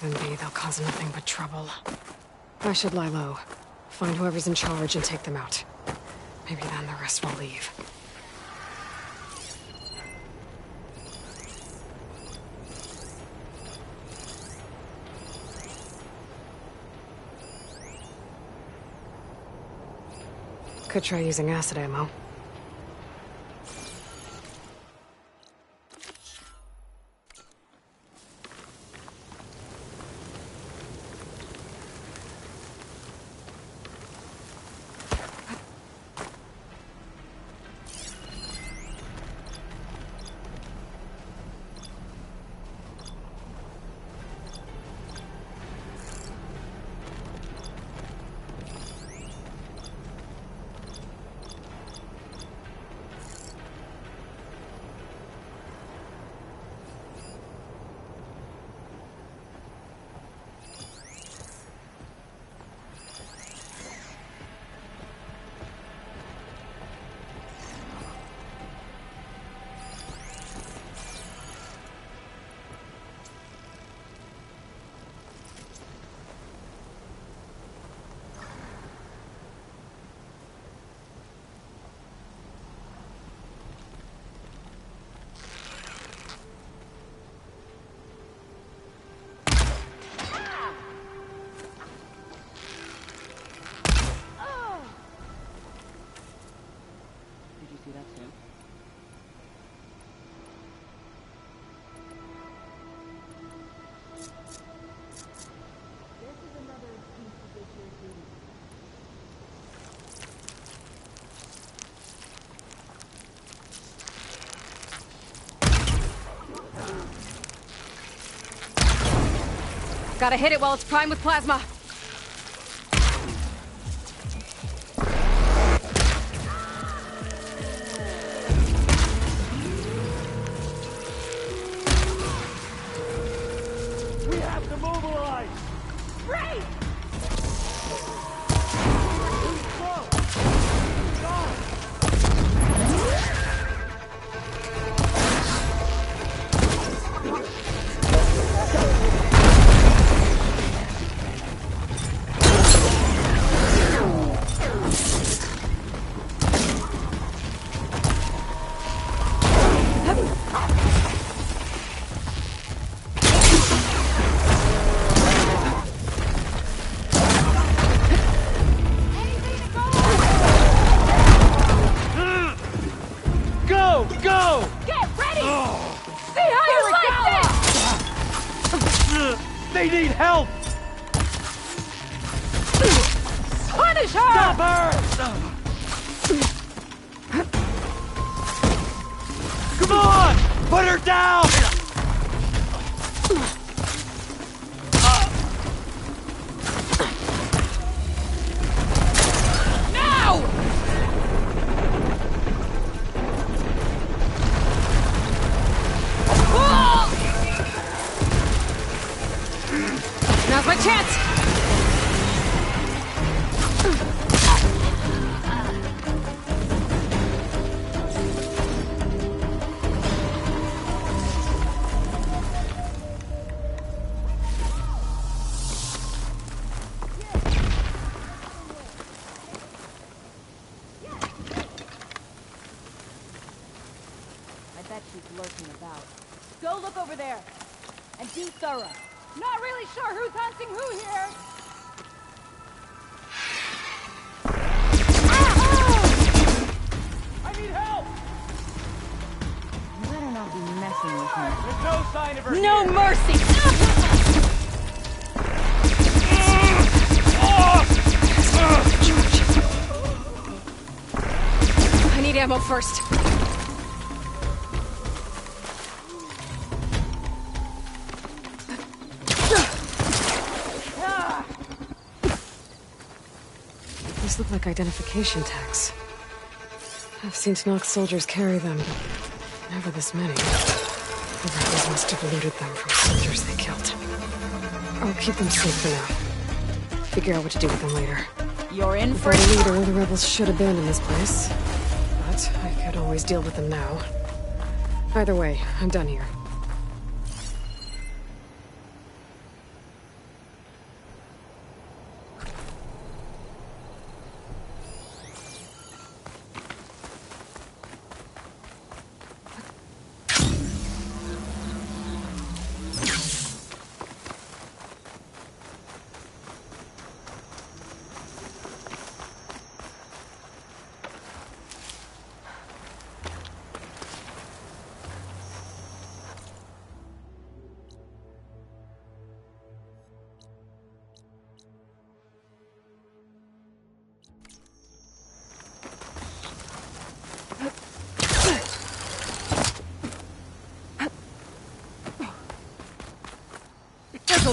Leave them be, they'll cause nothing but trouble. I should lie low. Find whoever's in charge and take them out. Maybe then the rest will leave. Could try using acid ammo. Gotta hit it while it's primed with plasma. We have to mobilize! Right! They need help! Punish her! Stop her! Come on! Put her down! Now! Now's my chance! I bet she's lurking about. Go look over there! And be thorough. Not really sure who's hunting who here! I need help! You better not be messing with me. There's no sign of her No here. mercy! I need ammo first. These look like identification tags. I've seen Knox soldiers carry them, but never this many. The rebels must have looted them from soldiers they killed. I'll keep them safe for now. Figure out what to do with them later. You're in for Without a it. leader, the rebels should abandon this place. But I could always deal with them now. Either way, I'm done here.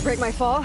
break my fall?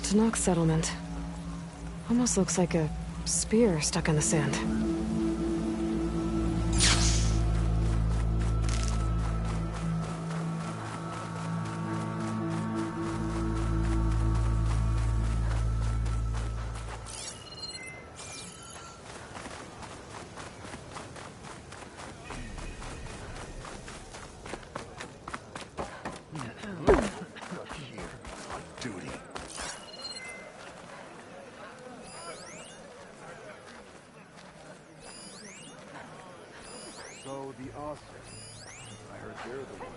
Tanakh settlement. Almost looks like a spear stuck in the sand. So the Austin. I heard they're the ones.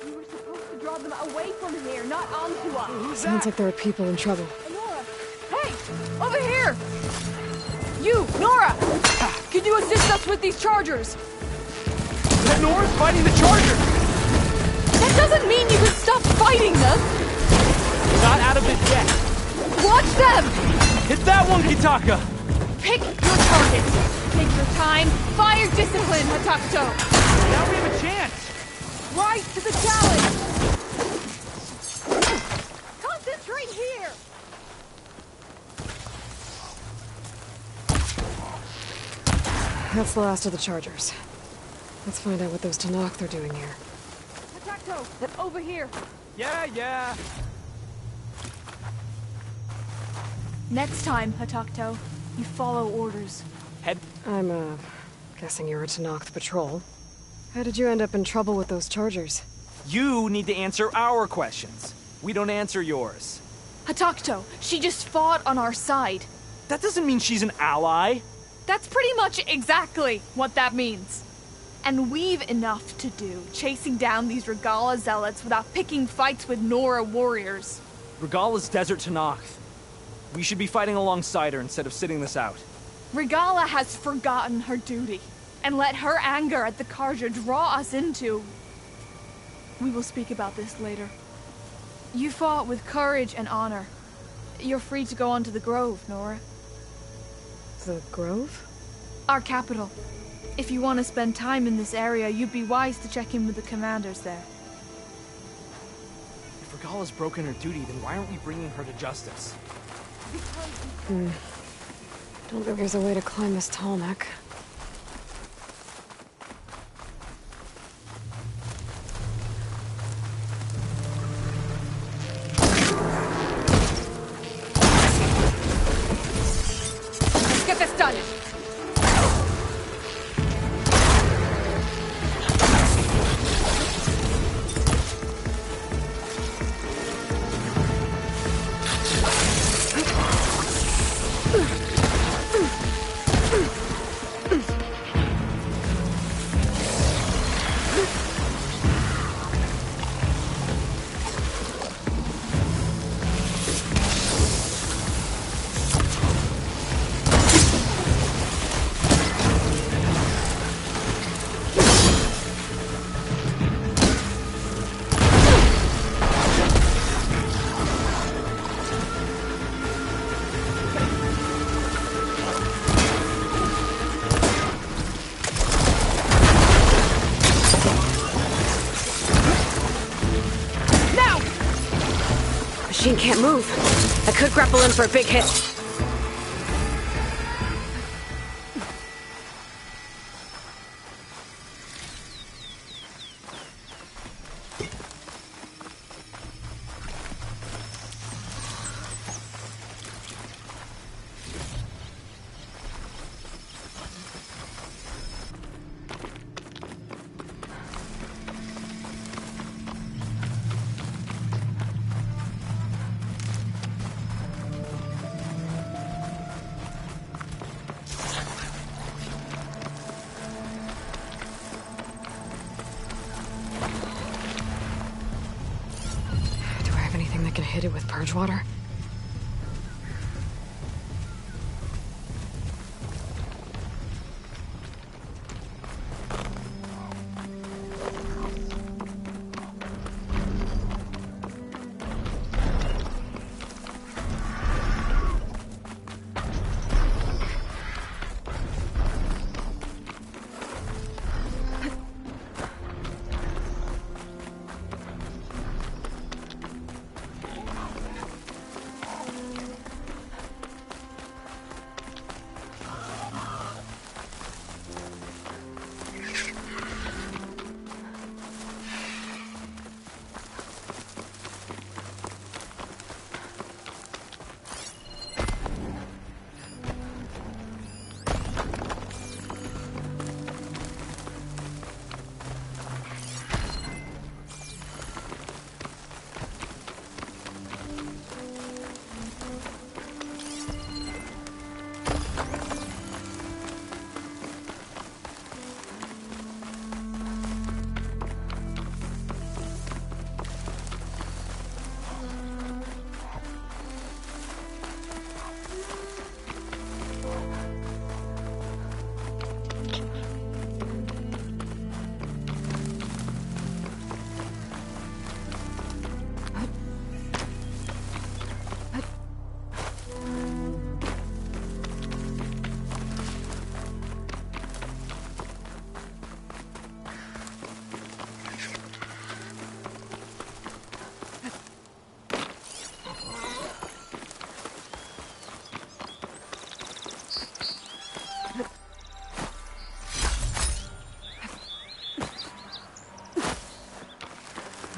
You were supposed to draw them away from here, not onto us. Sounds like there are people in trouble. Nora! Hey! Over here! You, Nora! Could you assist us with these chargers? That Nora's fighting the Charger! That doesn't mean you can stop fighting them! Not out of it yet. Watch them! Hit that one, Kitaka! Pick your targets. Take your time. Fire discipline, Hatakto. Now we have a chance! Rise to the challenge! Concentrate here! That's the last of the Chargers. Let's find out what those Tanakh they're doing here. Hatakto, over here. Yeah. Next time, Hatakto, you follow orders. Head. I'm, guessing you're a Tanakh patrol. How did you end up in trouble with those Chargers? You need to answer our questions. We don't answer yours. Hatakto, she just fought on our side. That doesn't mean she's an ally. That's pretty much exactly what that means. And we've enough to do chasing down these Regala zealots without picking fights with Nora warriors. Regala's Desert Tanakh. We should be fighting alongside her instead of sitting this out. Regala has forgotten her duty and let her anger at the Carja draw us into... We will speak about this later. You fought with courage and honor. You're free to go on to the Grove, Nora. The Grove? Our capital. If you want to spend time in this area, you'd be wise to check in with the commanders there. If Regala's broken her duty, then why aren't we bringing her to justice? Don't think there's a way to climb this tall neck. Let's get this done! Machine can't move. I could grapple in for a big hit. I can hit it with purge water.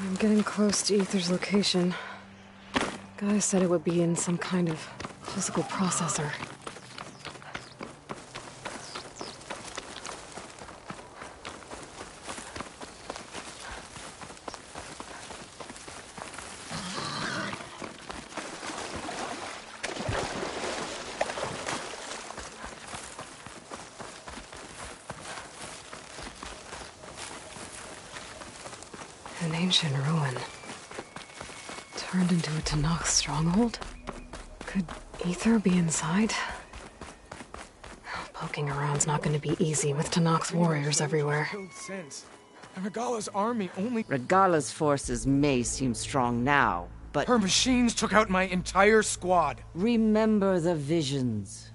I'm getting close to Ether's location. Guy said it would be in some kind of physical processor. An ancient ruin. Turned into a Tanakh stronghold? Could Ether be inside? Poking around's not gonna be easy with Tanakh's warriors everywhere. And Regala's army only... Regala's forces may seem strong now, but... Her machines took out my entire squad. Remember the visions.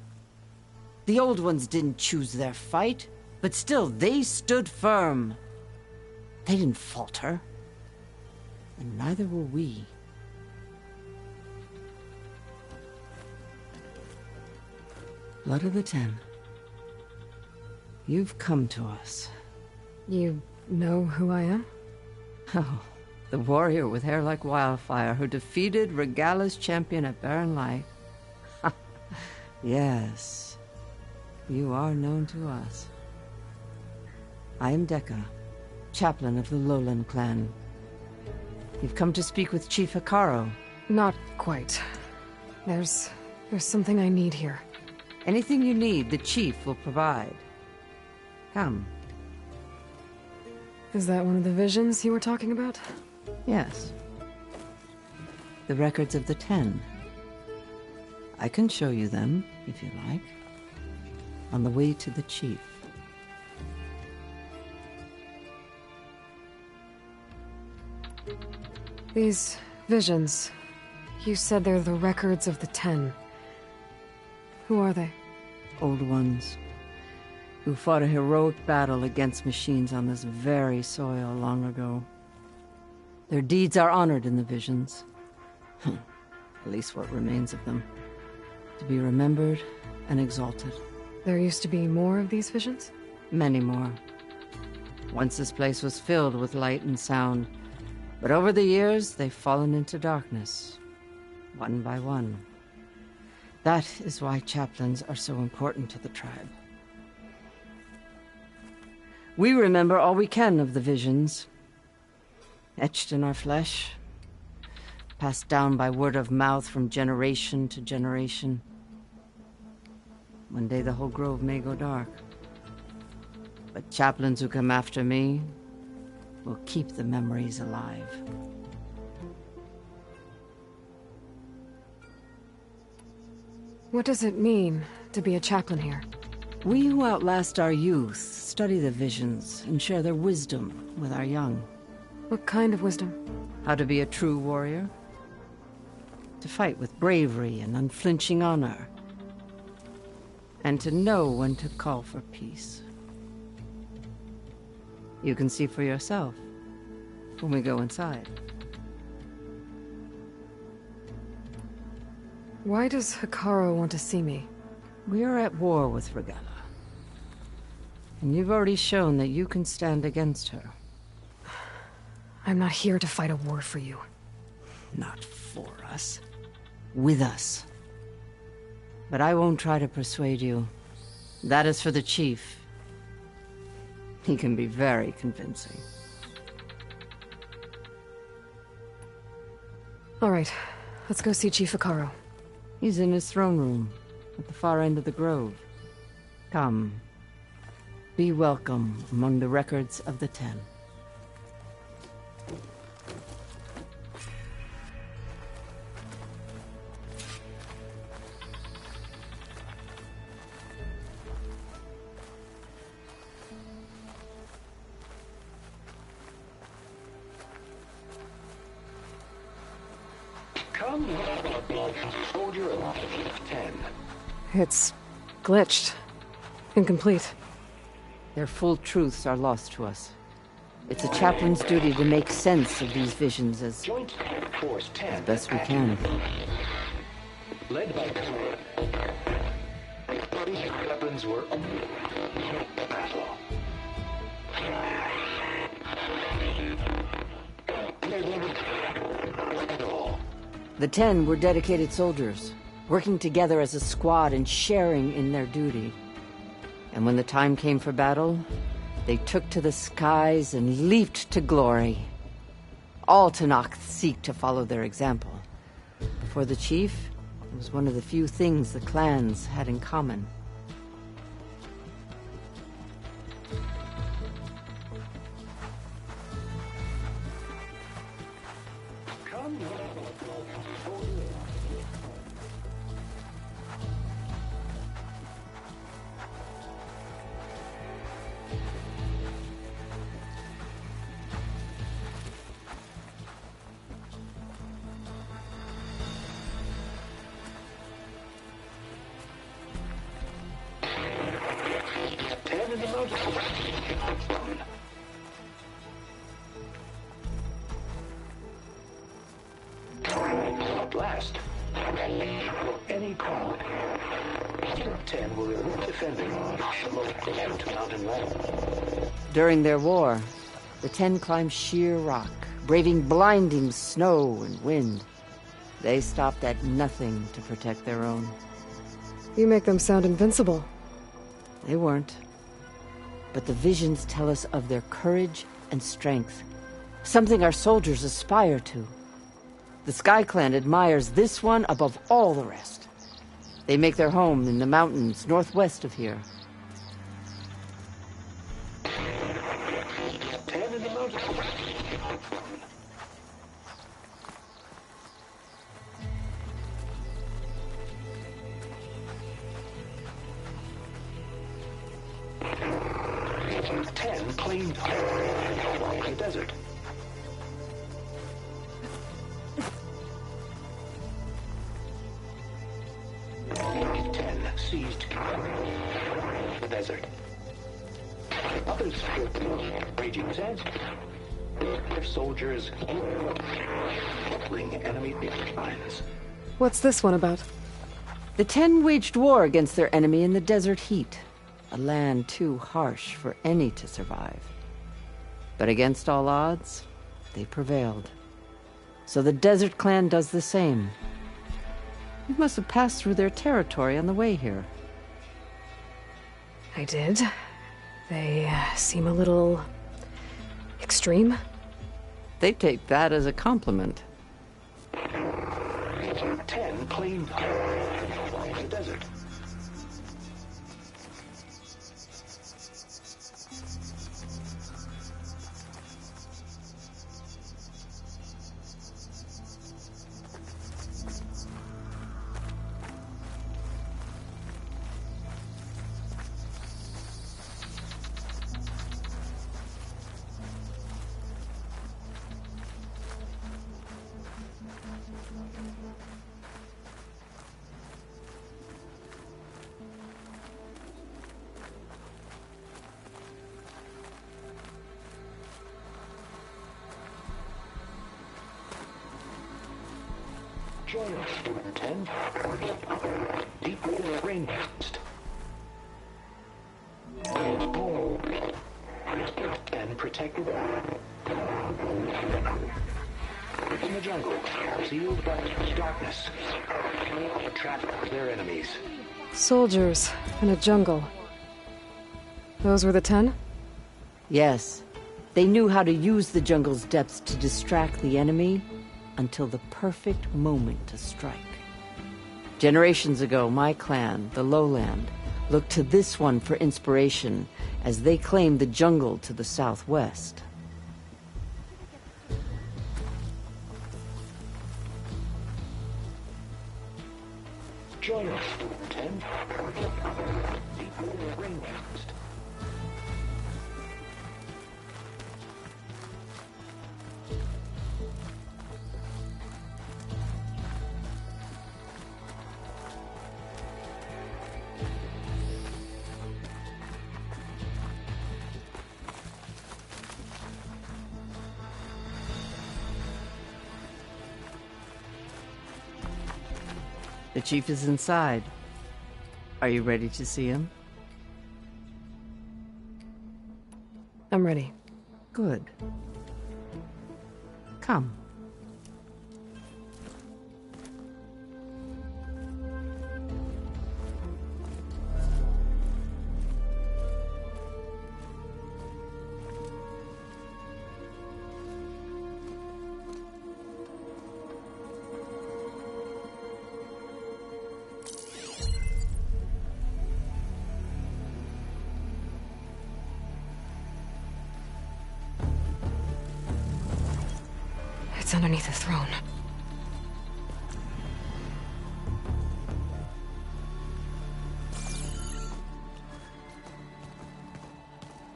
The old ones didn't choose their fight, but still, they stood firm. They didn't falter. And neither will we. Blood of the Ten. You've come to us. You know who I am? Oh, the warrior with hair like wildfire who defeated Regala's champion at Barren Light. Yes, you are known to us. I am Dekka, chaplain of the Lowland clan. You've come to speak with Chief Hikaro. Not quite. There's something I need here. Anything you need, the chief will provide. Come. Is that one of the visions you were talking about? Yes. The records of the 10. I can show you them, if you like. On the way to the chief. These visions, you said they're the records of the 10. Who are they? Old ones, who fought a heroic battle against machines on this very soil long ago. Their deeds are honored in the visions. At least what remains of them. To be remembered and exalted. There used to be more of these visions? Many more. Once this place was filled with light and sound, but over the years they've fallen into darkness, one by one. That is why chaplains are so important to the tribe. We remember all we can of the visions, etched in our flesh, passed down by word of mouth from generation to generation. One day the whole grove may go dark, but chaplains who come after me will keep the memories alive. What does it mean to be a chaplain here? We who outlast our youth study the visions and share their wisdom with our young. What kind of wisdom? How to be a true warrior. To fight with bravery and unflinching honor. And to know when to call for peace. You can see for yourself when we go inside. Why does Hikaro want to see me? We are at war with Regala. And you've already shown that you can stand against her. I'm not here to fight a war for you. Not for us. With us. But I won't try to persuade you. That is for the chief. He can be very convincing. All right, let's go see Chief Hikaro. He's in his throne room, at the far end of the grove. Come. Be welcome among the records of the 10. Come, soldier of 10. It's glitched. Incomplete. Their full truths are lost to us. It's a chaplain's duty to make sense of these visions as Joint Force 10. best we can. Led by weapons were battle. The 10 were dedicated soldiers, working together as a squad and sharing in their duty. And when the time came for battle, they took to the skies and leaped to glory. All Tenakth seek to follow their example. For the chief, it was one of the few things the clans had in common. 10 in the mountain. At last, any call. 10 will remove defending below to mountain level. During their war, the 10 climbed sheer rock, braving blinding snow and wind. They stopped at nothing to protect their own. You make them sound invincible. They weren't. But the visions tell us of their courage and strength, something our soldiers aspire to. The Sky Clan admires this one above all the rest. They make their home in the mountains northwest of here. 10 in the mountain. Claimed the desert. 10 seized the desert. Others raging sands. Their soldiers killing enemy lines. What's this one about? The 10 waged war against their enemy in the desert heat, a land too harsh for any to survive. But against all odds, they prevailed. So the Desert Clan does the same. You must have passed through their territory on the way here. I did. They seem a little extreme. They take that as a compliment. 10 claimed the desert. Join us, 10. Deep rainforest. And protected in the jungle, sealed by darkness. Trap their enemies. Soldiers in a jungle. Those were the 10? Yes. They knew how to use the jungle's depths to distract the enemy until the perfect moment to strike. Generations ago, my clan, the Lowland, looked to this one for inspiration as they claimed the jungle to the southwest. Join us, 10. Deep rainforest. The chief is inside. Are you ready to see him? I'm ready. Good. Come. It's underneath the throne.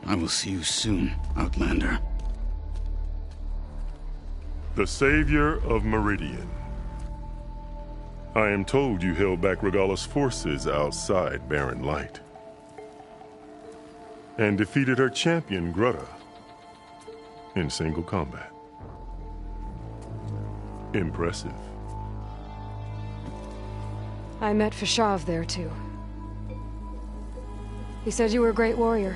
I will see you soon, Outlander. The savior of Meridian. I am told you held back Regalla's forces outside Barren Light. and defeated her champion, Greta, in single combat. Impressive. I met Fashav there, too. He said you were a great warrior,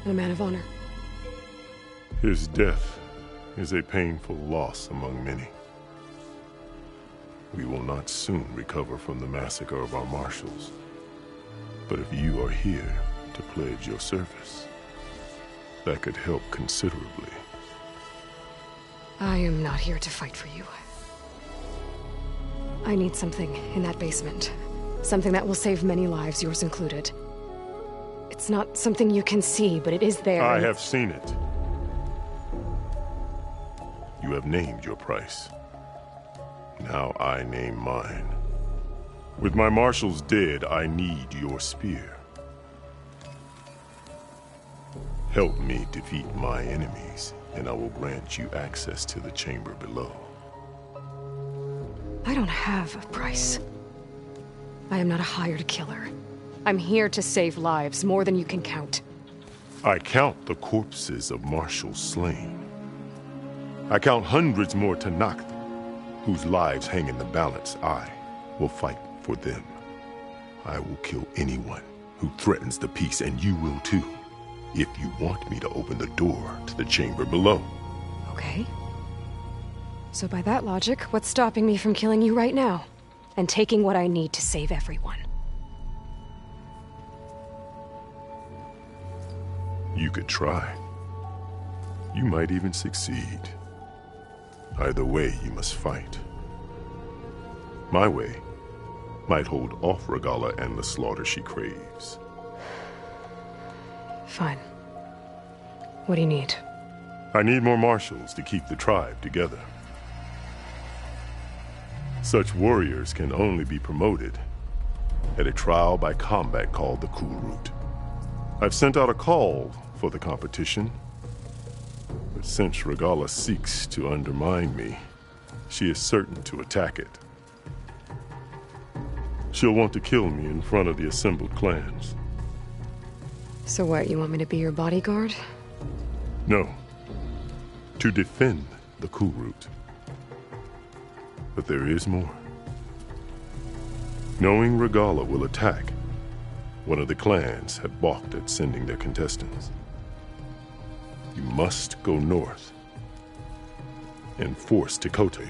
and a man of honor. His death is a painful loss among many. We will not soon recover from the massacre of our marshals. But if you are here to pledge your service, that could help considerably. I am not here to fight for you. I need something in that basement. Something that will save many lives, yours included. It's not something you can see, but it is there. I have seen it. You have named your price. Now I name mine. With my marshals dead, I need your spear. Help me defeat my enemies, and I will grant you access to the chamber below. I don't have a price. I am not a hired killer. I'm here to save lives, more than you can count. I count the corpses of marshals slain. I count hundreds more Tanakh, whose lives hang in the balance. I will fight for them. I will kill anyone who threatens the peace, and you will too, if you want me to open the door to the chamber below. Okay. So by that logic, what's stopping me from killing you right now? And taking what I need to save everyone? You could try. You might even succeed. Either way, you must fight. My way might hold off Regalla and the slaughter she craves. Fine. What do you need? I need more marshals to keep the tribe together. Such warriors can only be promoted at a trial by combat called the Cool Route. I've sent out a call for the competition, but since Regalla seeks to undermine me, she is certain to attack it. She'll want to kill me in front of the assembled clans. So what, you want me to be your bodyguard? No. To defend the Cool Route. But there is more. Knowing Regalla will attack, one of the clans had balked at sending their contestants. You must go north and force Tekote,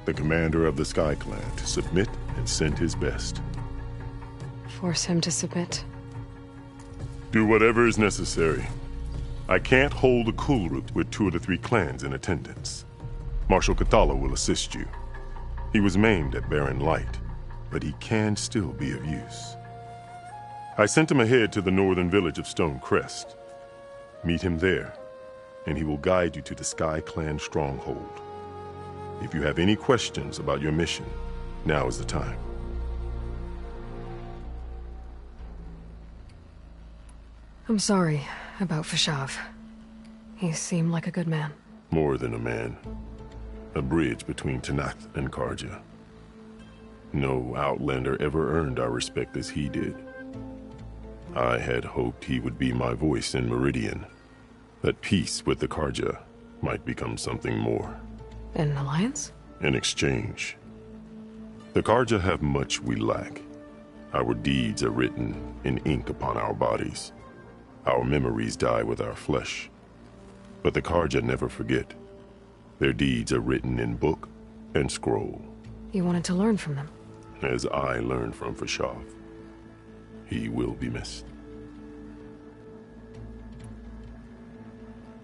the commander of the Sky Clan, to submit and send his best. Force him to submit? Do whatever is necessary. I can't hold a Cool Route with 2 of the 3 clans in attendance. Marshal Kathala will assist you. He was maimed at Barren Light, but he can still be of use. I sent him ahead to the northern village of Stone Crest. Meet him there, and he will guide you to the Sky Clan stronghold. If you have any questions about your mission, now is the time. I'm sorry about Fashav. He seemed like a good man. More than a man. A bridge between Tanakh and Karja. No Outlander ever earned our respect as he did. I had hoped he would be my voice in Meridian, that peace with the Karja might become something more. An alliance? In exchange. The Karja have much we lack. Our deeds are written in ink upon our bodies. Our memories die with our flesh. But the Karja never forget. Their deeds are written in book and scroll. You wanted to learn from them? As I learned from Fashav. He will be missed.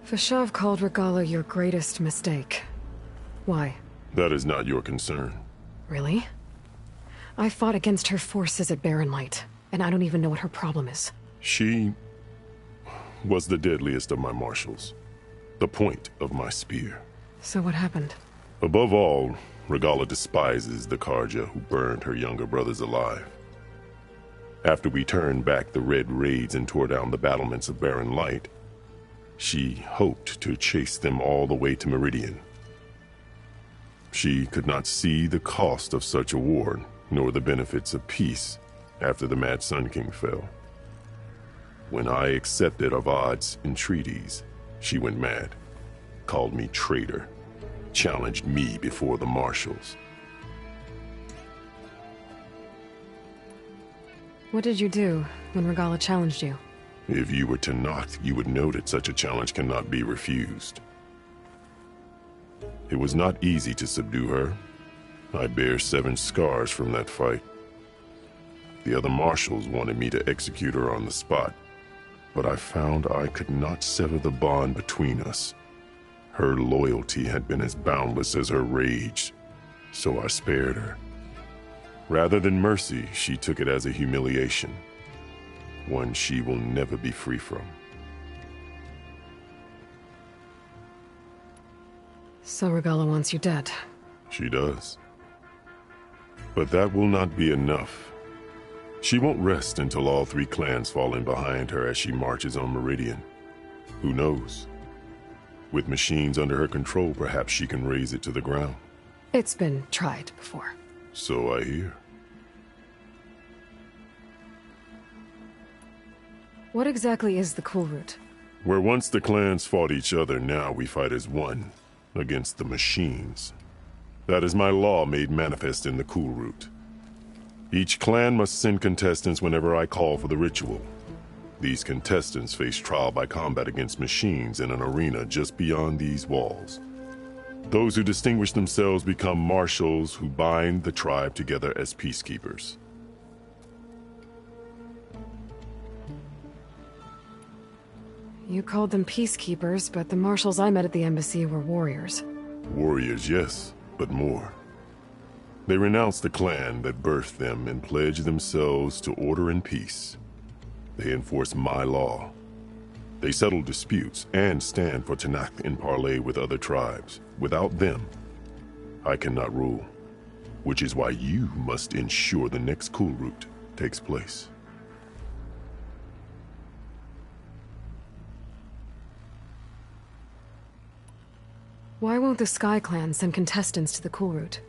Fashav called Regalla your greatest mistake. Why? That is not your concern. Really? I fought against her forces at Barren Light, and I don't even know what her problem is. She was the deadliest of my marshals. The point of my spear. So what happened? Above all, Regalla despises the Karja who burned her younger brothers alive. After we turned back the red raids and tore down the battlements of Barren Light, she hoped to chase them all the way to Meridian. She could not see the cost of such a war, nor the benefits of peace after the Mad Sun King fell. When I accepted Avad's entreaties, she went mad, called me traitor, challenged me before the marshals. What did you do when Regala challenged you? If you were Tenakth, you would know that such a challenge cannot be refused. It was not easy to subdue her. I bear 7 scars from that fight. The other marshals wanted me to execute her on the spot, but I found I could not sever the bond between us. Her loyalty had been as boundless as her rage, so I spared her. Rather than mercy, she took it as a humiliation, one she will never be free from. So Regala wants you dead. She does. But that will not be enough. She won't rest until all 3 clans fall in behind her as she marches on Meridian. Who knows? With machines under her control, perhaps she can raise it to the ground. It's been tried before. So I hear. What exactly is the Cool Route? Where once the clans fought each other, now we fight as one, against the machines. That is my law made manifest in the Cool Route. Each clan must send contestants whenever I call for the ritual. These contestants face trial by combat against machines in an arena just beyond these walls. Those who distinguish themselves become marshals who bind the tribe together as peacekeepers. You called them peacekeepers, but the marshals I met at the embassy were warriors. Warriors, yes, but more. They renounce the clan that birthed them and pledge themselves to order and peace. They enforce my law. They settle disputes and stand for Tenakth in parley with other tribes. Without them, I cannot rule, which is why you must ensure the next Cool Route takes place. Why won't the Sky Clan send contestants to the Cool Route?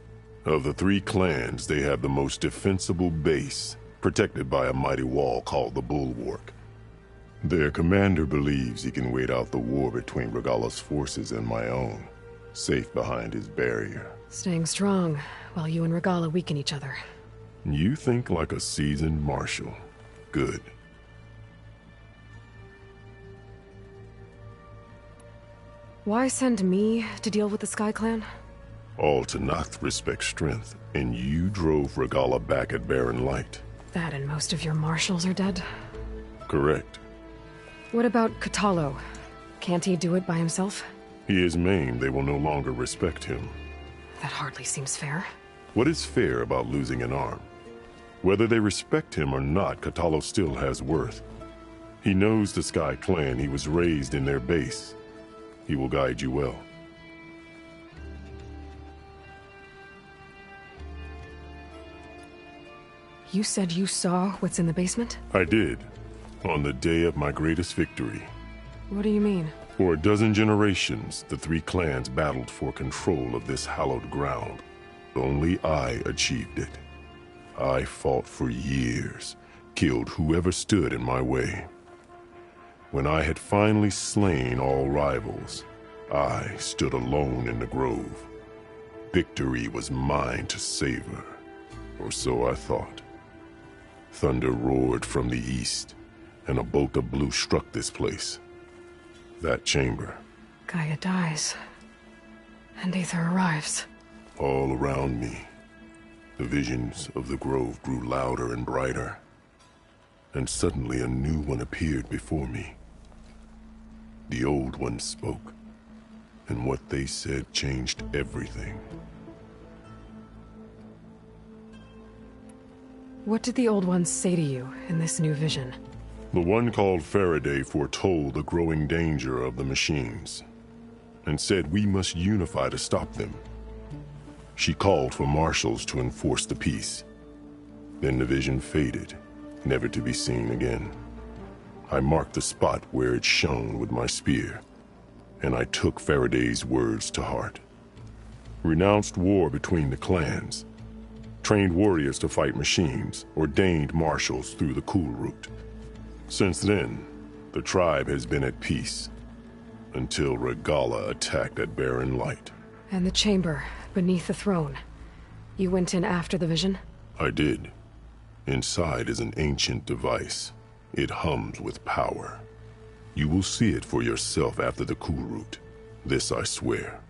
Of the 3 clans, they have the most defensible base, protected by a mighty wall called the Bulwark. Their commander believes he can wait out the war between Regala's forces and my own, safe behind his barrier. Staying strong, while you and Regala weaken each other. You think like a seasoned marshal. Good. Why send me to deal with the Sky Clan? All Tenakth respect strength, and you drove Regala back at Barren Light. That and most of your marshals are dead? Correct. What about Katalo? Can't he do it by himself? He is maimed. They will no longer respect him. That hardly seems fair. What is fair about losing an arm? Whether they respect him or not, Katalo still has worth. He knows the Sky Clan. He was raised in their base. He will guide you well. You said you saw what's in the basement? I did, on the day of my greatest victory. What do you mean? For a dozen generations, the 3 clans battled for control of this hallowed ground. Only I achieved it. I fought for years, killed whoever stood in my way. When I had finally slain all rivals, I stood alone in the grove. Victory was mine to savor, or so I thought. Thunder roared from the east, and a bolt of blue struck this place. That chamber. Gaia dies, and Aether arrives. All around me, the visions of the grove grew louder and brighter, and suddenly a new one appeared before me. The old one spoke, and what they said changed everything. What did the old ones say to you in this new vision? The one called Faraday foretold the growing danger of the machines, and said we must unify to stop them. She called for marshals to enforce the peace. Then the vision faded, never to be seen again. I marked the spot where it shone with my spear, and I took Faraday's words to heart. Renounced war between the clans, trained warriors to fight machines, ordained marshals through the Cool Route. Since then, the tribe has been at peace, until Regala attacked at Barren Light. And the chamber, beneath the throne. You went in after the vision? I did. Inside is an ancient device. It hums with power. You will see it for yourself after the Kulrut. This I swear.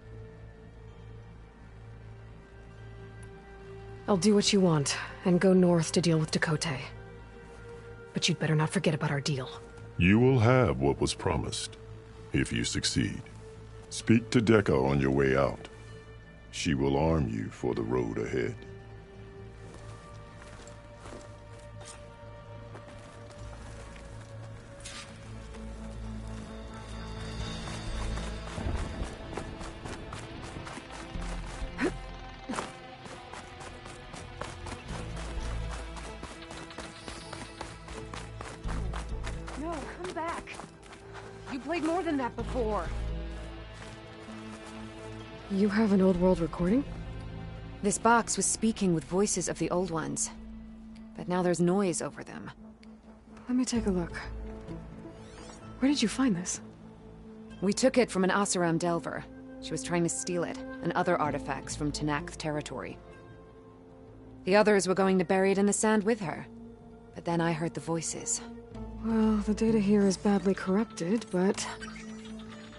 I'll do what you want, and go north to deal with Dakota. But you'd better not forget about our deal. You will have what was promised, if you succeed. Speak to Dekka on your way out. She will arm you for the road ahead. No, come back. You played more than that before. You have an old world recording? This box was speaking with voices of the old ones. But now there's noise over them. Let me take a look. Where did you find this? We took it from an Oseram Delver. She was trying to steal it, and other artifacts from Tenakth territory. The others were going to bury it in the sand with her. But then I heard the voices. Well, the data here is badly corrupted, but...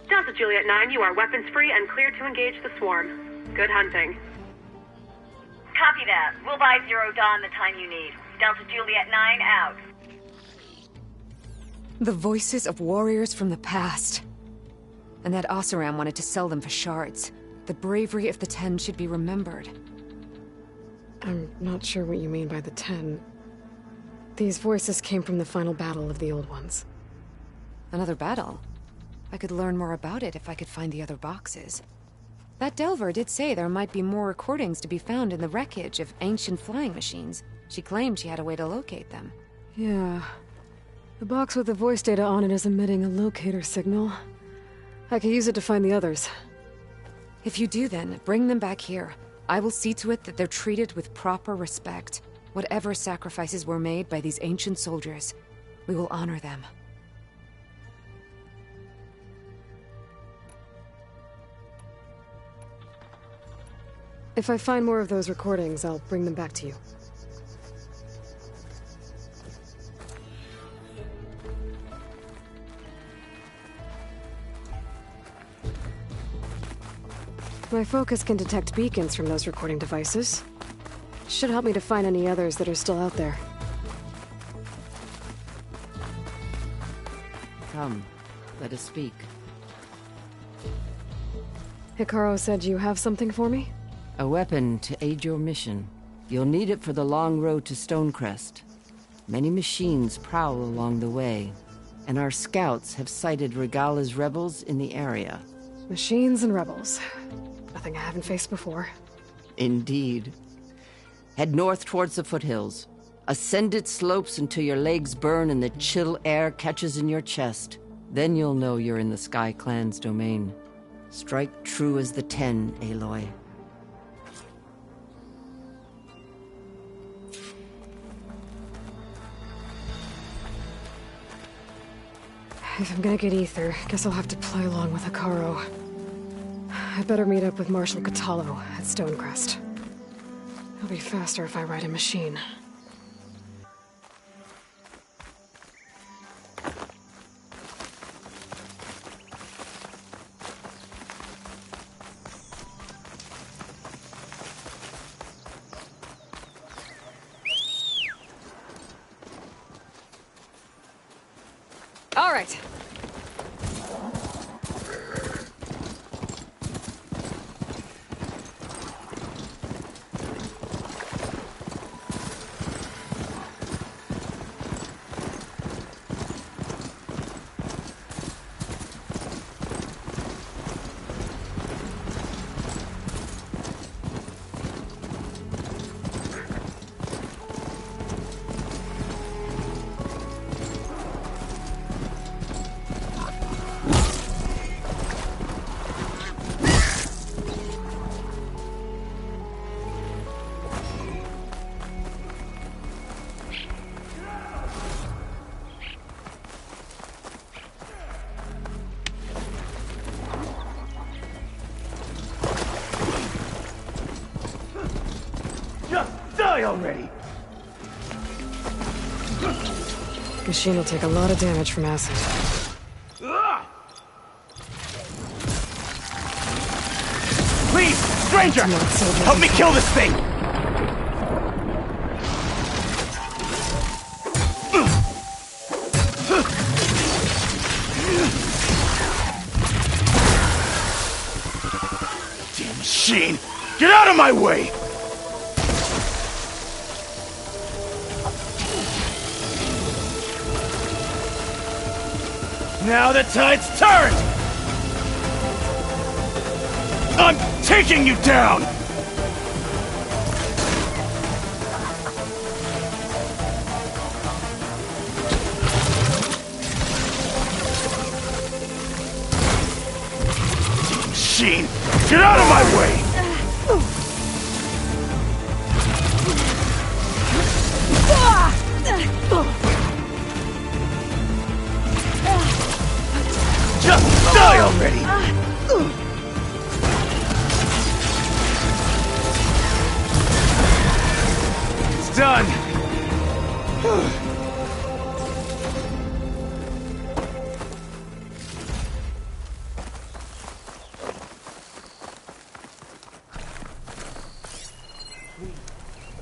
Delta Juliet 9, you are weapons-free and clear to engage the swarm. Good hunting. Copy that. We'll buy Zero Dawn the time you need. Delta Juliet 9 out. The voices of warriors from the past. And that Oseram wanted to sell them for shards. The bravery of the Ten should be remembered. I'm not sure what you mean by the Ten. These voices came from the final battle of the Old Ones. Another battle? I could learn more about it if I could find the other boxes. That Delver did say there might be more recordings to be found in the wreckage of ancient flying machines. She claimed she had a way to locate them. Yeah. The box with the voice data on it is emitting a locator signal. I could use it to find the others. If you do then, bring them back here. I will see to it that they're treated with proper respect. Whatever sacrifices were made by these ancient soldiers, we will honor them. If I find more of those recordings, I'll bring them back to you. My focus can detect beacons from those recording devices. Should help me to find any others that are still out there. Come, let us speak. Hikaru said you have something for me? A weapon to aid your mission. You'll need it for the long road to Stonecrest. Many machines prowl along the way, and our scouts have sighted Regala's rebels in the area. Machines and rebels. Nothing I haven't faced before. Indeed. Head north towards the foothills. Ascend its slopes until your legs burn and the chill air catches in your chest. Then you'll know you're in the Sky Clan's domain. Strike true as the Ten, Aloy. If I'm gonna get ether, guess I'll have to play along with Hikaru. I better meet up with Marshal Catallo at Stonecrest. It'll be faster if I ride a machine. All right. die already! Machine will take a lot of damage from acid. Please, stranger! Help me kill this thing! Damn machine! Get out of my way! Now the tide's turned! I'm taking you down! Machine! Get out of my way! Just die already! It's done!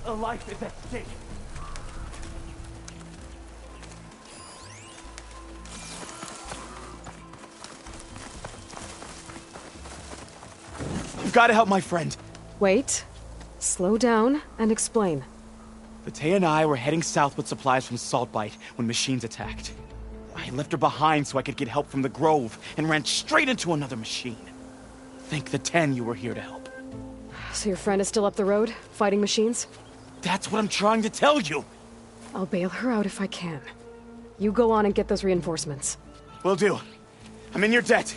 A life is at stake. You've got to help my friend. Wait. Slow down and explain. Batea and I were heading south with supplies from Saltbite when machines attacked. I left her behind so I could get help from the Grove and ran straight into another machine. Thank the 10 you were here to help. So your friend is still up the road, fighting machines? That's what I'm trying to tell you. I'll bail her out if I can. You go on and get those reinforcements. Will do. I'm in your debt.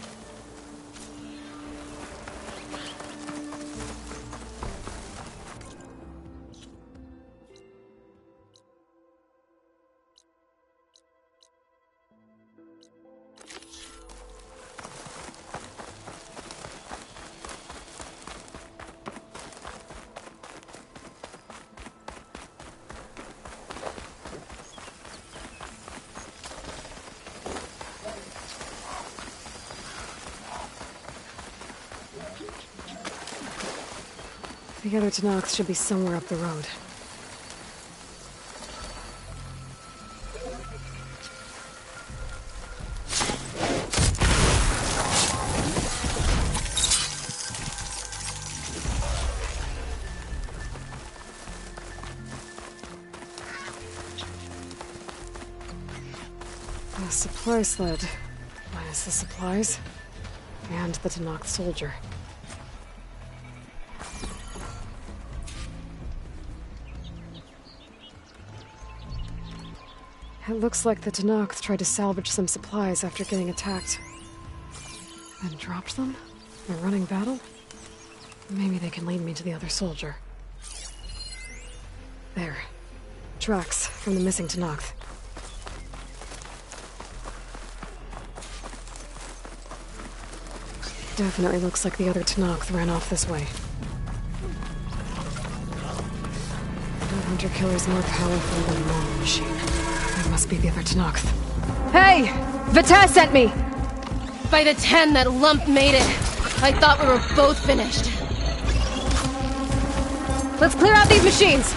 The other Tanakhs should be somewhere up the road. A supply sled. Minus the supplies. And the Tanakh soldier. It looks like the Tanakh tried to salvage some supplies after getting attacked. Then dropped them? In a running battle? Maybe they can lead me to the other soldier. There. Tracks from the missing Tanakh. Definitely looks like the other Tanakh ran off this way. That hunter-killer's more powerful than a normal machine. That must be the other Tanakh. Hey! Vita sent me! By the 10 that lump made it. I thought we were both finished. Let's clear out these machines!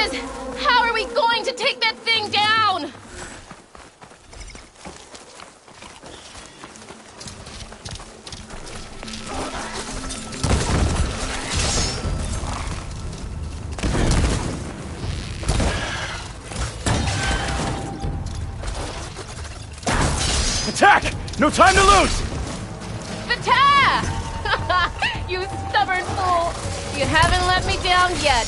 is! How are we going to take that thing down? Attack! No time to lose! Vita! You stubborn fool! You haven't let me down yet.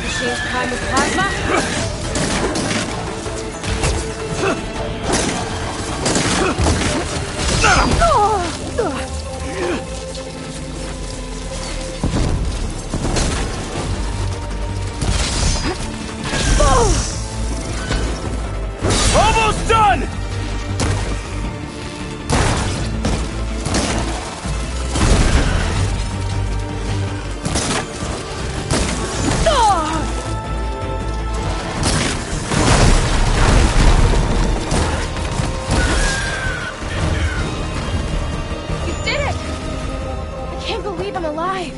Machine's primed with plasma? Almost done! You did it! I can't believe I'm alive.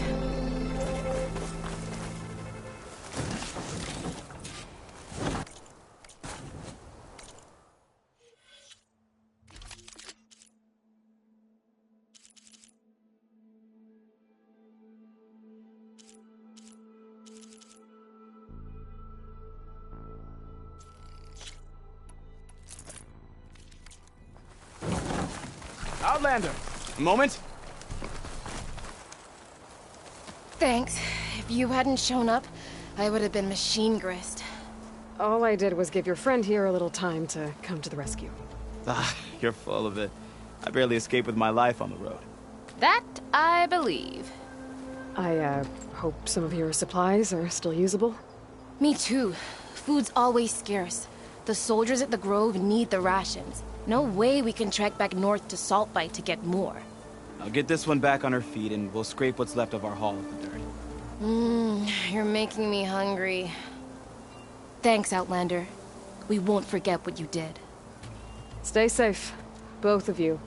Outlander! Moment. Thanks. If you hadn't shown up, I would have been machine grist. All I did was give your friend here a little time to come to the rescue. Ah, you're full of it. I barely escaped with my life on the road. That I believe. I, hope some of your supplies are still usable. Me too. Food's always scarce. The soldiers at the Grove need the rations. No way we can trek back north to Saltbite to get more. I'll get this one back on her feet and we'll scrape what's left of our haul of the dirt. You're making me hungry. Thanks, Outlander. We won't forget what you did. Stay safe, both of you.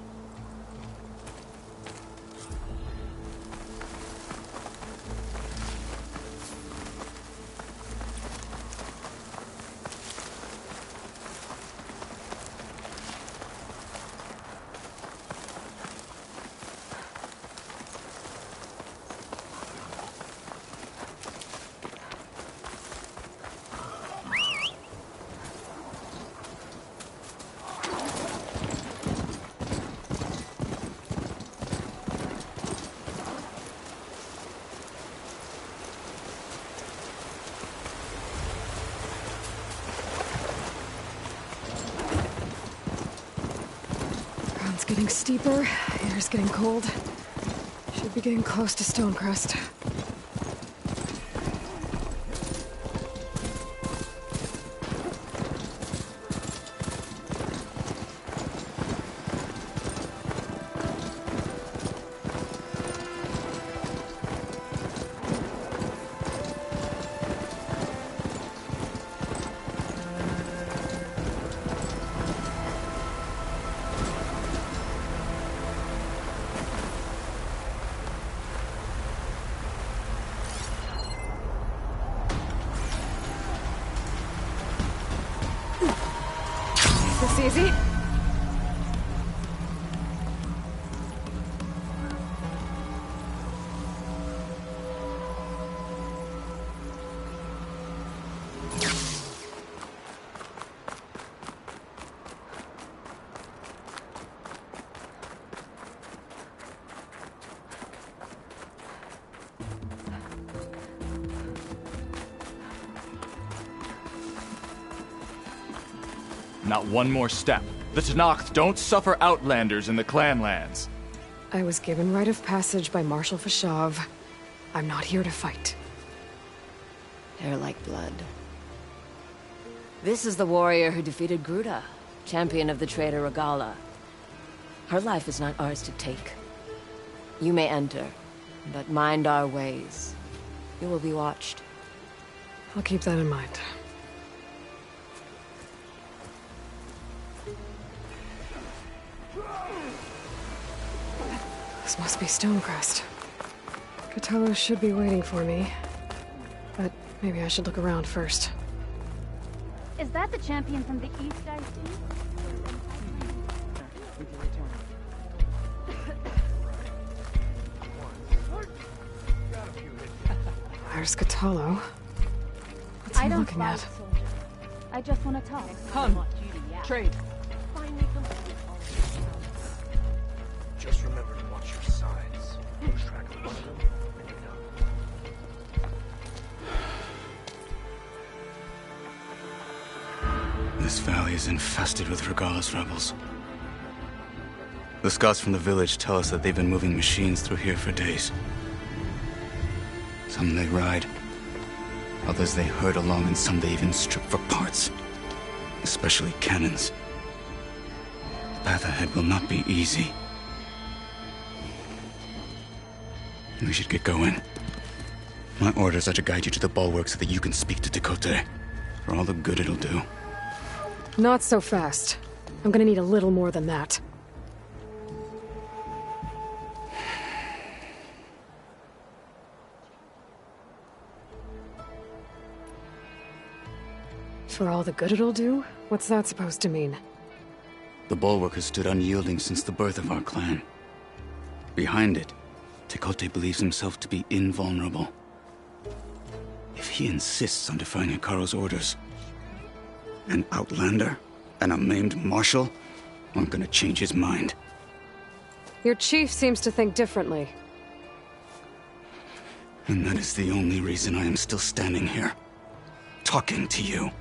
Ground's getting steeper, air's getting cold. Should be getting close to Stonecrest. This easy? Not one more step. The Tenakth don't suffer outlanders in the Clanlands. I was given rite of passage by Marshal Fashav. I'm not here to fight. They're like blood. This is the warrior who defeated Gruta, champion of the traitor Regala. Her life is not ours to take. You may enter, but mind our ways. You will be watched. I'll keep that in mind. This must be Stonecrest. Cthulhu should be waiting for me. But maybe I should look around first. Is that the champion from the East I see? There's Cthulhu. What's he looking at? Soldier. I just want to talk. Come. Trade. Just remember to watch your signs. Lose track of one of them, and you're done. This valley is infested with Regalla's rebels. The scouts from the village tell us that they've been moving machines through here for days. Some they ride, others they herd along, and some they even strip for parts. Especially cannons. The path ahead will not be easy. We should get going. My orders are to guide you to the bulwark so that you can speak to Tekote. For all the good it'll do. Not so fast. I'm gonna need a little more than that. For all the good it'll do? What's that supposed to mean? The bulwark has stood unyielding since the birth of our clan. Behind it, Tekote believes himself to be invulnerable. If he insists on defying Hikaru's orders, an outlander and a maimed marshal aren't gonna change his mind. Your chief seems to think differently. And that is the only reason I am still standing here, talking to you.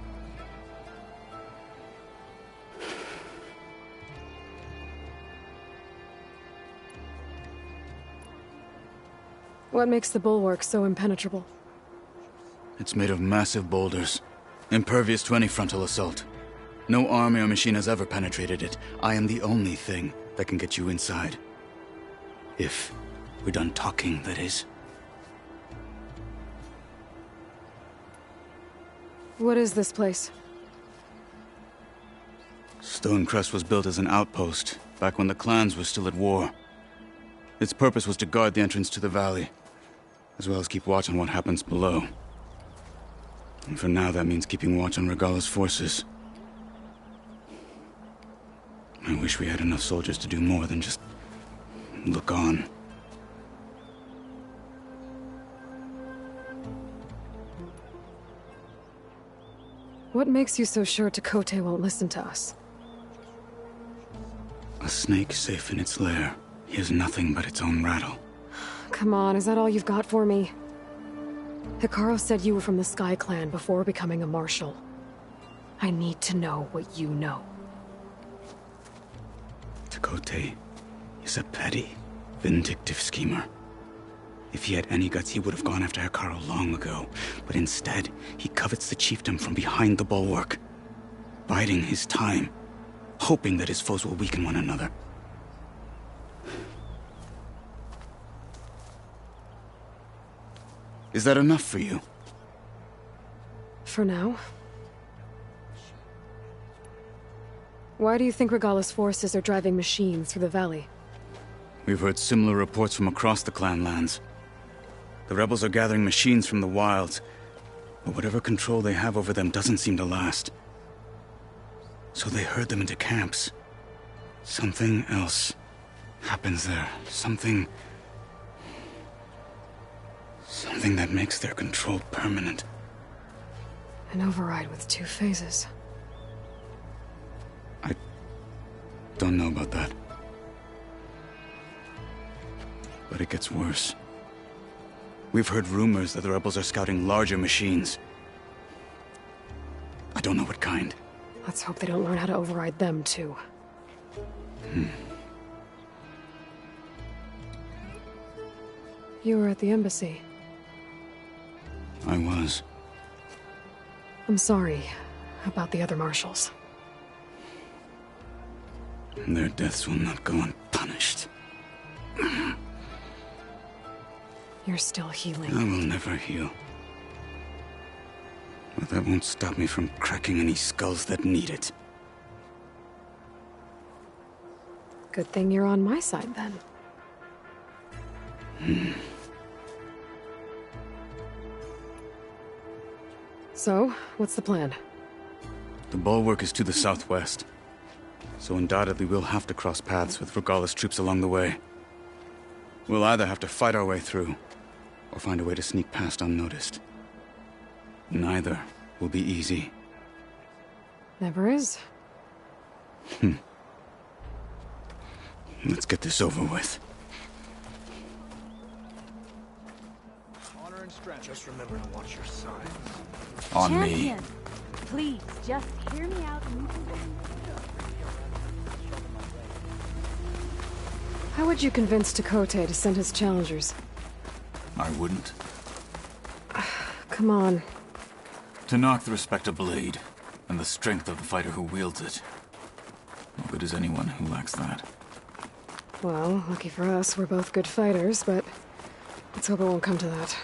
What makes the bulwark so impenetrable? It's made of massive boulders, impervious to any frontal assault. No army or machine has ever penetrated it. I am the only thing that can get you inside. If we're done talking, that is. What is this place? Stonecrest was built as an outpost, back when the clans were still at war. Its purpose was to guard the entrance to the valley, as well as keep watch on what happens below. And for now, that means keeping watch on Regalla's forces. I wish we had enough soldiers to do more than just look on. What makes you so sure Tekote won't listen to us? A snake safe in its lair hears nothing but its own rattle. Come on, is that all you've got for me? Hikaru said you were from the Sky Clan before becoming a marshal. I need to know what you know. Tekote is a petty, vindictive schemer. If he had any guts, he would have gone after Hikaru long ago. But instead, he covets the chiefdom from behind the bulwark, biding his time, hoping that his foes will weaken one another. Is that enough for you? For now. Why do you think Regalla's forces are driving machines through the valley? We've heard similar reports from across the clan lands. The rebels are gathering machines from the wilds, but whatever control they have over them doesn't seem to last. So they herd them into camps. Something else happens there. Something that makes their control permanent. An override with 2 phases. I don't know about that. But it gets worse. We've heard rumors that the rebels are scouting larger machines. I don't know what kind. Let's hope they don't learn how to override them, too. You were at the embassy. I was. I'm sorry about the other marshals. Their deaths will not go unpunished. You're still healing. I will never heal. But that won't stop me from cracking any skulls that need it. Good thing you're on my side, then. So, what's the plan? The bulwark is to the southwest, so undoubtedly we'll have to cross paths with Regala's troops along the way. We'll either have to fight our way through, or find a way to sneak past unnoticed. Neither will be easy. Never is. Let's get this over with. Honor and strength. Just remember to watch your signs. On me. Champion, please, just hear me out and you can go. How would you convince Tekote to send his challengers? I wouldn't. Come on. To knock the respect of blade, and the strength of the fighter who wields it. No good is anyone who lacks that. Well, lucky for us, we're both good fighters, but let's hope it won't come to that.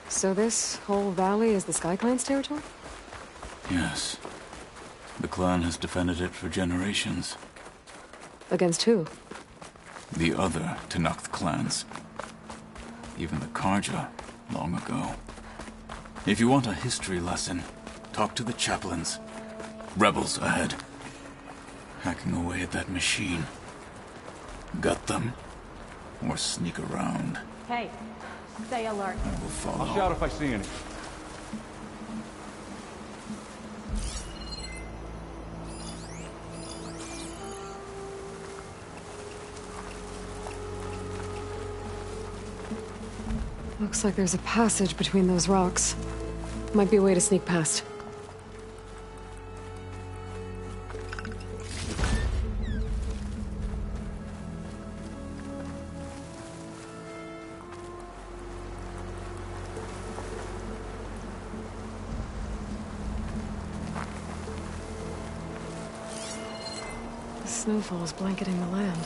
So this whole valley is the Sky Clan's territory? Yes. The clan has defended it for generations. Against who? The other Tenakth clans. Even the Karja, long ago. If you want a history lesson, talk to the chaplains. Rebels ahead. Hacking away at that machine. Gut them, or sneak around. Hey, stay alert. I will follow. I'll shout if I see any. Looks like there's a passage between those rocks. Might be a way to sneak past. The snowfall is blanketing the land.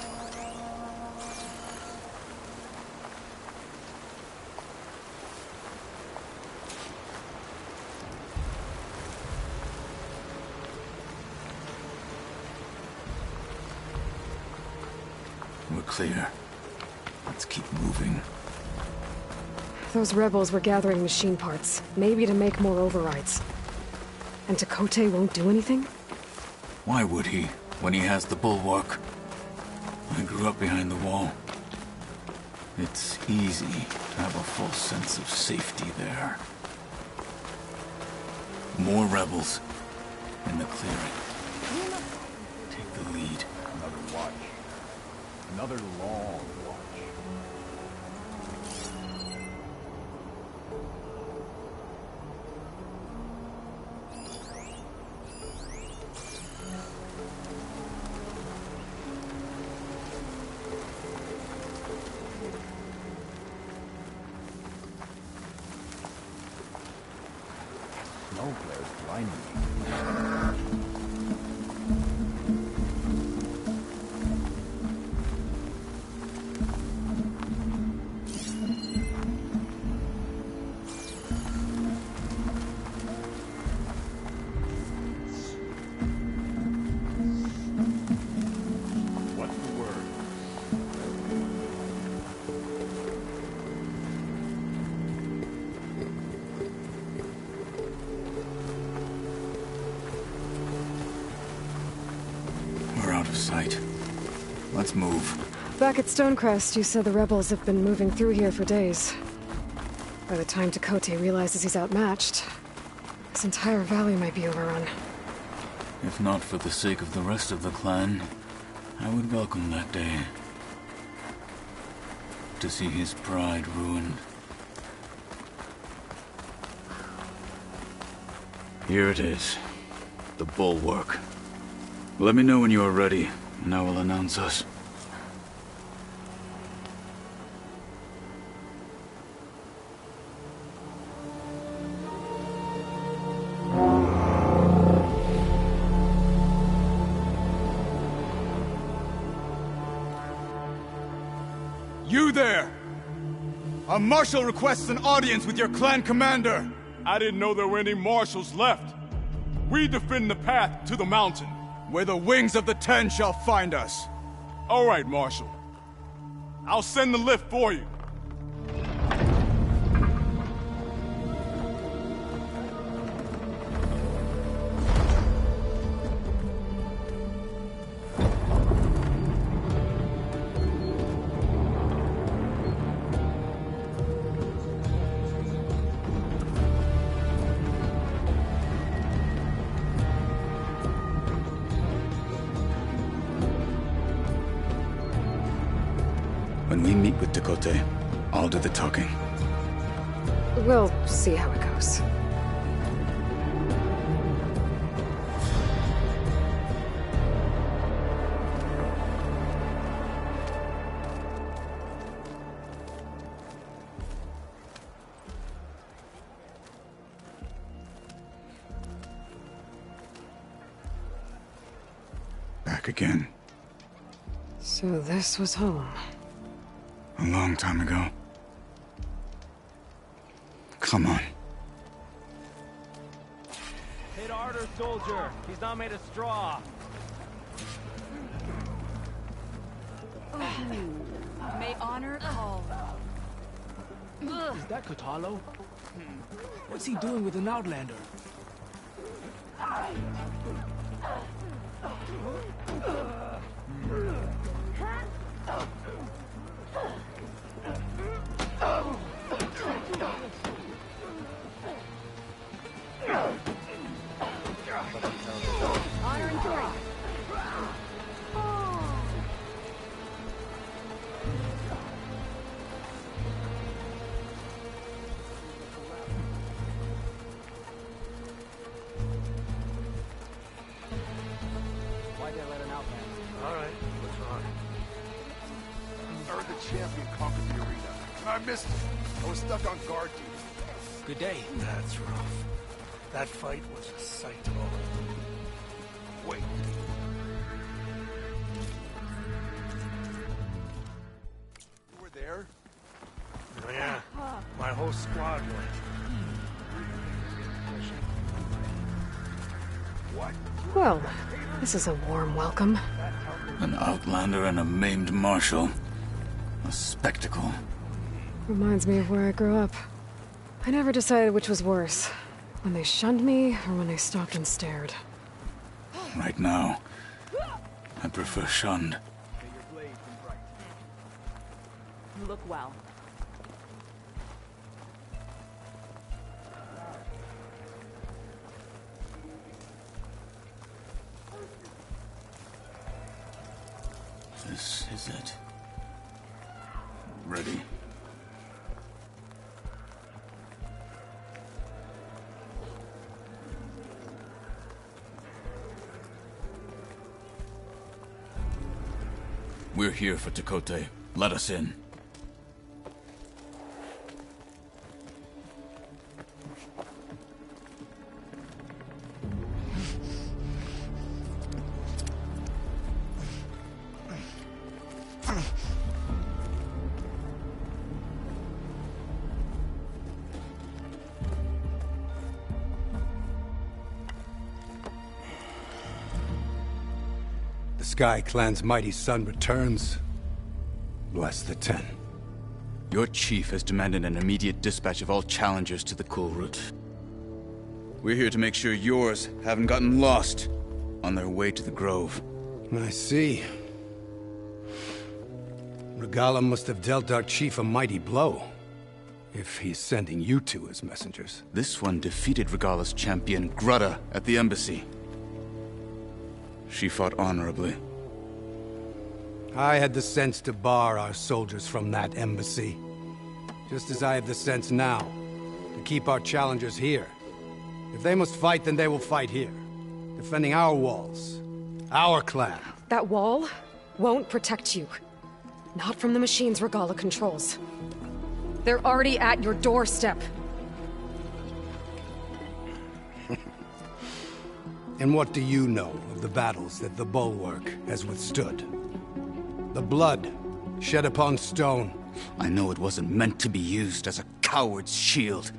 We're clear. Let's keep moving. Those rebels were gathering machine parts, maybe to make more overrides. And Tekote won't do anything? Why would he, when he has the bulwark? I grew up behind the wall. It's easy to have a false sense of safety there. More rebels in the clearing. Take the lead. Another watch. Another long watch. Snow glare's blinding me. What's the word? We're out of sight. Let's move. Back at Stonecrest, you said the rebels have been moving through here for days. By the time Tekote realizes he's outmatched, this entire valley might be overrun. If not for the sake of the rest of the clan, I would welcome that day. To see his pride ruined. Here it is. The bulwark. Let me know when you are ready, and I will announce us. You there! A marshal requests an audience with your clan commander! I didn't know there were any marshals left. We defend the path to the mountain, where the wings of the Ten shall find us. All right, Marshal. I'll send the lift for you. When we meet with Tekote, I'll do the talking. We'll see how it goes. Back again. So this was home. A long time ago. Come on. Hit harder, soldier. He's not made of straw. May honor call. Is that Katalo? What's he doing with an Outlander? Honor and glory. Why'd they let an Outlander? All right, what's wrong? I heard the champion conquered the arena, and I missed it. I was stuck on guard duty. Good day. That's rough. That fight was a sight to behold. Wait. You were there? Oh, yeah. My whole squad went. What? Well, this is a warm welcome. An Outlander and a maimed marshal. A spectacle. Reminds me of where I grew up. I never decided which was worse. When they shunned me, or when they stopped and stared. Right now, I prefer shunned. You look well. This is it. Ready. We're here for Tekote. Let us in. The Sky Clan's mighty son returns. Bless the Ten. Your chief has demanded an immediate dispatch of all challengers to the Cool Route. We're here to make sure yours haven't gotten lost on their way to the Grove. I see. Regala must have dealt our chief a mighty blow, if he's sending you two as messengers. This one defeated Regala's champion, Grudda, at the embassy. She fought honorably. I had the sense to bar our soldiers from that embassy. Just as I have the sense now, to keep our challengers here. If they must fight, then they will fight here. Defending our walls. Our clan. That wall won't protect you. Not from the machines Regala controls. They're already at your doorstep. And what do you know of the battles that the Bulwark has withstood? The blood shed upon stone I know it wasn't meant to be used as a coward's shield.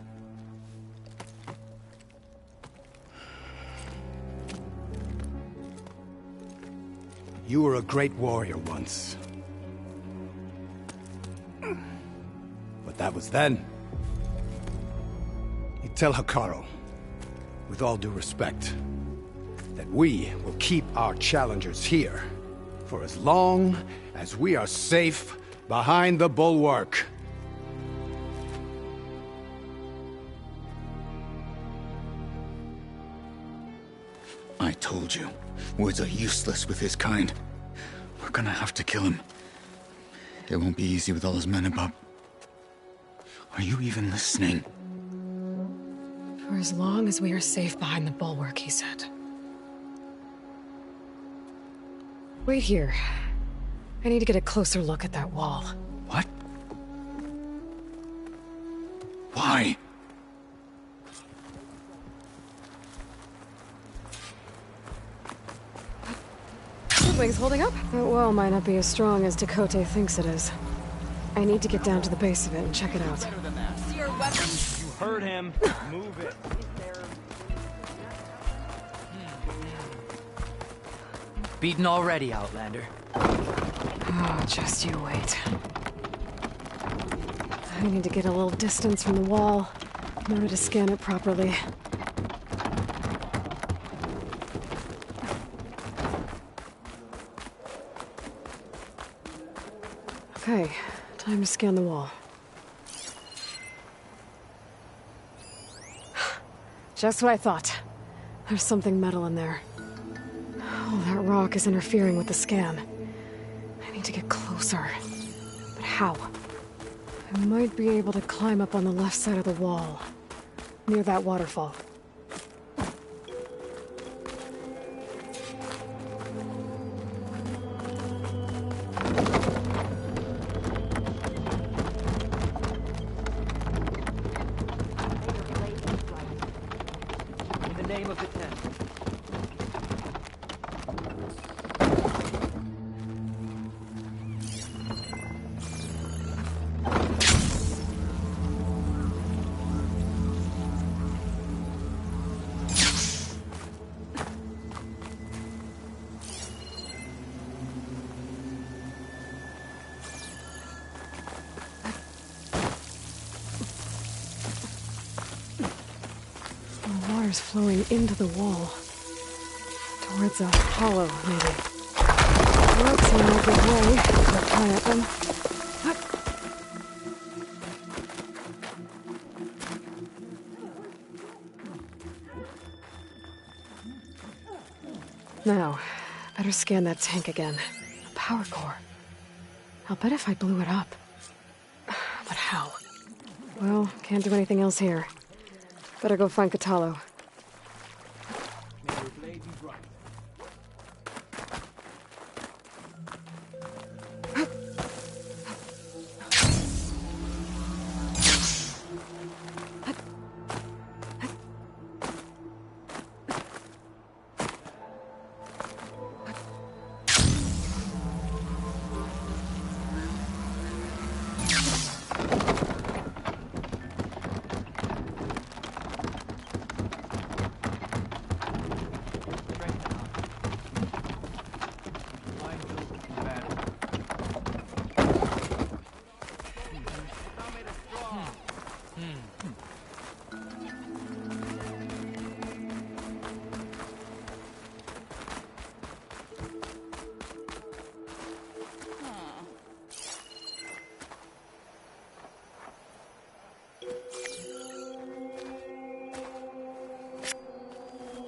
You were a great warrior once. But that was then. You tell Hikaru, with all due respect, that we will keep our challengers here for as long as we are safe behind the bulwark. I told you, words are useless with his kind. We're gonna have to kill him. It won't be easy with all his men about. Are you even listening? For as long as we are safe behind the bulwark, he said. Wait here. I need to get a closer look at that wall. What? Why? Something's holding up. That wall might not be as strong as Tekote thinks it is. I need to get down to the base of it and check it out. See your weapons? You heard him. Move it. Beaten already, Outlander. Oh, just you wait. I need to get a little distance from the wall in order to scan it properly. Okay, time to scan the wall. Just what I thought. There's something metal in there. Oh, that rock is interfering with the scan. I need to get closer. But how? I might be able to climb up on the left side of the wall, near that waterfall. In the name of the Ten. Water's flowing into the wall. Towards a hollow, maybe. Rocks are in a good way. I'll try at them. Now, better scan that tank again. A power core. I'll bet if I blew it up. But how? Well, can't do anything else here. Better go find Katalo.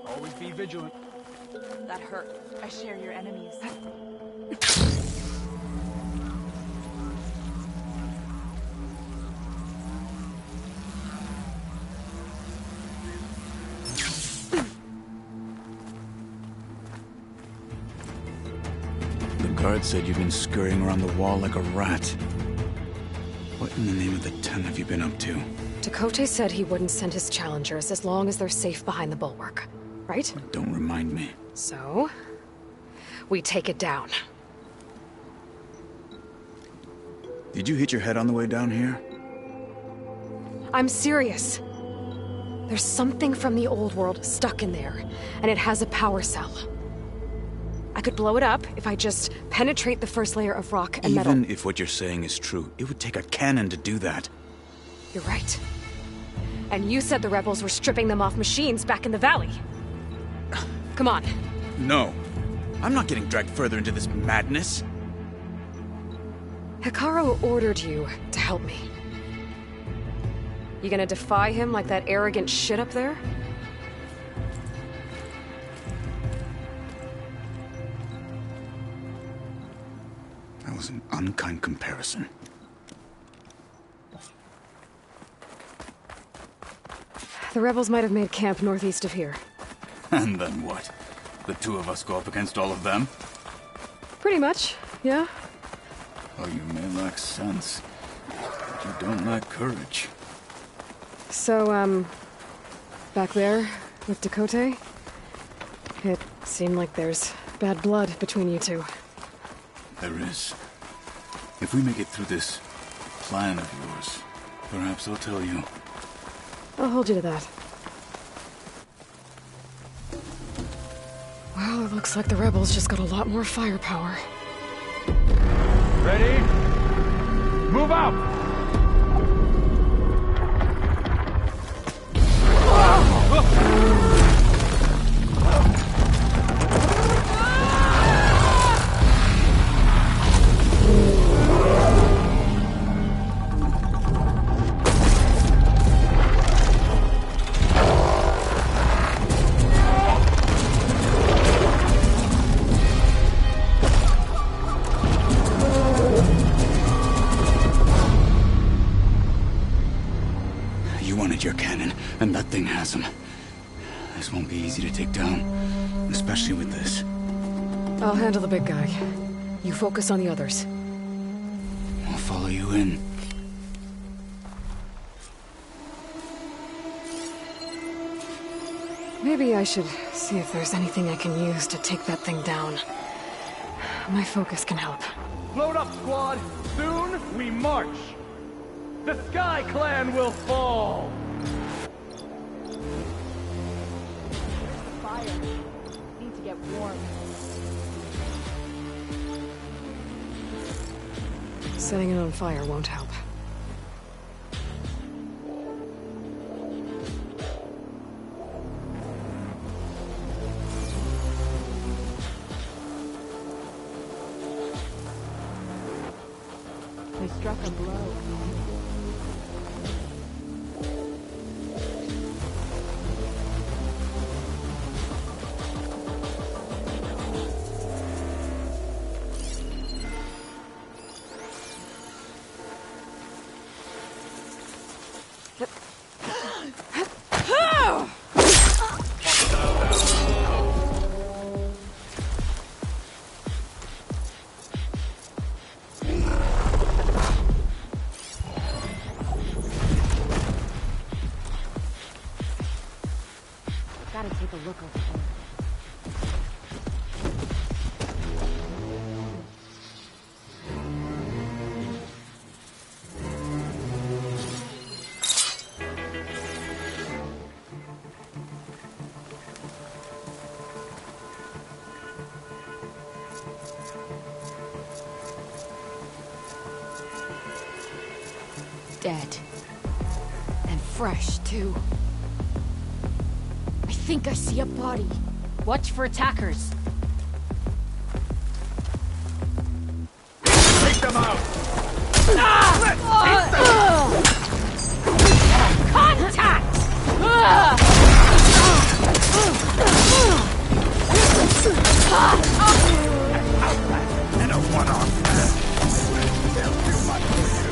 Always be vigilant. That hurt. I share your enemies. The guard said you've been scurrying around the wall like a rat. What in the name of the Ten have you been up to? Tekote said he wouldn't send his challengers as long as they're safe behind the bulwark, right? Don't remind me. So, we take it down. Did you hit your head on the way down here? I'm serious. There's something from the old world stuck in there, and it has a power cell. I could blow it up if I just penetrate the first layer of rock and metal. Even if what you're saying is true, it would take a cannon to do that. You're right. And you said the rebels were stripping them off machines back in the valley. Come on. No. I'm not getting dragged further into this madness. Hikaru ordered you to help me. You gonna defy him like that arrogant shit up there? That was an unkind comparison. The rebels might have made camp northeast of here. And then what? The two of us go up against all of them? Pretty much, yeah. Oh, you may lack sense, but you don't lack courage. So, back there with Dakota, it seemed like there's bad blood between you two. There is. If we make it through this plan of yours, perhaps I'll tell you. I'll hold you to that. Well, it looks like the rebels just got a lot more firepower. Ready? Move out! Your cannon, and that thing has him. This won't be easy to take down, especially with this. I'll handle the big guy. You focus on the others. I'll follow you in. Maybe I should see if there's anything I can use to take that thing down. My focus can help. Load up, squad! Soon we march! The Sky Clan will fall! Fire. Need to get warm. Setting it on fire won't help. They struck a blow. Gotta take a look over there. Dead. And fresh, too. I think I see a body. Watch for attackers. Take them out! Contact! And a one-off. They'll do much for you.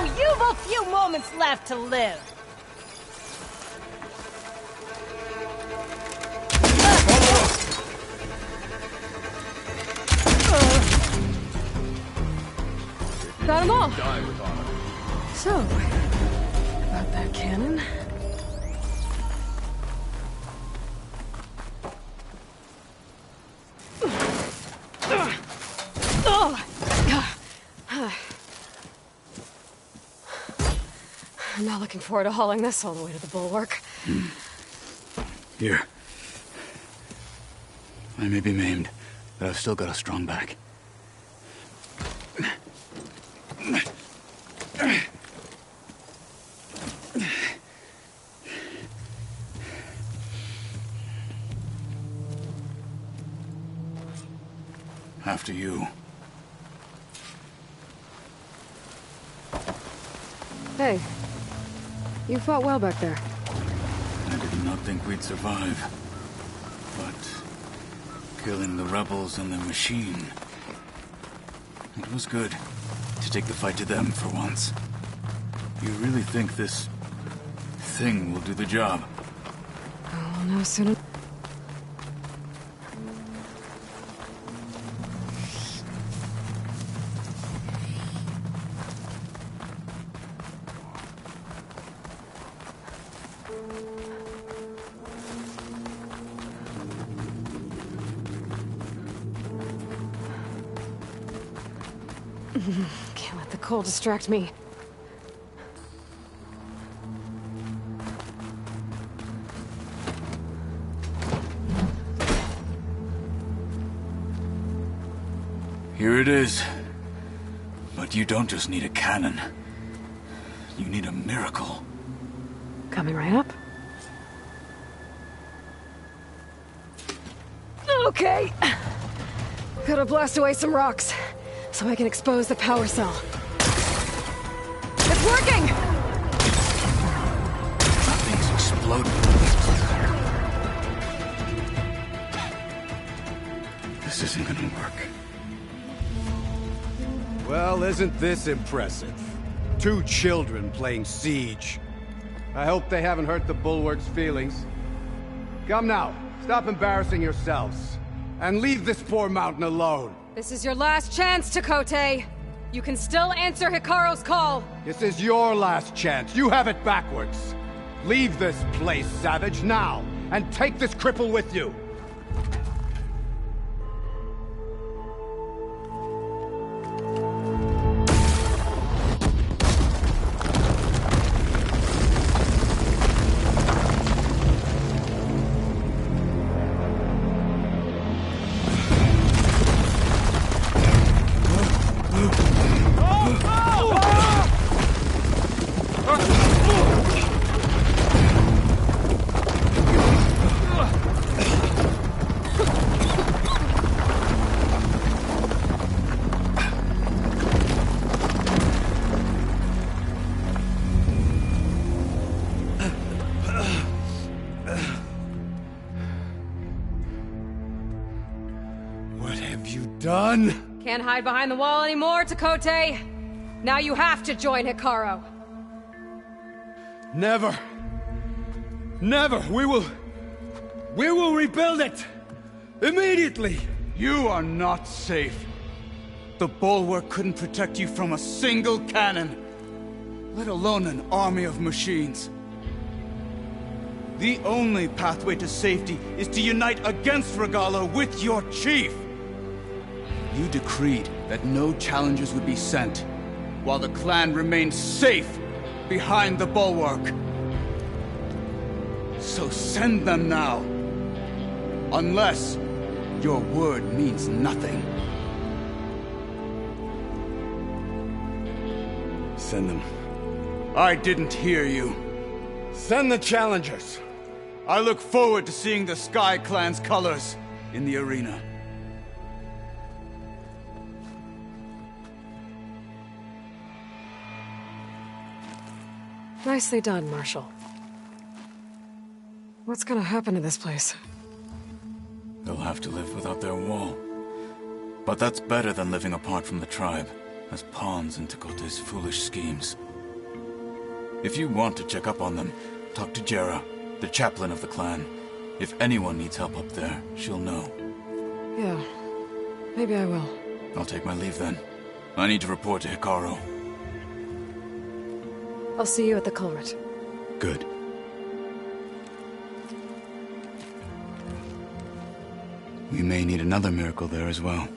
you've a few moments left to live. Got them all. So, about that cannon. I'm not looking forward to hauling this all the way to the bulwark. Here. I may be maimed, but I've still got a strong back. After you. Hey, you fought well back there. I did not think we'd survive. But killing the rebels and the machine, it was good to take the fight to them for once. You really think this thing will do the job? I'll know soon. Can't let the cold distract me. Here it is. But you don't just need a cannon. You need a miracle. Coming right up. Okay. Gotta blast away some rocks, so I can expose the power cell. It's working! Nothing's exploding. This isn't gonna work. Well, isn't this impressive? 2 children playing siege. I hope they haven't hurt the Bulwark's feelings. Come now, stop embarrassing yourselves. And leave this poor mountain alone. This is your last chance, Chakotay. You can still answer Hikaru's call. This is your last chance. You have it backwards. Leave this place, Savage, now, and take this cripple with you. Done? Can't hide behind the wall anymore, Chakotay. Now you have to join Hikaru. Never. Never. We will rebuild it. Immediately. You are not safe. The bulwark couldn't protect you from a single cannon, let alone an army of machines. The only pathway to safety is to unite against Regalla with your chief. You decreed that no challengers would be sent, while the clan remained safe behind the bulwark. So send them now. Unless your word means nothing. Send them. I didn't hear you. Send the challengers. I look forward to seeing the Sky Clan's colors in the arena. Nicely done, Marshal. What's gonna happen to this place? They'll have to live without their wall. But that's better than living apart from the tribe, as pawns in Chakotay's foolish schemes. If you want to check up on them, talk to Jera, the chaplain of the clan. If anyone needs help up there, she'll know. Yeah, maybe I will. I'll take my leave then. I need to report to Hikaru. I'll see you at the culvert. Good. We may need another miracle there as well.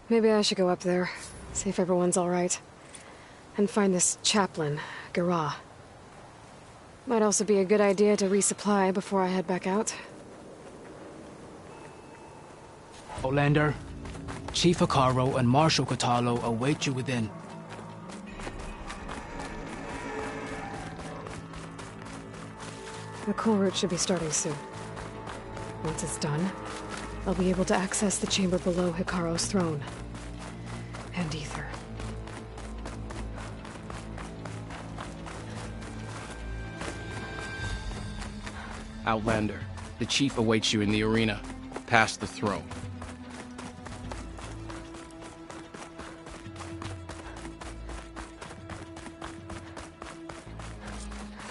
Maybe I should go up there, see if everyone's all right. And find this chaplain, Garah. Might also be a good idea to resupply before I head back out. Outlander, Chief Hikaru and Marshal Katalo await you within. The cool route should be starting soon. Once it's done, I'll be able to access the chamber below Hikaru's throne. And Ether. Outlander, the chief awaits you in the arena, past the throne.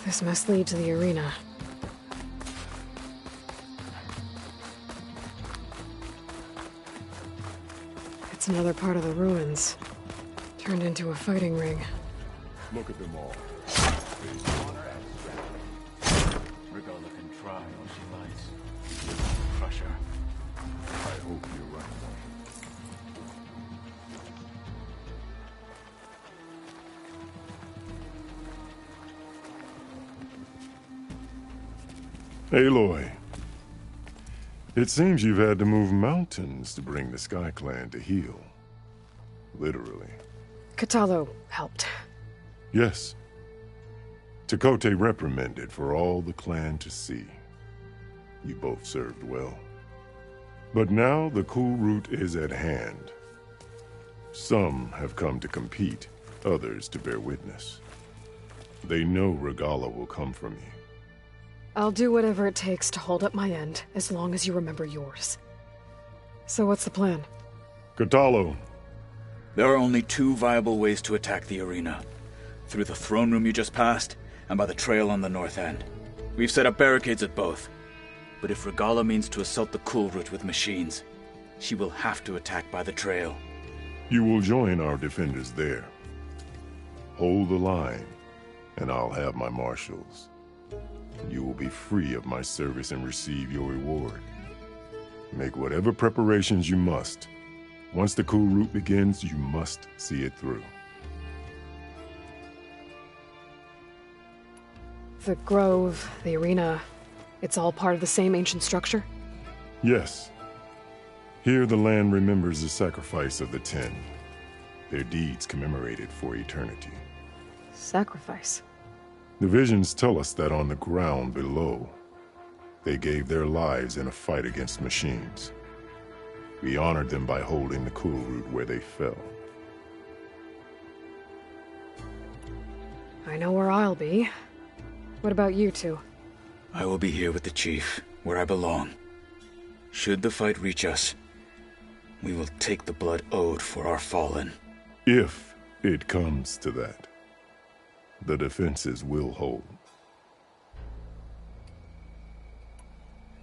This must lead to the arena. It's another part of the ruins, turned into a fighting ring. Look at them all. Regala can try all she likes. Crush her. I hope you're right. Aloy, it seems you've had to move mountains to bring the Sky Clan to heel. Literally. Katalo helped. Yes. Tekote reprimanded for all the clan to see. You both served well. But now the cool route is at hand. Some have come to compete, others to bear witness. They know Regala will come from you. I'll do whatever it takes to hold up my end, as long as you remember yours. So what's the plan? Katalo. There are only two viable ways to attack the arena. Through the throne room you just passed, and by the trail on the north end. We've set up barricades at both. But if Regala means to assault the cool route with machines, she will have to attack by the trail. You will join our defenders there. Hold the line, and I'll have my marshals. You will be free of my service and receive your reward. Make whatever preparations you must. Once the cool route begins, you must see it through. The grove, the arena, it's all part of the same ancient structure? Yes. Here the land remembers the sacrifice of the 10. Their deeds commemorated for eternity. Sacrifice? The visions tell us that on the ground below, they gave their lives in a fight against machines. We honored them by holding the cool route where they fell. I know where I'll be. What about you two? I will be here with the chief, where I belong. Should the fight reach us, we will take the blood owed for our fallen. If it comes to that, the defenses will hold.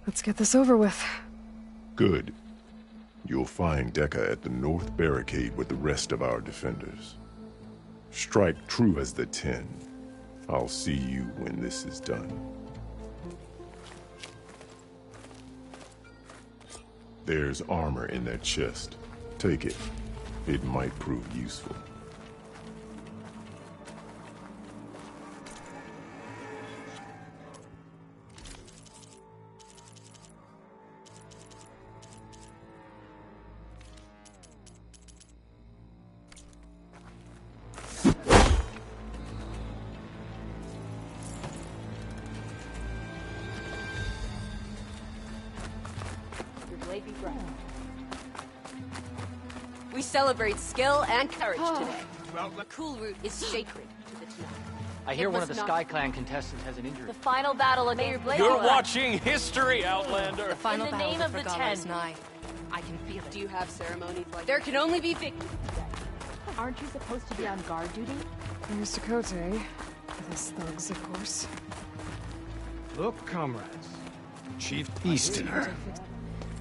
Let's get this over with. Good. You'll find Dekka at the north barricade with the rest of our defenders. Strike true as the 10. I'll see you when this is done. There's armor in that chest. Take it. It might prove useful. We celebrate skill and courage today. The cool route is sacred to the Tenakth. I hear one of the Sky Clan contestants has an injury. The final battle against Blade. You're watching history, Outlander. The final In the battle name with of the Regala 10. is nigh. I can feel it. Do you have ceremonies like There can only be victory. Aren't you supposed to be on guard duty? There's Tekote. With his thugs, of course. Look, comrades. Chief Easterner.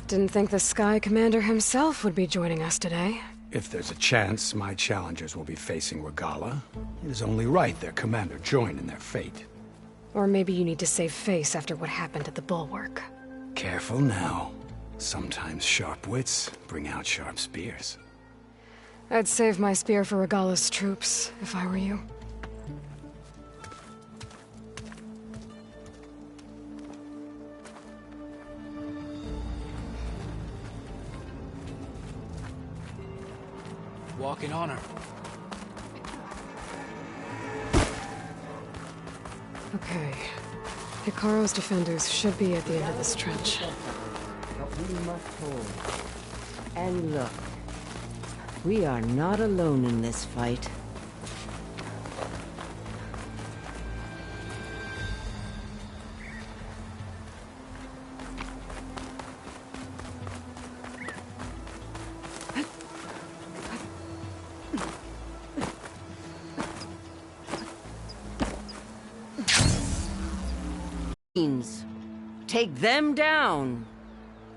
Didn't think the Sky Commander himself would be joining us today. If there's a chance my challengers will be facing Regala, it is only right their commander join in their fate. Or maybe you need to save face after what happened at the Bulwark. Careful now. Sometimes sharp wits bring out sharp spears. I'd save my spear for Regala's troops, if I were you. Walk in honor. Okay. Hikaru's defenders should be at the end of this trench. But we must hold. And look, we are not alone in this fight. Take them down,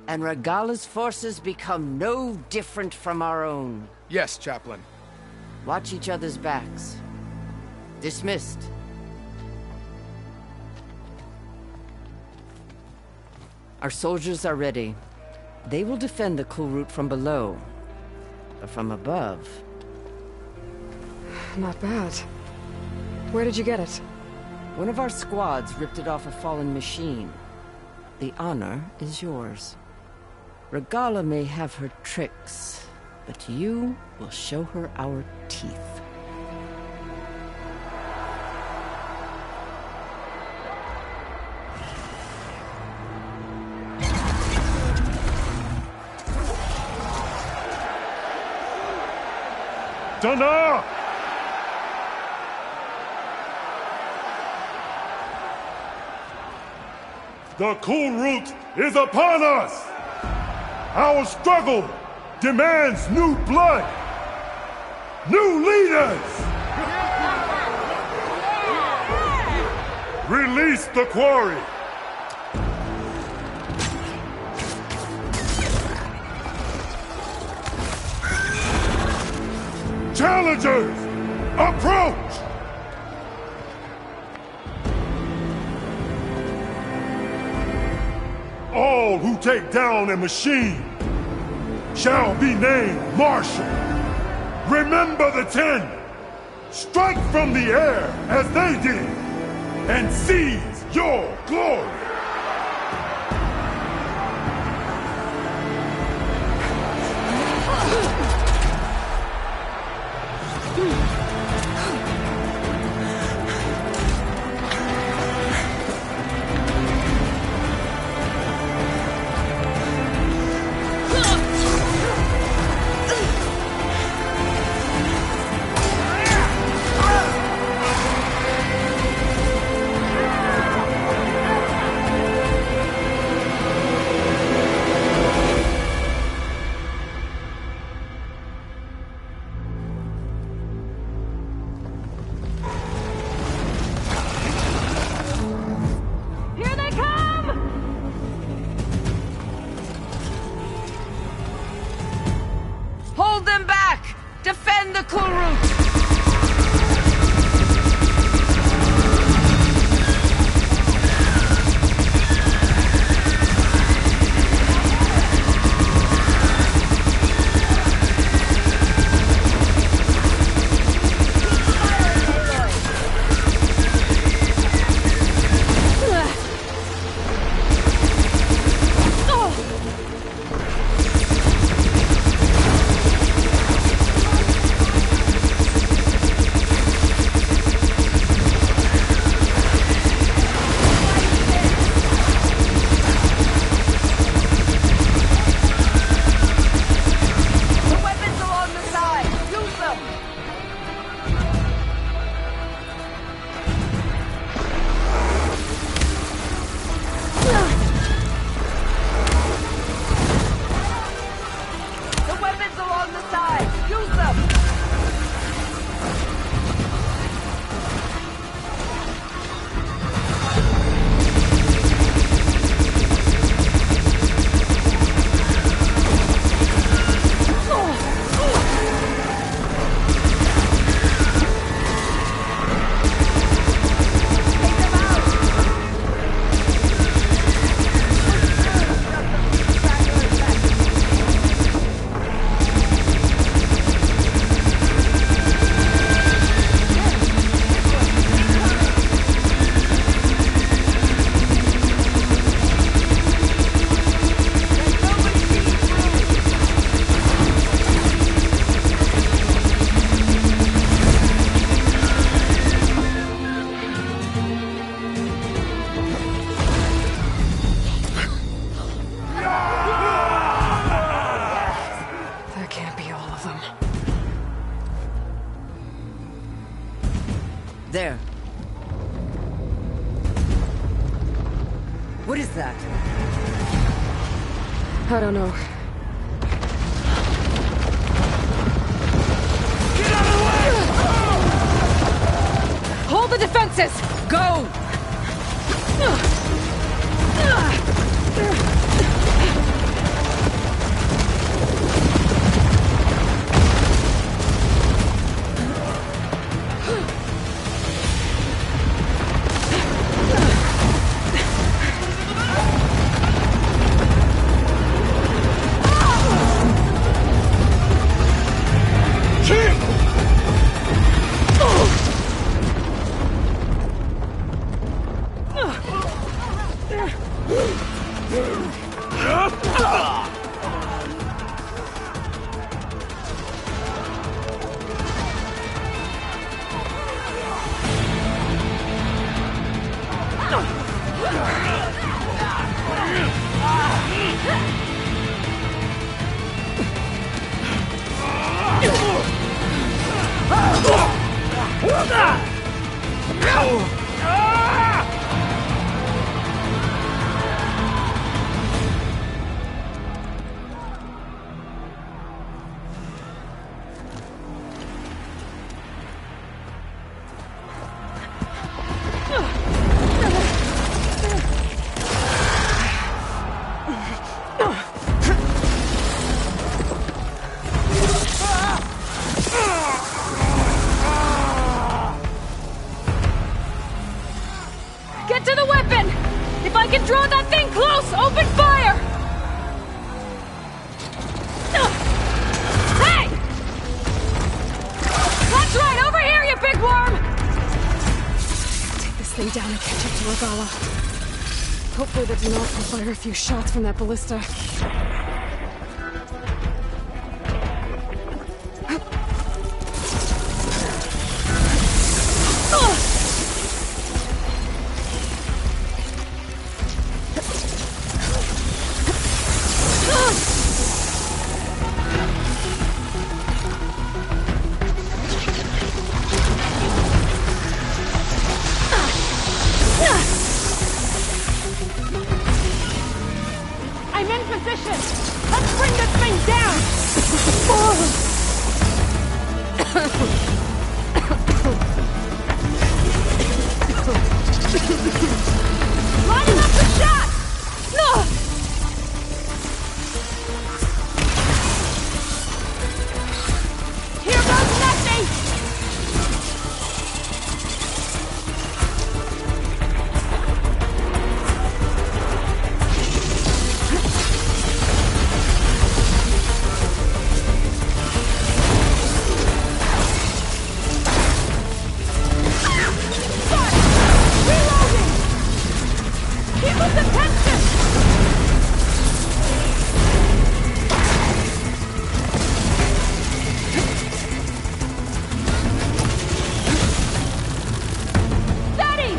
and Regala's forces become no different from our own. Yes, Chaplain. Watch each other's backs. Dismissed. Our soldiers are ready. They will defend the cool route from below. But from above... Not bad. Where did you get it? One of our squads ripped it off a fallen machine. The honor is yours. Regala may have her tricks, but you will show her our teeth. Dana! The cool route is upon us! Our struggle demands new blood! New leaders! Release the quarry! Challengers, approach! All who take down a machine shall be named Marshal. Remember the 10. Strike from the air as they did and seize your glory. is that? I don't know. Get out of the way! Hold the defenses! Go! Get to the weapon! If I can draw that thing close, open fire! Hey! That's right, over here, you big worm! Take this thing down and catch up to Regala. Hopefully the Denard can fire a few shots from that ballista. I'm in position! Let's bring this thing down! Lining up the shot! Here goes nothing! Reloading! Keep up the tension! Steady!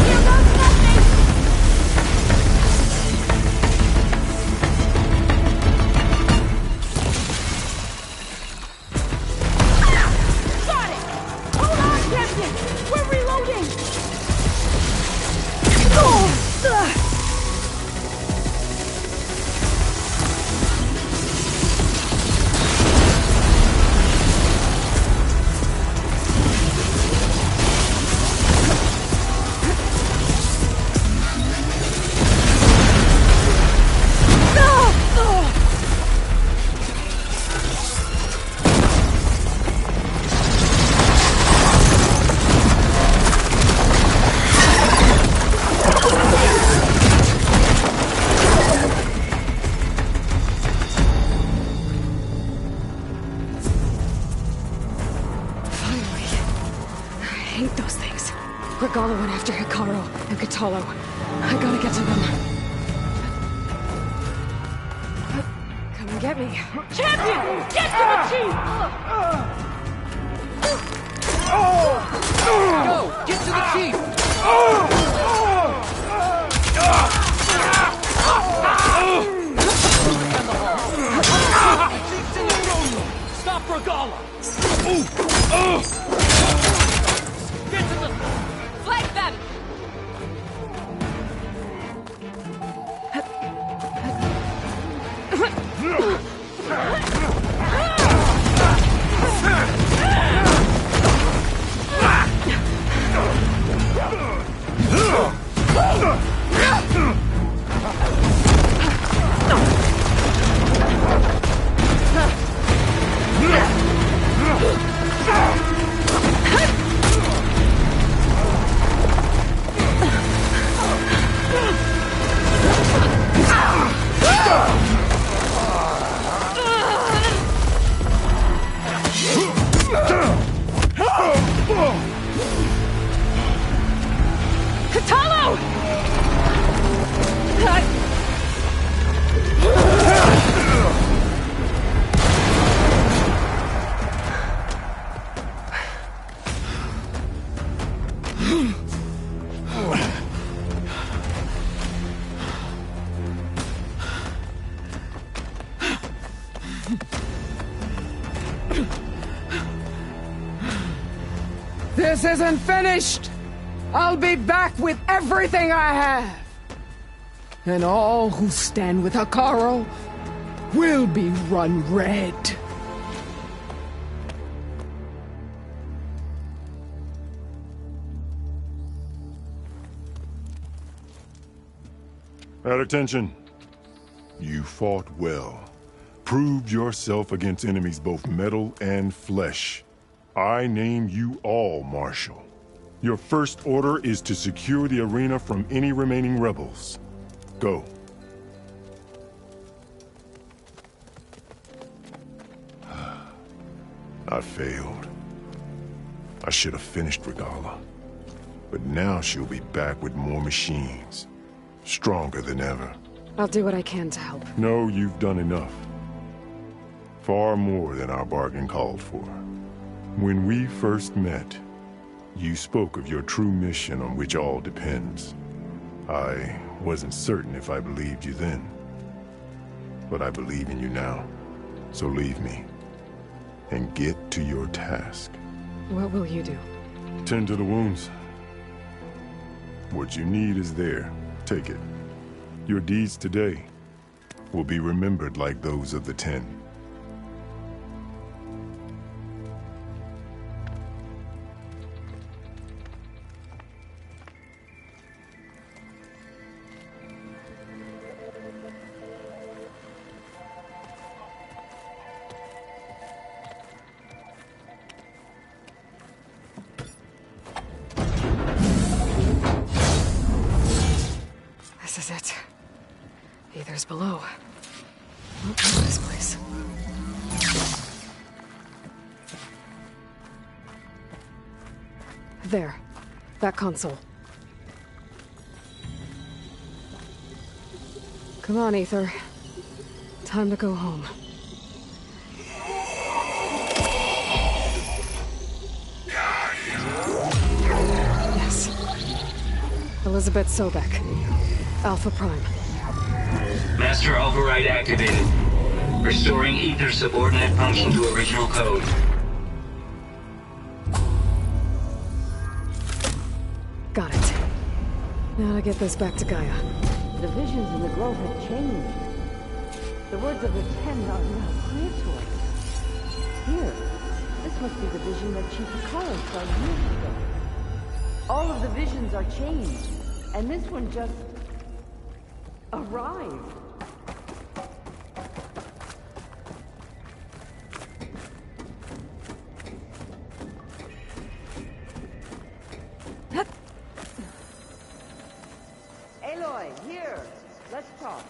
Here goes nothing! Got it! Hold on, Captain! We're reloading! Finally. I hate those things. Regala went after Hikaru and Katalo. I gotta get to them. Come and get me. Champion! Get to the chief! Go! Get to the chief! Stop Regala! Get to the... Flank them! This isn't finished! I'll be back with everything I have! And all who stand with Hekarro will be run red. At attention. You fought well. Proved yourself against enemies both metal and flesh. I name you all Marshal. Your first order is to secure the arena from any remaining rebels. Go. I failed. I should have finished Regala. But now she'll be back with more machines. Stronger than ever. I'll do what I can to help. No, you've done enough. Far more than our bargain called for. When we first met, you spoke of your true mission on which all depends. I wasn't certain if I believed you then. But I believe in you now. So leave me. And get to your task. What will you do? Tend to the wounds. What you need is there. Take it. Your deeds today will be remembered like those of the 10. This is it. Ether's below. Oh, this place. There. That console. Come on, Ether. Time to go home. Yes. Elizabeth Sobek. Alpha Prime. Master override activated. Restoring Ether subordinate function to original code. Got it. Now to get this back to Gaia. The visions in the grove have changed. The words of the 10 are now clear to us. Here, this must be the vision that Chief Hekarro saw years ago. All of the visions are changed, and this one just arrived. Aloy, here. Let's talk.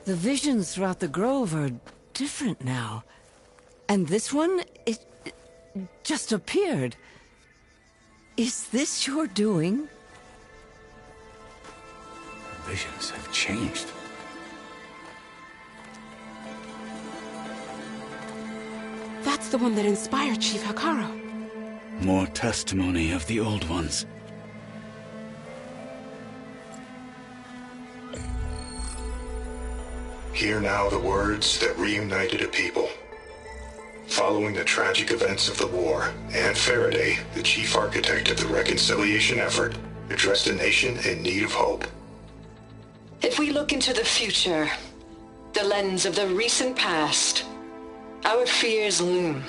The visions throughout the grove are different now. And this one, it just appeared. Is this your doing? Visions have changed. That's the one that inspired Chief Hekarro. More testimony of the old ones. Hear now the words that reunited a people. Following the tragic events of the war, Anne Faraday, the chief architect of the reconciliation effort, addressed a nation in need of hope. If we look into the future, the lens of the recent past, our fears loom.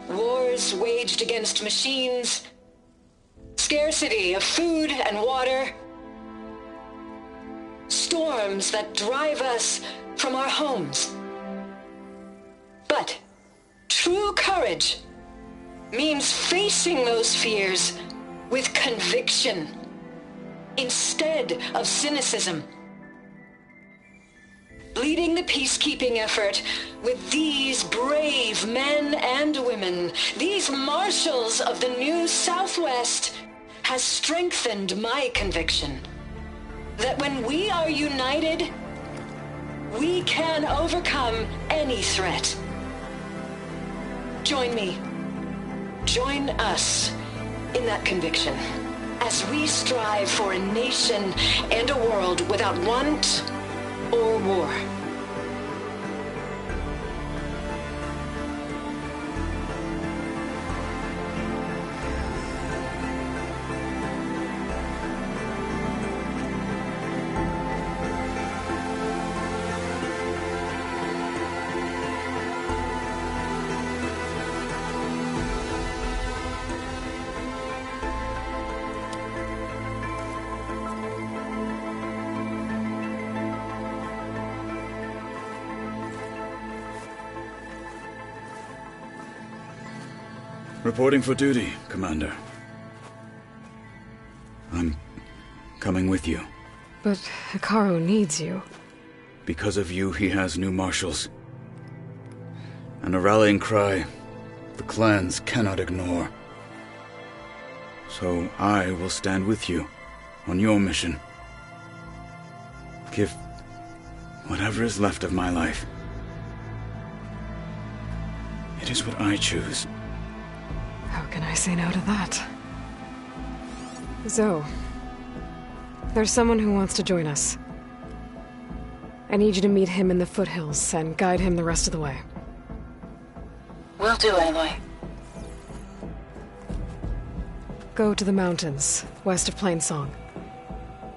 Wars waged against machines, scarcity of food and water, storms that drive us from our homes. But true courage means facing those fears with conviction instead of cynicism. Leading the peacekeeping effort with these brave men and women, these marshals of the new Southwest, has strengthened my conviction that when we are united, we can overcome any threat. Join me. Join us in that conviction as we strive for a nation and a world without want or war. Reporting for duty, Commander. I'm coming with you. But Hikaru needs you. Because of you, he has new marshals. And a rallying cry the clans cannot ignore. So I will stand with you on your mission. Give whatever is left of my life. It is what I choose. How can I say no to that? Zoe, there's someone who wants to join us. I need you to meet him in the foothills and guide him the rest of the way. Will do, Aloy. Go to the mountains, west of Plainsong.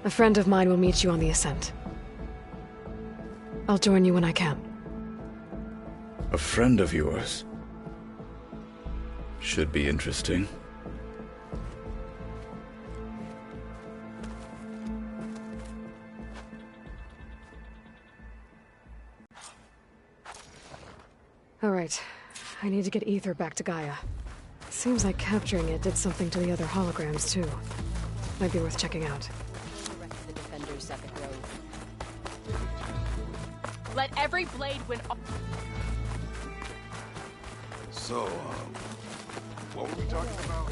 A friend of mine will meet you on the ascent. I'll join you when I can. A friend of yours? Should be interesting. All right. I need to get Ether back to Gaia. Seems like capturing it did something to the other holograms, too. Might be worth checking out. The defenders at the grove. Let every blade win. So, what were we talking about?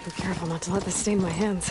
Be careful not to let this stain my hands.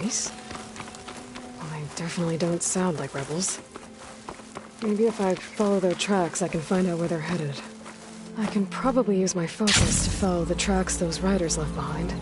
race? Well, they definitely don't sound like rebels. Maybe if I follow their tracks, I can find out where they're headed. I can probably use my focus to follow the tracks those riders left behind.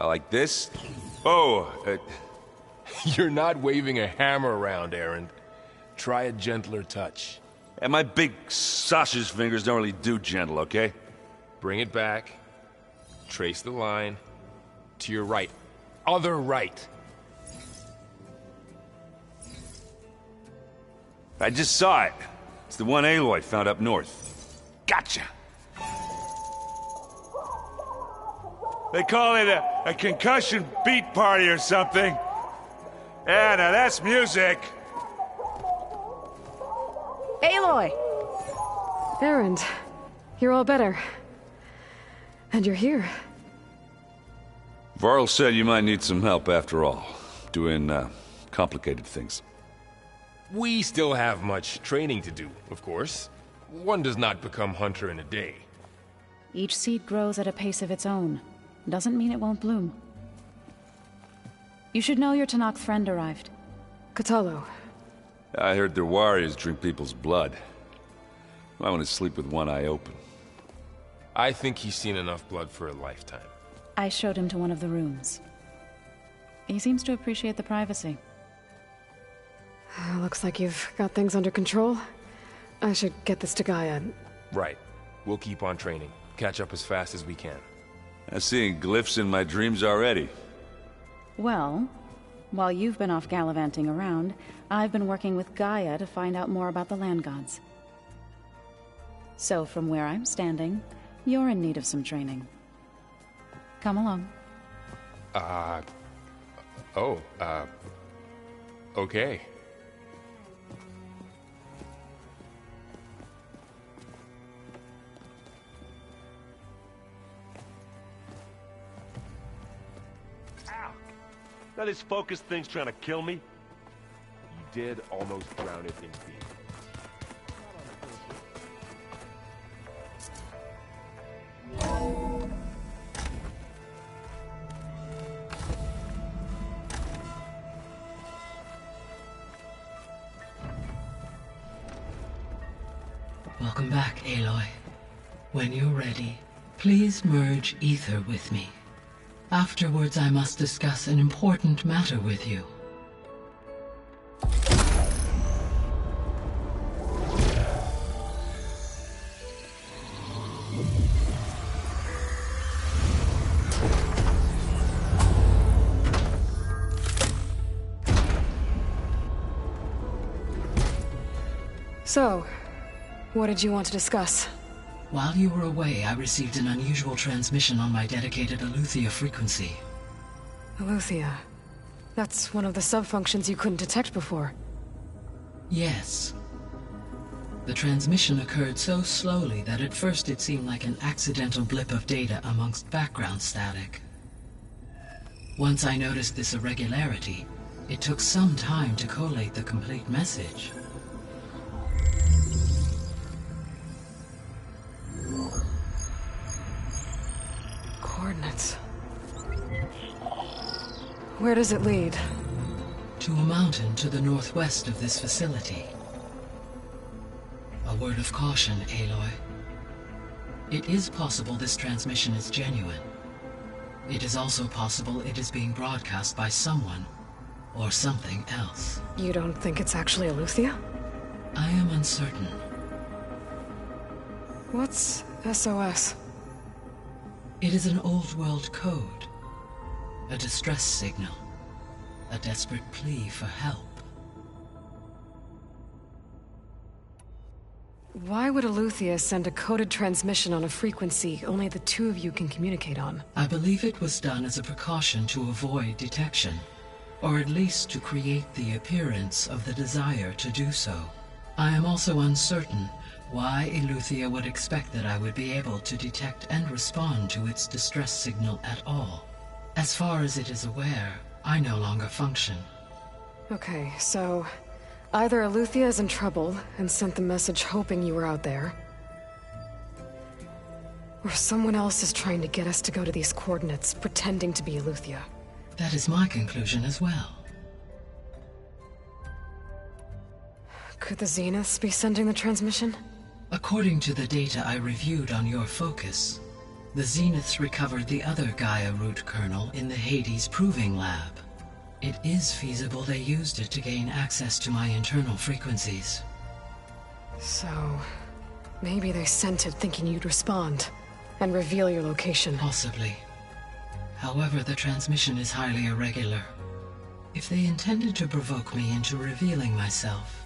Like this? Oh, you're not waving a hammer around, Aaron. Try a gentler touch. And my big sausage fingers don't really do gentle, okay? Bring it back. Trace the line. To your right. Other right. I just saw it. It's the one Aloy found up north. Gotcha! They call it a concussion beat party or something. Yeah, now that's music. Aloy! Erend, you're all better. And you're here. Varl said you might need some help after all. Doing, complicated things. We still have much training to do, of course. One does not become hunter in a day. Each seed grows at a pace of its own. Doesn't mean it won't bloom. You should know your Tenakth friend arrived. Kotallo. I heard their warriors drink people's blood. I want to sleep with one eye open. I think he's seen enough blood for a lifetime. I showed him to one of the rooms. He seems to appreciate the privacy. Looks like you've got things under control. I should get this to Gaia. Right. We'll keep on training. Catch up as fast as we can. I'm seeing glyphs in my dreams already. Well, while you've been off gallivanting around, I've been working with Gaia to find out more about the land gods. So from where I'm standing, you're in need of some training. Come along. Okay. Now this focus thing's trying to kill me? You did almost drown it in beer. Welcome back, Aloy. When you're ready, please merge ether with me. Afterwards, I must discuss an important matter with you. So, what did you want to discuss? While you were away, I received an unusual transmission on my dedicated Aletheia frequency. Aletheia. That's one of the sub-functions you couldn't detect before. Yes. The transmission occurred so slowly that at first it seemed like an accidental blip of data amongst background static. Once I noticed this irregularity, it took some time to collate the complete message. Coordinates. Where does it lead? To a mountain to the northwest of this facility. A word of caution, Aloy. It is possible this transmission is genuine. It is also possible it is being broadcast by someone or something else. You don't think it's actually Aletheia? I am uncertain. What's SOS? It is an old world code. A distress signal. A desperate plea for help. Why would Aletheia send a coded transmission on a frequency only the two of you can communicate on? I believe it was done as a precaution to avoid detection, or at least to create the appearance of the desire to do so. I am also uncertain why Aletheia would expect that I would be able to detect and respond to its distress signal at all. As far as it is aware, I no longer function. Okay, so either Aletheia is in trouble and sent the message hoping you were out there, or someone else is trying to get us to go to these coordinates, pretending to be Aletheia. That is my conclusion as well. Could the Zeniths be sending the transmission? According to the data I reviewed on your focus, the Zeniths recovered the other Gaia root kernel in the Hades Proving Lab. It is feasible they used it to gain access to my internal frequencies. So, maybe they sent it thinking you'd respond and reveal your location. Possibly. However, the transmission is highly irregular. If they intended to provoke me into revealing myself,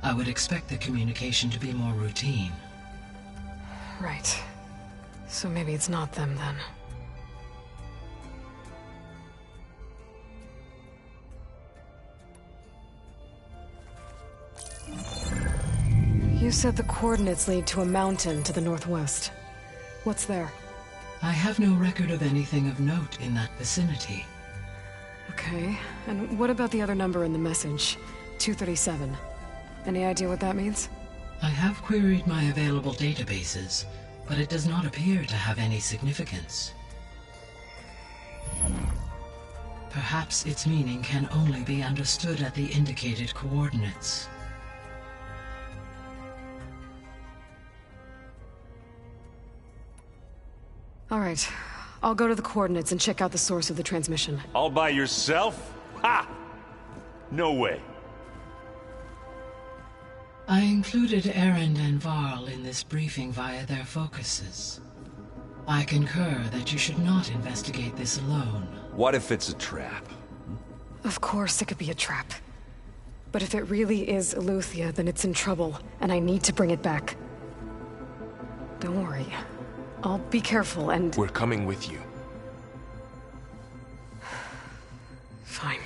I would expect the communication to be more routine. Right. So maybe it's not them then. You said the coordinates lead to a mountain to the northwest. What's there? I have no record of anything of note in that vicinity. Okay, and what about the other number in the message? 237. Any idea what that means? I have queried my available databases, but it does not appear to have any significance. Perhaps its meaning can only be understood at the indicated coordinates. All right. I'll go to the coordinates and check out the source of the transmission. All by yourself? Ha! No way. I included Erend and Varl in this briefing via their focuses. I concur that you should not investigate this alone. What if it's a trap? Of course it could be a trap. But if it really is Aletheia, then it's in trouble, and I need to bring it back. Don't worry. I'll be careful and... We're coming with you. Fine.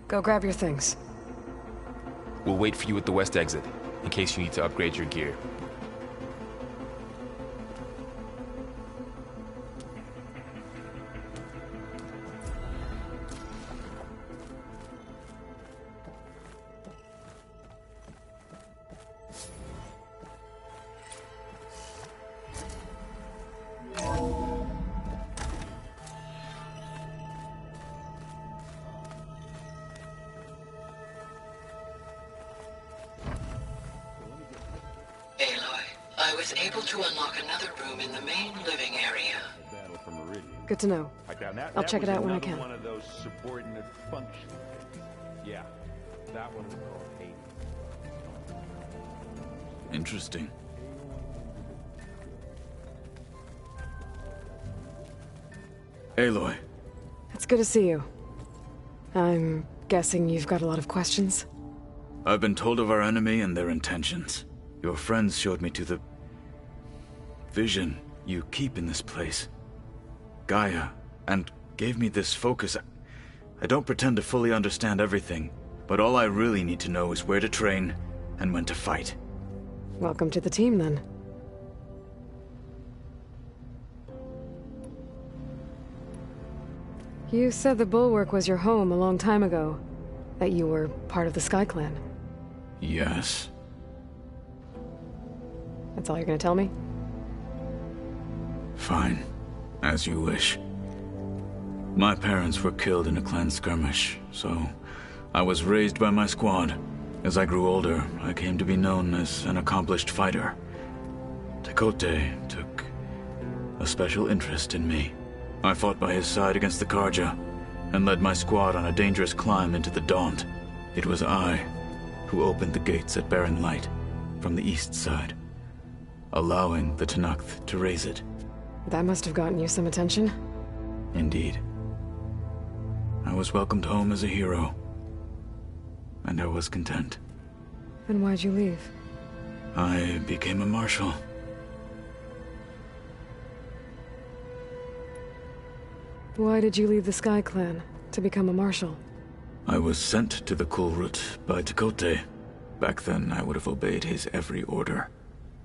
Go grab your things. We'll wait for you at the west exit, in case you need to upgrade your gear. I was able to unlock another room in the main living area. Good to know. I'll check it out when I can. One of those subordinate function things. Yeah, that one was called Hades. Interesting. Aloy. It's good to see you. I'm guessing you've got a lot of questions? I've been told of our enemy and their intentions. Your friends showed me to the vision you keep in this place. Gaia and gave me this focus. I don't pretend to fully understand everything, but all I really need to know is where to train and when to fight. Welcome to the team, then. You said the Bulwark was your home a long time ago. That you were part of the Sky Clan. Yes. That's all you're gonna tell me? Fine. As you wish. My parents were killed in a clan skirmish, so I was raised by my squad. As I grew older, I came to be known as an accomplished fighter. Tekote took a special interest in me. I fought by his side against the Karja, and led my squad on a dangerous climb into the Daunt. It was I who opened the gates at Barren Light from the east side, allowing the Tenakth to raise it. That must have gotten you some attention. Indeed. I was welcomed home as a hero, and I was content. Then why'd you leave? I became a marshal. Why did you leave the Sky Clan to become a marshal? I was sent to the Kulrut by Tekote. Back then, I would have obeyed his every order.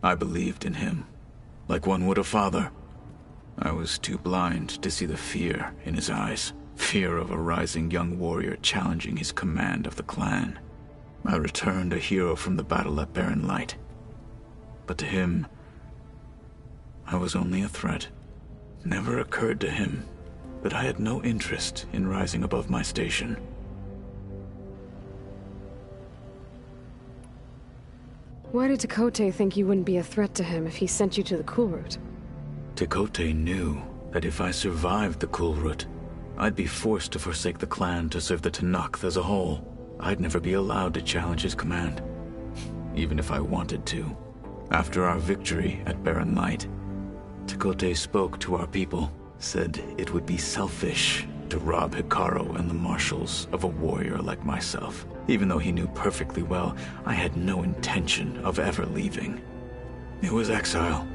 I believed in him, like one would a father. I was too blind to see the fear in his eyes. Fear of a rising young warrior challenging his command of the clan. I returned a hero from the battle at Barren Light. But to him, I was only a threat. Never occurred to him that I had no interest in rising above my station. Why did Tekote think you wouldn't be a threat to him if he sent you to the Kulrut? Tekote knew that if I survived the Kulrut, I'd be forced to forsake the clan to serve the Tenakth as a whole. I'd never be allowed to challenge his command, even if I wanted to. After our victory at Barren Light, Tekote spoke to our people, said it would be selfish to rob Hikaru and the marshals of a warrior like myself, even though he knew perfectly well I had no intention of ever leaving. It was exile,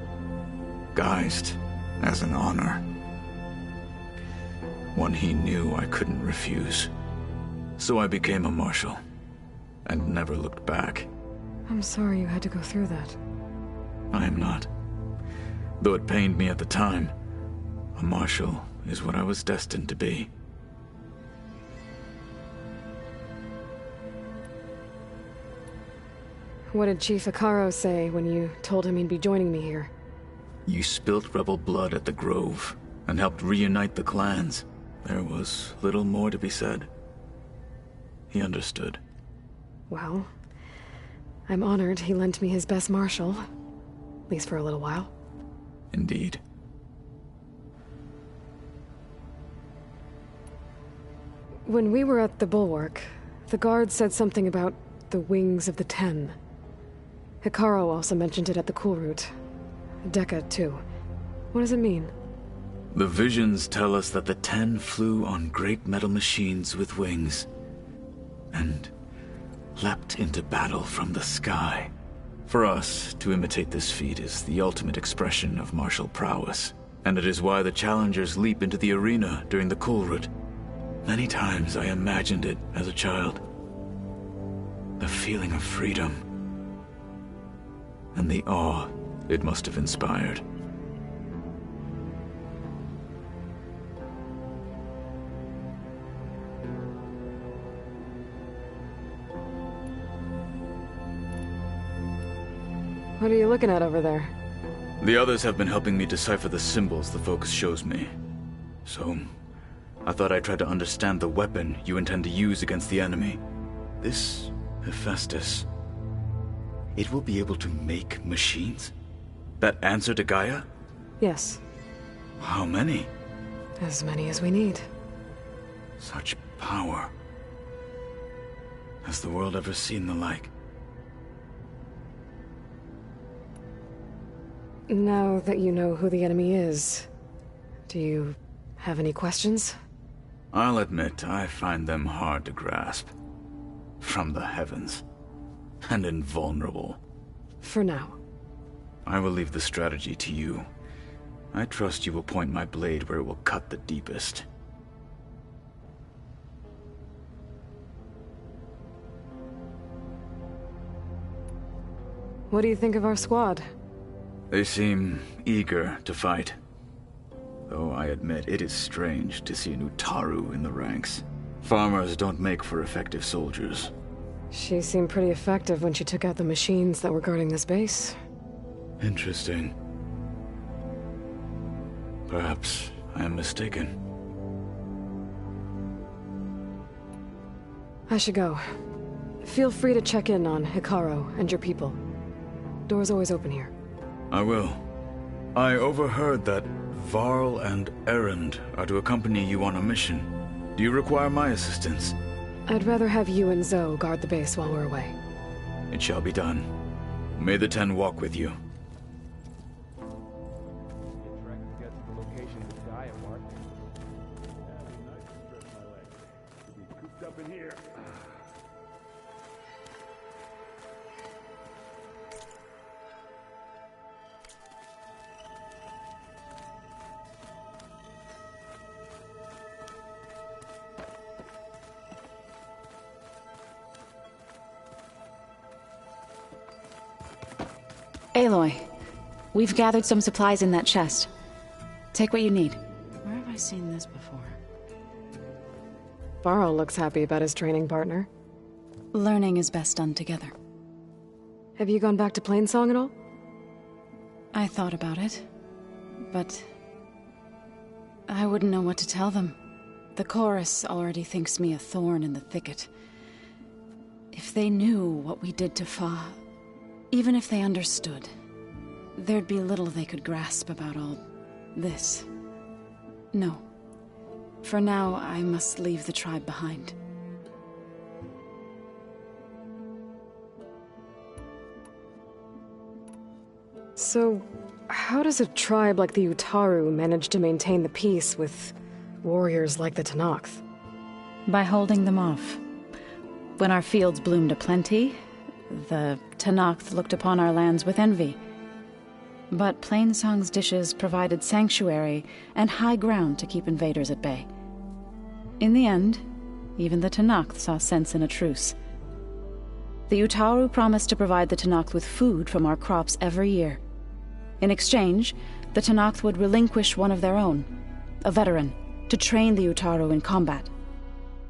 guised as an honor. One he knew I couldn't refuse. So I became a marshal, and never looked back. I'm sorry you had to go through that. I am not. Though it pained me at the time, a marshal is what I was destined to be. What did Chief Hikaru say when you told him he'd be joining me here? You spilt rebel blood at the Grove, and helped reunite the clans. There was little more to be said. He understood. Well, I'm honored he lent me his best marshal. At least for a little while. Indeed. When we were at the Bulwark, the guard said something about the Wings of the Ten. Hikaru also mentioned it at the Kulrut. Dekka, too. What does it mean? The visions tell us that the Ten flew on great metal machines with wings, and leapt into battle from the sky. For us, to imitate this feat is the ultimate expression of martial prowess, and it is why the challengers leap into the arena during the Kulrut. Many times I imagined it as a child. The feeling of freedom, and the awe it must have inspired. What are you looking at over there? The others have been helping me decipher the symbols the focus shows me. So, I thought I'd try to understand the weapon you intend to use against the enemy. This Hephaestus, it will be able to make machines? That answer to Gaia? Yes. How many? As many as we need. Such power. Has the world ever seen the like? Now that you know who the enemy is, do you have any questions? I'll admit, I find them hard to grasp. From the heavens. And invulnerable. For now. I will leave the strategy to you. I trust you will point my blade where it will cut the deepest. What do you think of our squad? They seem eager to fight. Though I admit it is strange to see an Utaru in the ranks. Farmers don't make for effective soldiers. She seemed pretty effective when she took out the machines that were guarding this base. Interesting. Perhaps I am mistaken. I should go. Feel free to check in on Hikaru and your people. Door's always open here. I will. I overheard that Varl and Erend are to accompany you on a mission. Do you require my assistance? I'd rather have you and Zoe guard the base while we're away. It shall be done. May the Ten walk with you. Aloy, we've gathered some supplies in that chest. Take what you need. Where have I seen this before? Varl looks happy about his training partner. Learning is best done together. Have you gone back to Plainsong at all? I thought about it, but I wouldn't know what to tell them. The chorus already thinks me a thorn in the thicket. If they knew what we did to Fa, even if they understood, there'd be little they could grasp about all this. No. For now, I must leave the tribe behind. So, how does a tribe like the Utaru manage to maintain the peace with warriors like the Tenakth? By holding them off. When our fields bloomed aplenty, the Tenakth looked upon our lands with envy. But Plainsong's dishes provided sanctuary and high ground to keep invaders at bay. In the end, even the Tenakth saw sense in a truce. The Utaru promised to provide the Tenakth with food from our crops every year. In exchange, the Tenakth would relinquish one of their own, a veteran, to train the Utaru in combat.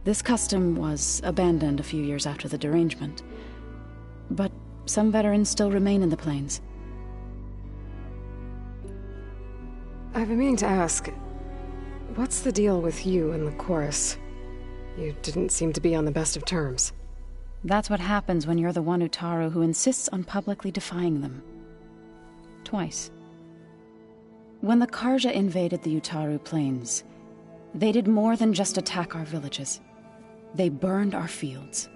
This custom was abandoned a few years after the derangement. But some veterans still remain in the plains. I've been meaning to ask, what's the deal with you and the chorus? You didn't seem to be on the best of terms. That's what happens when you're the one Utaru who insists on publicly defying them. Twice. When the Karja invaded the Utaru plains, they did more than just attack our villages. They burned our fields,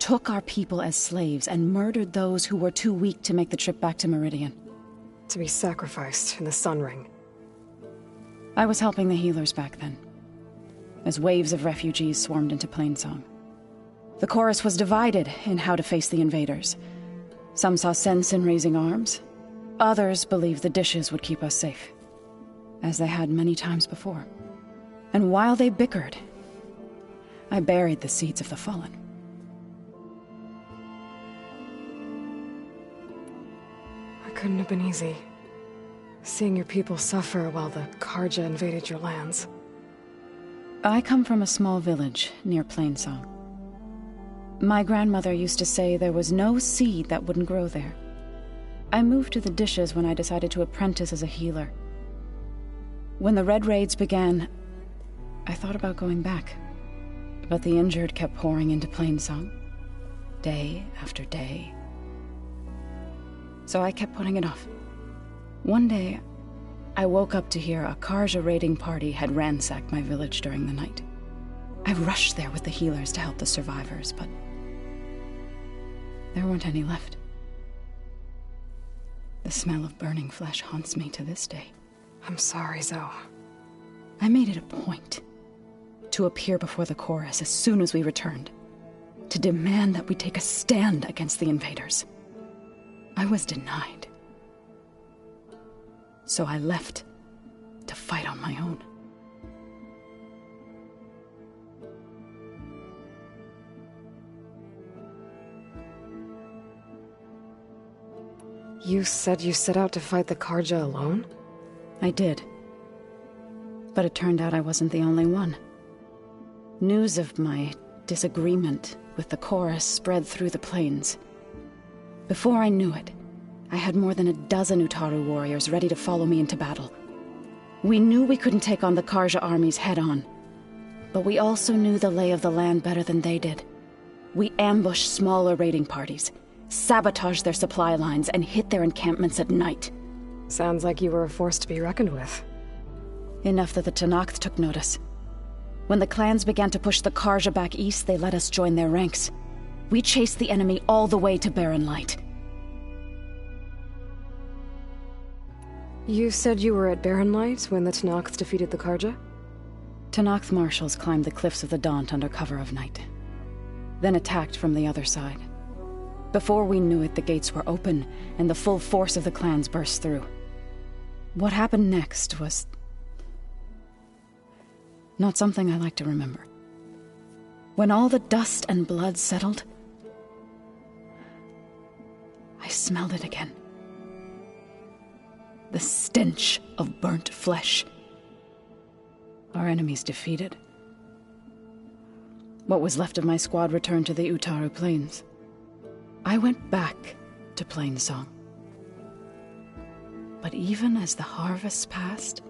took our people as slaves, and murdered those who were too weak to make the trip back to Meridian. To be sacrificed in the Sun Ring. I was helping the healers back then, as waves of refugees swarmed into Plainsong. The chorus was divided in how to face the invaders. Some saw sense in raising arms. Others believed the dishes would keep us safe, as they had many times before. And while they bickered, I buried the seeds of the fallen. Couldn't have been easy. Seeing your people suffer while the Karja invaded your lands. I come from a small village near Plainsong. My grandmother used to say there was no seed that wouldn't grow there. I moved to the dishes when I decided to apprentice as a healer. When the Red Raids began, I thought about going back. But the injured kept pouring into Plainsong, day after day. So I kept putting it off. One day, I woke up to hear a Karja raiding party had ransacked my village during the night. I rushed there with the healers to help the survivors, but there weren't any left. The smell of burning flesh haunts me to this day. I'm sorry, Zoe. I made it a point to appear before the chorus as soon as we returned, to demand that we take a stand against the invaders. I was denied. So I left to fight on my own. You said you set out to fight the Karja alone? I did. But it turned out I wasn't the only one. News of my disagreement with the chorus spread through the plains. Before I knew it, I had more than a dozen Utaru warriors ready to follow me into battle. We knew we couldn't take on the Karja armies head-on, but we also knew the lay of the land better than they did. We ambushed smaller raiding parties, sabotaged their supply lines, and hit their encampments at night. Sounds like you were a force to be reckoned with. Enough that the Tenakth took notice. When the clans began to push the Karja back east, they let us join their ranks. We chased the enemy all the way to Barren Light. You said you were at Barren Light when the Tenakth defeated the Karja? Tenakth marshals climbed the cliffs of the Daunt under cover of night, then attacked from the other side. Before we knew it, the gates were open, and the full force of the clans burst through. What happened next was not something I like to remember. When all the dust and blood settled, I smelled it again. The stench of burnt flesh. Our enemies defeated. What was left of my squad returned to the Utaru Plains. I went back to Plainsong. But even as the harvest passed,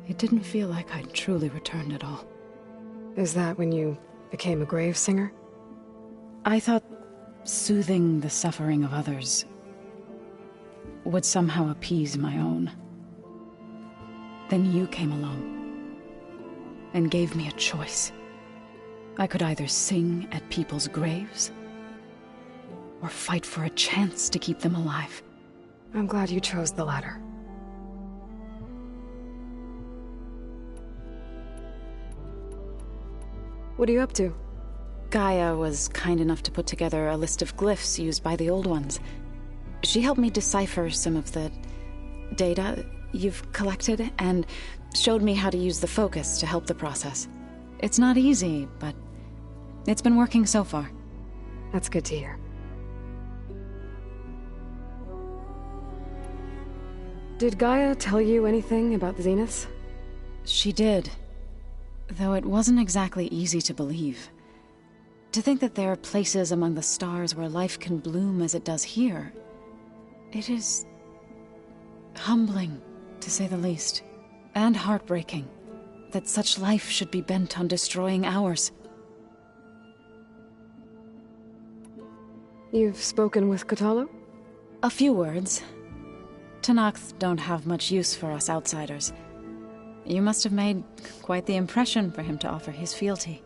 it didn't feel like I'd truly returned at all. Is that when you became a grave singer? I thought soothing the suffering of others would somehow appease my own. Then you came along and gave me a choice. I could either sing at people's graves or fight for a chance to keep them alive. I'm glad you chose the latter. What are you up to? Gaia was kind enough to put together a list of glyphs used by the Old Ones. She helped me decipher some of the data you've collected and showed me how to use the focus to help the process. It's not easy, but it's been working so far. That's good to hear. Did Gaia tell you anything about the Zeniths? She did. Though it wasn't exactly easy to believe. To think that there are places among the stars where life can bloom as it does here, it is humbling, to say the least, and heartbreaking that such life should be bent on destroying ours. You've spoken with Kotallo? A few words. Tenakth don't have much use for us outsiders. You must have made quite the impression for him to offer his fealty.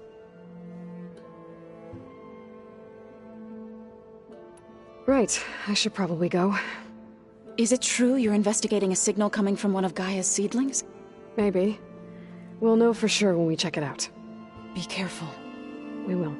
Right, I should probably go. Is it true you're investigating a signal coming from one of Gaia's seedlings? Maybe. We'll know for sure when we check it out. Be careful. We will.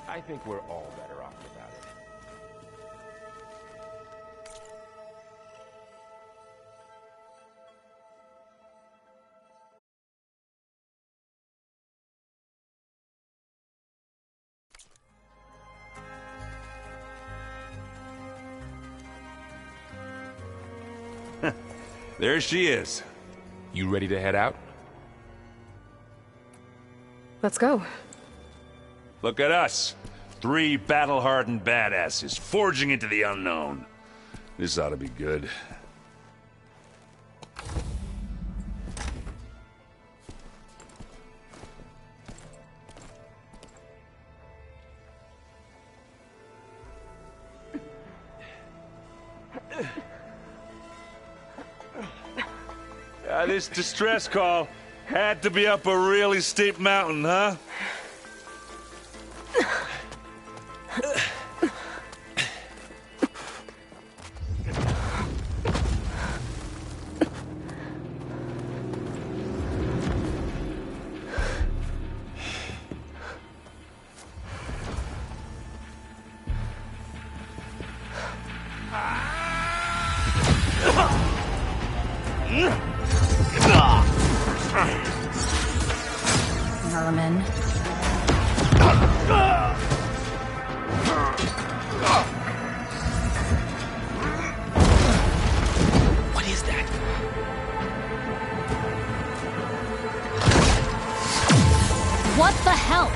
I think we're all better off without it. There she is. You ready to head out? Let's go. Look at us. 3 battle-hardened badasses forging into the unknown. This ought to be good. This distress call had to be up a really steep mountain, huh? Vermin. What is that? What the hell?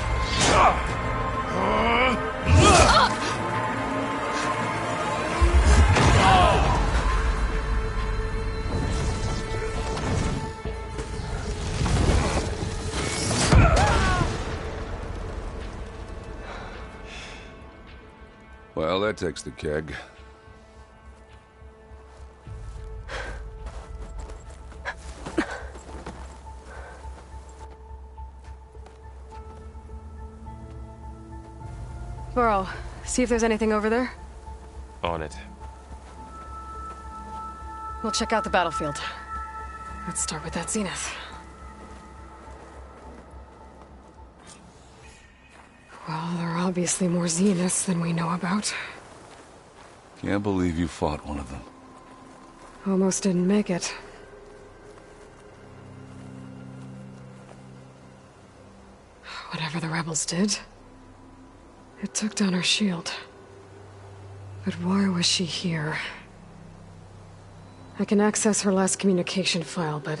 Well, that takes the keg. Burrow, see if there's anything over there. On it. We'll check out the battlefield. Let's start with that zenith. Well, there are obviously more zeniths than we know about. Can't believe you fought one of them. Almost didn't make it. Whatever the rebels did, it took down her shield. But why was she here? I can access her last communication file, but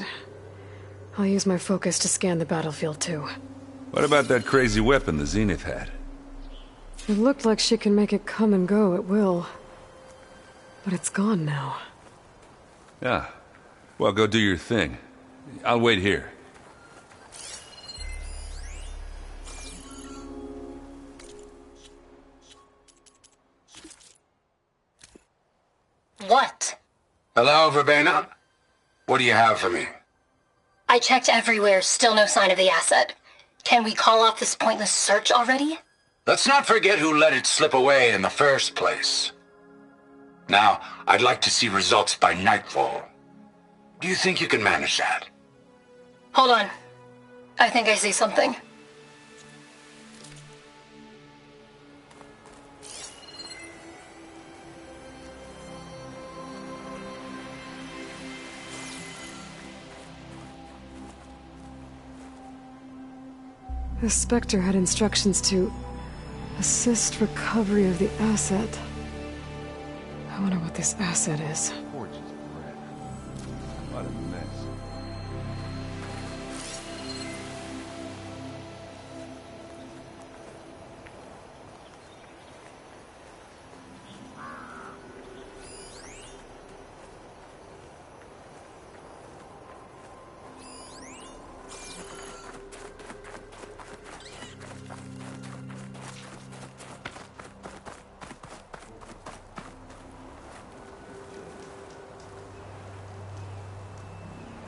I'll use my focus to scan the battlefield too. What about that crazy weapon the Zenith had? It looked like she can make it come and go at will. But it's gone now. Yeah. Well, go do your thing. I'll wait here. What? Hello, Verbena? What do you have for me? I checked everywhere, still no sign of the asset. Can we call off this pointless search already? Let's not forget who let it slip away in the first place. Now, I'd like to see results by nightfall. Do you think you can manage that? Hold on. I think I see something. The Spectre had instructions to assist recovery of the asset. I wonder what this asset is. Porch is bread. What a mess.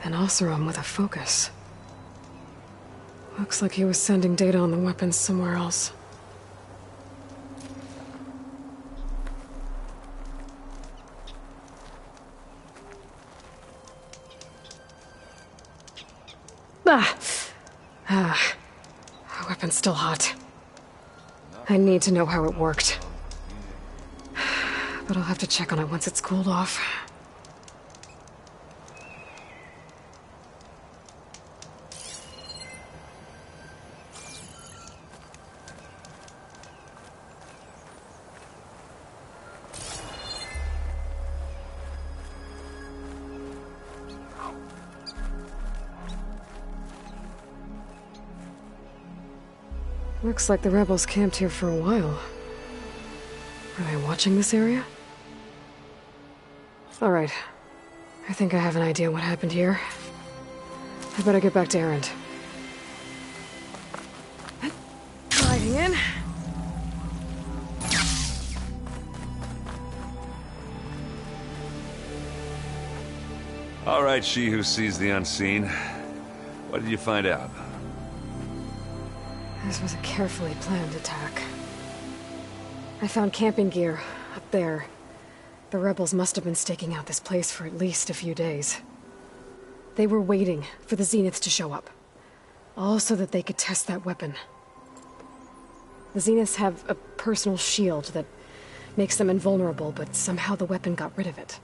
An Oseram with a focus. Looks like he was sending data on the weapons somewhere else. The weapon's still hot. I need to know how it worked. But I'll have to check on it once it's cooled off. Looks like the rebels camped here for a while. Were they watching this area? Alright. I think I have an idea what happened here. I better get back to Erend. Gliding in. All right, she who sees the unseen. What did you find out? This was a carefully planned attack. I found camping gear up there. The rebels must have been staking out this place for at least a few days. They were waiting for the Zeniths to show up. All so that they could test that weapon. The Zeniths have a personal shield that makes them invulnerable, but somehow the weapon got rid of it.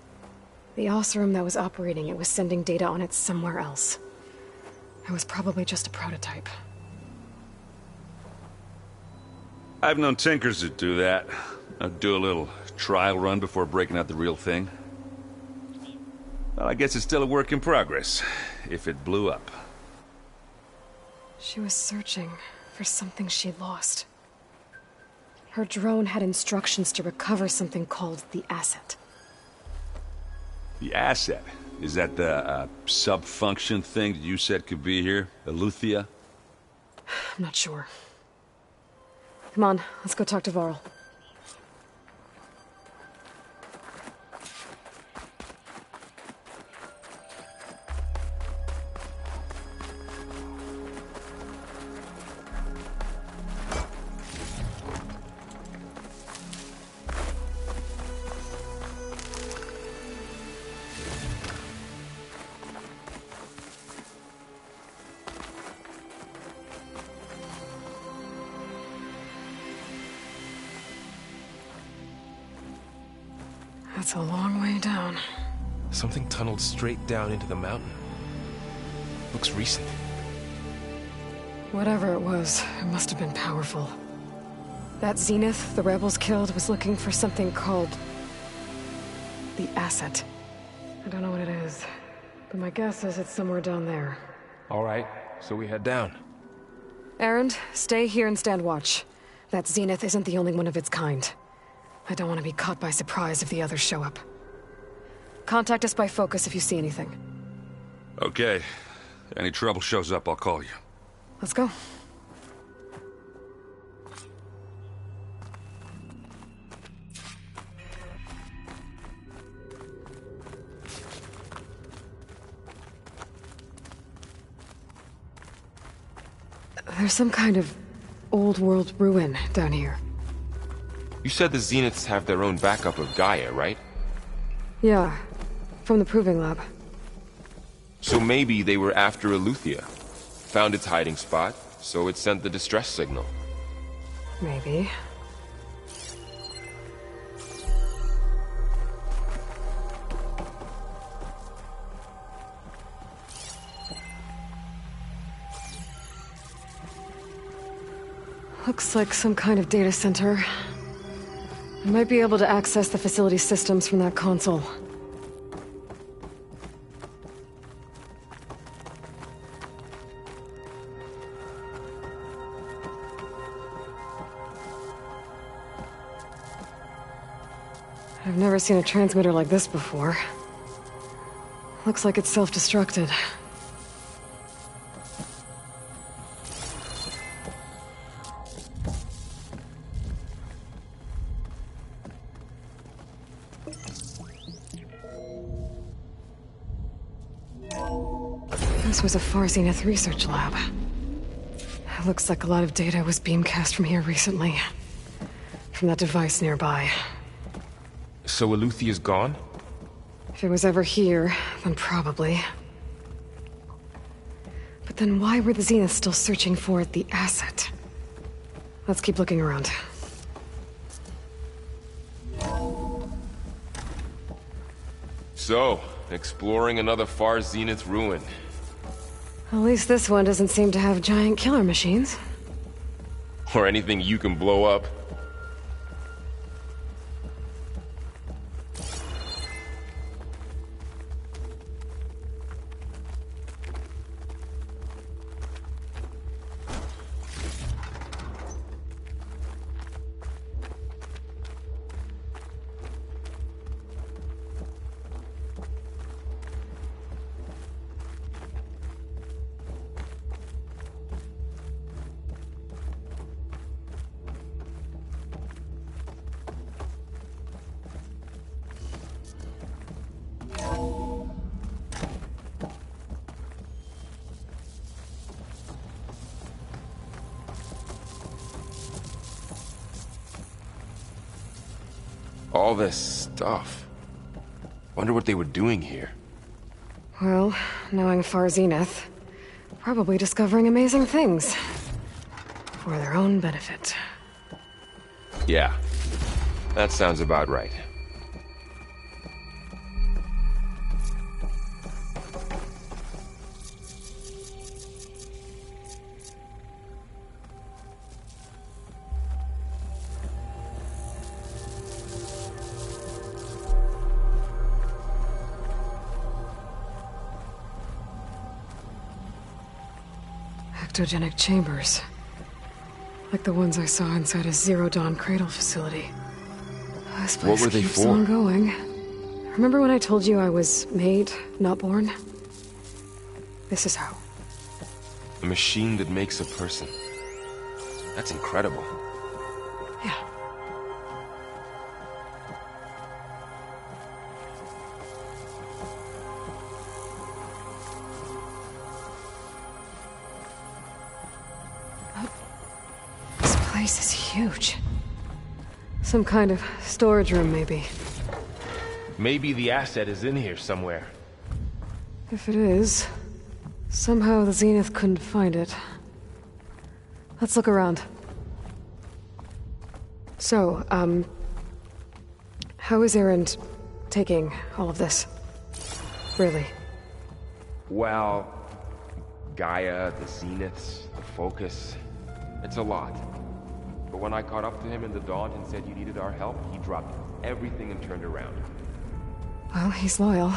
The Osram that was operating it was sending data on it somewhere else. It was probably just a prototype. I've known tinkers that do that. I'd do a little trial run before breaking out the real thing. Well, I guess it's still a work in progress, if it blew up. She was searching for something she lost. Her drone had instructions to recover something called the asset. The asset? Is that the sub-function thing that you said could be here? Eleuthia? I'm not sure. Come on, let's go talk to Varl. That's a long way down. Something tunneled straight down into the mountain. Looks recent. Whatever it was, it must have been powerful. That Zenith the rebels killed was looking for something called the asset. I don't know what it is, but my guess is it's somewhere down there. All right, so we head down. Erend, stay here and stand watch. That Zenith isn't the only one of its kind. I don't want to be caught by surprise if the others show up. Contact us by focus if you see anything. Okay. Any trouble shows up, I'll call you. Let's go. There's some kind of old world ruin down here. You said the Zeniths have their own backup of Gaia, right? Yeah, from the Proving Lab. So maybe they were after Eleuthia. Found its hiding spot, so it sent the distress signal. Maybe. Looks like some kind of data center. I might be able to access the facility systems from that console. I've never seen a transmitter like this before. Looks like it's self-destructed. This was a Far Zenith research lab. It looks like a lot of data was beamcast from here recently. From that device nearby. So Eleuthia's gone? If it was ever here, then probably. But then why were the Zeniths still searching for the asset? Let's keep looking around. So, exploring another Far Zenith ruin. At least this one doesn't seem to have giant killer machines. Or anything you can blow up. All this stuff. Wonder what they were doing here. Well, knowing Far Zenith, probably discovering amazing things. For their own benefit. Yeah, that sounds about right. cryptogenic chambers. Like the ones I saw inside a Zero Dawn cradle facility. This place What were they keeps for? on going. Remember when I told you I was made, not born? This is how. A machine that makes a person. That's incredible. Yeah. This place is huge. Some kind of storage room, maybe. Maybe the asset is in here somewhere. If it is, somehow the Zenith couldn't find it. Let's look around. So, how is Erend taking all of this? Really? Well, Gaia, the Zeniths, the Focus. It's a lot. But when I caught up to him in the Dawn and said you needed our help, he dropped everything and turned around. Well, he's loyal.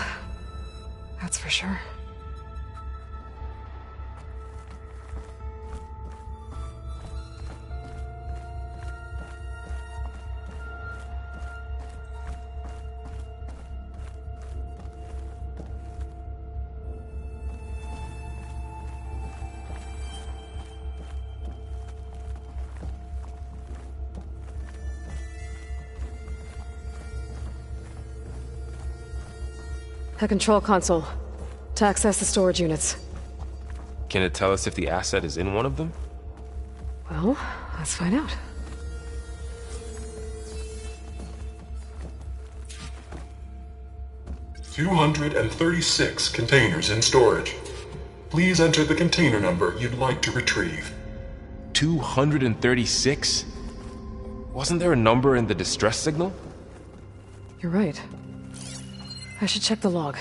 That's for sure. A control console. To access the storage units. Can it tell us if the asset is in one of them? Well, let's find out. "236 containers in storage. Please enter the container number you'd like to retrieve." 236? Wasn't there a number in the distress signal? You're right. I should check the log.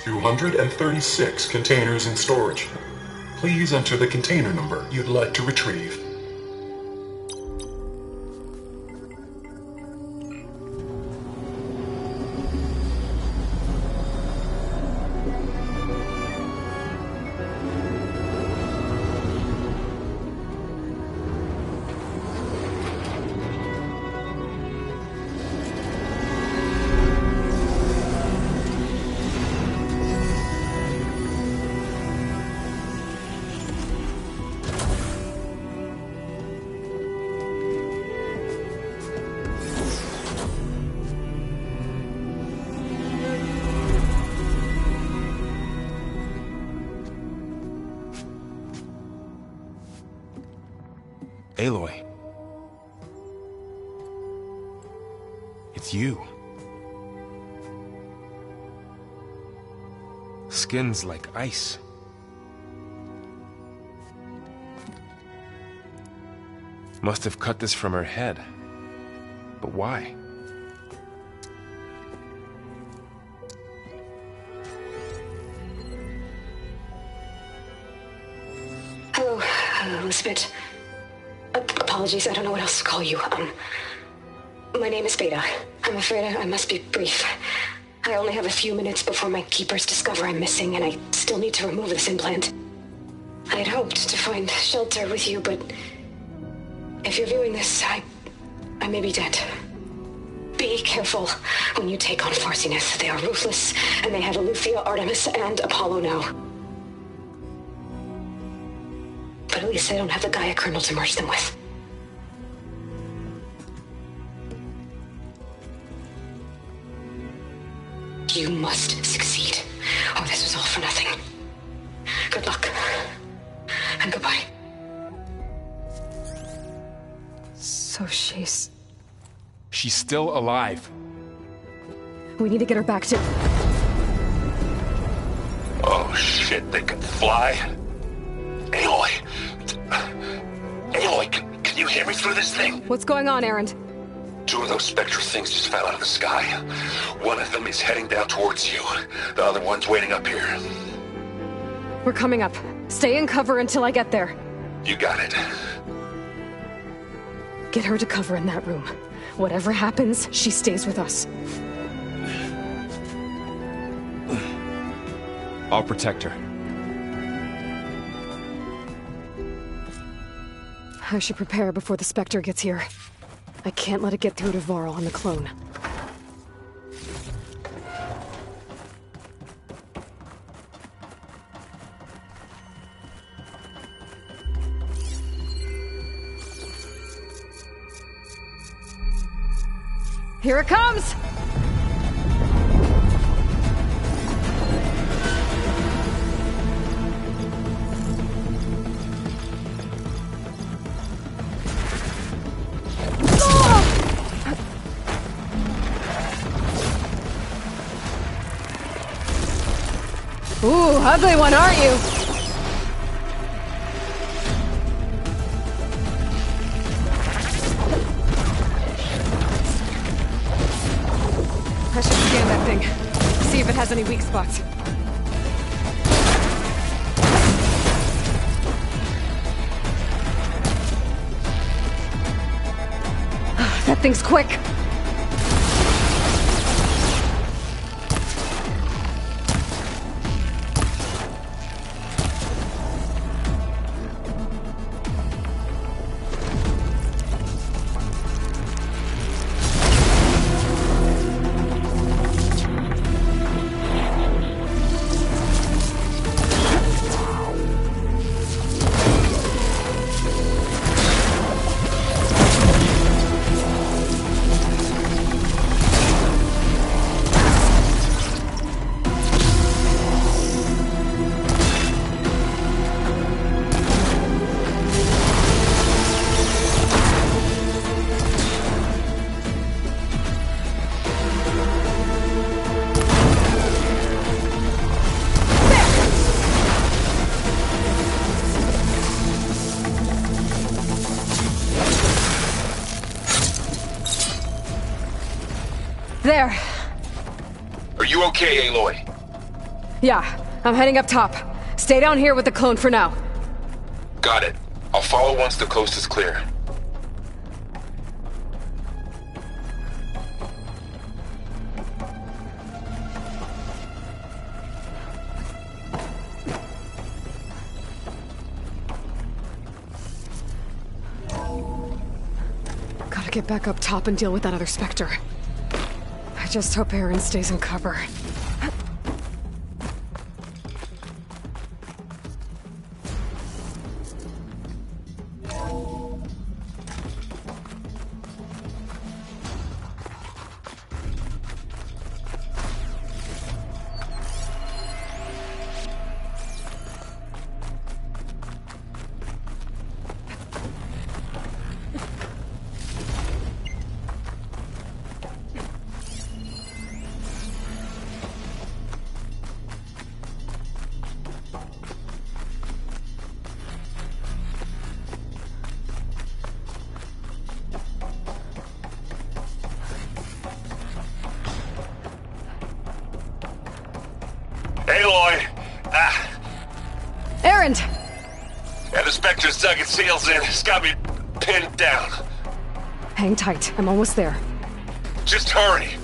"236 containers in storage. Please enter the container number you'd like to retrieve." Aloy. It's you. Skin's like ice. Must have cut this from her head. But why? Hello, Elizabeth. Apologies, I don't know what else to call you. My name is Beta. I'm afraid I must be brief. I only have a few minutes before my keepers discover I'm missing, and I still need to remove this implant. I had hoped to find shelter with you, but if you're viewing this, I may be dead. Be careful when you take on Far Zenith. They are ruthless, and they have Eleuthia, Artemis, and Apollo now. But at least they don't have the Gaia kernel to merge them with. You must succeed, or this was all for nothing. Good luck. And goodbye. So she's still alive. We need to get her back to... Oh shit, they can fly? Aloy! Aloy, can you hear me through this thing? What's going on, Erend? 2 of those Spectre things just fell out of the sky. One of them is heading down towards you. The other one's waiting up here. We're coming up. Stay in cover until I get there. You got it. Get her to cover in that room. Whatever happens, she stays with us. I'll protect her. I should prepare before the Spectre gets here. I can't let it get through to Varl and the clone. Here it comes! Ooh, ugly one, aren't you? I should scan that thing. See if it has any weak spots. That thing's quick. There. Are you okay, Aloy? Yeah, I'm heading up top. Stay down here with the clone for now. Got it. I'll follow once the coast is clear. Gotta get back up top and deal with that other Spectre. I just hope Erend stays in cover. Aloy! Erend! Yeah, the Spectre's dug its heels in. It's got me pinned down. Hang tight. I'm almost there. Just hurry.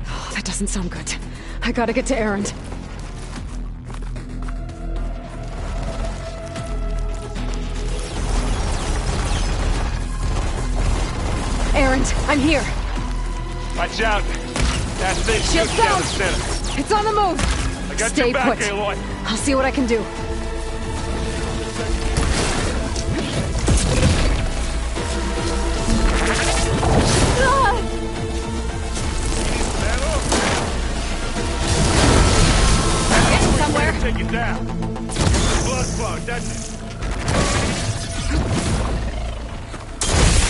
Oh, that doesn't sound good. I gotta get to Erend. Erend, I'm here. Watch out. That thing Shield shoots down down. the center. It's on the move. I got Stay your back, put. Aloy. I'll see what I can do. Getting somewhere. Take it down. Blood bug, that's it.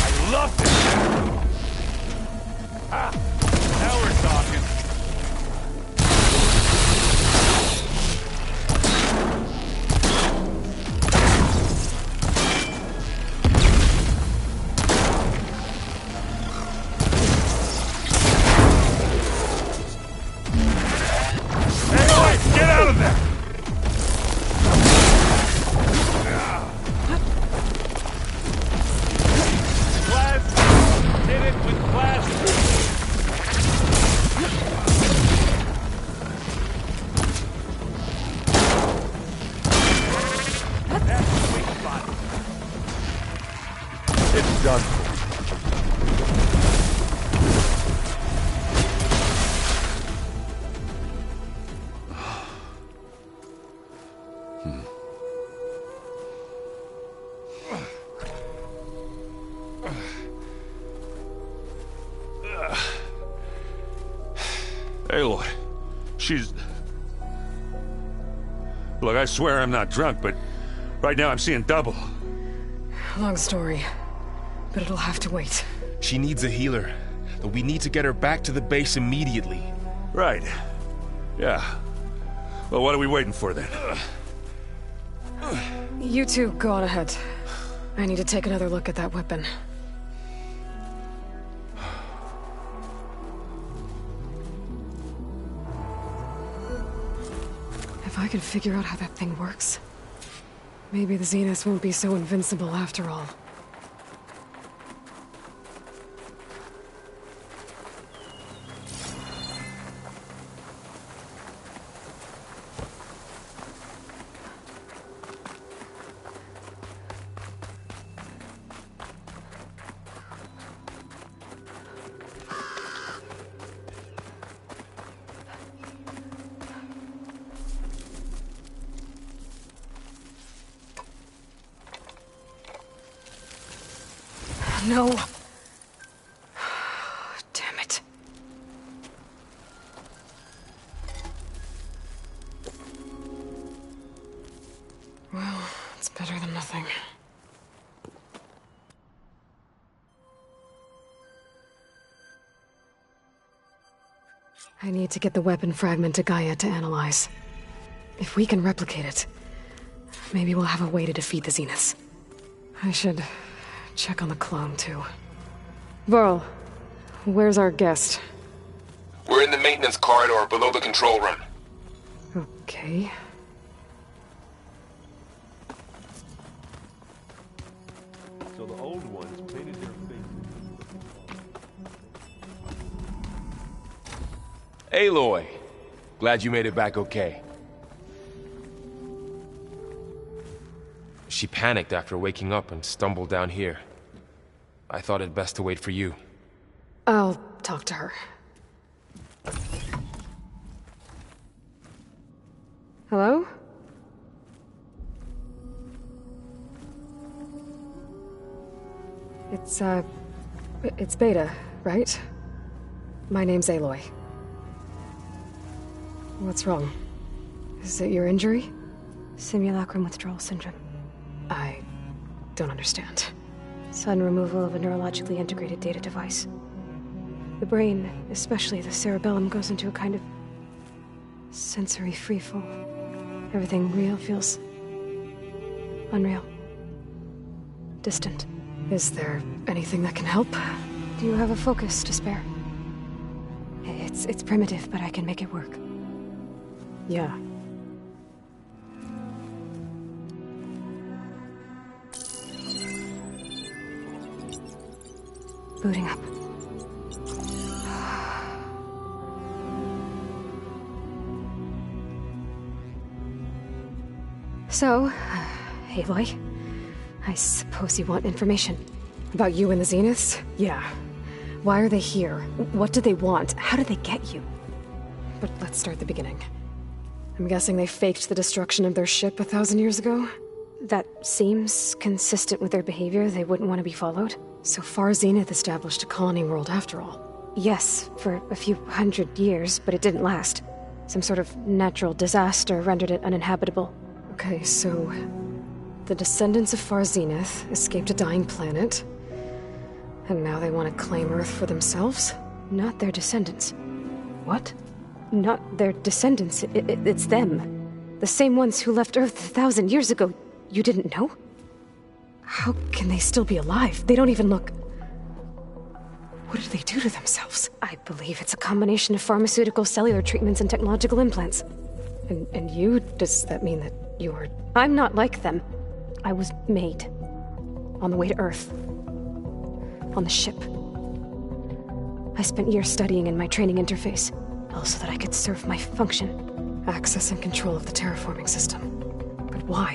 I love this. Now we're talking. Get out of there! Glass! Hit it with glass! That's the sweet spot. It's done. Aloy, she's... Look, I swear I'm not drunk, but right now I'm seeing double. Long story, but it'll have to wait. She needs a healer, but we need to get her back to the base immediately. Right. Yeah. Well, what are we waiting for then? You two go on ahead. I need to take another look at that weapon. If I can figure out how that thing works, maybe the Zeniths won't be so invincible after all. No. Damn it. Well, it's better than nothing. I need to get the weapon fragment to Gaia to analyze. If we can replicate it, maybe we'll have a way to defeat the Zeniths. I should check on the clone, too. Varl, where's our guest? We're in the maintenance corridor below the control room. Okay. So the old ones painted their faces. Aloy, glad you made it back okay. She panicked after waking up and stumbled down here. I thought it best to wait for you. I'll talk to her. Hello? It's Beta, right? My name's Aloy. What's wrong? Is it your injury? Simulacrum withdrawal syndrome. I don't understand. Sudden removal of a neurologically integrated data device. The brain, especially the cerebellum, goes into a kind of sensory freefall. Everything real feels unreal. Distant. Is there anything that can help? Do you have a focus to spare? It's primitive, but I can make it work. Yeah. Booting up. So, Aloy, I suppose you want information. About you and the Zeniths? Yeah. Why are they here? What do they want? How did they get you? But let's start at the beginning. I'm guessing they faked the destruction of their ship 1,000 years ago? That seems consistent with their behavior. They wouldn't want to be followed. So far, Zenith established a colony world after all. Yes, for a few hundred years, but it didn't last. Some sort of natural disaster rendered it uninhabitable. Okay, so the descendants of Far Zenith escaped a dying planet, and now they want to claim Earth for themselves? Not their descendants. What? Not their descendants. It's them. The same ones who left Earth 1,000 years ago. You didn't know? How can they still be alive? They don't even look... What did they do to themselves? I believe it's a combination of pharmaceutical, cellular treatments, and technological implants. And you? Does that mean that you're... I'm not like them. I was made. On the way to Earth. On the ship. I spent years studying in my training interface, all so that I could serve my function. Access and control of the terraforming system. But why?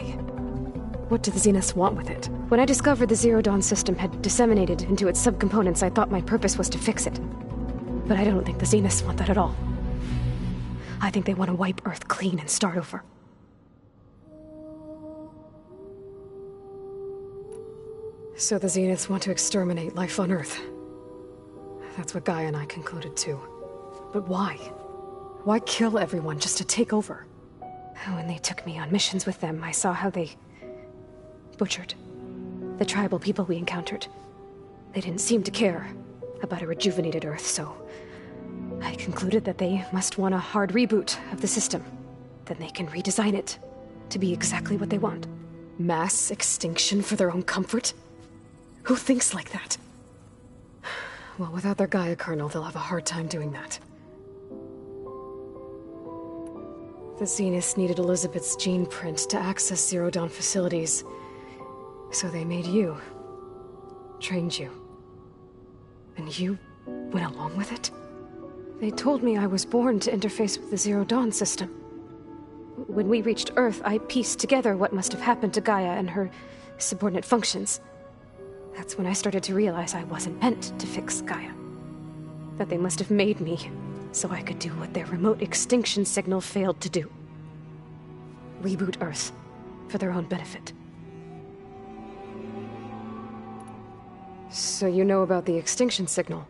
What do the Zeniths want with it? When I discovered the Zero Dawn system had disseminated into its subcomponents, I thought my purpose was to fix it. But I don't think the Zeniths want that at all. I think they want to wipe Earth clean and start over. So the Zeniths want to exterminate life on Earth. That's what Gaia and I concluded too. But why? Why kill everyone just to take over? When they took me on missions with them, I saw how they butchered the tribal people we encountered. They didn't seem to care about a rejuvenated Earth, so I concluded that they must want a hard reboot of the system. Then they can redesign it to be exactly what they want. Mass extinction for their own comfort? Who thinks like that? Well, without their Gaia kernel, they'll have a hard time doing that. The Zeniths needed Elizabeth's gene print to access Zero Dawn facilities. So they made you. Trained you. And you went along with it? They told me I was born to interface with the Zero Dawn system. When we reached Earth, I pieced together what must have happened to Gaia and her subordinate functions. That's when I started to realize I wasn't meant to fix Gaia. That they must have made me so I could do what their remote extinction signal failed to do. Reboot Earth for their own benefit. So you know about the extinction signal?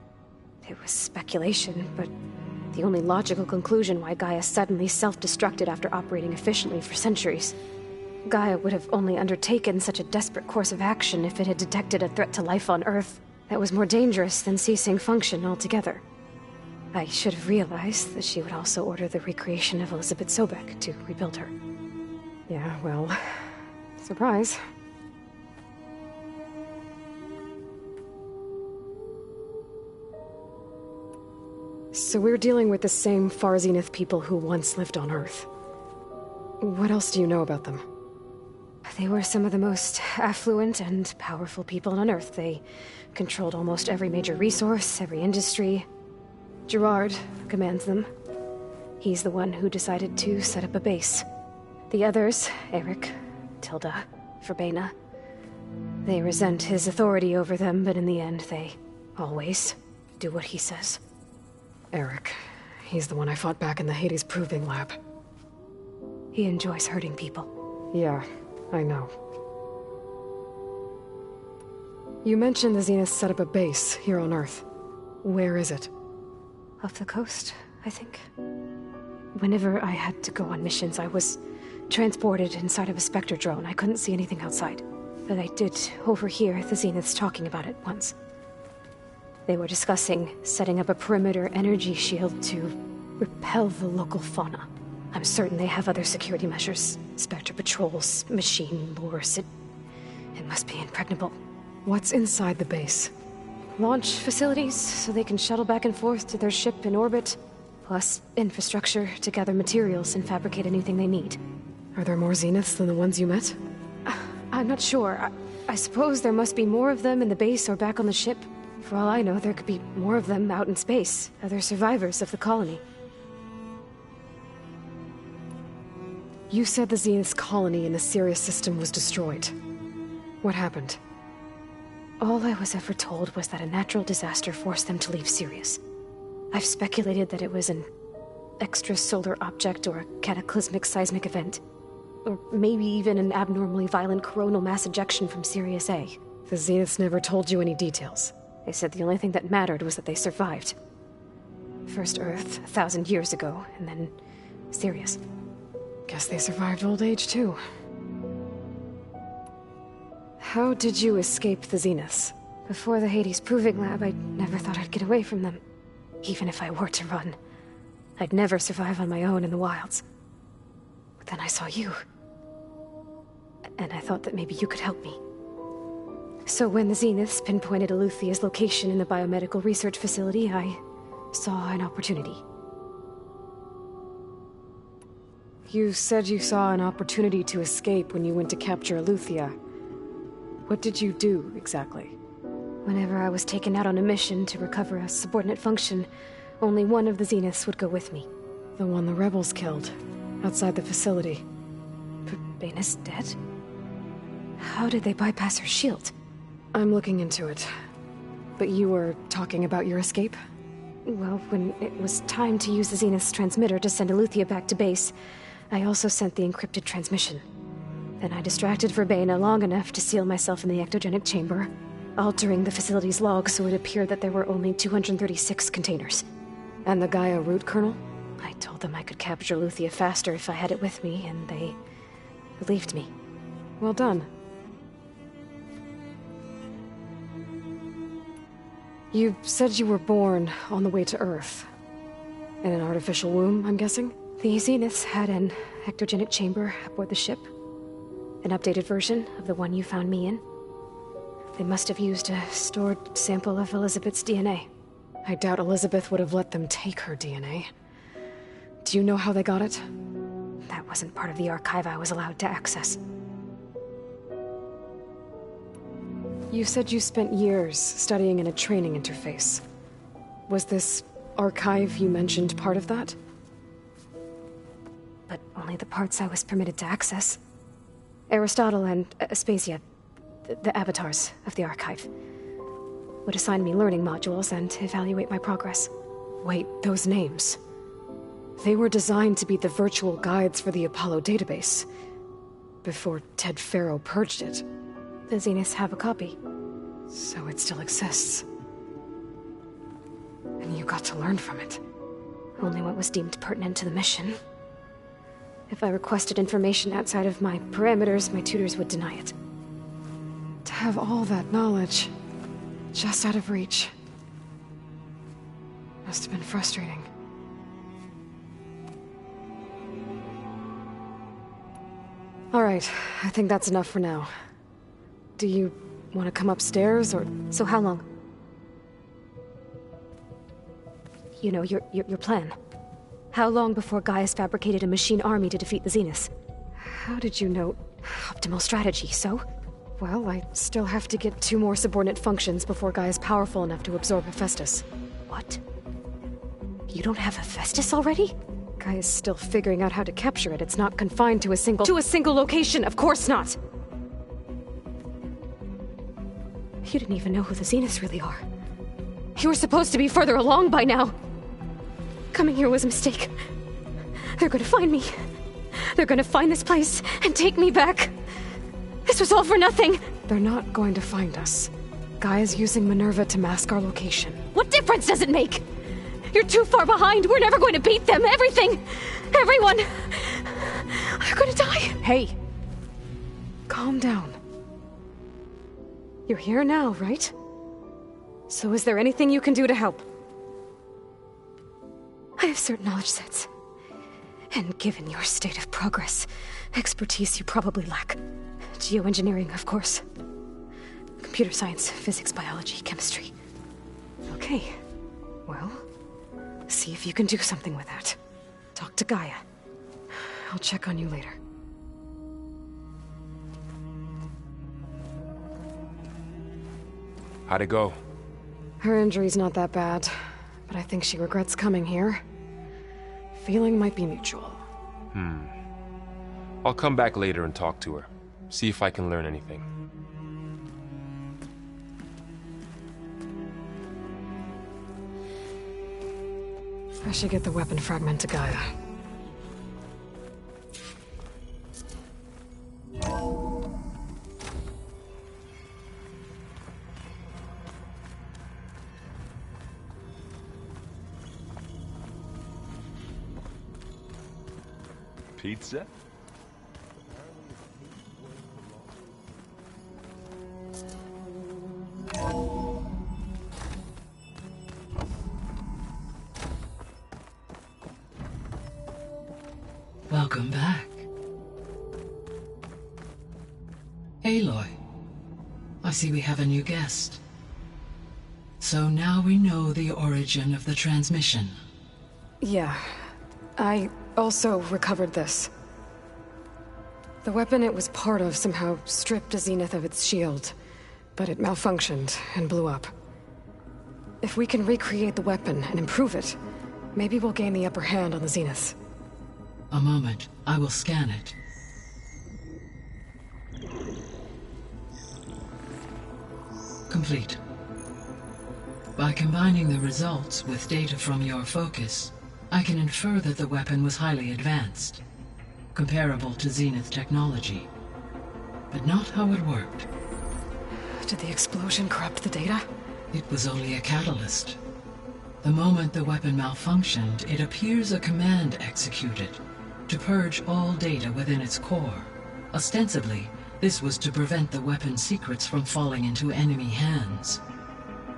It was speculation, but the only logical conclusion why Gaia suddenly self-destructed after operating efficiently for centuries. Gaia would have only undertaken such a desperate course of action if it had detected a threat to life on Earth that was more dangerous than ceasing function altogether. I should have realized that she would also order the recreation of Elizabeth Sobek to rebuild her. Yeah, well, surprise. So we're dealing with the same Far Zenith people who once lived on Earth. What else do you know about them? They were some of the most affluent and powerful people on Earth. They controlled almost every major resource, every industry. Gerard commands them. He's the one who decided to set up a base. The others, Eric, Tilda, Verbena, they resent his authority over them, but in the end, they always do what he says. Eric. He's the one I fought back in the Hades Proving Lab. He enjoys hurting people. Yeah, I know. You mentioned the Zeniths set up a base here on Earth. Where is it? Off the coast, I think. Whenever I had to go on missions, I was transported inside of a Spectre drone. I couldn't see anything outside. But I did overhear the Zeniths talking about it once. They were discussing setting up a perimeter energy shield to repel the local fauna. I'm certain they have other security measures. Spectre patrols, machine lures. It must be impregnable. What's inside the base? Launch facilities, so they can shuttle back and forth to their ship in orbit. Plus infrastructure to gather materials and fabricate anything they need. Are there more Zeniths than the ones you met? I'm not sure. I suppose there must be more of them in the base or back on the ship. For all I know, there could be more of them out in space, other survivors of the colony. You said the Zenith's colony in the Sirius system was destroyed. What happened? All I was ever told was that a natural disaster forced them to leave Sirius. I've speculated that it was an extrasolar object or a cataclysmic seismic event. Or maybe even an abnormally violent coronal mass ejection from Sirius A. The Zeniths never told you any details. They said the only thing that mattered was that they survived. First Earth, 1,000 years ago, and then Sirius. Guess they survived old age, too. How did you escape the Zeniths? Before the Hades Proving Lab, I never thought I'd get away from them. Even if I were to run, I'd never survive on my own in the wilds. But then I saw you. And I thought that maybe you could help me. So when the Zeniths pinpointed Eluthia's location in the biomedical research facility, I saw an opportunity. You said you saw an opportunity to escape when you went to capture Eluthia. What did you do, exactly? Whenever I was taken out on a mission to recover a subordinate function, only one of the Zeniths would go with me. The one the rebels killed, outside the facility. But Baina's dead? How did they bypass her shield? I'm looking into it. But you were talking about your escape? Well, when it was time to use the Zenith's transmitter to send Eluthia back to base, I also sent the encrypted transmission. Then I distracted Verbena long enough to seal myself in the ectogenic chamber, altering the facility's log so it appeared that there were only 236 containers. And the Gaia root kernel? I told them I could capture Eluthia faster if I had it with me, and they believed me. Well done. You said you were born on the way to Earth. In an artificial womb, I'm guessing? The Zeniths had an ectogenic chamber aboard the ship. An updated version of the one you found me in. They must have used a stored sample of Elizabeth's DNA. I doubt Elizabeth would have let them take her DNA. Do you know how they got it? That wasn't part of the archive I was allowed to access. You said you spent years studying in a training interface. Was this archive you mentioned part of that? But only the parts I was permitted to access. Aristotle and Aspasia, the avatars of the archive, would assign me learning modules and evaluate my progress. Wait, those names. They were designed to be the virtual guides for the Apollo database, before Ted Faro purged it. The Zeniths have a copy. So it still exists. And you got to learn from it. Only what was deemed pertinent to the mission. If I requested information outside of my parameters, my tutors would deny it. To have all that knowledge, just out of reach, must have been frustrating. All right, I think that's enough for now. Do you want to come upstairs, or... So how long? You know, your plan. How long before Gaius fabricated a machine army to defeat the Zeniths? How did you know? Optimal strategy, so? Well, I still have to get 2 more subordinate functions before Gaia's powerful enough to absorb Hephaestus. What? You don't have Hephaestus already? Gaia's still figuring out how to capture it. It's not confined to a single... To a single location! Of course not! You didn't even know who the Zeniths really are. You were supposed to be further along by now. Coming here was a mistake. They're gonna find me. They're gonna find this place and take me back. This was all for nothing. They're not going to find us. Gaia's using Minerva to mask our location. What difference does it make? You're too far behind. We're never going to beat them. Everything, everyone, are gonna die. Hey, calm down. You're here now, right? So is there anything you can do to help? I have certain knowledge sets. And given your state of progress, expertise you probably lack. Geoengineering, of course. Computer science, physics, biology, chemistry. Okay. Well, see if you can do something with that. Talk to Gaia. I'll check on you later. How'd it go? Her injury's not that bad, but I think she regrets coming here. Feeling might be mutual. I'll come back later and talk to her. See if I can learn anything. I should get the weapon fragment to Gaia. Pizza? Welcome back. Aloy, I see we have a new guest. So now we know the origin of the transmission. Yeah. I also recovered this. The weapon it was part of somehow stripped Zenith of its shield, but it malfunctioned and blew up. If we can recreate the weapon and improve it, maybe we'll gain the upper hand on the Zeniths. A moment, I will scan it. Complete. By combining the results with data from your focus, I can infer that the weapon was highly advanced, comparable to Zenith technology, but not how it worked. Did the explosion corrupt the data? It was only a catalyst. The moment the weapon malfunctioned, it appears a command executed to purge all data within its core. Ostensibly, this was to prevent the weapon's secrets from falling into enemy hands.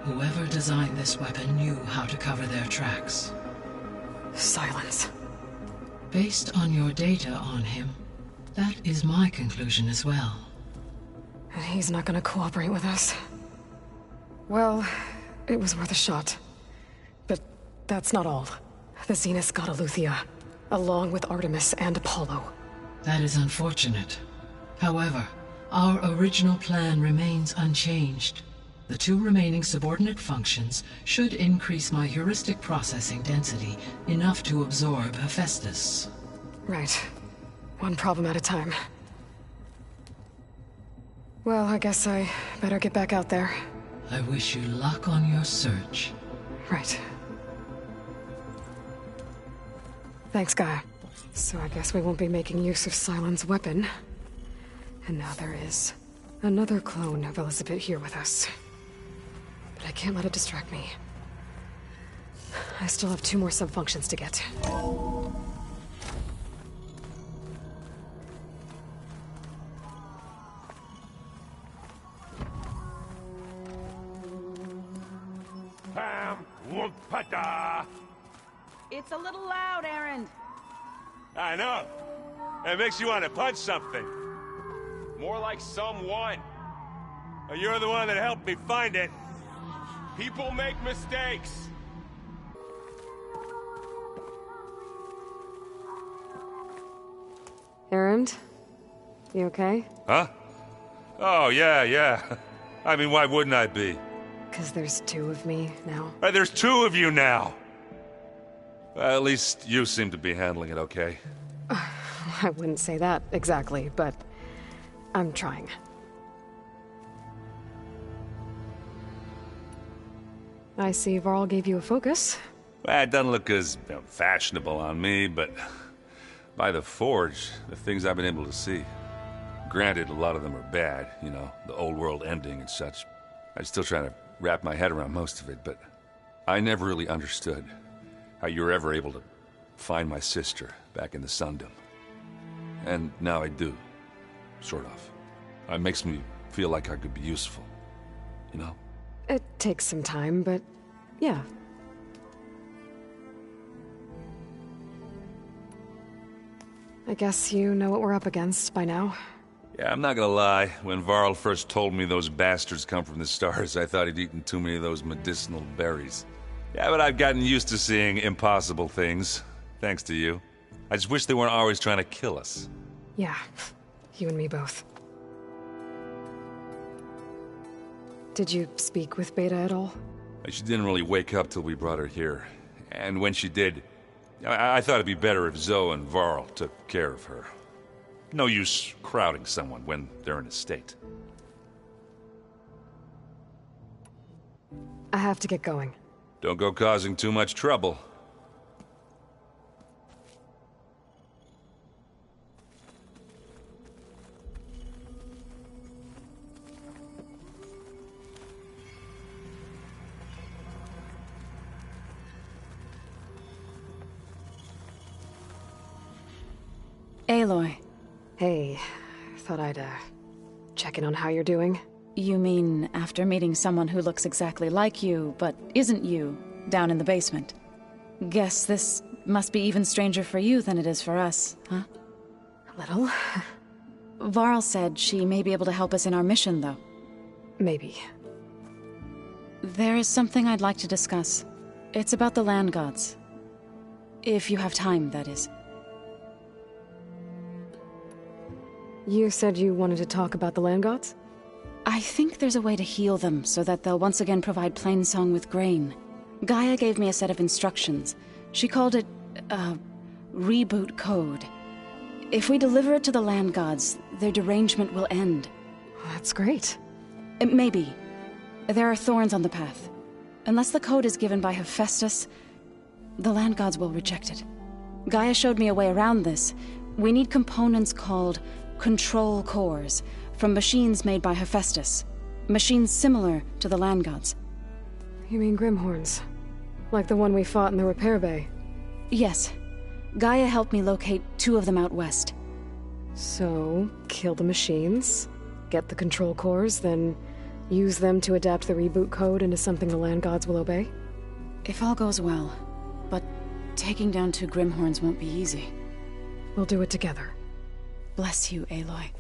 Whoever designed this weapon knew how to cover their tracks. Silence. Based on your data on him, that is my conclusion as well. And he's not gonna cooperate with us. Well, it was worth a shot. But that's not all. The Zeniths got Eleuthia, along with Artemis and Apollo. That is unfortunate. However, our original plan remains unchanged. The 2 remaining subordinate functions should increase my heuristic processing density enough to absorb Hephaestus. Right. One problem at a time. Well, I guess I better get back out there. I wish you luck on your search. Right. Thanks, Gaia. So I guess we won't be making use of Cylon's weapon. And now there is another clone of Elizabeth here with us. But I can't let it distract me. I still have 2 more subfunctions to get. Pam Wumpada! It's a little loud, Erend. I know. It makes you want to punch something. More like someone. Well, you're the one that helped me find it. People make mistakes. Erend? You okay? Huh? Oh, yeah. I mean, why wouldn't I be? 'Cause there's 2 of me now. There's 2 of you now! Well, at least you seem to be handling it okay. I wouldn't say that exactly, but I'm trying. I see Varl gave you a focus. Well, it doesn't look as fashionable on me, but by the Forge, the things I've been able to see. Granted, a lot of them are bad, you know, the old world ending and such. I'm still trying to wrap my head around most of it, but I never really understood how you were ever able to find my sister back in the Sundom. And now I do, sort of. It makes me feel like I could be useful, you know? It takes some time, but yeah. I guess you know what we're up against by now. Yeah, I'm not gonna lie. When Varl first told me those bastards come from the stars, I thought he'd eaten too many of those medicinal berries. Yeah, but I've gotten used to seeing impossible things, thanks to you. I just wish they weren't always trying to kill us. Yeah, you and me both. Did you speak with Beta at all? She didn't really wake up till we brought her here. And when she did, I thought it'd be better if Zoe and Varl took care of her. No use crowding someone when they're in a state. I have to get going. Don't go causing too much trouble. Aloy. Hey, thought I'd, check in on how you're doing. You mean after meeting someone who looks exactly like you, but isn't you, down in the basement? Guess this must be even stranger for you than it is for us, huh? A little. Varl said she may be able to help us in our mission, though. Maybe. There is something I'd like to discuss. It's about the land gods. If you have time, that is. You said you wanted to talk about the land gods? I think there's a way to heal them so that they'll once again provide Plainsong with grain. Gaia gave me a set of instructions. She called it, reboot code. If we deliver it to the land gods, their derangement will end. That's great. Maybe. There are thorns on the path. Unless the code is given by Hephaestus, the land gods will reject it. Gaia showed me a way around this. We need components called control cores from machines made by Hephaestus. Machines similar to the land gods. You mean Grimhorns? Like the one we fought in the repair bay? Yes. Gaia helped me locate 2 of them out west. So, kill the machines, get the control cores, then use them to adapt the reboot code into something the land gods will obey? If all goes well. But taking down 2 Grimhorns won't be easy. We'll do it together. Bless you, Aloy.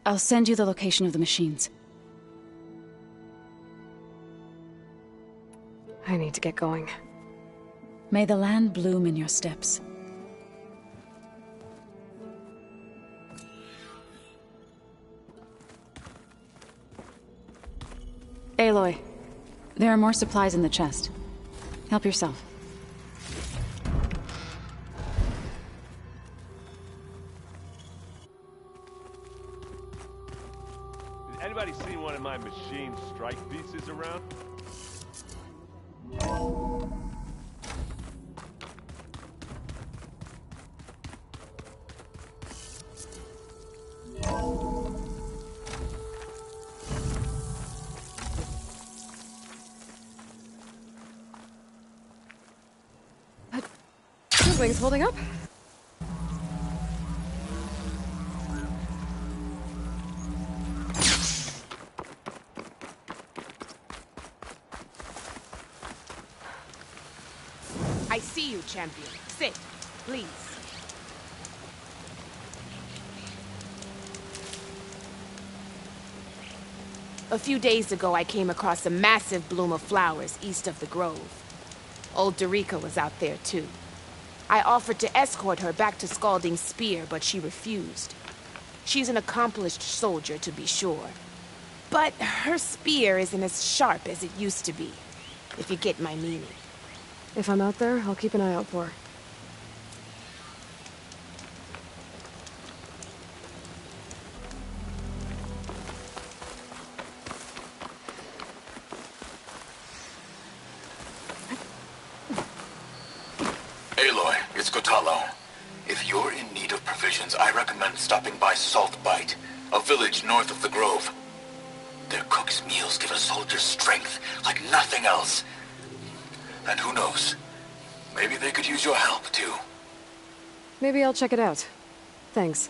I'll send you the location of the machines. I need to get going. May the land bloom in your steps. Aloy, there are more supplies in the chest. Help yourself. Anybody seen one of my machine strike pieces around? Wings holding up? I see you, champion. Sit, please. A few days ago, I came across a massive bloom of flowers east of the grove. Old Dorica was out there, too. I offered to escort her back to Scalding Spear, but she refused. She's an accomplished soldier, to be sure. But her spear isn't as sharp as it used to be, if you get my meaning. If I'm out there, I'll keep an eye out for her. Aloy, it's Kotalo. If you're in need of provisions, I recommend stopping by Salt Bite, a village north of the Grove. Their cook's meals give a soldier strength like nothing else. And who knows, maybe they could use your help, too. Maybe I'll check it out. Thanks.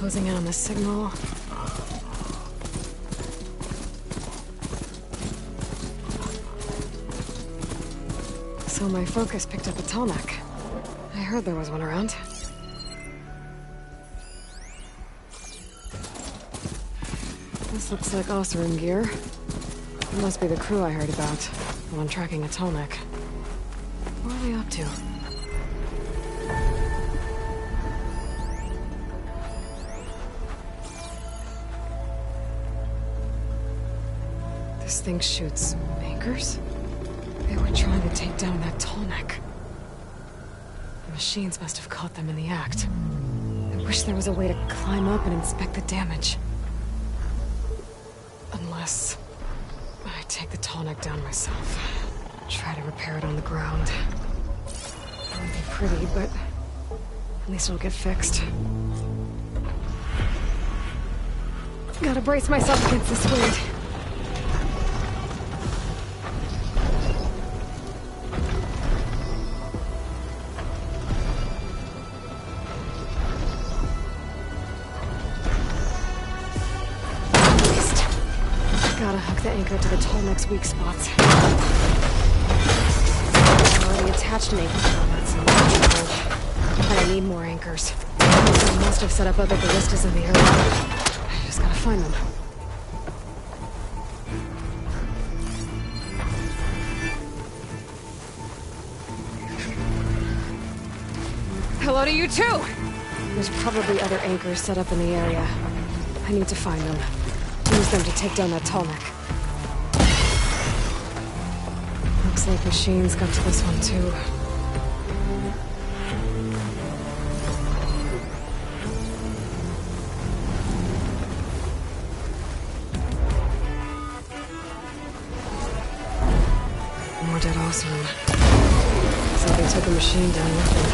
closing in on the signal. So my focus picked up a tallneck. I heard there was one around. This looks like Osram gear. It must be the crew I heard about, the one tracking a tallneck. What are they up to? This thing shoots anchors? They were trying to take down that tallneck. The machines must have caught them in the act. I wish there was a way to climb up and inspect the damage. Unless I take the tallneck down myself. Try to repair it on the ground. It won't be pretty, but at least it'll get fixed. Gotta brace myself against this wind. Gotta hook the anchor to the tallneck's weak spots. I already attached an anchor to that, but I need more anchors. I must have set up other ballistas in the area. I just gotta find them. Hello to you too! There's probably other anchors set up in the area. I need to find them. Use them to take down that tallneck. Looks like machines got to this one too. More dead awesome. So they took a machine down with them.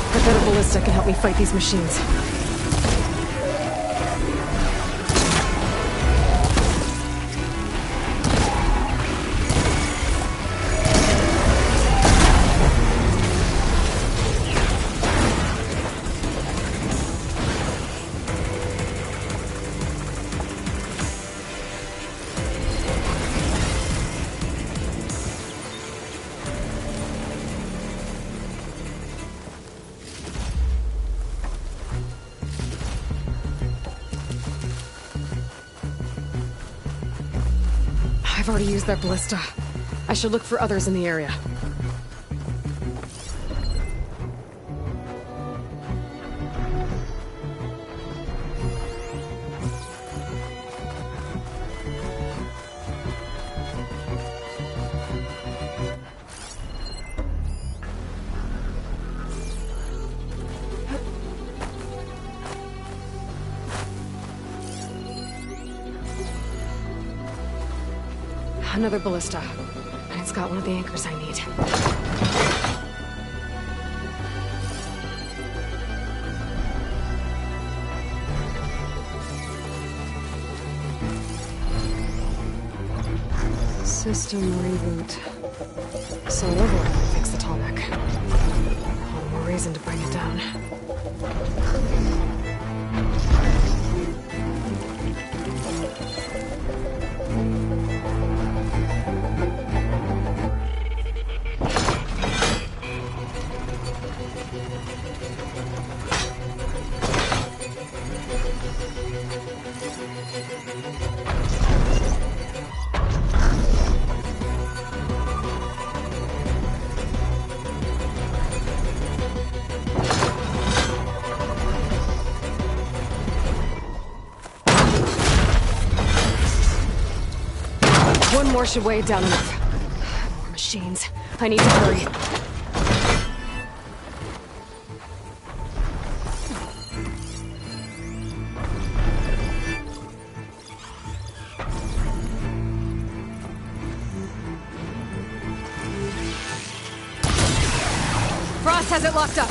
I bet a ballista can help me fight these machines. I've already used that ballista. I should look for others in the area. Another ballista. And it's got one of the anchors I need. System reboot. So override will fix the tallneck. One more reason to bring it down. One more should weigh it down enough. More machines. I need to hurry. Frost has it locked up.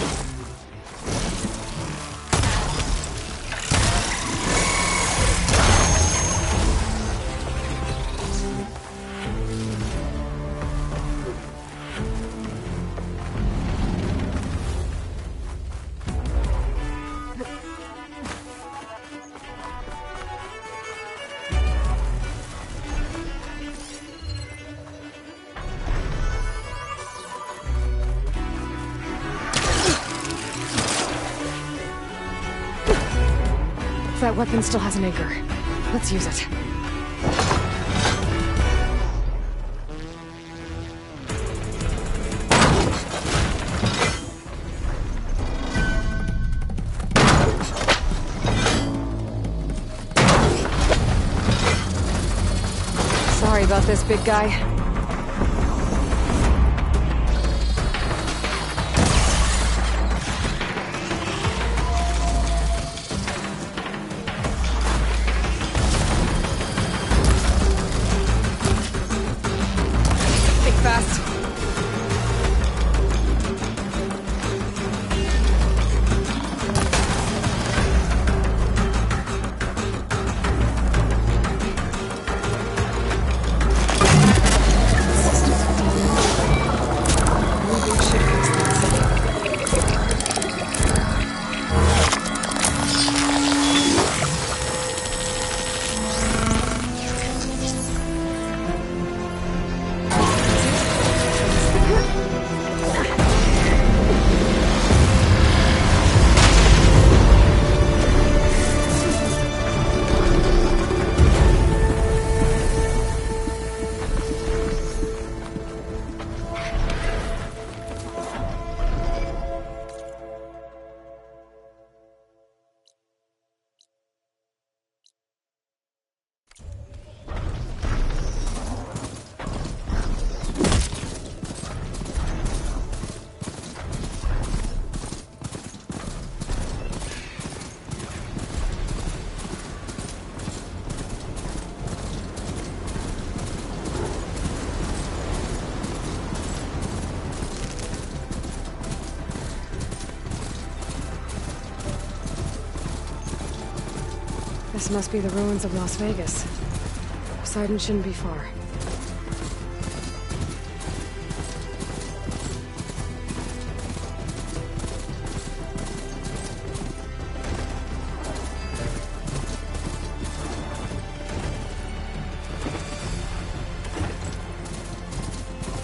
That weapon still has an anchor. Let's use it. Sorry about this, big guy. Think fast. This must be the ruins of Las Vegas. Poseidon shouldn't be far.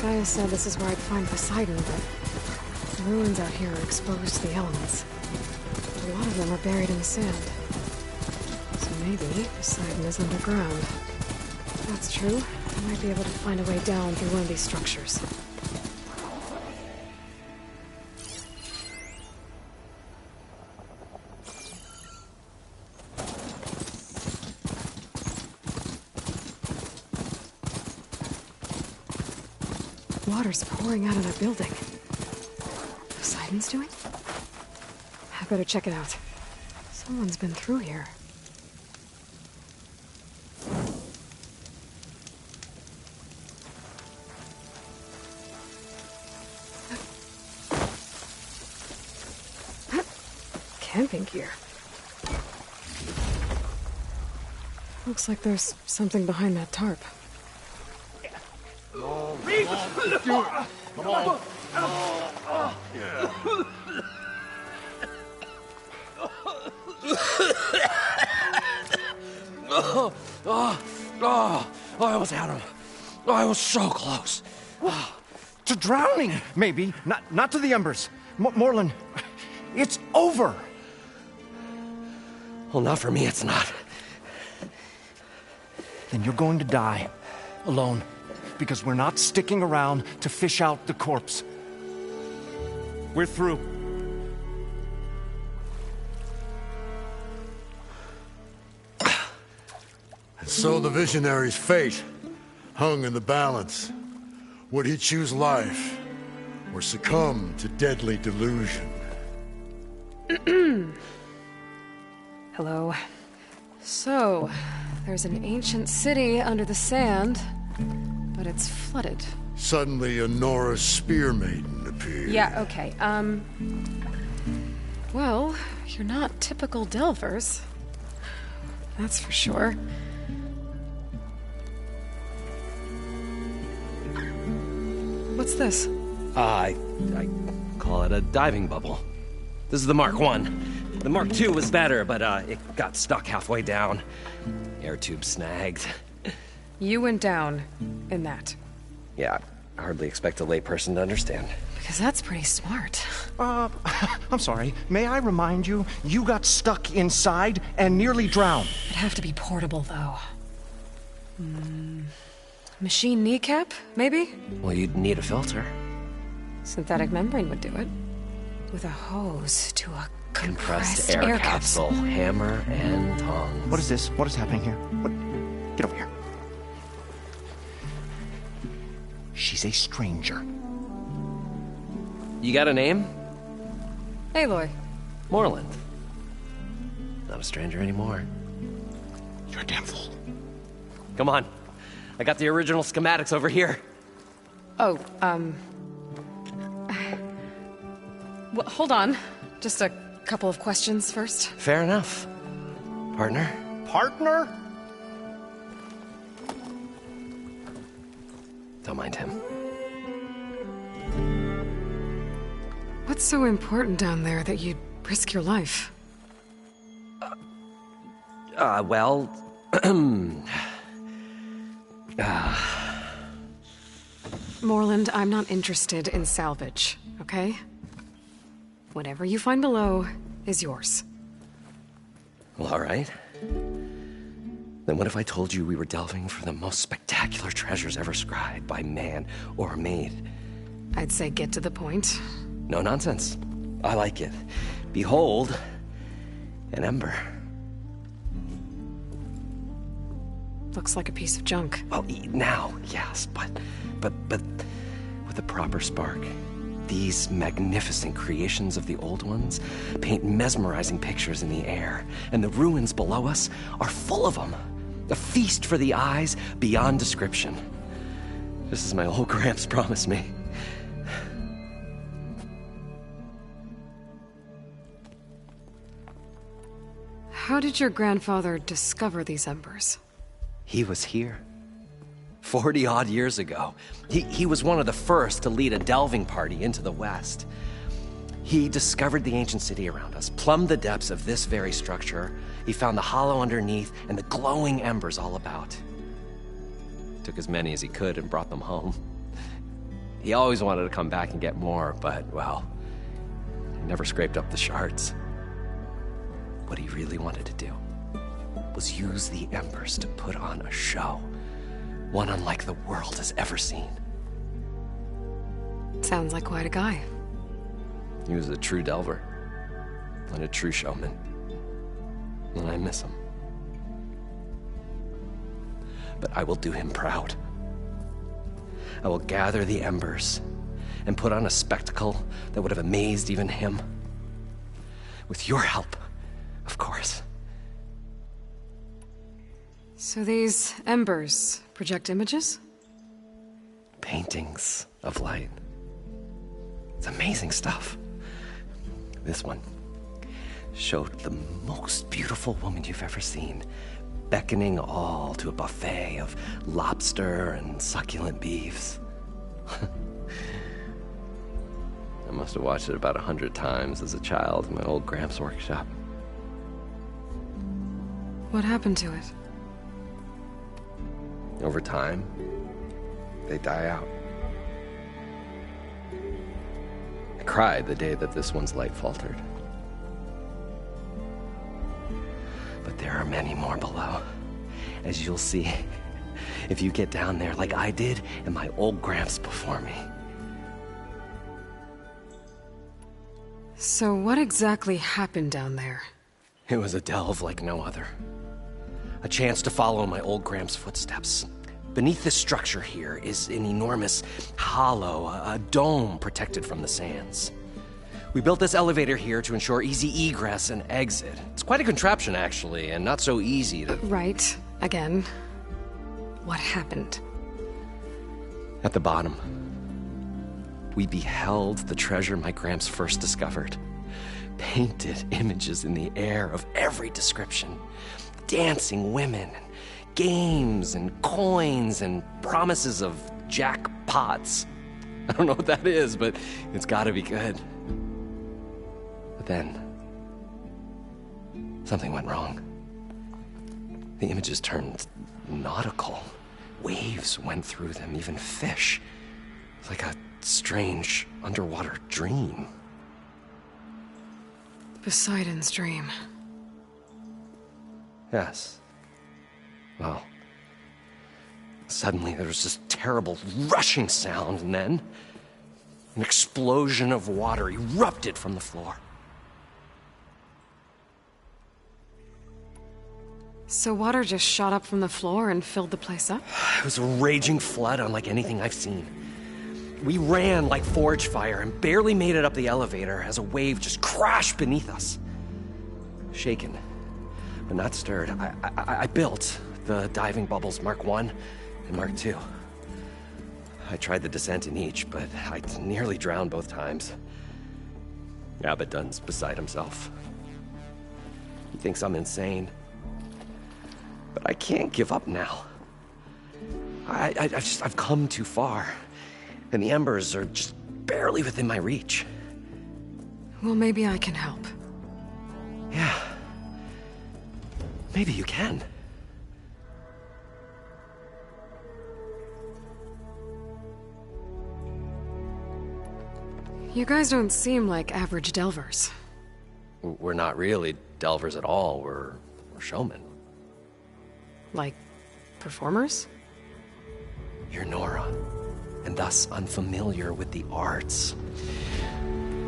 Gaia said this is where I'd find Poseidon, but the ruins out here are exposed to the elements. A lot of them are buried in the sand. Maybe Poseidon is underground. If that's true, I might be able to find a way down through one of these structures. Water's pouring out of that building. Poseidon's doing? I better check it out. Someone's been through here. Camping gear. Looks like there's something behind that tarp. Come on. Do it. Come on. Yeah. I almost had him. I was so close. To drowning, maybe. Not to the embers. Moreland, it's over. Well, not for me, it's not. Then you're going to die. Alone. Because we're not sticking around to fish out the corpse. We're through. And so the visionary's fate hung in the balance. Would he choose life or succumb to deadly delusion? Hello. So, there's an ancient city under the sand, but it's flooded. Suddenly, a Norse spear maiden appeared. Yeah, okay, well, you're not typical Delvers. That's for sure. What's this? I call it a diving bubble. This is the Mark I. The Mark II was better, but it got stuck halfway down. Air tube snagged. You went down in that. Yeah, hardly expect a layperson to understand. Because that's pretty smart. I'm sorry. May I remind you, you got stuck inside and nearly drowned. It'd have to be portable, though. Machine kneecap, maybe? Well, you'd need a filter. Synthetic membrane would do it. With a hose to a compressed air capsule. Hammer and tongs. What is this? What is happening here? What? Get over here. She's a stranger. You got a name? Aloy. Moreland. Not a stranger anymore. You're a damn fool. Come on. I got the original schematics over here. Oh, well, hold on. Just a couple of questions first. Fair enough. Partner? Partner? Don't mind him. What's so important down there that you'd risk your life? Well... Moreland, I'm not interested in salvage, okay? Whatever you find below is yours. Well, all right. Then what if I told you we were delving for the most spectacular treasures ever scribed by man or maid? I'd say get to the point. No nonsense. I like it. Behold, an ember. Looks like a piece of junk. Well, now, yes, but with a proper spark. These magnificent creations of the old ones paint mesmerizing pictures in the air, and the ruins below us are full of them. A feast for the eyes beyond description. Just as my old Gramps promised me. How did your grandfather discover these embers? He was here. 40-odd years ago. He was one of the first to lead a delving party into the West. He discovered the ancient city around us, plumbed the depths of this very structure. He found the hollow underneath and the glowing embers all about. Took as many as he could and brought them home. He always wanted to come back and get more, but, well, he never scraped up the shards. What he really wanted to do was use the embers to put on a show. One unlike the world has ever seen. Sounds like quite a guy. He was a true delver. And a true showman. And I miss him. But I will do him proud. I will gather the embers and put on a spectacle that would have amazed even him. With your help, of course. So these embers project images? Paintings of light. It's amazing stuff. This one showed the most beautiful woman you've ever seen, beckoning all to a buffet of lobster and succulent beefs. I must have watched it about 100 times as a child in my old Gramps' workshop. What happened to it? Over time, they die out. I cried the day that this one's light faltered. But there are many more below, as you'll see if you get down there like I did and my old Gramps before me. So what exactly happened down there? It was a delve like no other. A chance to follow in my old Gramps' footsteps. Beneath this structure here is an enormous hollow, a dome protected from the sands. We built this elevator here to ensure easy egress and exit. It's quite a contraption, actually, and not so easy to... Right. Again. What happened? At the bottom, we beheld the treasure my Gramps first discovered. Painted images in the air of every description. Dancing women, and games, and coins, and promises of jackpots. I don't know what that is, but it's gotta be good. But then, something went wrong. The images turned nautical. Waves went through them, even fish. It's like a strange underwater dream. Poseidon's dream. Yes. Well, suddenly there was this terrible rushing sound, and then an explosion of water erupted from the floor. So water just shot up from the floor and filled the place up? It was a raging flood unlike anything I've seen. We ran like forge fire and barely made it up the elevator as a wave just crashed beneath us. Shaken, but not stirred, I built the diving bubbles Mark I and Mark II. I tried the descent in each, but I nearly drowned both times. Abaddon's beside himself. He thinks I'm insane. But I can't give up now. I've come too far. And the embers are just barely within my reach. Well, maybe I can help. Yeah. Maybe you can. You guys don't seem like average delvers. We're not really delvers at all. We're showmen. Like performers? You're Nora, and thus unfamiliar with the arts.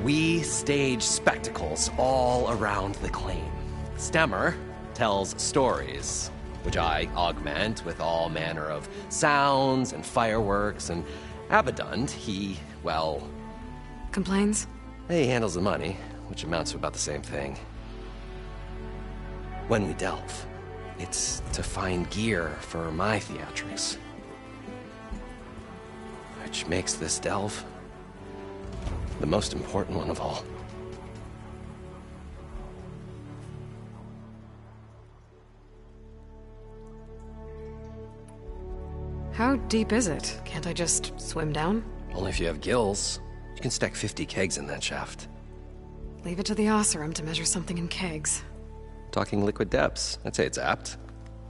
We stage spectacles all around the claim. Stemmer tells stories, which I augment with all manner of sounds and fireworks, and Abaddon, he, well... Complains? He handles the money, which amounts to about the same thing. When we delve, it's to find gear for my theatrics. Which makes this delve the most important one of all. How deep is it? Can't I just swim down? Only if you have gills. You can stack 50 kegs in that shaft. Leave it to the Osseram to measure something in kegs. Talking liquid depths, I'd say it's apt.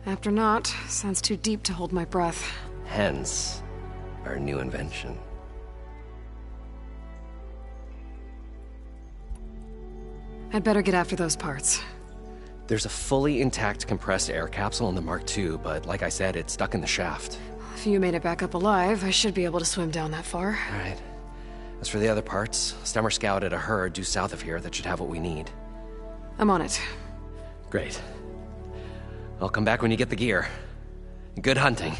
Apt or not, sounds too deep to hold my breath. Hence, our new invention. I'd better get after those parts. There's a fully intact compressed air capsule in the Mark II, but like I said, it's stuck in the shaft. If you made it back up alive, I should be able to swim down that far. All right. As for the other parts, Stemmer scouted a herd due south of here that should have what we need. I'm on it. Great. I'll come back when you get the gear. Good hunting.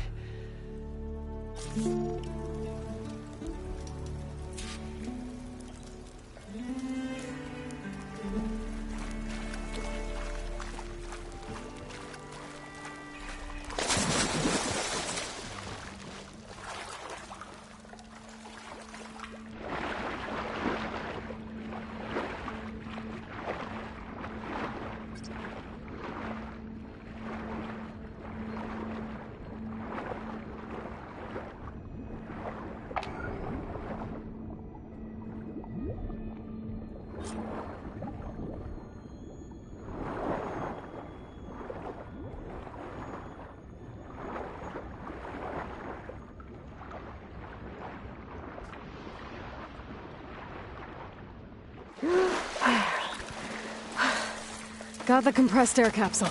Got the compressed air capsule.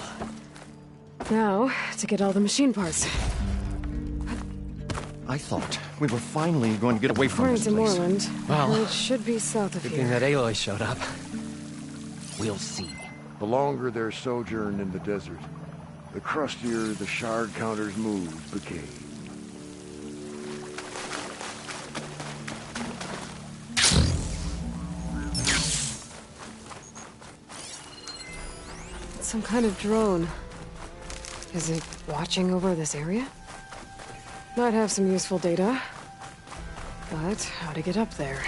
Now, to get all the machine parts. I thought we were finally going to get away from According this to place. Moreland, Well, it should be south of Good here. thing that Aloy showed up. We'll see. The longer their sojourn in the desert, the crustier the shard counters move became. It's some kind of drone. Is it watching over this area? Might have some useful data. But how to get up there?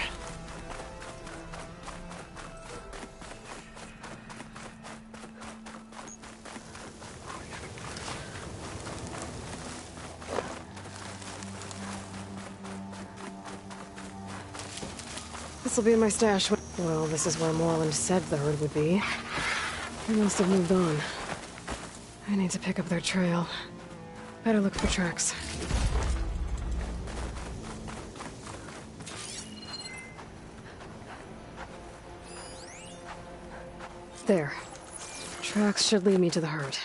This'll be in my stash. Well, this is where Moreland said the herd would be. They must have moved on. I need to pick up their trail. Better look for tracks. There. Tracks should lead me to the herd.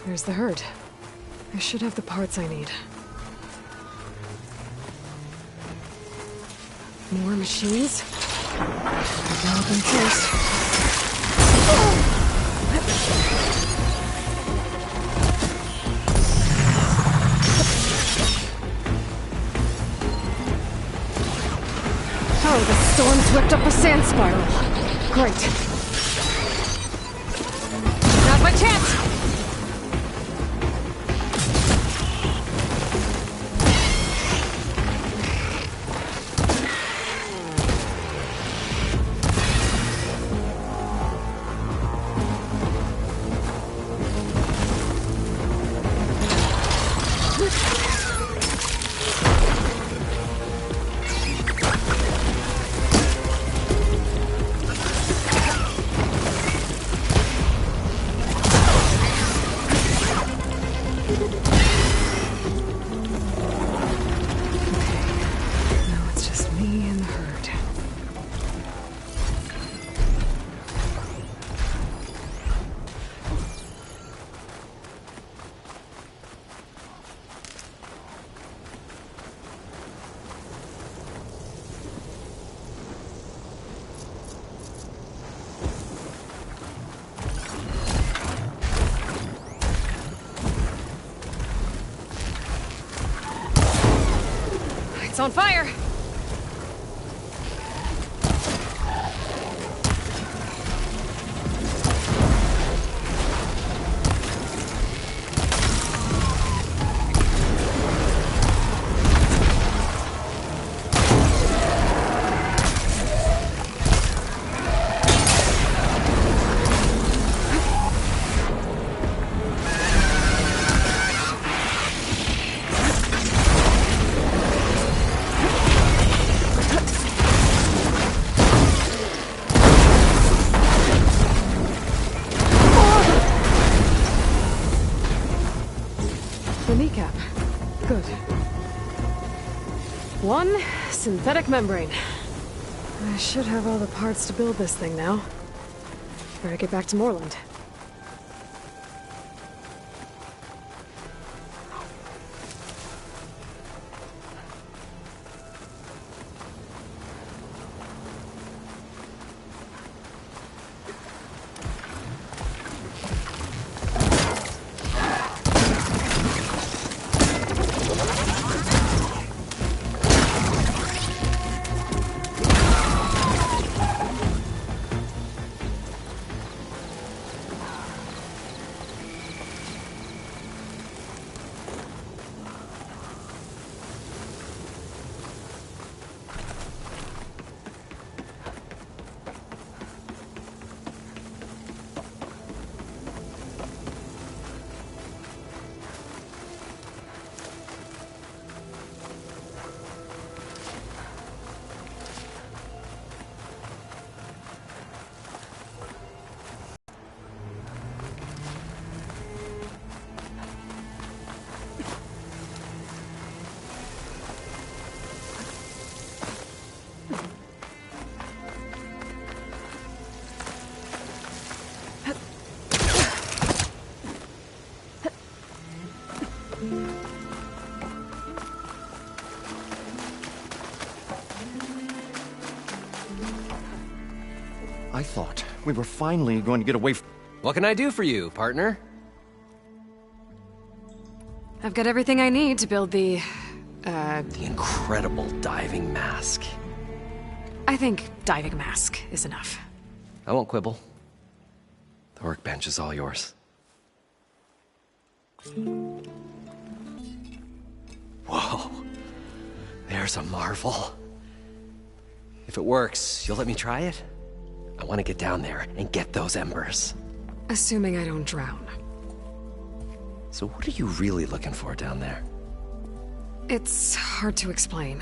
There's the herd. I should have the parts I need. More machines? I'll deal with them first. Oh, the storm's whipped up a sand spiral. Great. Now's my chance! It's on fire! The kneecap. Good. One synthetic membrane. I should have all the parts to build this thing now. Better get back to Moreland. I thought we were finally going to get away from... What can I do for you, partner? I've got everything I need to build the incredible diving mask. I think diving mask is enough. I won't quibble. The workbench is all yours. Whoa. There's a marvel. If it works, you'll let me try it? I want to get down there and get those embers. Assuming I don't drown. So what are you really looking for down there? It's hard to explain.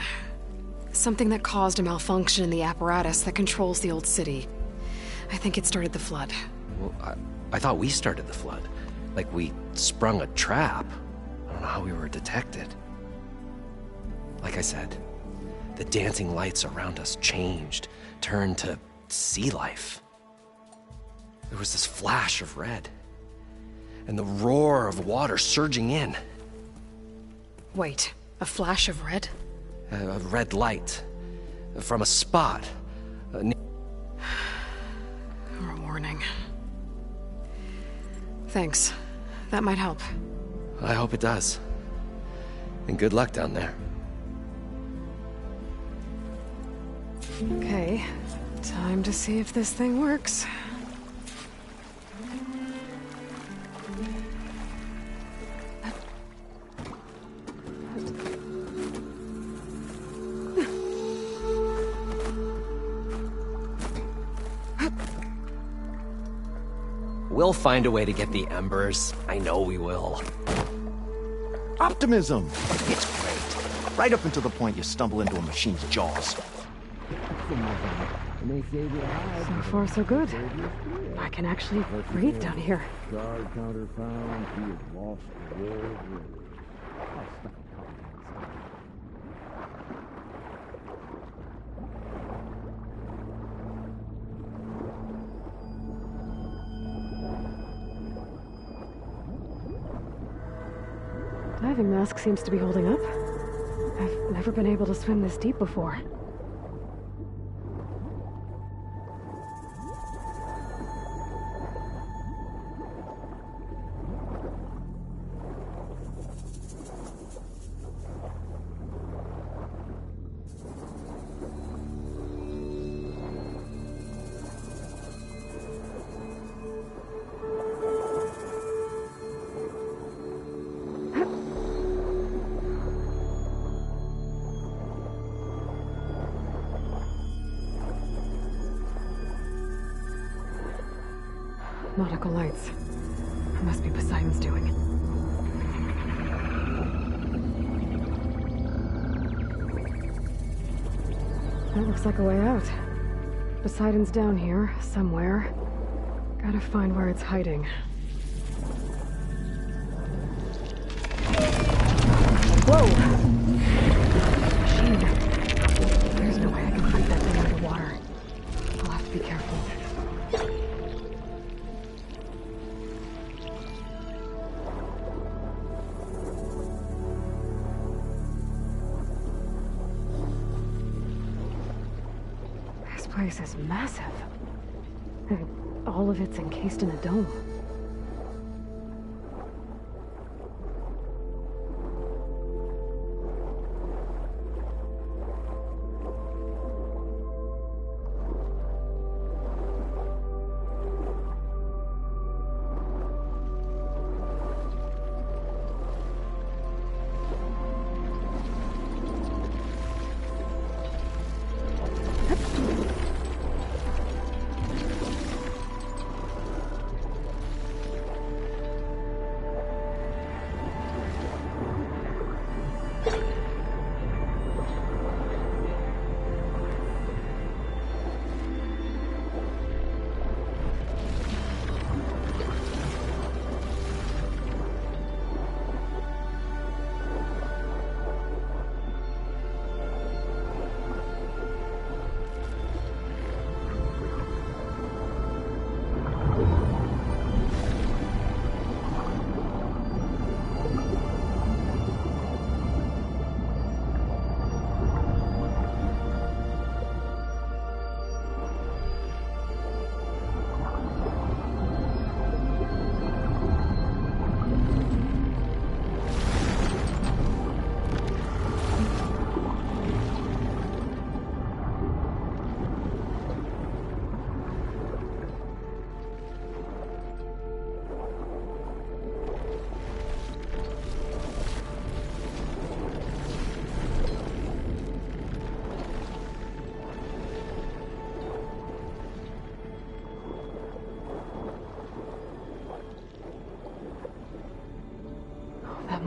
Something that caused a malfunction in the apparatus that controls the old city. I think it started the flood. Well, I thought we started the flood. Like we sprung a trap. I don't know how we were detected. Like I said, the dancing lights around us changed, turned to sea life. There was this flash of red, and the roar of water surging in. Wait, a flash of red? A red light from a spot. Or a warning. Thanks. That might help. I hope it does. And good luck down there. Okay, time to see if this thing works. We'll find a way to get the embers. I know we will. Optimism! It's great. Right up until the point you stumble into a machine's jaws. So far, so good. I can actually breathe down here. Guard counter found. He has lost the world. Diving mask seems to be holding up. I've never been able to swim this deep before. Nautical lights. It must be Poseidon's doing. That looks like a way out. Poseidon's down here, somewhere. Gotta find where it's hiding. Whoa! Machine. There's no way I can fight that thing underwater. I'll have to be careful. This place is massive. And all of it's encased in a dome.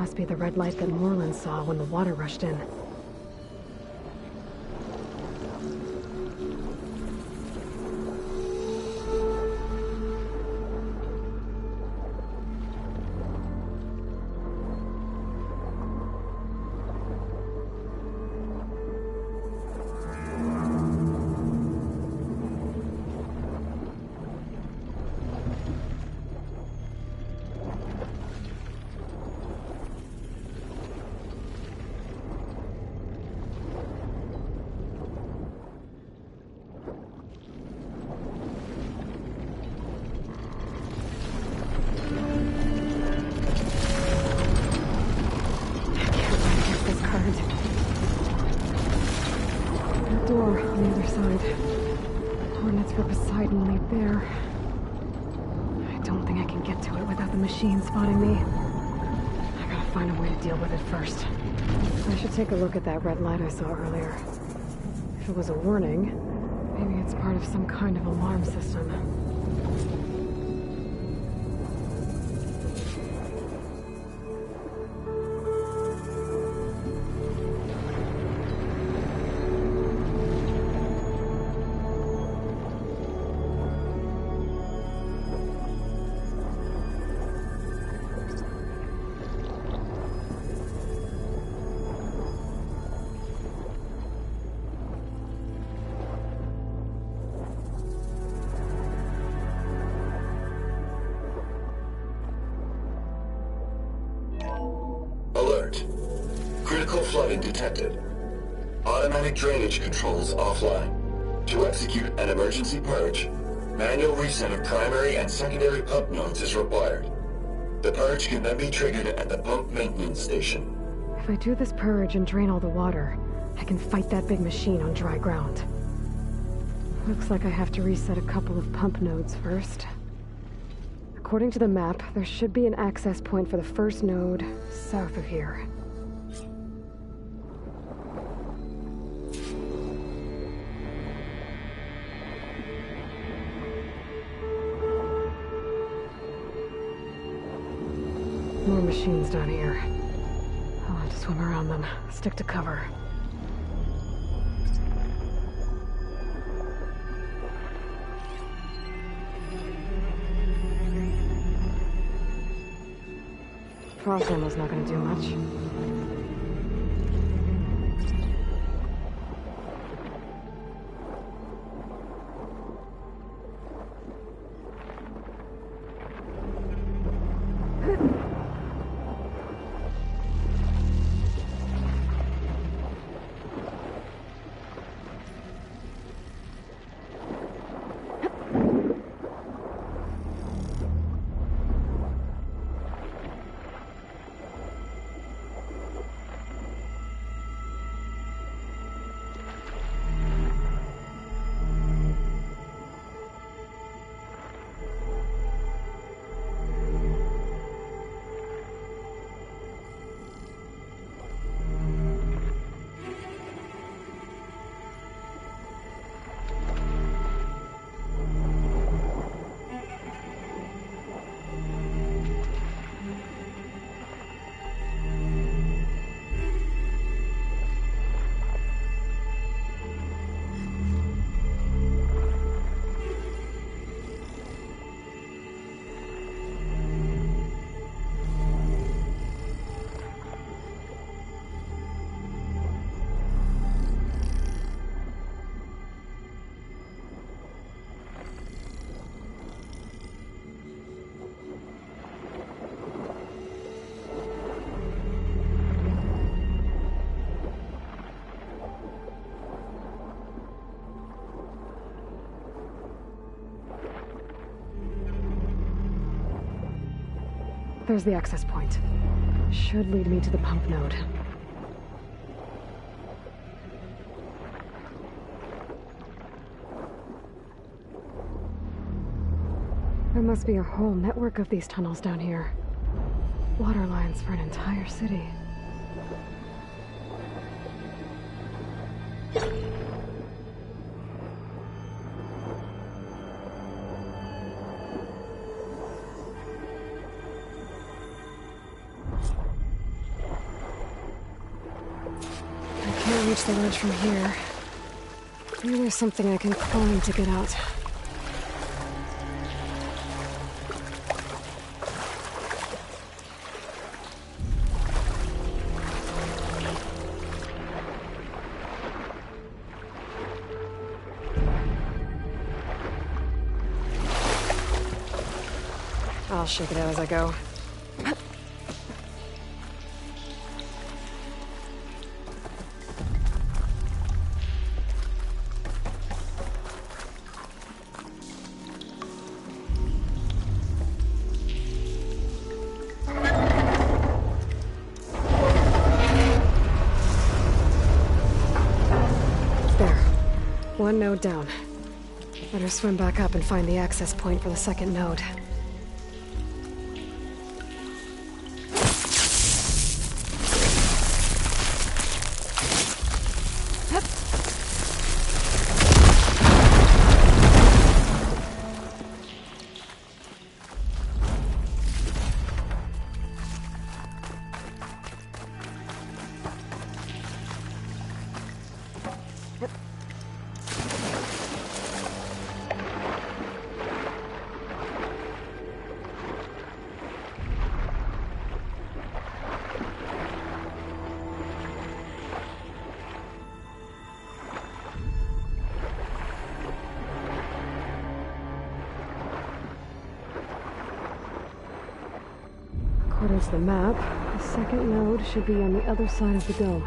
must be the red light that Moreland saw when the water rushed in. Door on the other side. Coordinates for Poseidon lead there. I don't think I can get to it without the machine spotting me. I gotta find a way to deal with it first. I should take a look at that red light I saw earlier. If it was a warning, maybe it's part of some kind of alarm system. Alert. Critical flooding detected. Automatic drainage controls offline. To execute an emergency purge, manual reset of primary and secondary pump nodes is required. The purge can then be triggered at the pump maintenance station. If I do this purge and drain all the water, I can fight that big machine on dry ground. Looks like I have to reset a couple of pump nodes first. According to the map, there should be an access point for the first node south of here. More machines down here. I'll have to swim around them, stick to cover. Frost ammo's not gonna do much. There's the access point. Should lead me to the pump node. There must be a whole network of these tunnels down here. Water lines for an entire city. reach the ledge from here. Maybe there's something I can climb to get out. I'll shake it out as I go. There. One node down. Better swim back up and find the access point for the second node. According to the map, the second node should be on the other side of the dome.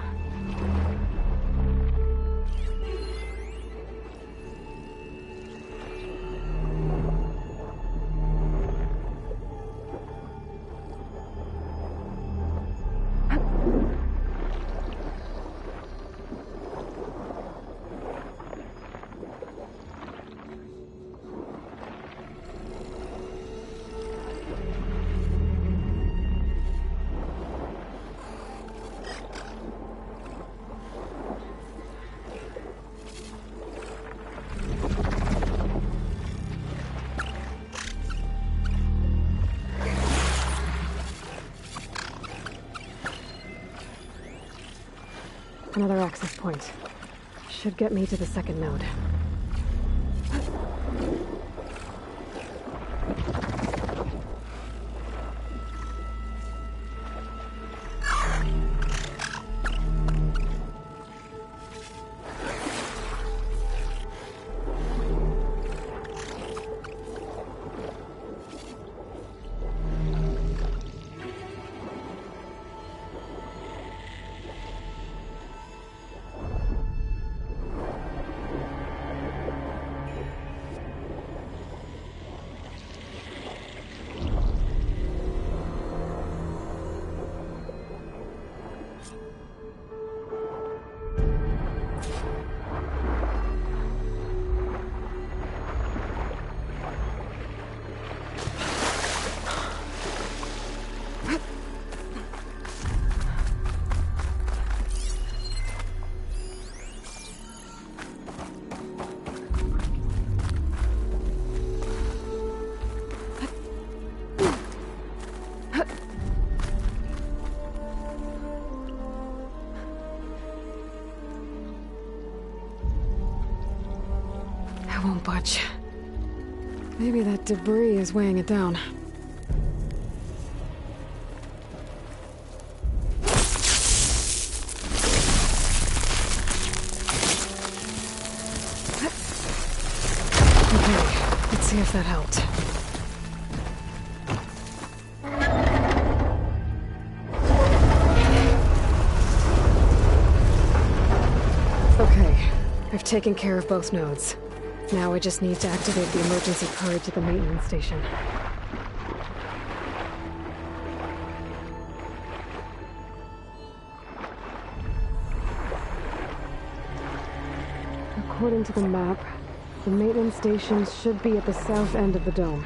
Another access point. Should get me to the second node. I won't budge. Maybe that debris is weighing it down. Okay, let's see if that helped. Okay, I've taken care of both nodes. Now I just need to activate the emergency purge at the maintenance station. According to the map, the maintenance station should be at the south end of the dome.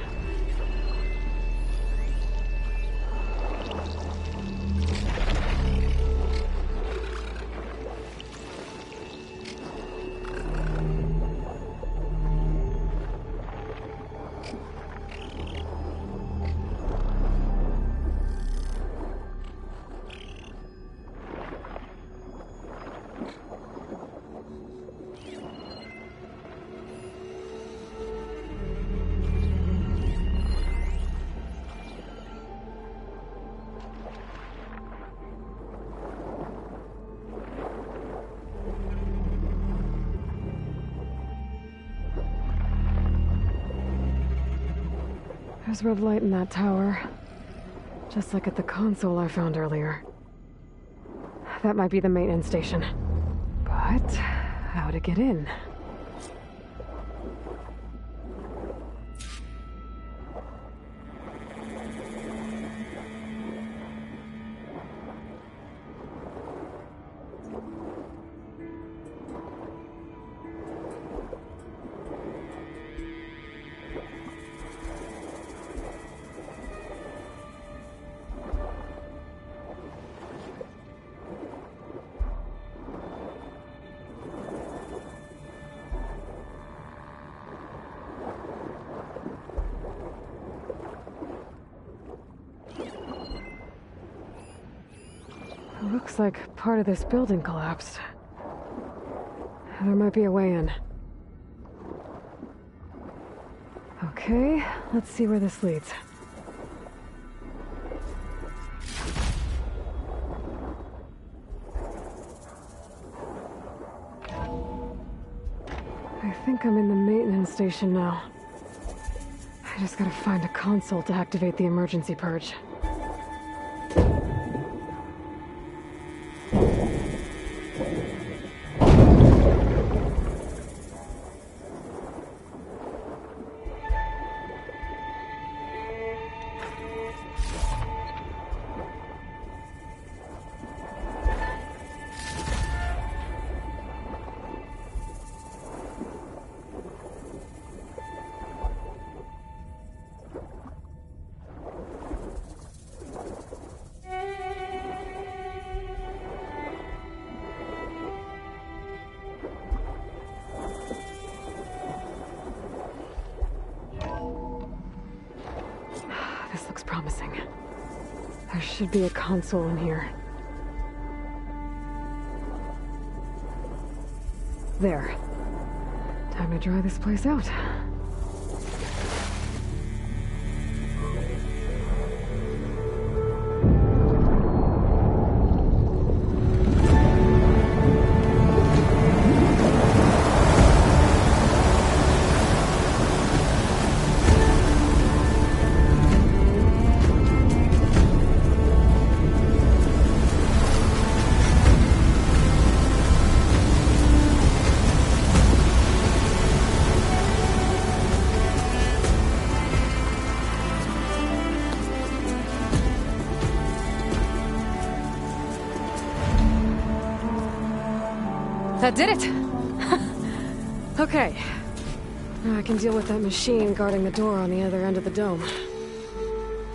There's red light in that tower. Just like at the console I found earlier. That might be the maintenance station. But how to get in? Looks like part of this building collapsed. There might be a way in. Okay, let's see where this leads. I think I'm in the maintenance station now. I just gotta find a console to activate the emergency purge. This looks promising. There should be a console in here. There. Time to dry this place out. That did it! Okay. Now I can deal with that machine guarding the door on the other end of the dome.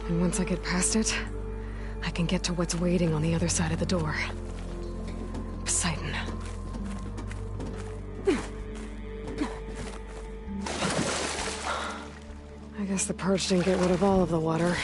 And once I get past it, I can get to what's waiting on the other side of the door. Poseidon. I guess the purge didn't get rid of all of the water.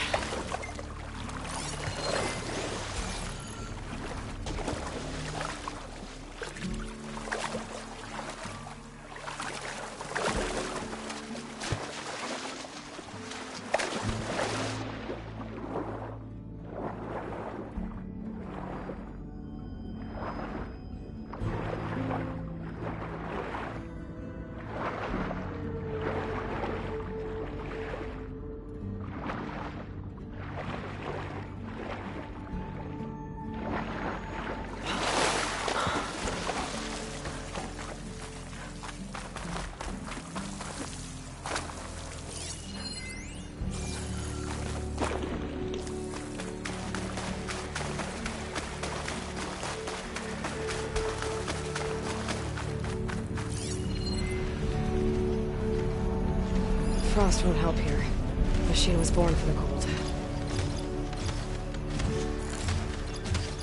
Frost won't help here. The machine was born for the cold.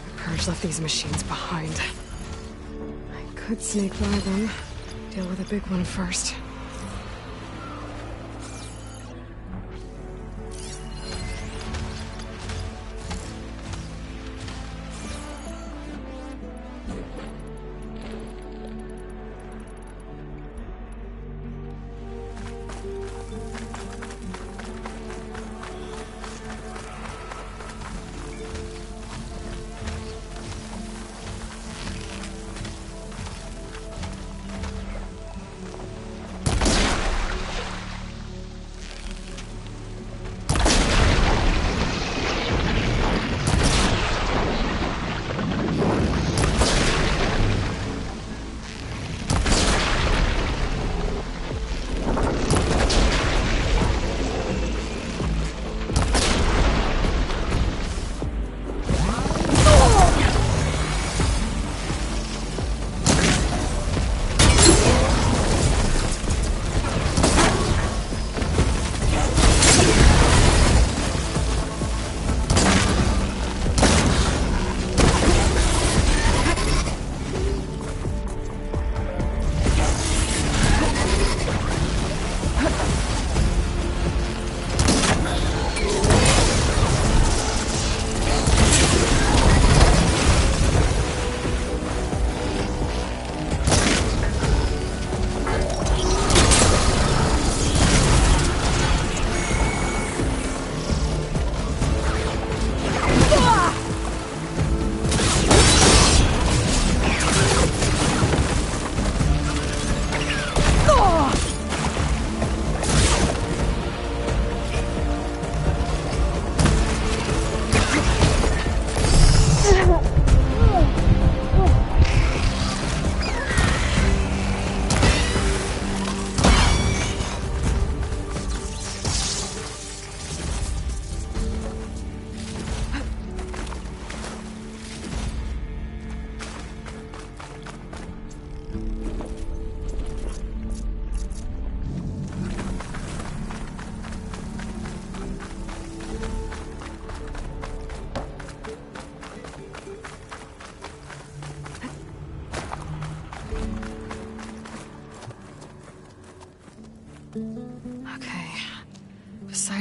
The purge left these machines behind. I could sneak by them, deal with a big one first.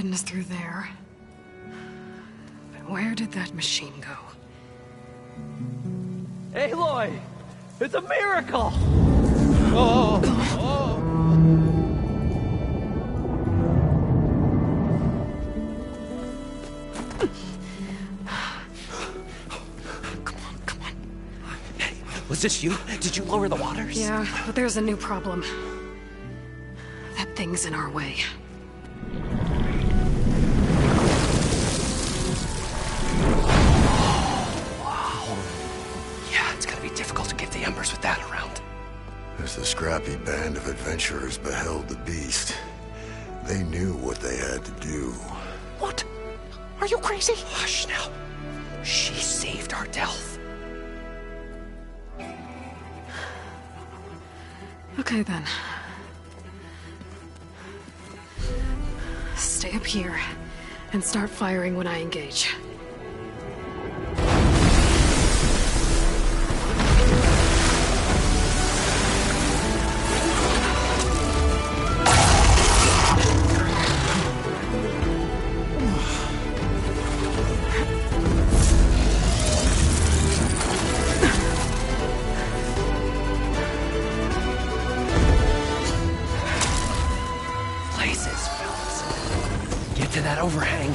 heading us through there. But where did that machine go? Aloy! It's a miracle! Oh! Was this you? Did you lower the waters? Yeah, but there's a new problem. That thing's in our way. Wow. Yeah, it's gonna be difficult to get the embers with that around. As the scrappy band of adventurers beheld the beast, they knew what they had to do. What? Are you crazy? Hush now. She saved our Delph. Okay, then. Stay up here and start firing when I engage. To that overhang.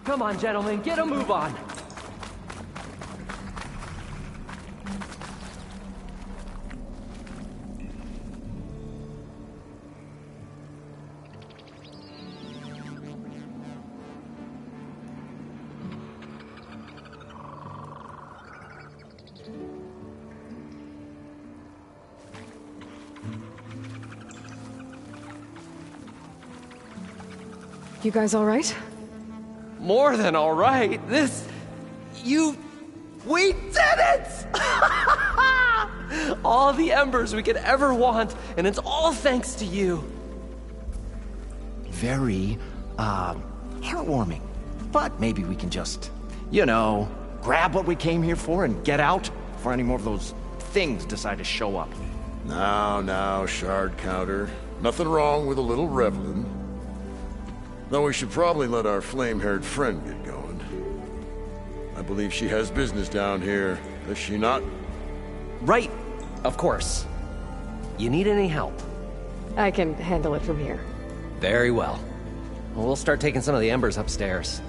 Come on, gentlemen, get a move on. You guys all right? More than all right. We did it! All the embers we could ever want, and it's all thanks to you. Very, heartwarming. But maybe we can just, grab what we came here for and get out before any more of those things decide to show up. Now, shard counter. Nothing wrong with a little reveling. Though we should probably let our flame-haired friend get going. I believe she has business down here, does she not? Right, of course. You need any help? I can handle it from here. Very well. We'll start taking some of the embers upstairs.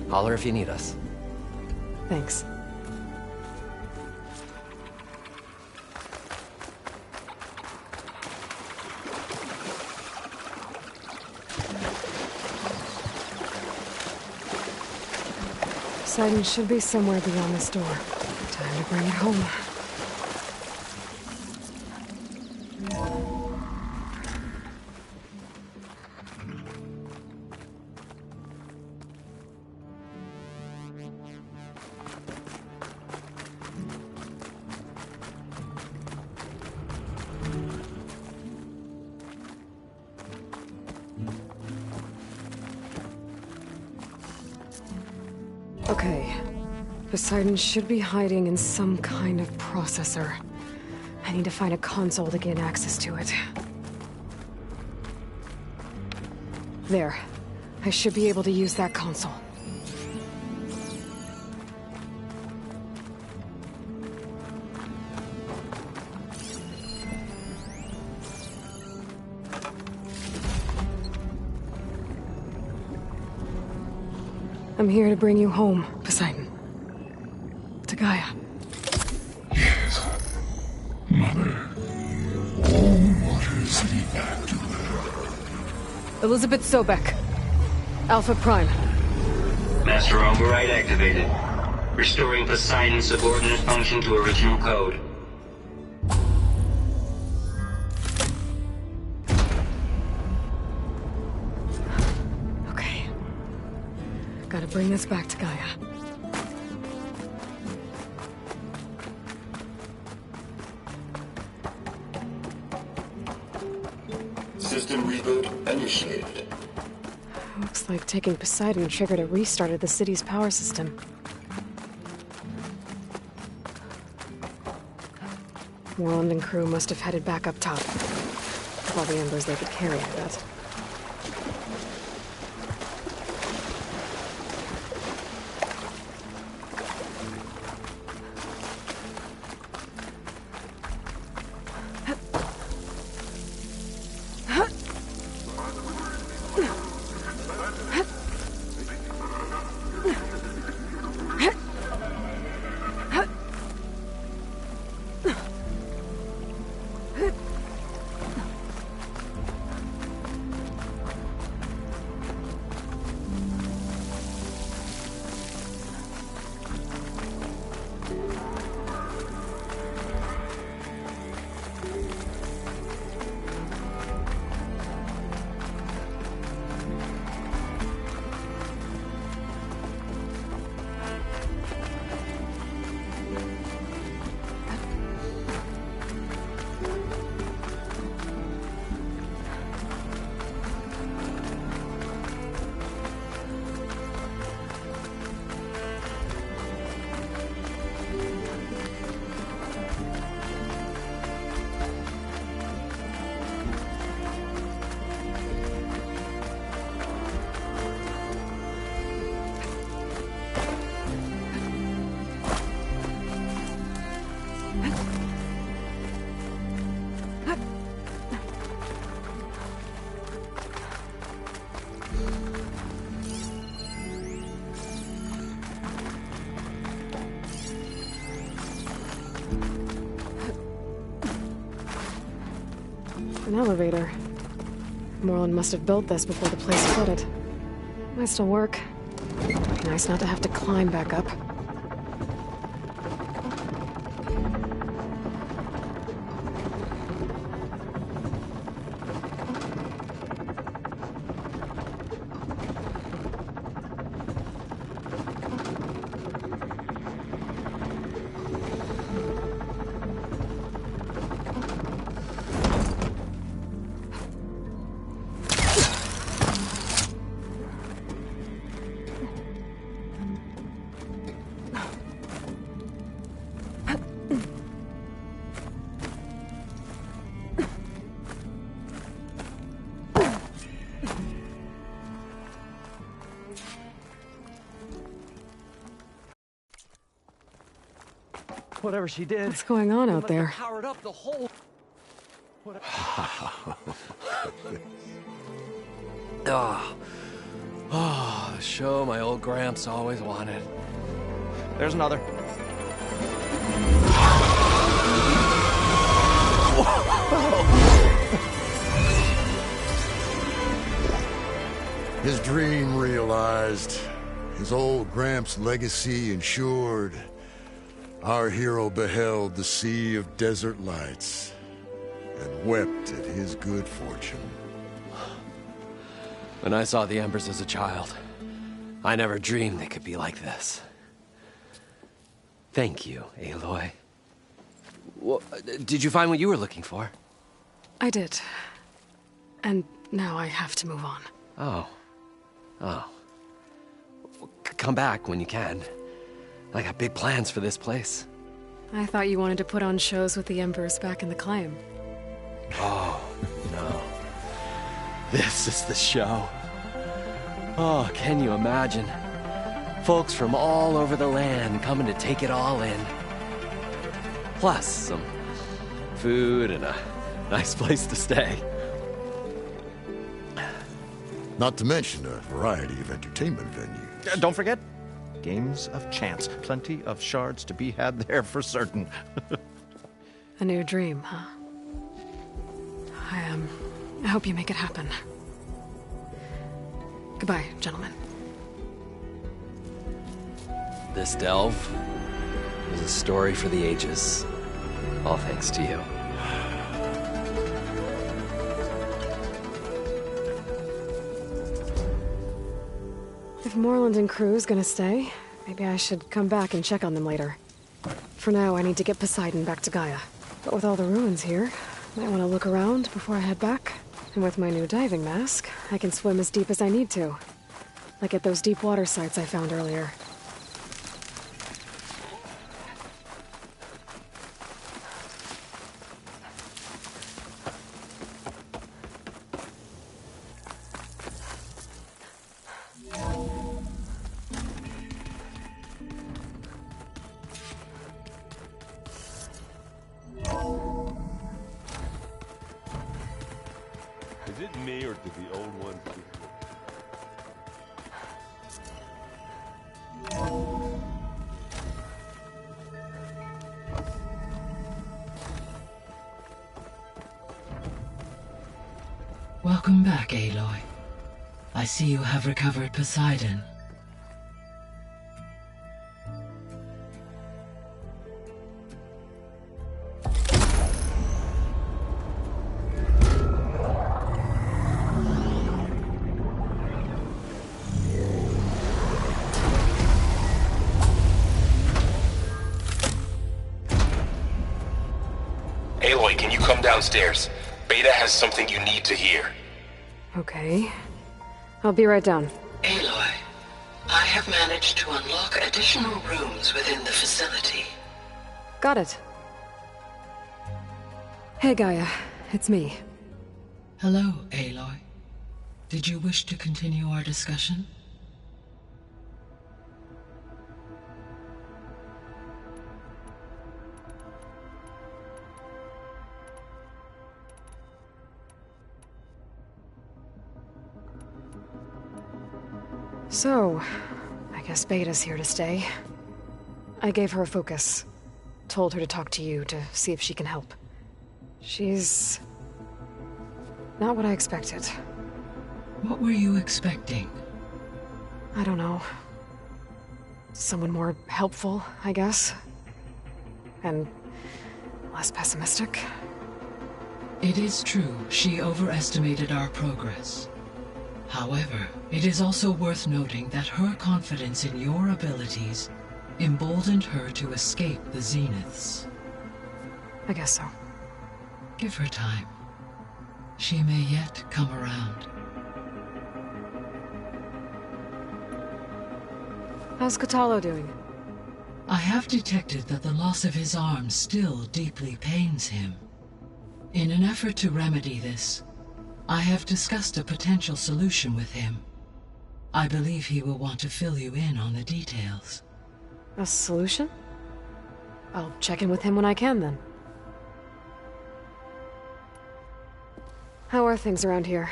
Holler if you need us. Thanks. Poseidon should be somewhere beyond this door. Time to bring it home. Okay. Poseidon should be hiding in some kind of processor. I need to find a console to gain access to it. There. I should be able to use that console. I'm here to bring you home, Poseidon. To Gaia. Yes. Mother. All waters lead back to her. Elizabeth Sobek. Alpha Prime. Master override activated. Restoring Poseidon's subordinate function to original code. Okay. Gotta bring this back to Gaia. System reboot initiated. Looks like taking Poseidon triggered a restart of the city's power system. Moreland and crew must have headed back up top. With all the embers they could carry, I bet. An elevator. Moreland must have built this before the place flooded. Might still work. Be nice not to have to climb back up. Whatever she did. What's going on out there? Powered up the whole. Oh, show my old Gramps always wanted. There's another. His dream realized. His old Gramps' legacy ensured. Our hero beheld the sea of desert lights and wept at his good fortune. When I saw the embers as a child, I never dreamed they could be like this. Thank you, Aloy. Well, did you find what you were looking for? I did. And now I have to move on. Oh. Well, come back when you can. I got big plans for this place. I thought you wanted to put on shows with the Embers back in the claim. Oh, no. This is the show. Oh, can you imagine? Folks from all over the land coming to take it all in. Plus some food and a nice place to stay. Not to mention a variety of entertainment venues. Don't forget, games of chance. Plenty of shards to be had there for certain. A new dream, huh? I hope you make it happen. Goodbye, gentlemen. This delve is a story for the ages. All thanks to you. If Moreland and crew's gonna stay, maybe I should come back and check on them later. For now, I need to get Poseidon back to Gaia. But with all the ruins here, might want to look around before I head back. And with my new diving mask, I can swim as deep as I need to. Like at those deep water sites I found earlier. Is it me or did the old one keep Welcome back, Aloy. I see you have recovered Poseidon. Aloy, can you come downstairs? Beta has something you need to hear. Okay. I'll be right down. Aloy, I have managed to unlock additional rooms within the facility. Got it. Hey, Gaia. It's me. Hello, Aloy. Did you wish to continue our discussion? So, I guess Beta's here to stay. I gave her a focus. Told her to talk to you to see if she can help. She's Not what I expected. What were you expecting? I don't know. Someone more helpful, I guess. And less pessimistic. It is true, she overestimated our progress. However, it is also worth noting that her confidence in your abilities emboldened her to escape the Zeniths. I guess so. Give her time. She may yet come around. How's Kotallo doing? I have detected that the loss of his arm still deeply pains him. In an effort to remedy this, I have discussed a potential solution with him. I believe he will want to fill you in on the details. A solution? I'll check in with him when I can, then. How are things around here?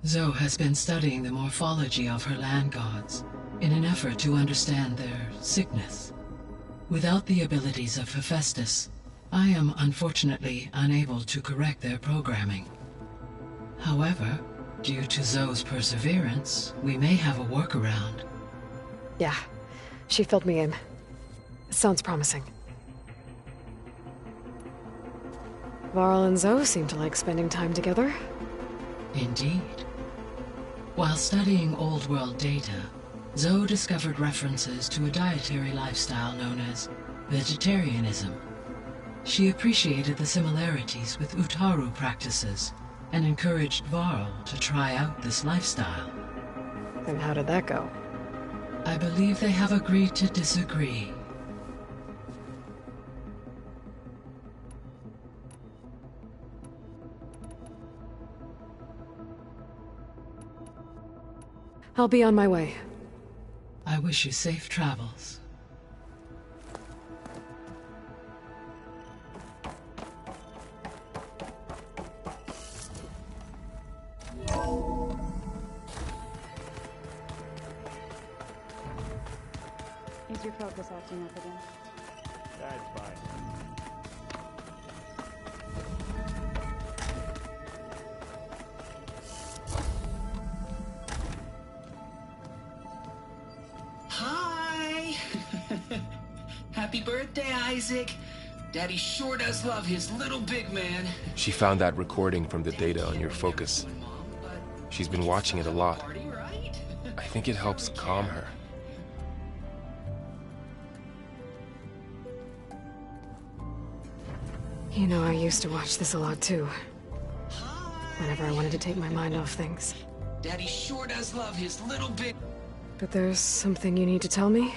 Zoe has been studying the morphology of her land gods in an effort to understand their sickness. Without the abilities of Hephaestus, I am unfortunately unable to correct their programming. However, due to Zoe's perseverance, we may have a workaround. Yeah, she filled me in. Sounds promising. Varl and Zoe seem to like spending time together. Indeed. While studying Old World data, Zoe discovered references to a dietary lifestyle known as vegetarianism. She appreciated the similarities with Utaru practices and encouraged Varl to try out this lifestyle. And how did that go? I believe they have agreed to disagree. I'll be on my way. I wish you safe travels. Is your focus acting up again? That's fine. Hi! Happy birthday, Isaac. Daddy sure does love his little big man. She found that recording from the data on your focus. She's been watching it a lot. I think it helps calm her. You know, I used to watch this a lot too. Whenever I wanted to take my mind off things. Daddy sure does love his little big... But there's something you need to tell me?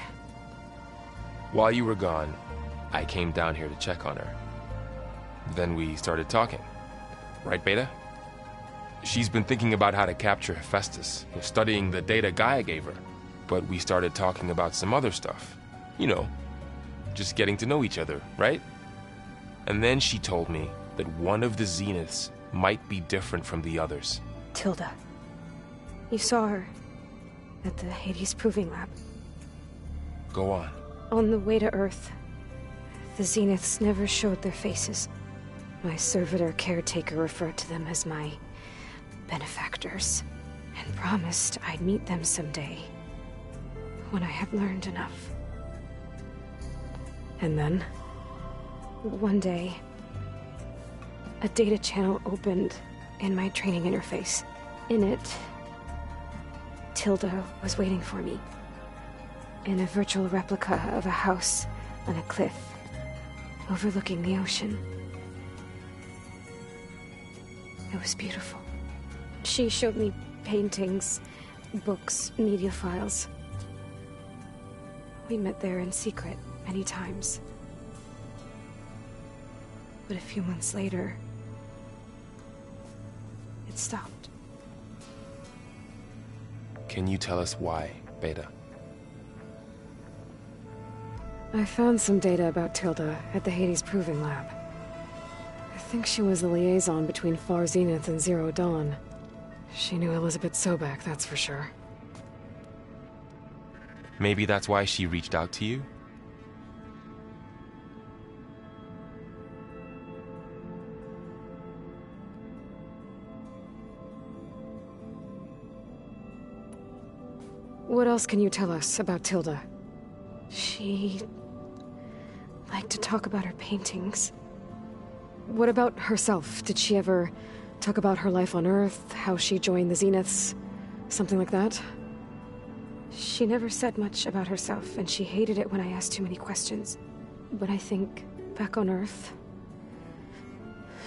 While you were gone, I came down here to check on her. Then we started talking. Right, Beta? She's been thinking about how to capture Hephaestus, studying the data Gaia gave her. But we started talking about some other stuff. You know, just getting to know each other, right? And then she told me that one of the Zeniths might be different from the others. Tilda. You saw her at the Hades Proving Lab. Go on. On the way to Earth, the Zeniths never showed their faces. My servitor caretaker referred to them as my benefactors, and promised I'd meet them someday, when I had learned enough. And then? One day, a data channel opened in my training interface. In it, Tilda was waiting for me. In a virtual replica of a house on a cliff, overlooking the ocean. It was beautiful. She showed me paintings, books, media files. We met there in secret many times. But a few months later, it stopped. Can you tell us why, Beta? I found some data about Tilda at the Hades Proving Lab. I think she was the liaison between Far Zenith and Zero Dawn. She knew Elizabeth Sobek, that's for sure. Maybe that's why she reached out to you? What else can you tell us about Tilda? She liked to talk about her paintings. What about herself? Did she ever talk about her life on Earth, how she joined the Zeniths, something like that? She never said much about herself, and she hated it when I asked too many questions. But I think, back on Earth,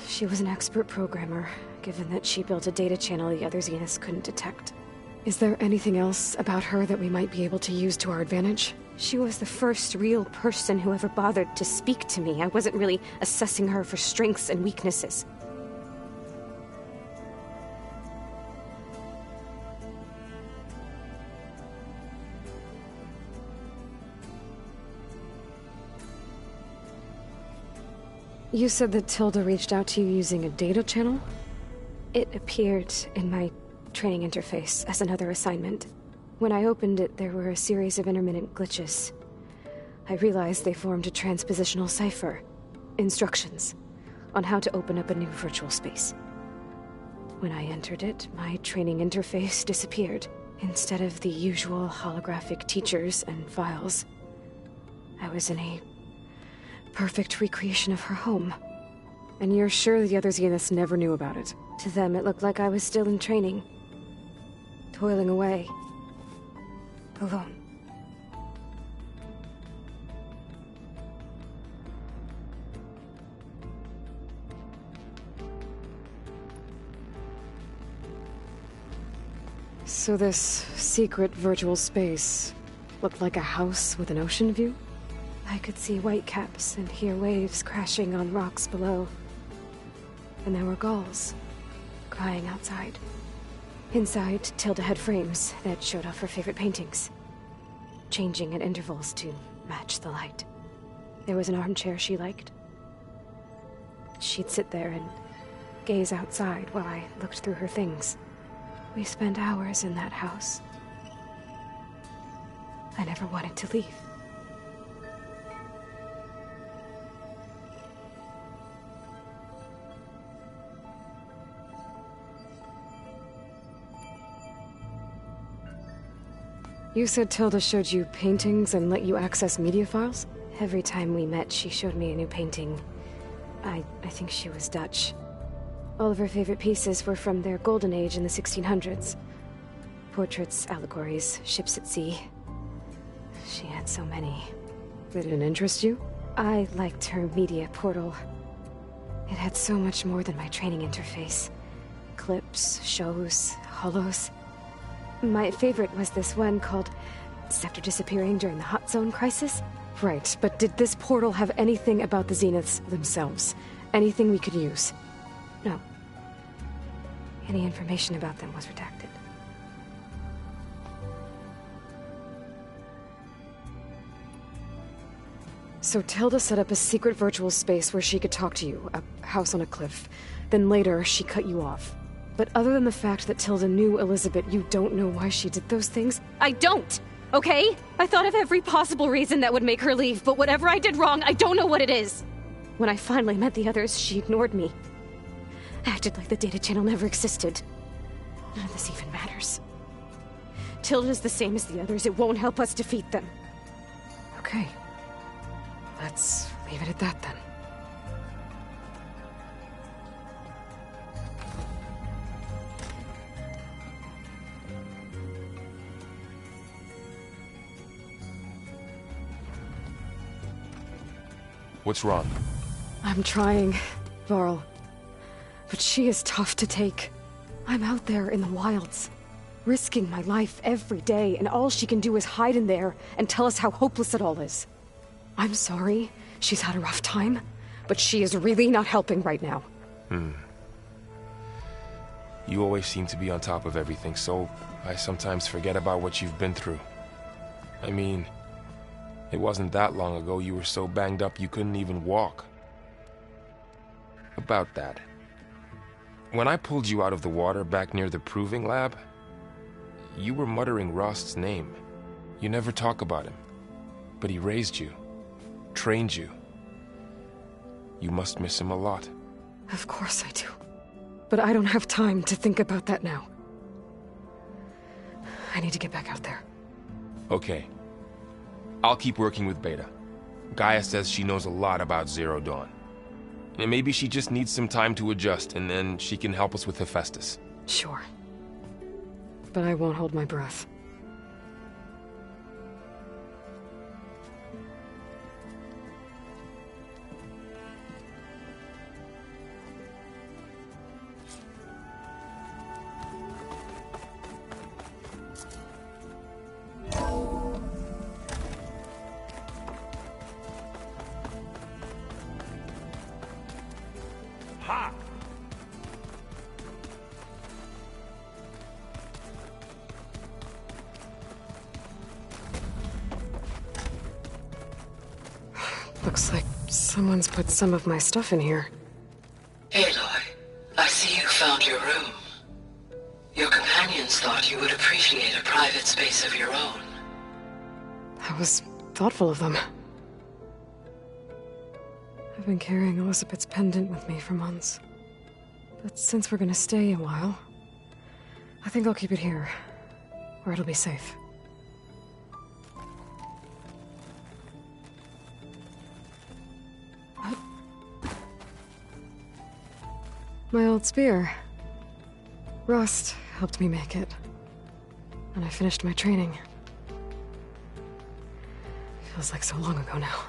she was an expert programmer, given that she built a data channel the other Zeniths couldn't detect. Is there anything else about her that we might be able to use to our advantage? She was the first real person who ever bothered to speak to me. I wasn't really assessing her for strengths and weaknesses. You said that Tilda reached out to you using a data channel? It appeared in my training interface as another assignment. When I opened it, there were a series of intermittent glitches. I realized they formed a transpositional cipher. Instructions on how to open up a new virtual space. When I entered it, my training interface disappeared. Instead of the usual holographic teachers and files, I was in a perfect recreation of her home. And you're sure the other Zeniths never knew about it? To them, it looked like I was still in training. Toiling away. Alone. So this secret virtual space looked like a house with an ocean view? I could see whitecaps and hear waves crashing on rocks below. And there were gulls crying outside. Inside, Tilda had frames that showed off her favorite paintings, changing at intervals to match the light. There was an armchair she liked. She'd sit there and gaze outside while I looked through her things. We spent hours in that house. I never wanted to leave. You said Tilda showed you paintings and let you access media files? Every time we met, she showed me a new painting. I think she was Dutch. All of her favorite pieces were from their golden age in the 1600s. Portraits, allegories, ships at sea. She had so many. Did it interest you? I liked her media portal. It had so much more than my training interface. Clips, shows, holos. My favorite was this one called Sector Disappearing During the Hot Zone Crisis. Right, but did this portal have anything about the Zeniths themselves? Anything we could use? No. Any information about them was redacted. So Tilda set up a secret virtual space where she could talk to you, a house on a cliff. Then later, she cut you off. But other than the fact that Tilda knew Elizabeth, you don't know why she did those things? I don't! Okay? I thought of every possible reason that would make her leave, but whatever I did wrong, I don't know what it is. When I finally met the others, she ignored me. Acted like the data channel never existed. None of this even matters. Tilda's the same as the others. It won't help us defeat them. Okay. Let's leave it at that, then. What's wrong? I'm trying, Varl. But she is tough to take. I'm out there in the wilds, risking my life every day, and all she can do is hide in there and tell us how hopeless it all is. I'm sorry, she's had a rough time, but she is really not helping right now. You always seem to be on top of everything, so I sometimes forget about what you've been through. I mean, it wasn't that long ago you were so banged up you couldn't even walk. About that. When I pulled you out of the water back near the proving lab, you were muttering Rost's name. You never talk about him. But he raised you, trained you. You must miss him a lot. Of course I do. But I don't have time to think about that now. I need to get back out there. Okay. I'll keep working with Beta. Gaia says she knows a lot about Zero Dawn. And maybe she just needs some time to adjust, and then she can help us with Hephaestus. Sure. But I won't hold my breath. Ha! Looks like someone's put some of my stuff in here. Aloy, I see you found your room. Your companions thought you would appreciate a private space of your own. That was thoughtful of them. I've been carrying Elizabeth's pendant with me for months. But since we're gonna stay a while, I think I'll keep it here, where it'll be safe. My old spear. Rust helped me make it. And I finished my training. Feels like so long ago now.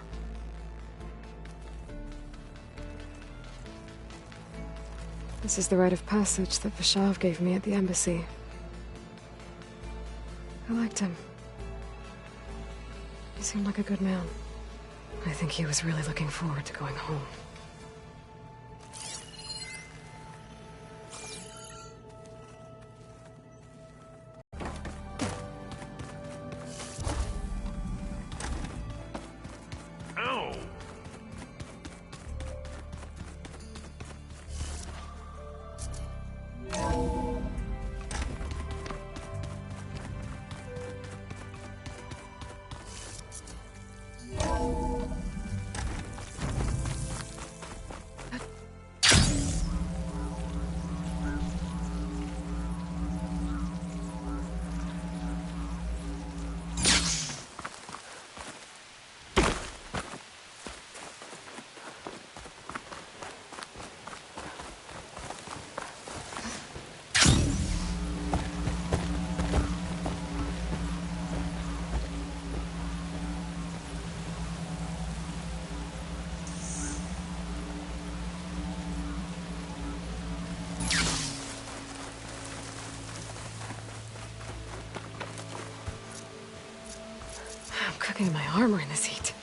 This is the rite of passage that Vashav gave me at the embassy. I liked him. He seemed like a good man. I think he was really looking forward to going home. Cooking my armor in this heat.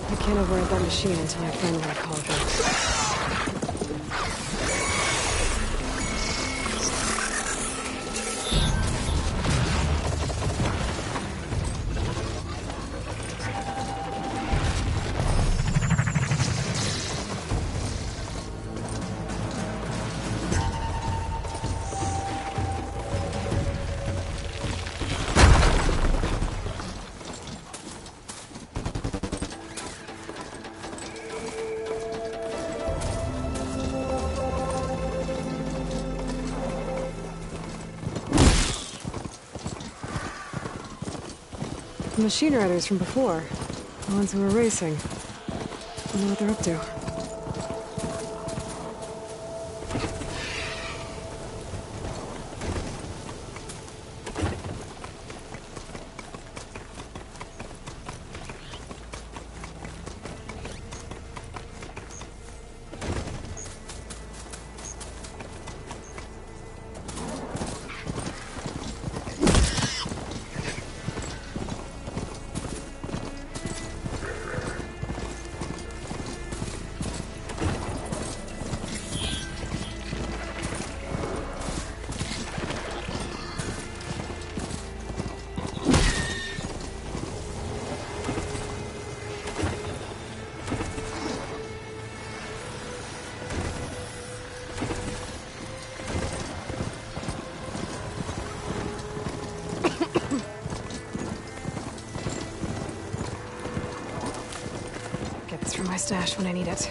I can't avoid that machine until I find what I call it. The machine riders from before. The ones who were racing. I know what they're up to. for my stash when I need it.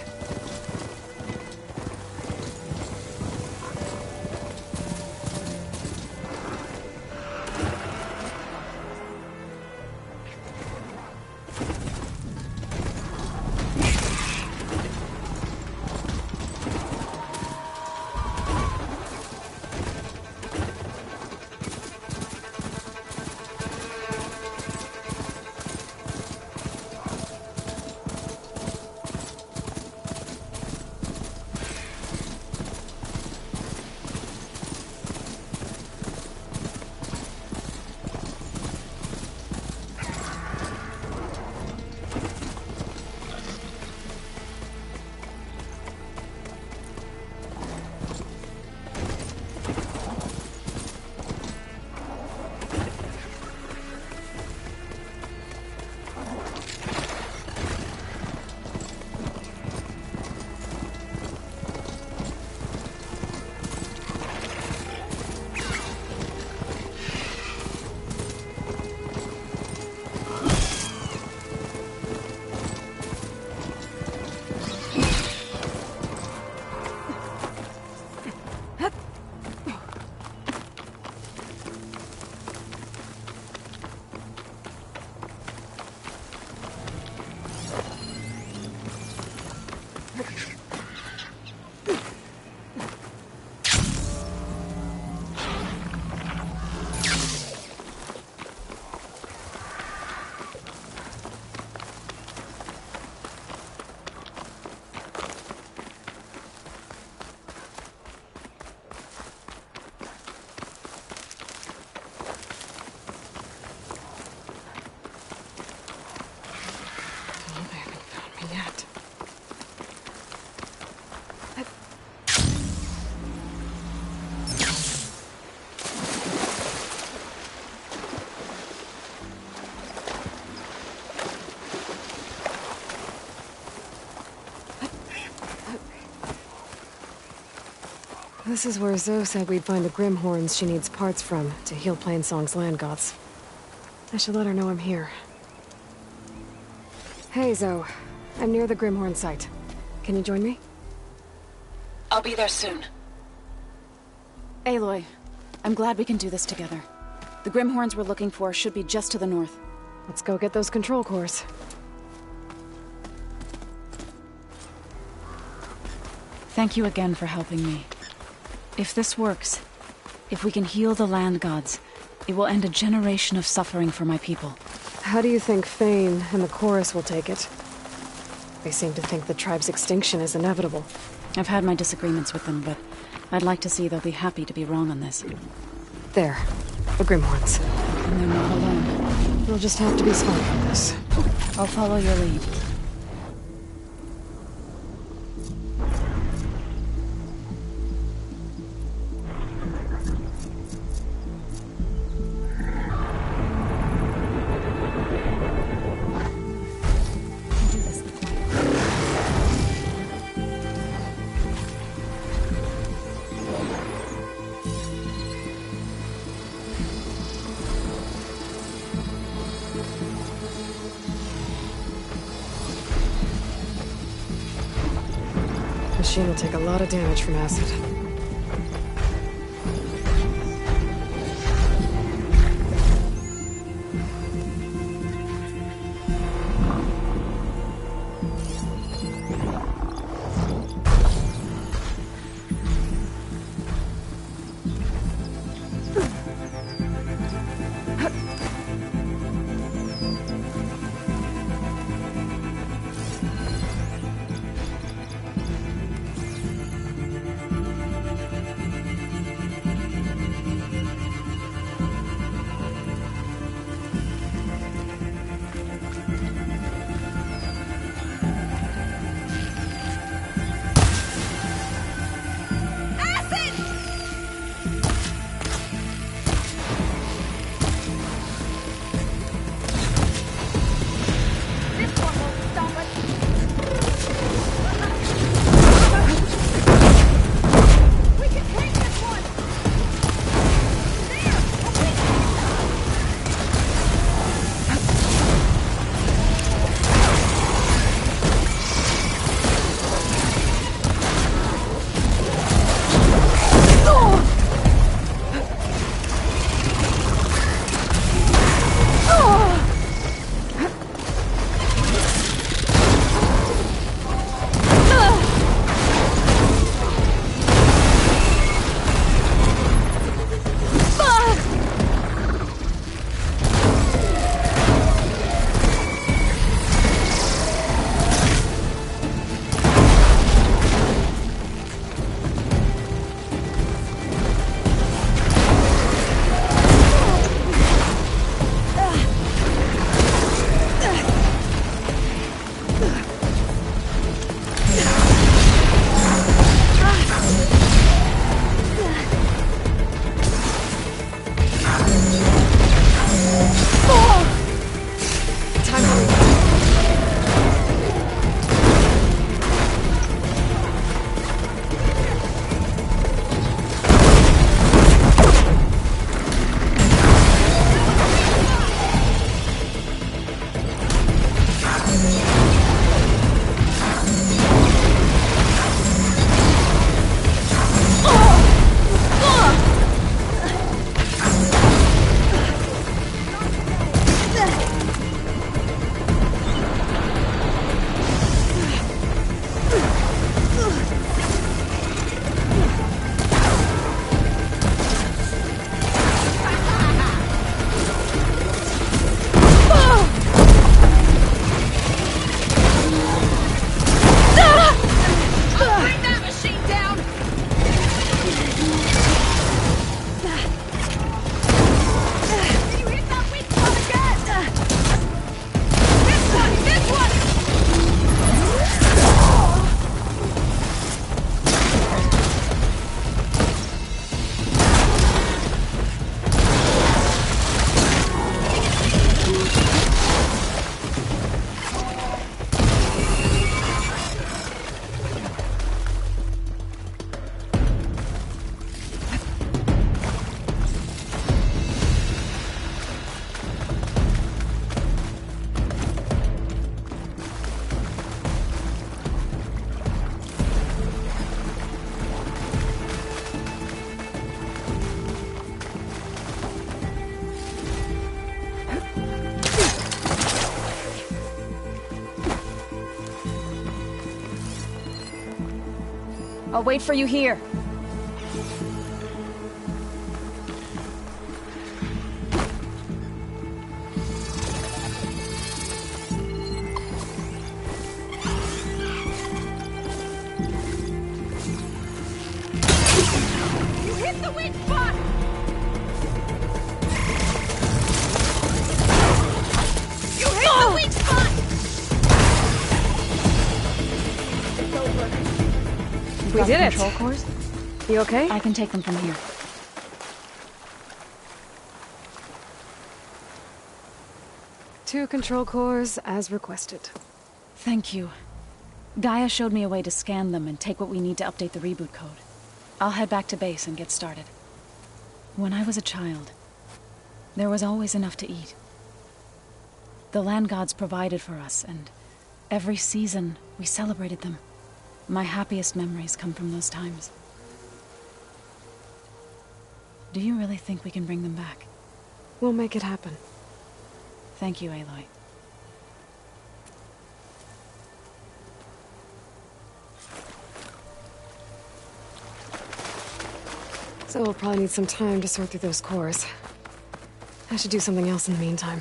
This is where Zoe said we'd find the Grimhorns she needs parts from to heal Plainsong's land gods. I should let her know I'm here. Hey, Zoe. I'm near the Grimhorn site. Can you join me? I'll be there soon. Aloy, I'm glad we can do this together. The Grimhorns we're looking for should be just to the north. Let's go get those control cores. Thank you again for helping me. If this works, if we can heal the land gods, it will end a generation of suffering for my people. How do you think Thane and the chorus will take it? They seem to think the tribe's extinction is inevitable. I've had my disagreements with them, but I'd like to see they'll be happy to be wrong on this. There. The Grimhorns. And they're not alone. We'll just have to be smart about this. I'll follow your lead. Machine will take a lot of damage from acid. I'll wait for you here. You hit the weak spot! You hit the weak spot! It's over. We did it. Control cores? You okay? I can take them from here. Two control cores, as requested. Thank you. Gaia showed me a way to scan them and take what we need to update the reboot code. I'll head back to base and get started. When I was a child, there was always enough to eat. The land gods provided for us, and every season we celebrated them. My happiest memories come from those times. Do you really think we can bring them back? We'll make it happen. Thank you, Aloy. So we'll probably need some time to sort through those cores. I should do something else in the meantime.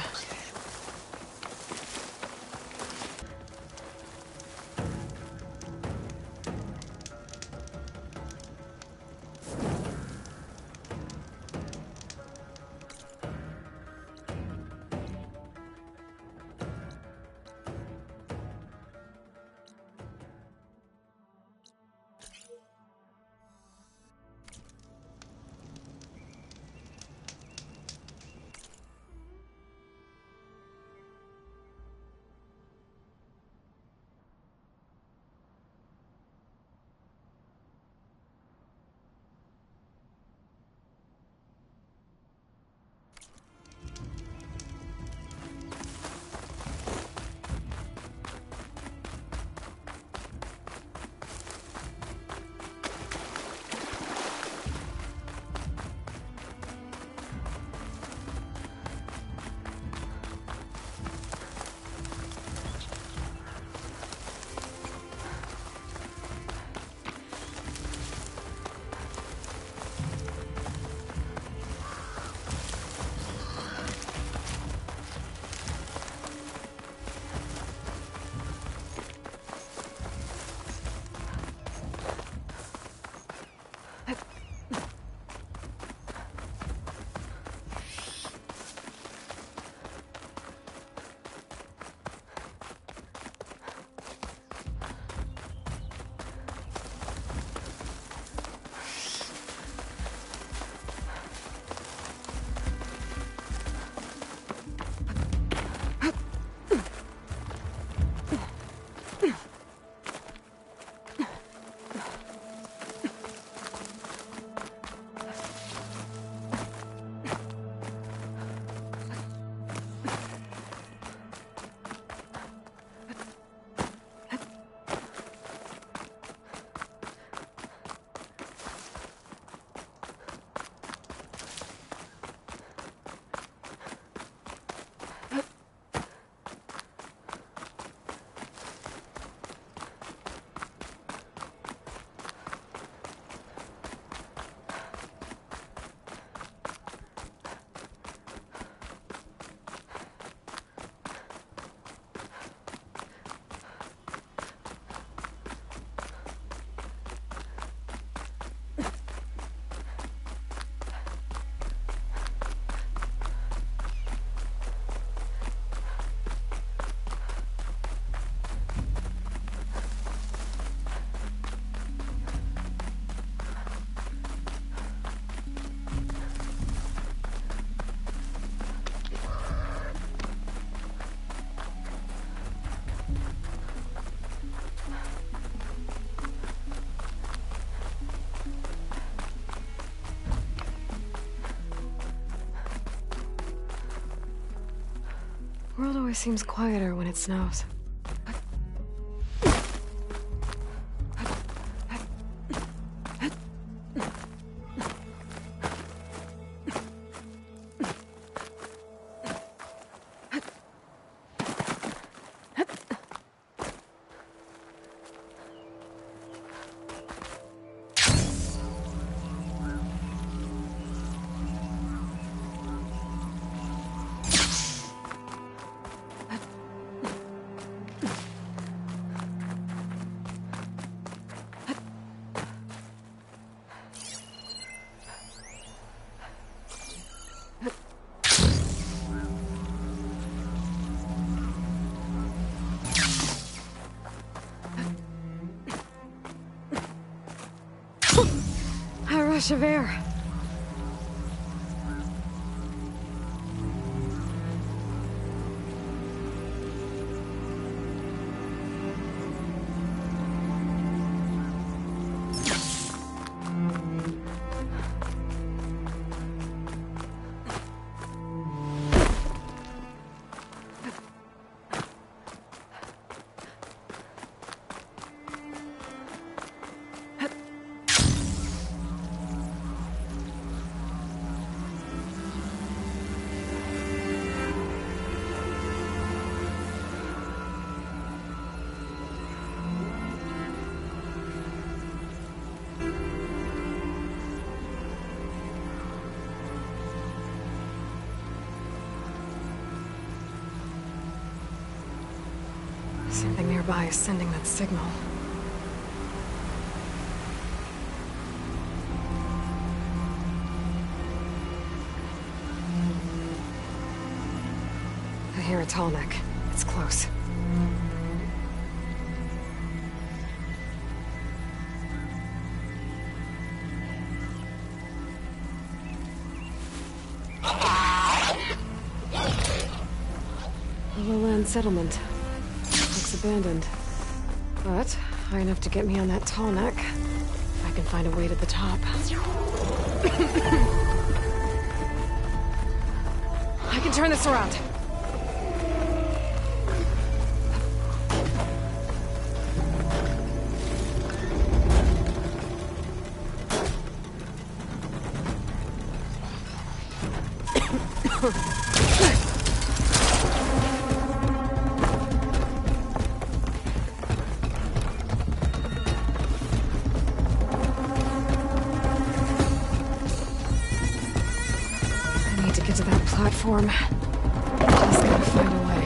World always seems quieter when it snows. rush of air. Something nearby is sending that signal. I hear a tall neck. It's close. A lowland settlement. Looks abandoned. But high enough to get me on that tall neck. If I can find a way to the top. I can turn this around. Get to that platform. Just gotta find a way.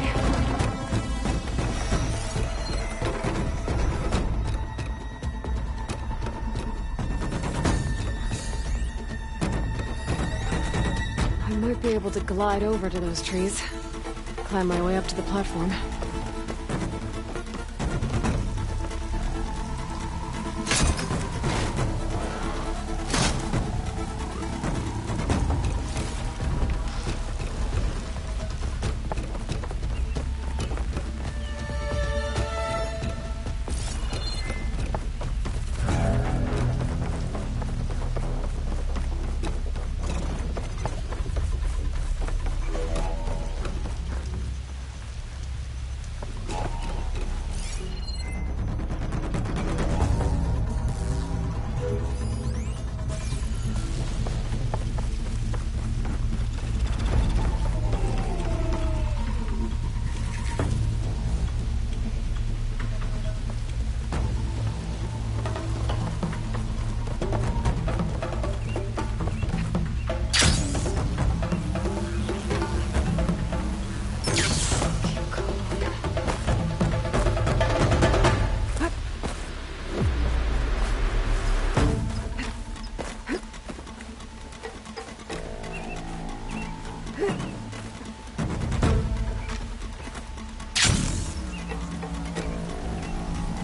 I might be able to glide over to those trees. Climb my way up to the platform.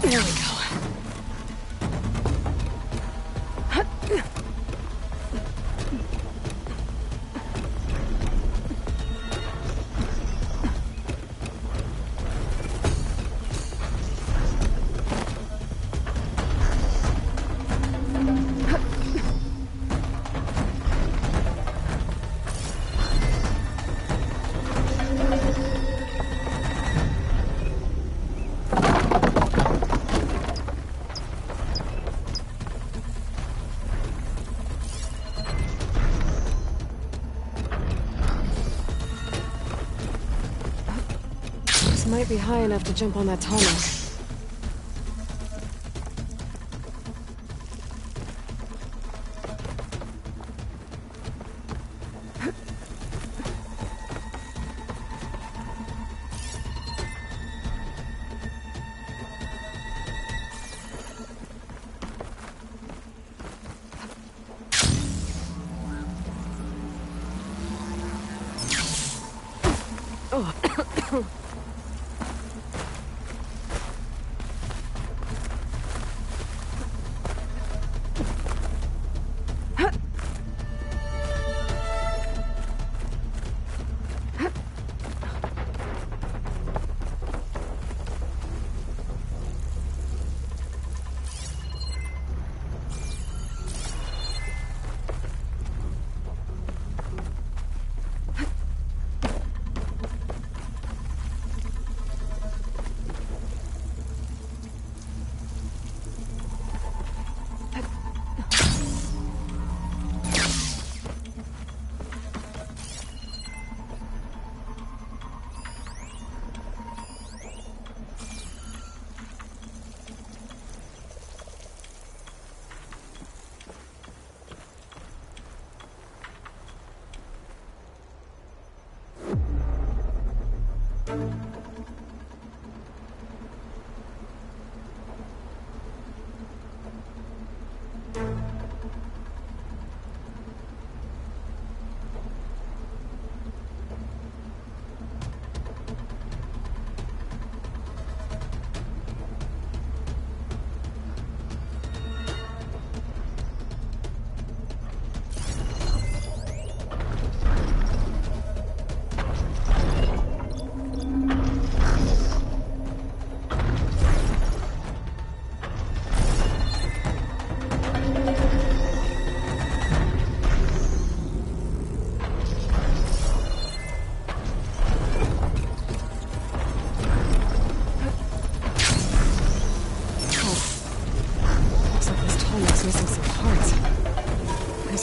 There we go. Might be high enough to jump on that tall neck. Oh.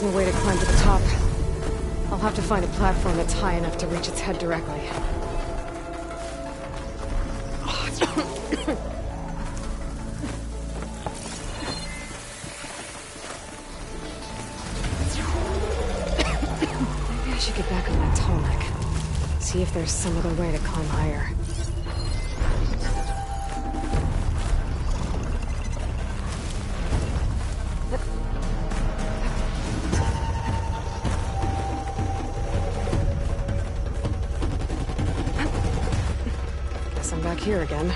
isn't a way to climb to the top. I'll have to find a platform that's high enough to reach its head directly. Maybe I should get back on that tall neck. See if there's some other way to climb higher. Guess I'm back here again.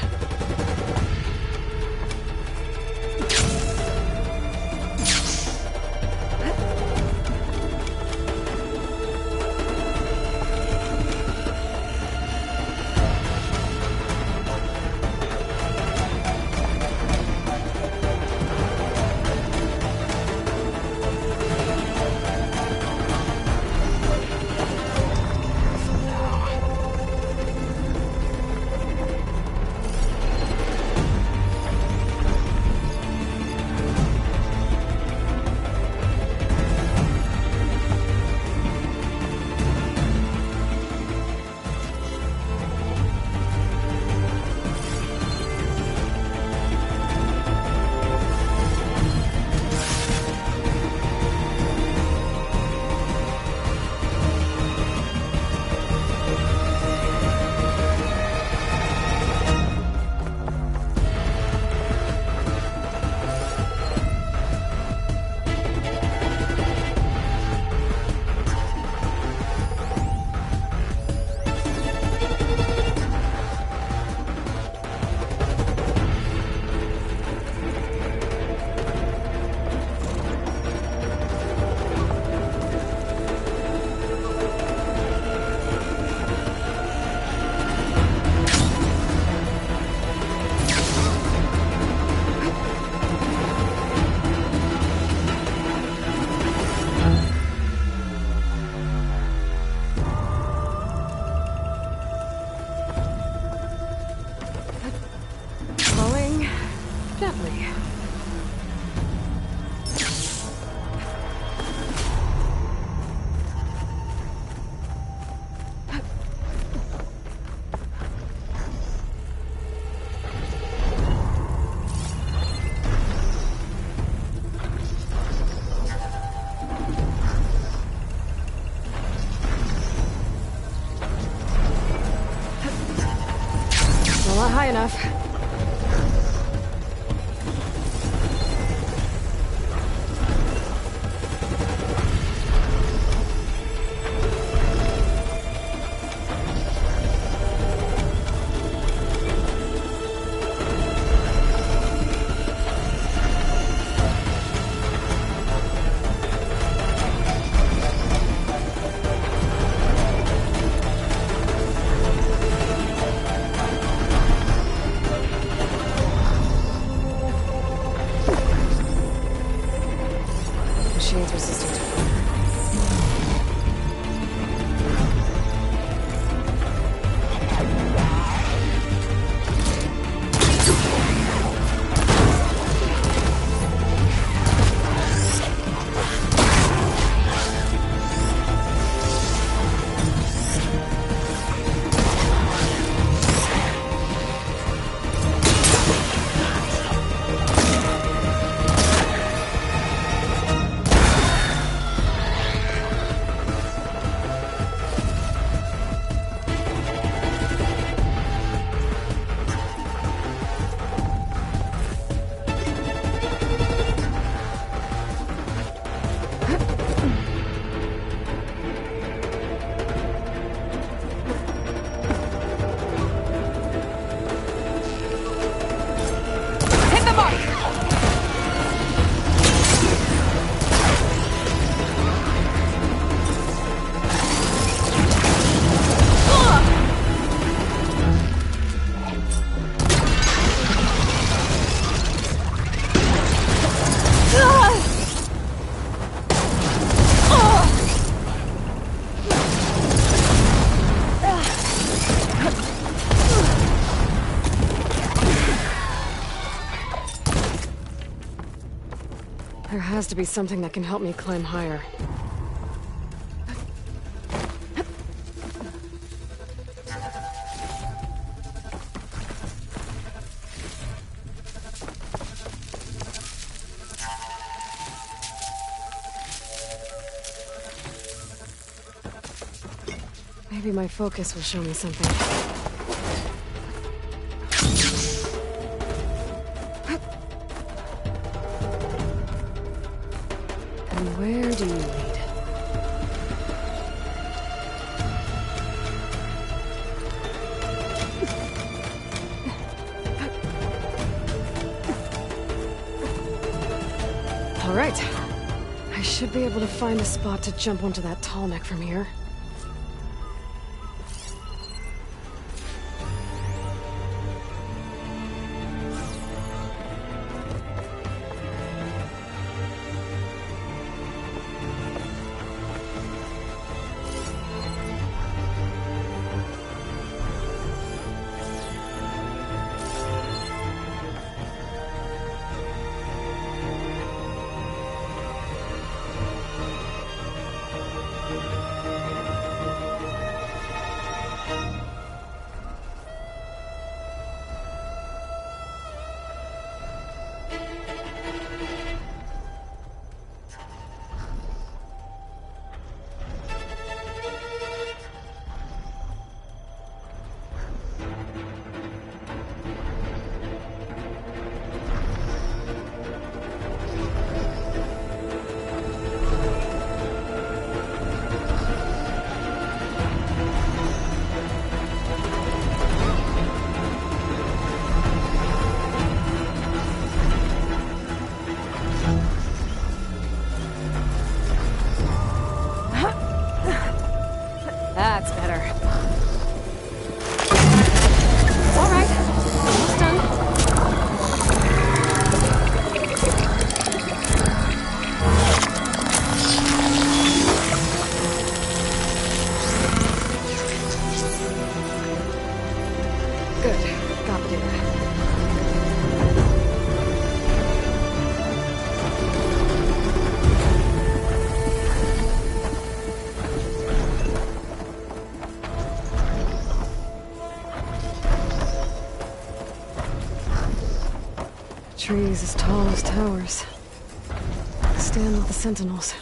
Gently. Still not high enough. There has to be something that can help me climb higher. Maybe my focus will show me something. And where do you lead? All right. I should be able to find a spot to jump onto that tall neck from here. That's better. All right, almost done. Good, got the data. Trees as tall as towers. Stand with the sentinels.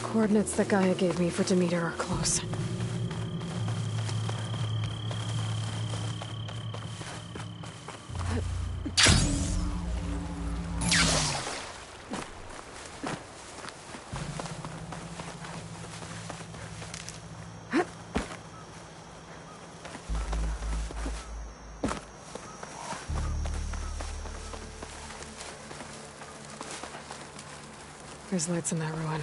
Coordinates that Gaia gave me for Demeter are close. There's lights in that ruin.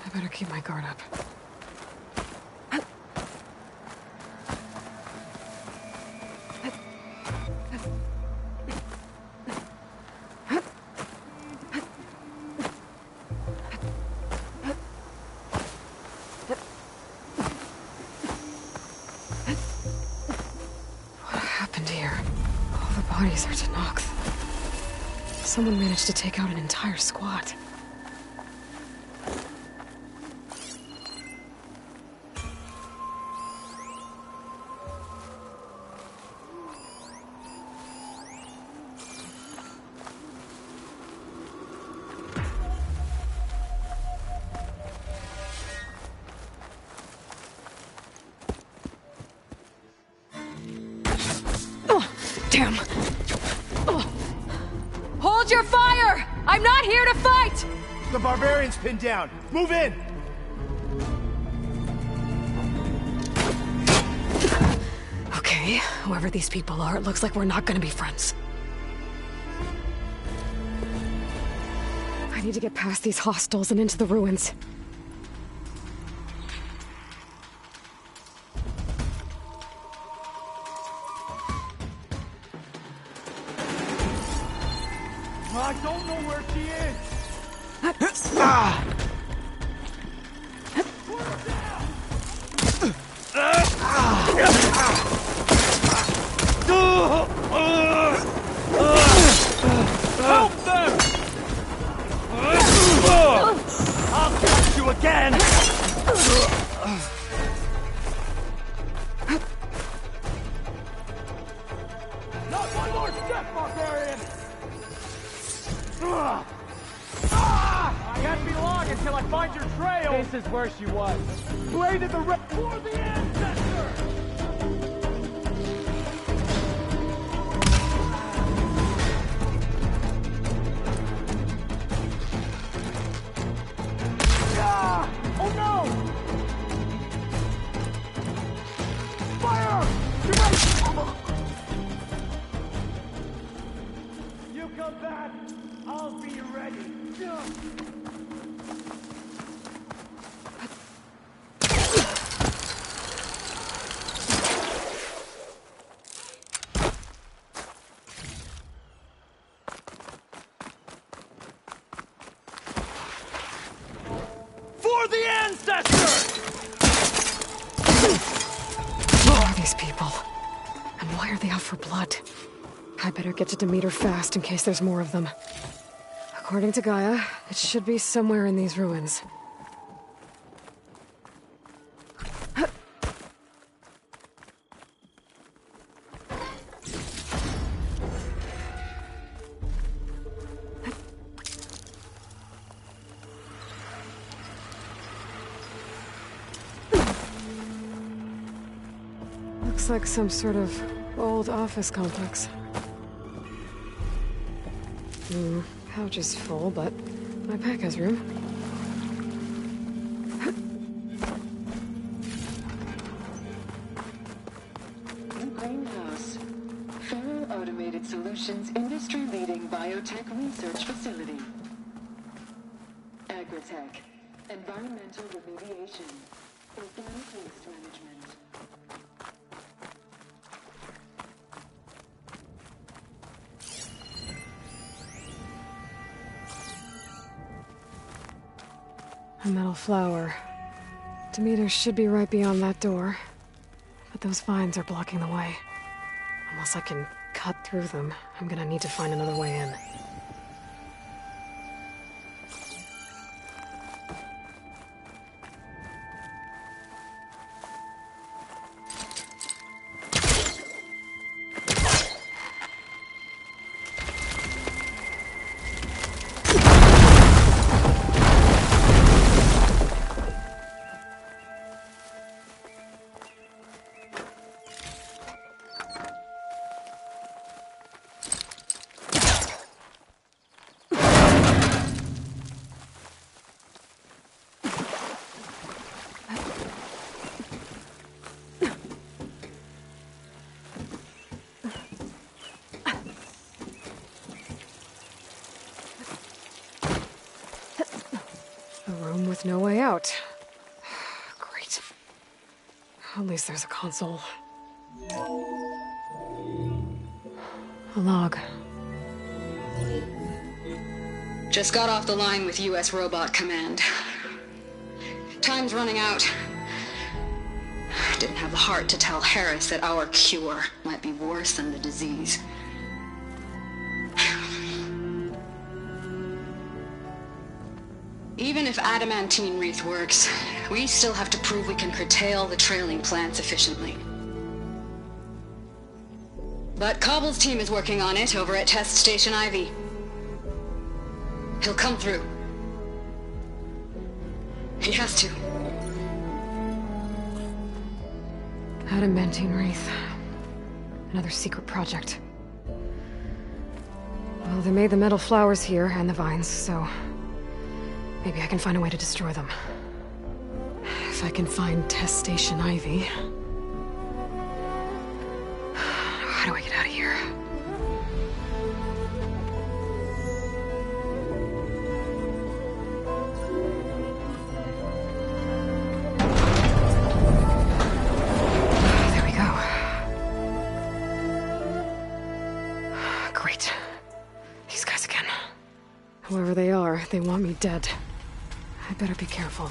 I better keep my guard up. What happened here? All the bodies are Tenakth. Someone managed to take out an entire squad. Damn. Hold your fire! I'm not here to fight! The barbarian's pinned down. Move in! Okay, whoever these people are, it looks like we're not gonna be friends. I need to get past these hostels and into the ruins. I don't know where she is! Help them! I'll catch you again! Not one more step, barbarian! I can't be long until I find your trail! This is where she was. Blade of the for the ancestor! Oh no! Fire! You're right! You come back, I'll be ready. For the ancestor! Who are these people? And why are they out for blood? I better get to Demeter fast in case there's more of them. According to Gaia, it should be somewhere in these ruins. Looks like some sort of old office complex. Pouch is full, but my pack has room. Greenhouse. Faro Automated Solutions industry-leading biotech research facility. Agritech. Environmental remediation. Organic waste management. A metal flower. Demeter should be right beyond that door. But those vines are blocking the way. Unless I can cut through them, I'm gonna need to find another way in. With no way out. Great. At least there's a console. A log. Just got off the line with U.S. Robot Command. Time's running out. Didn't have the heart to tell Harris that our cure might be worse than the disease. Even if adamantine wreath works, we still have to prove we can curtail the trailing plants efficiently. But Cobble's team is working on it over at Test Station Ivy. He'll come through. He has to. Adamantine wreath. Another secret project. Well, they made the metal flowers here and the vines, so maybe I can find a way to destroy them. If I can find test station Ivy. How do I get out of here? There we go. Great. These guys again. Whoever they are, they want me dead. I better be careful.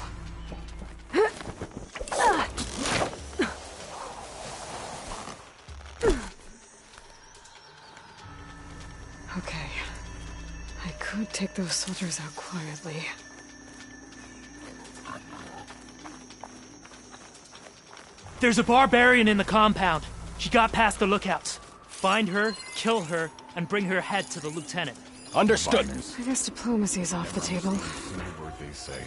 Okay. I could take those soldiers out quietly. There's a barbarian in the compound. She got past the lookouts. Find her, kill her, and bring her head to the lieutenant. Understood. I guess diplomacy's off the table. Whatever they say.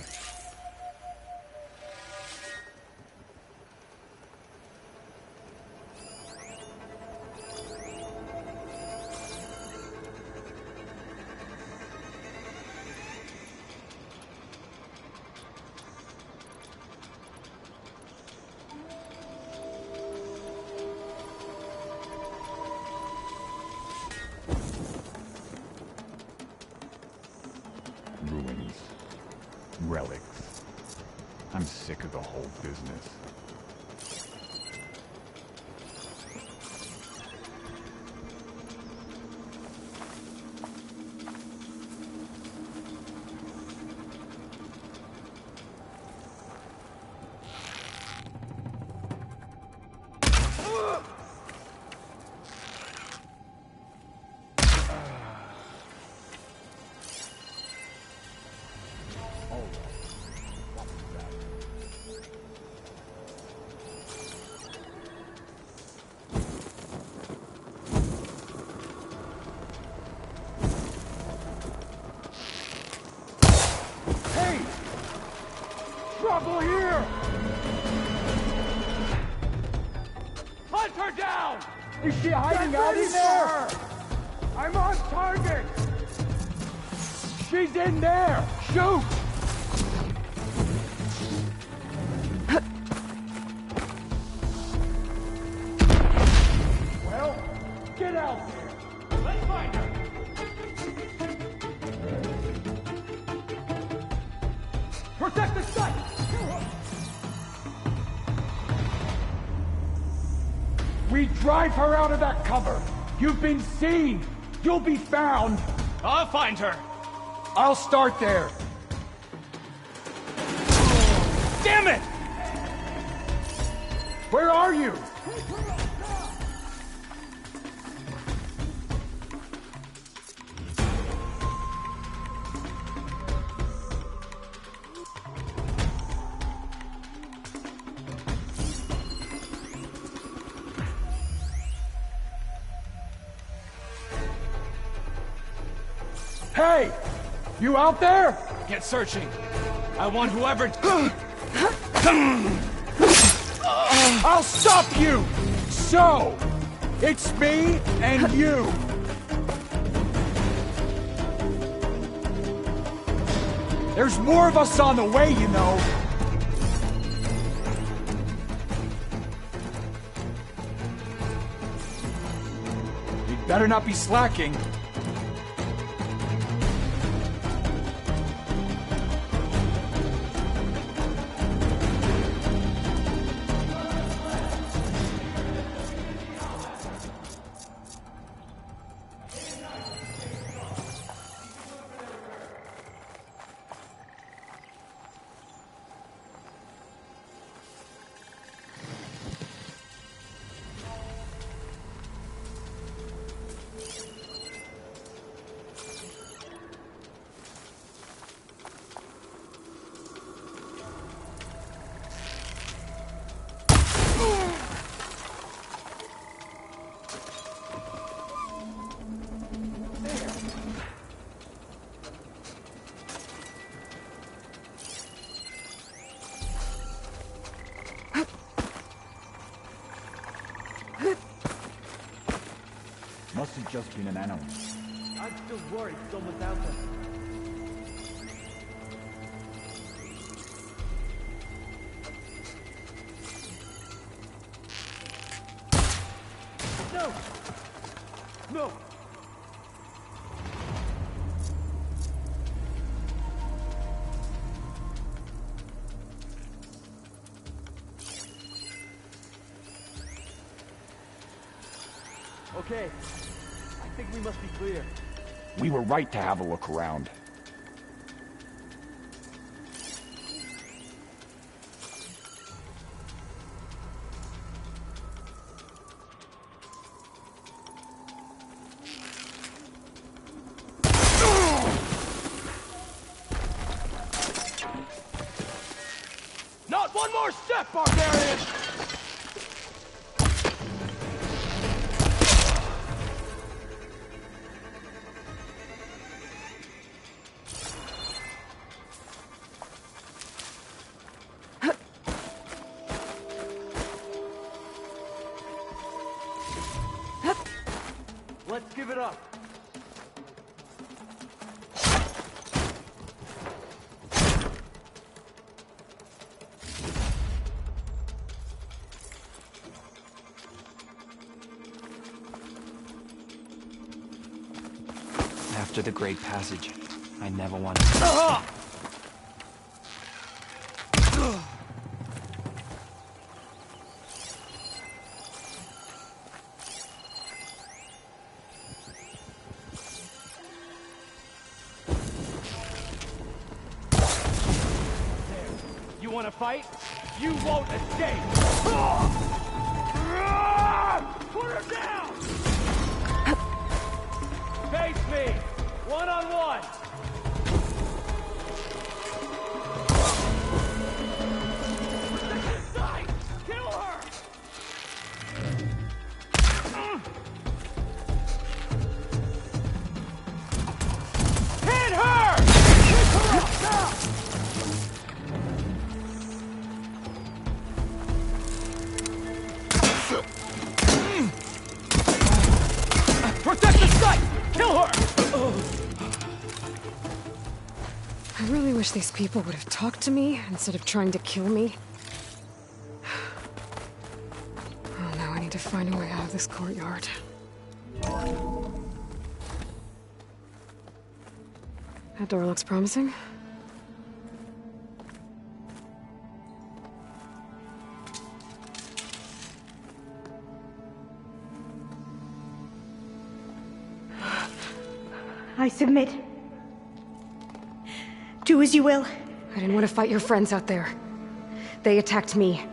Ruins. Relics. I'm sick of the whole business. Trouble here! Hunt her down! Is she hiding out in there? I'm on target! She's in there! Shoot! Well, get out there! Let's find her! Protect the site! We drive her out of that cover! You've been seen! You'll be found! I'll find her! I'll start there! Damn it! Where are you? Hey! You out there? Get searching. I want whoever... I'll stop you! So, it's me and you. There's more of us on the way, you know. You'd better not be slacking. Must have just been an animal. still worried someone's out there. No! No! Okay. I think we must be clear. We were right to have a look around. Not one more step, barbarian! Let's give it up. After the Great Passage, I never wanted You wanna fight? You won't escape! Put her down! Face me! One-on-one! Sight! Kill her! Hit her! Pick her up now! Protect the site! Kill her! I really wish these people would have talked to me instead of trying to kill me. Oh, now I need to find a way out of this courtyard. That door looks promising. I submit. Do as you will. I didn't want to fight your friends out there. They attacked me.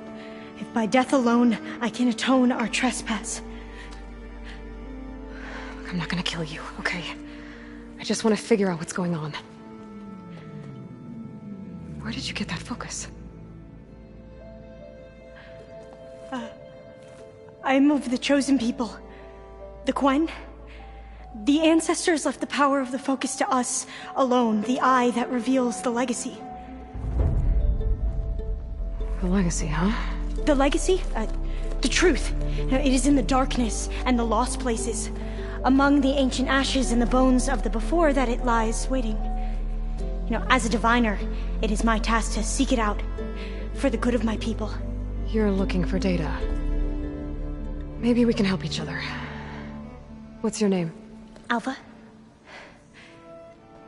If by death alone I can atone our trespass. Look, I'm not gonna kill you, okay? I just want to figure out what's going on. Where did you get that focus? I am of the chosen people. The Quen. The ancestors left the power of the focus to us alone, the eye that reveals the legacy. The legacy, huh? The legacy? The truth. It is in the darkness and the lost places, among the ancient ashes and the bones of the before that it lies waiting. As a diviner, it is my task to seek it out, for the good of my people. You're looking for data. Maybe we can help each other. What's your name? Alva.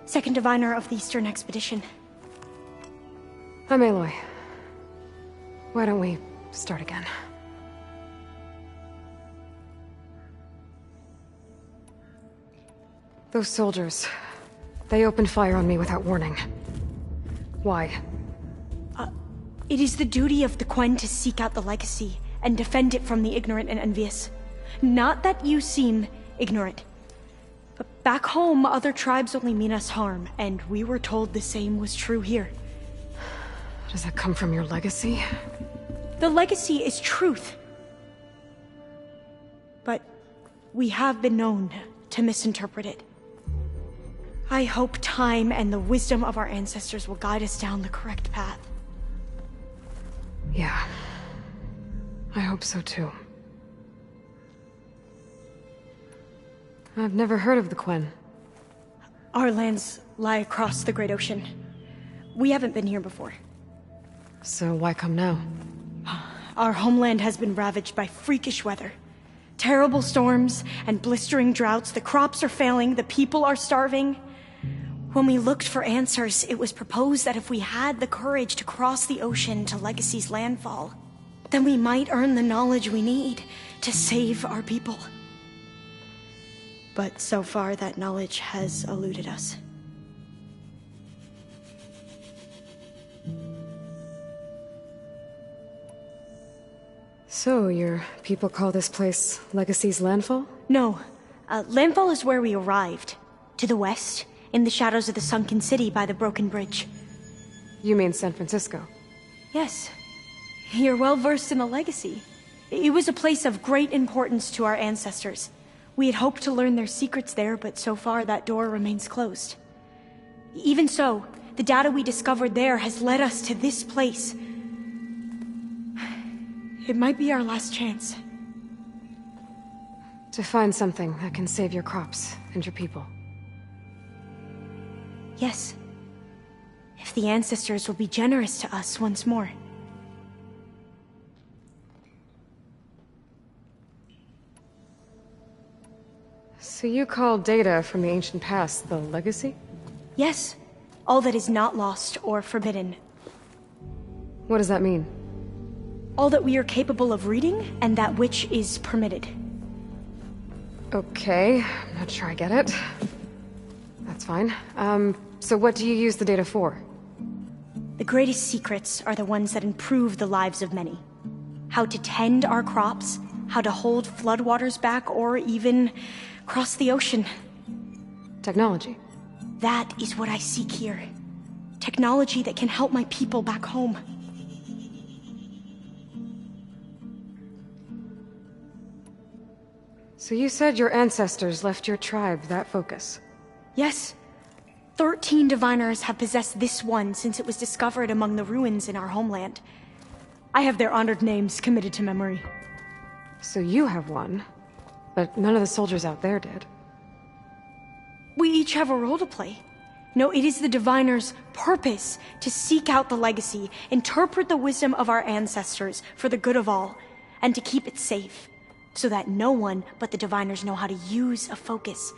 Second diviner of the Eastern Expedition. I'm Aloy. Why don't we start again? Those soldiers, they opened fire on me without warning. Why? It is the duty of the Quen to seek out the legacy and defend it from the ignorant and envious. Not that you seem ignorant. But back home, other tribes only mean us harm, and we were told the same was true here. Does that come from your legacy? The legacy is truth. But we have been known to misinterpret it. I hope time and the wisdom of our ancestors will guide us down the correct path. Yeah. I hope so too. I've never heard of the Quen. Our lands lie across the Great Ocean. We haven't been here before. So why come now? Our homeland has been ravaged by freakish weather. Terrible storms and blistering droughts. The crops are failing, the people are starving. When we looked for answers, it was proposed that if we had the courage to cross the ocean to Legacy's landfall, then we might earn the knowledge we need to save our people. But so far, that knowledge has eluded us. So, your people call this place Legacy's landfall? No. Landfall is where we arrived. To the west, in the shadows of the sunken city by the broken bridge. You mean San Francisco? Yes. You're well versed in the Legacy. It was a place of great importance to our ancestors. We had hoped to learn their secrets there, but so far that door remains closed. Even so, the data we discovered there has led us to this place. It might be our last chance. To find something that can save your crops and your people. Yes. If the ancestors will be generous to us once more. So you call data from the ancient past the Legacy? Yes. All that is not lost or forbidden. What does that mean? All that we are capable of reading, and that which is permitted. Okay, I'm not sure I get it. That's fine. So what do you use the data for? The greatest secrets are the ones that improve the lives of many. How to tend our crops, how to hold floodwaters back, or even cross the ocean. Technology. That is what I seek here. Technology that can help my people back home. So you said your ancestors left your tribe that focus? Yes. 13 diviners have possessed this one since it was discovered among the ruins in our homeland. I have their honored names committed to memory. So you have one, but none of the soldiers out there did. We each have a role to play. No, it is the diviner's purpose to seek out the Legacy, interpret the wisdom of our ancestors for the good of all, and to keep it safe. So that no one but the diviners know how to use a focus.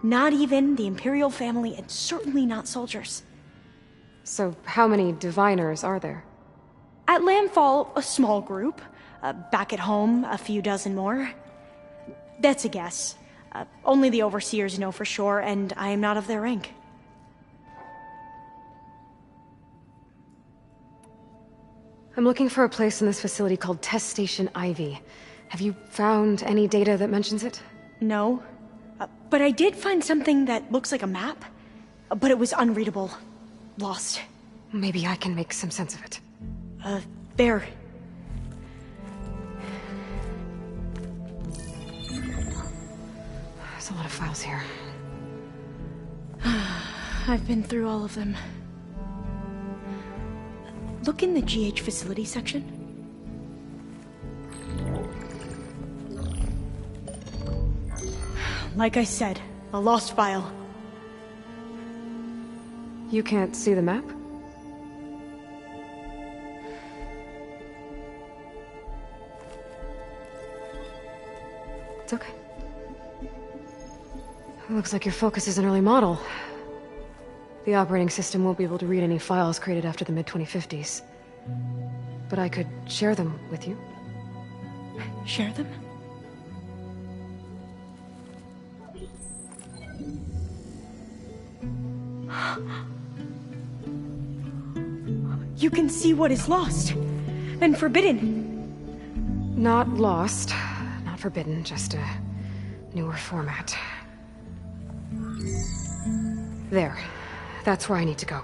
Not even the Imperial family, and certainly not soldiers. So how many diviners are there? At Landfall, a small group. Back at home, a few dozen more. That's a guess. Only the overseers know for sure, and I am not of their rank. I'm looking for a place in this facility called Test Station Ivy. Have you found any data that mentions it? No. But I did find something that looks like a map. But it was unreadable. Lost. Maybe I can make some sense of it. There. There's a lot of files here. I've been through all of them. Look in the GH facility section. Like I said, a lost file. You can't see the map? It's okay. It looks like your focus is an early model. The operating system won't be able to read any files created after the mid-2050s. But I could share them with you. Share them? You can see what is lost and forbidden. Not lost, not forbidden, just a newer format. There. That's where I need to go.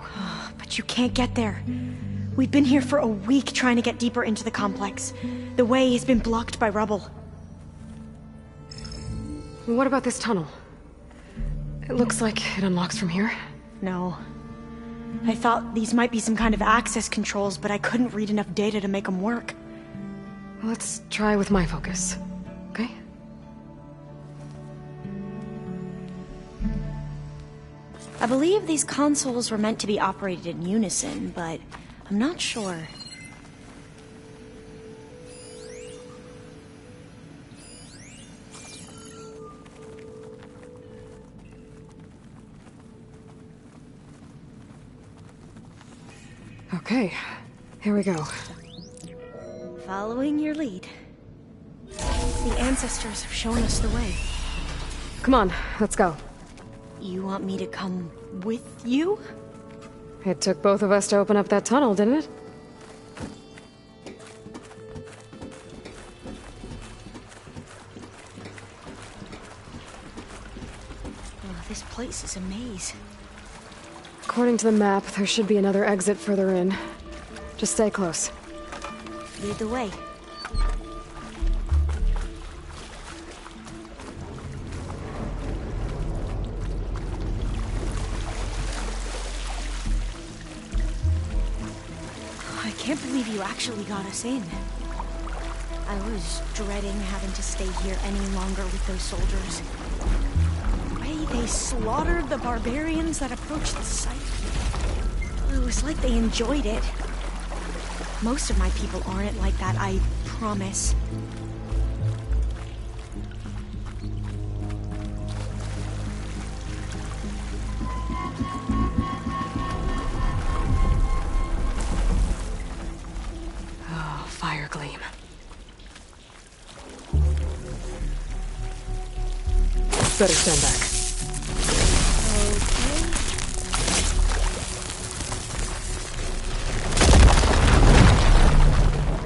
But you can't get there. We've been here for a week trying to get deeper into the complex. The way has been blocked by rubble. What about this tunnel? It looks like it unlocks from here. No. I thought these might be some kind of access controls, but I couldn't read enough data to make them work. Let's try with my focus, okay? I believe these consoles were meant to be operated in unison, but I'm not sure. Okay, here we go. Following your lead. The ancestors have shown us the way. Come on, let's go. You want me to come with you? It took both of us to open up that tunnel, didn't it? Oh, this place is a maze. According to the map, there should be another exit further in. Just stay close. Lead the way. I can't believe you actually got us in. I was dreading having to stay here any longer with those soldiers. The way they slaughtered the barbarians that approached the site. It was like they enjoyed it. Most of my people aren't like that, I promise. Oh, fire gleam. Better stand back.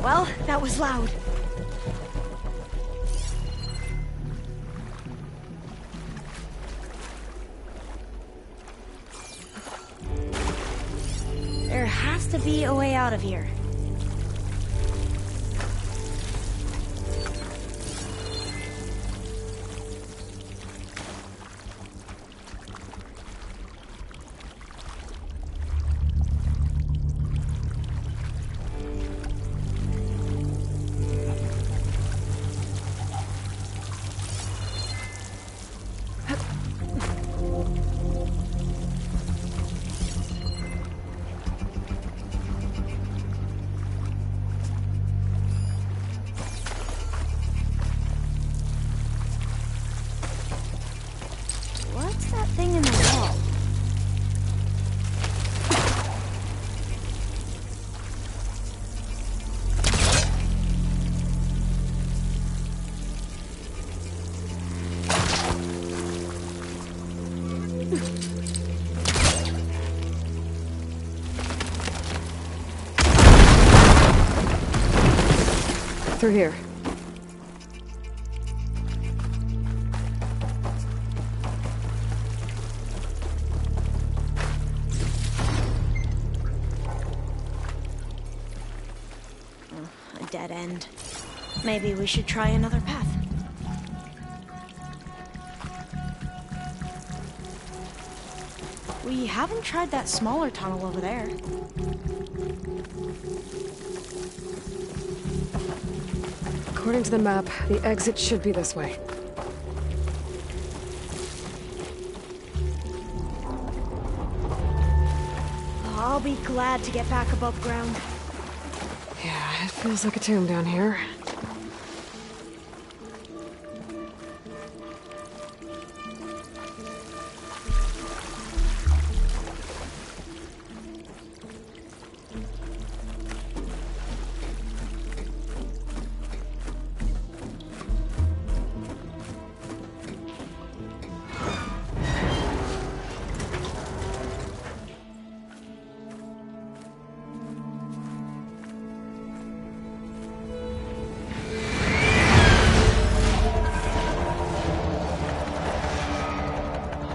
Well, that was loud. There has to be a way out of here. What's that thing in the wall? Through here. A dead end. Maybe we should try another path. We haven't tried that smaller tunnel over there. According to the map, the exit should be this way. I'll be glad to get back above ground. Yeah, it feels like a tomb down here.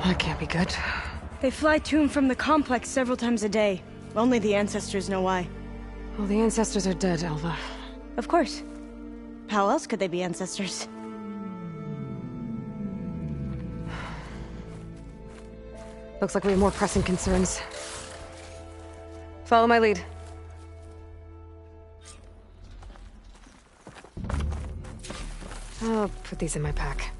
That can't be good. They fly to and from the complex several times a day. Only the ancestors know why. Well, the ancestors are dead, Alva. Of course. How else could they be ancestors? Looks like we have more pressing concerns. Follow my lead. I'll put these in my pack.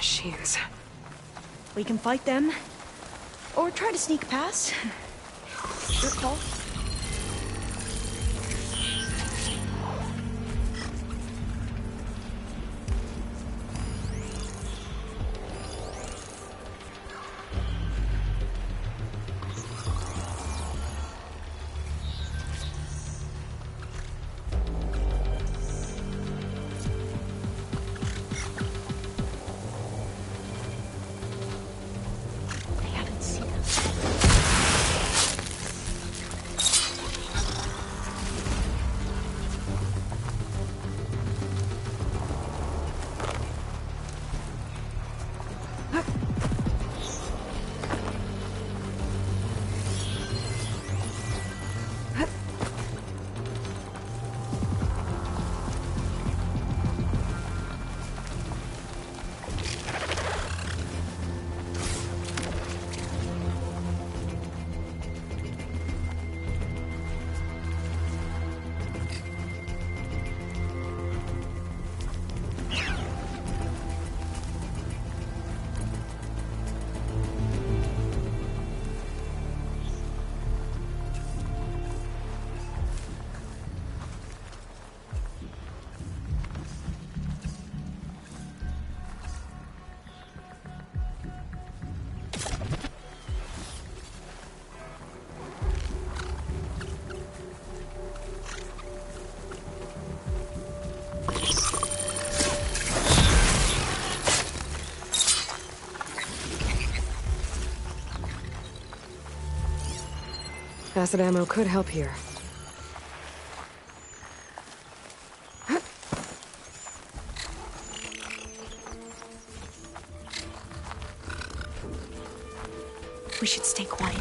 machines. We can fight them, or try to sneak past. Your call. Acid ammo could help here. We should stay quiet.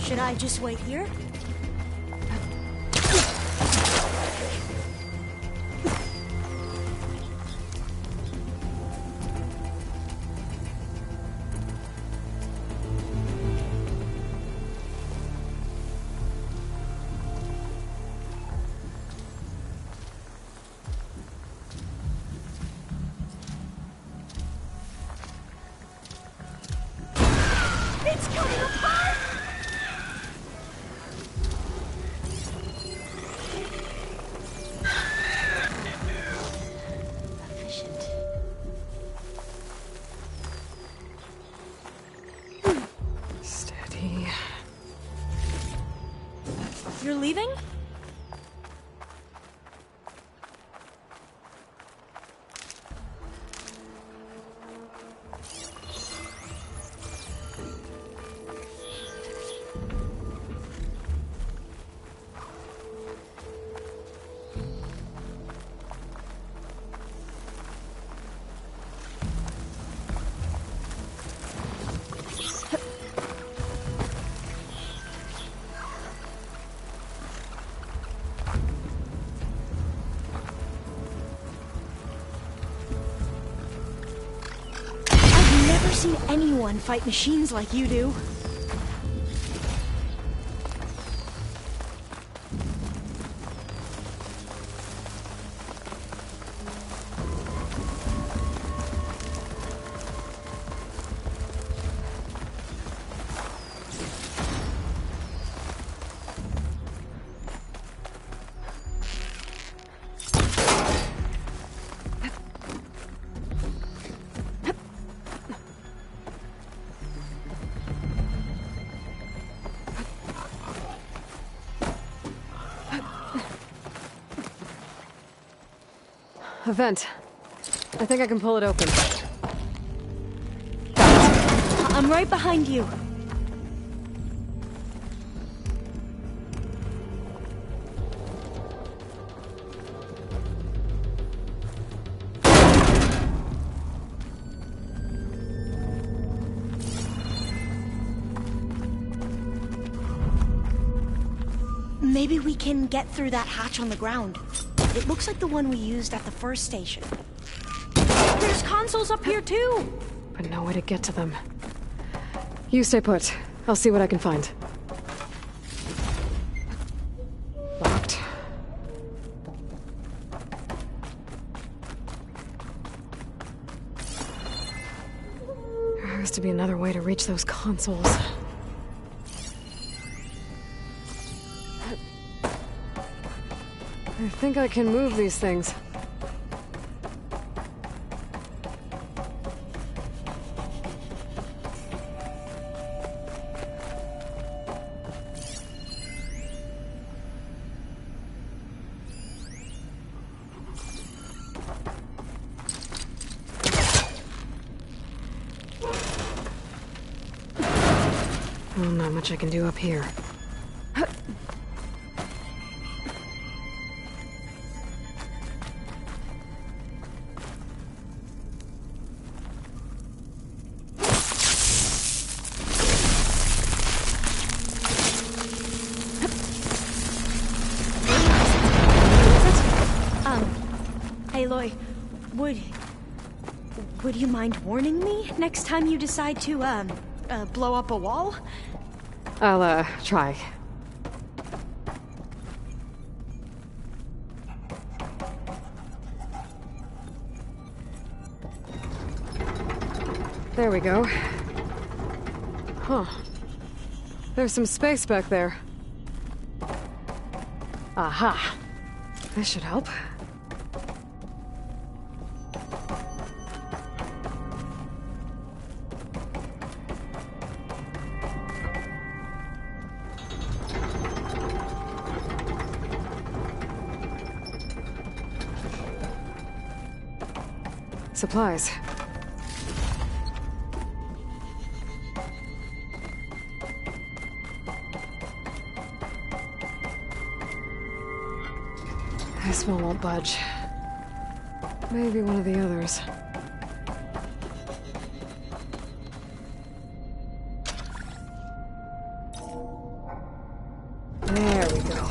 Should I just wait here? It's coming apart! Efficient. Steady. You're leaving? anyone fight machines like you do. A vent. I think I can pull it open. I'm right behind you. Maybe we can get through that hatch on the ground. It looks like the one we used at the first station. There's consoles up here too! But no way to get to them. You stay put. I'll see what I can find. Locked. There has to be another way to reach those consoles. I think I can move these things. Well, not much I can do up here. Aloy, would you mind warning me next time you decide to, blow up a wall? I'll, try. There we go. Huh. There's some space back there. Aha! This should help. Supplies. This one won't budge. Maybe one of the others. There we go.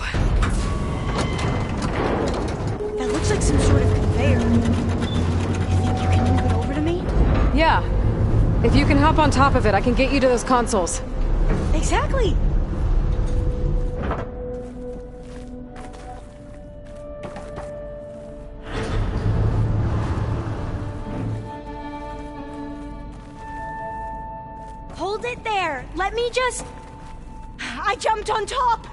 That looks like some sort of conveyor. Yeah. If you can hop on top of it, I can get you to those consoles. Exactly. Hold it there. Let me just... I jumped on top.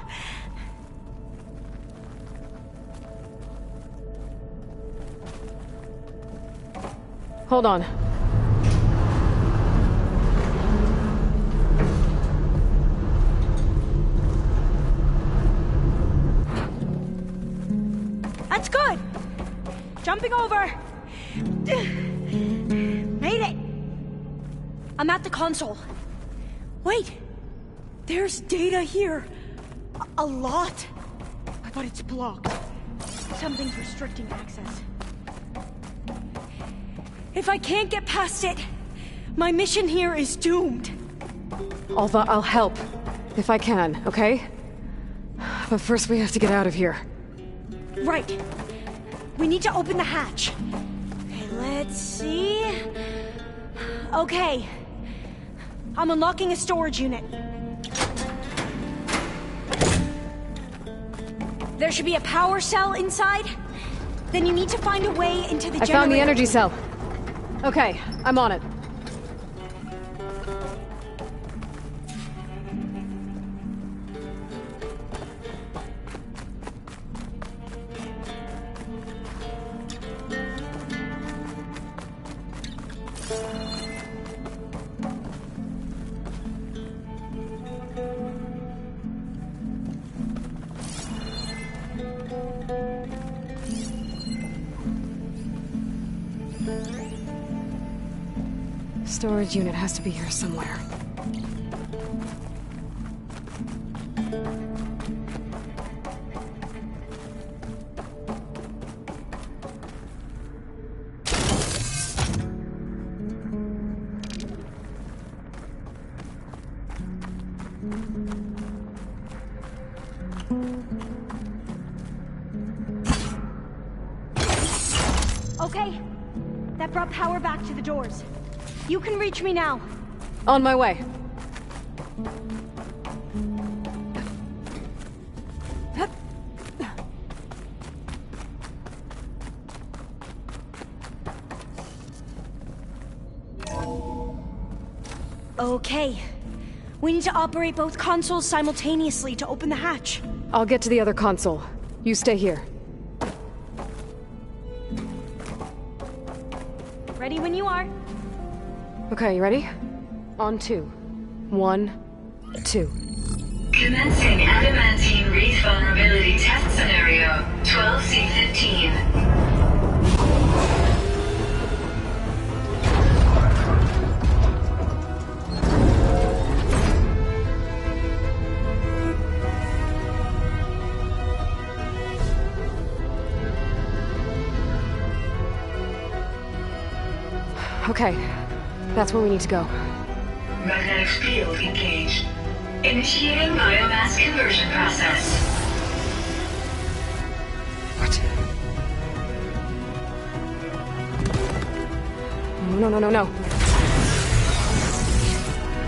Hold on. That's good. Jumping over. Made it. I'm at the console. Wait. There's data here. A lot. But it's blocked. Something's restricting access. If I can't get past it, my mission here is doomed. Although I'll help. If I can, okay? But first we have to get out of here. Right. We need to open the hatch. Okay, let's see. Okay. I'm unlocking a storage unit. There should be a power cell inside. Then you need to find a way into the generator. I found the energy cell. Okay, I'm on it. Storage unit has to be here somewhere. Okay, that brought power back to the doors. You can reach me now. On my way. Okay. We need to operate both consoles simultaneously to open the hatch. I'll get to the other console. You stay here. Ready when you are. Okay, you ready? On 2. 1, 2. Commencing adamantine wreath vulnerability test scenario 12C15. Okay, that's where we need to go. Magnetic field engaged. Initiating biomass conversion process. What? No.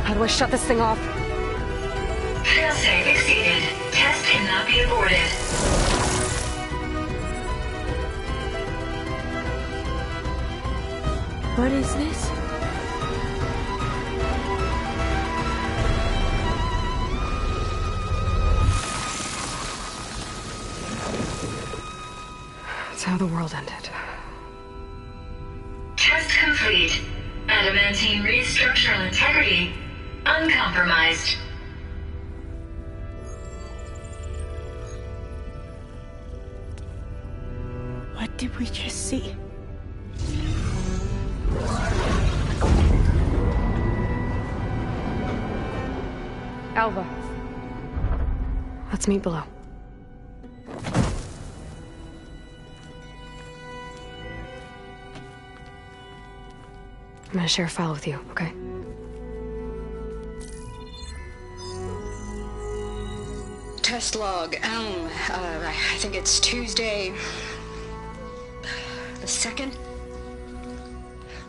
How do I shut this thing off? Failsafe exceeded. Test cannot be aborted. What is this? That's how the world ended. Test complete. Adamantine wreath structural integrity uncompromised. What did we just see? Alva. Let's meet below. I'm gonna share a file with you, okay? Test log, I think it's Tuesday the 2nd?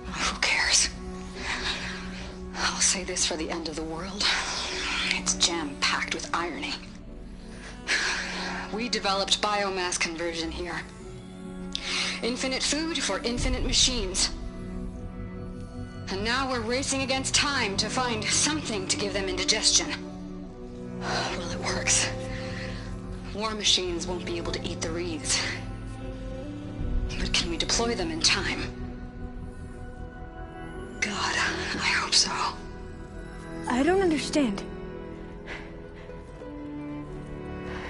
Who cares? I'll say this for the end of the world. It's jam-packed with irony. We developed biomass conversion here. Infinite food for infinite machines. And now we're racing against time to find something to give them indigestion. Well, it works. War machines won't be able to eat the wreaths. But can we deploy them in time? God, I hope so. I don't understand.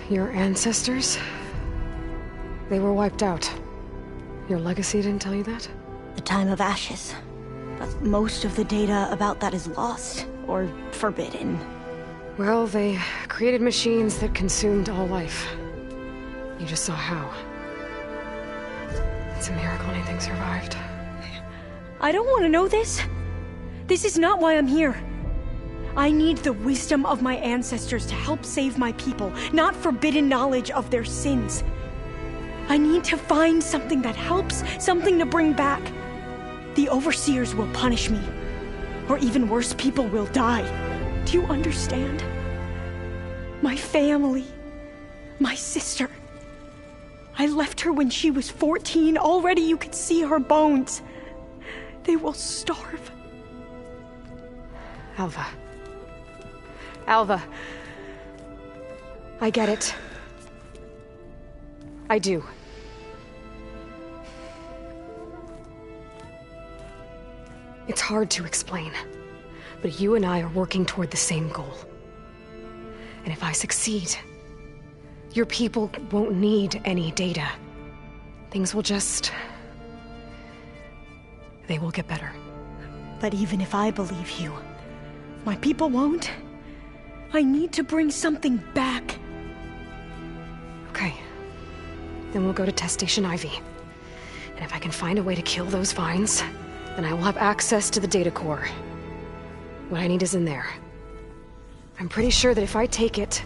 Your ancestors? They were wiped out. Your legacy didn't tell you that? The time of ashes. But most of the data about that is lost, or forbidden. Well, they created machines that consumed all life. You just saw how. It's a miracle anything survived. I don't want to know this. This is not why I'm here. I need the wisdom of my ancestors to help save my people, not forbidden knowledge of their sins. I need to find something that helps, something to bring back. The Overseers will punish me. Or even worse, people will die. Do you understand? My family. My sister. I left her when she was 14. Already you could see her bones. They will starve. Alva. Alva. I get it. I do. It's hard to explain, but you and I are working toward the same goal. And if I succeed, your people won't need any data. Things will just... they will get better. But even if I believe you, my people won't. I need to bring something back. Okay. Then we'll go to Test Station Ivy. And if I can find a way to kill those vines, then I will have access to the data core. What I need is in there. I'm pretty sure that if I take it,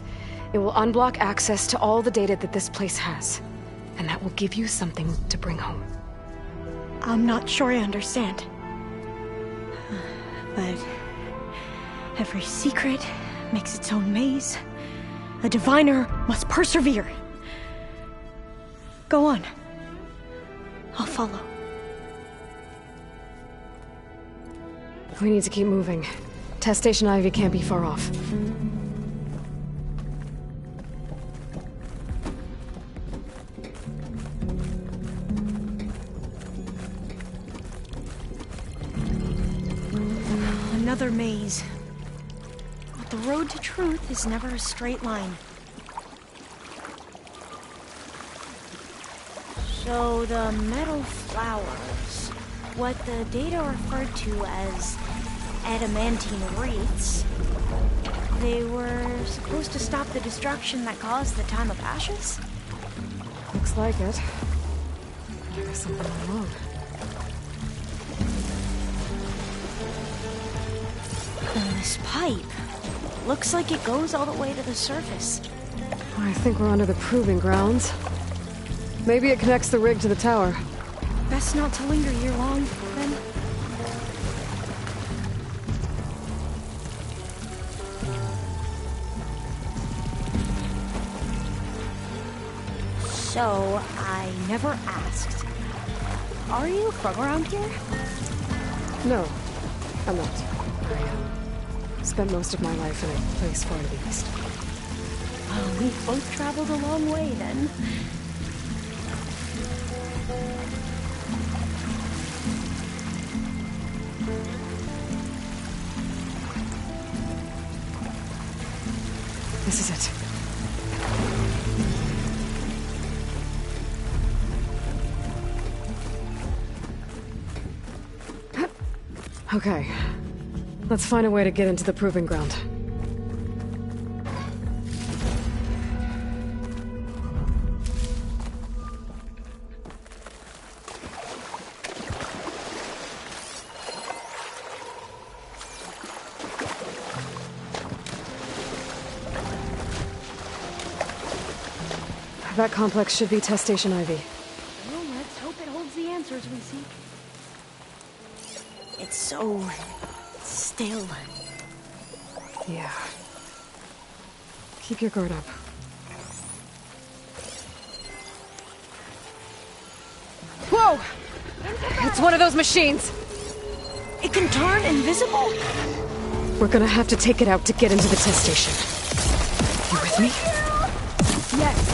it will unblock access to all the data that this place has. And that will give you something to bring home. I'm not sure I understand. But every secret makes its own maze. A diviner must persevere. Go on. I'll follow. We need to keep moving. Test Station Ivy can't be far off. Another maze. But the road to truth is never a straight line. So the metal flowers, what the data referred to as adamantine wreaths, they were supposed to stop the destruction that caused the Time of Ashes? Looks like it. There's something wrong. And this pipe looks like it goes all the way to the surface. I think we're under the proving grounds. Maybe it connects the rig to the tower. Best not to linger here long, then. So, I never asked. Are you from around here? No, I'm not. I spent most of my life in a place far to the east. Well, we've both traveled a long way, then. This is it. Okay. Let's find a way to get into the proving ground. That complex should be Test Station Ivy. Well, let's hope it holds the answers we seek. It's so... still. Yeah. Keep your guard up. Whoa! It's one of those machines! It can turn invisible? We're gonna have to take it out to get into the test station. You with me? Yes.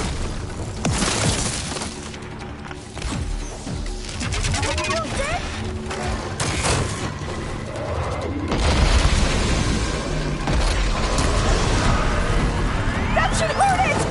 That should hurt it!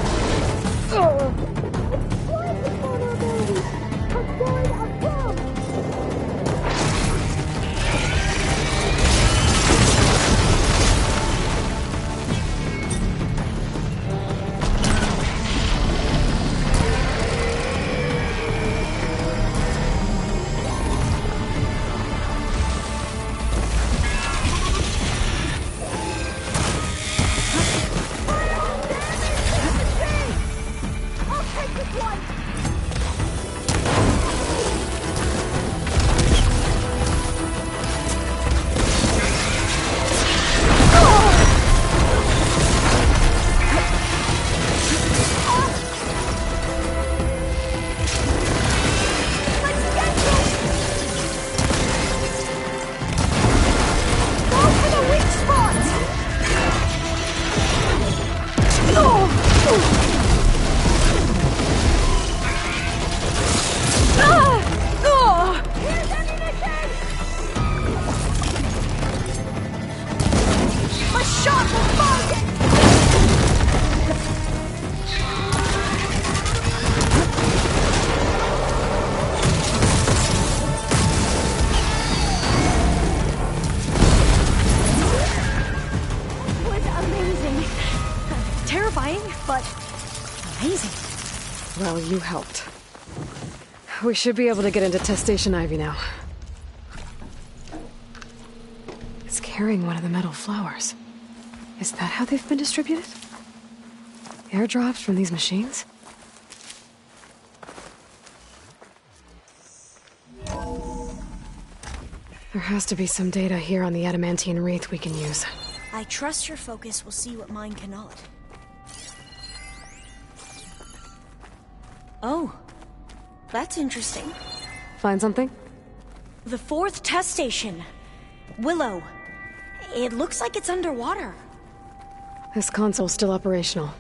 amazing. Well, you helped. We should be able to get into Test Station Ivy now. It's carrying one of the metal flowers. Is that how they've been distributed? Airdrops from these machines? There has to be some data here on the adamantine wreath we can use. I trust your focus will see what mine cannot. Oh, that's interesting. Find something? The 4th test station. Willow. It looks like it's underwater. This console's still operational.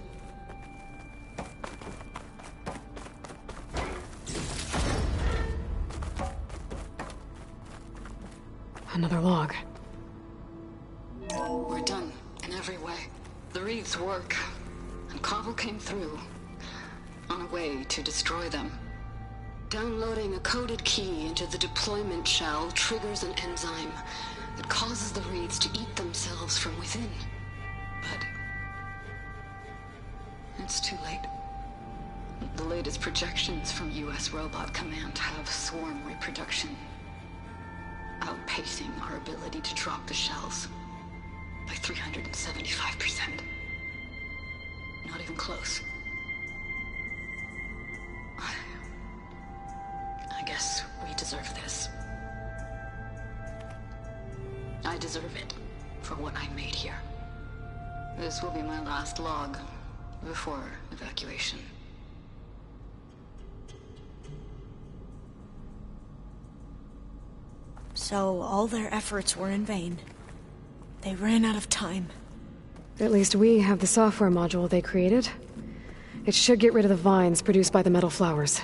Another log. We're done in every way. The wreaths work, and Cobble came through on a way to destroy them. Downloading a coded key into the deployment shell triggers an enzyme that causes the wreaths to eat themselves from within. But it's too late. The latest projections from U.S. Robot Command have swarm reproduction, outpacing our ability to drop the shells by 375%. Not even close. I guess we deserve this. I deserve it for what I made here. This will be my last log before evacuation. So all their efforts were in vain. They ran out of time. At least we have the software module they created. It should get rid of the vines produced by the metal flowers.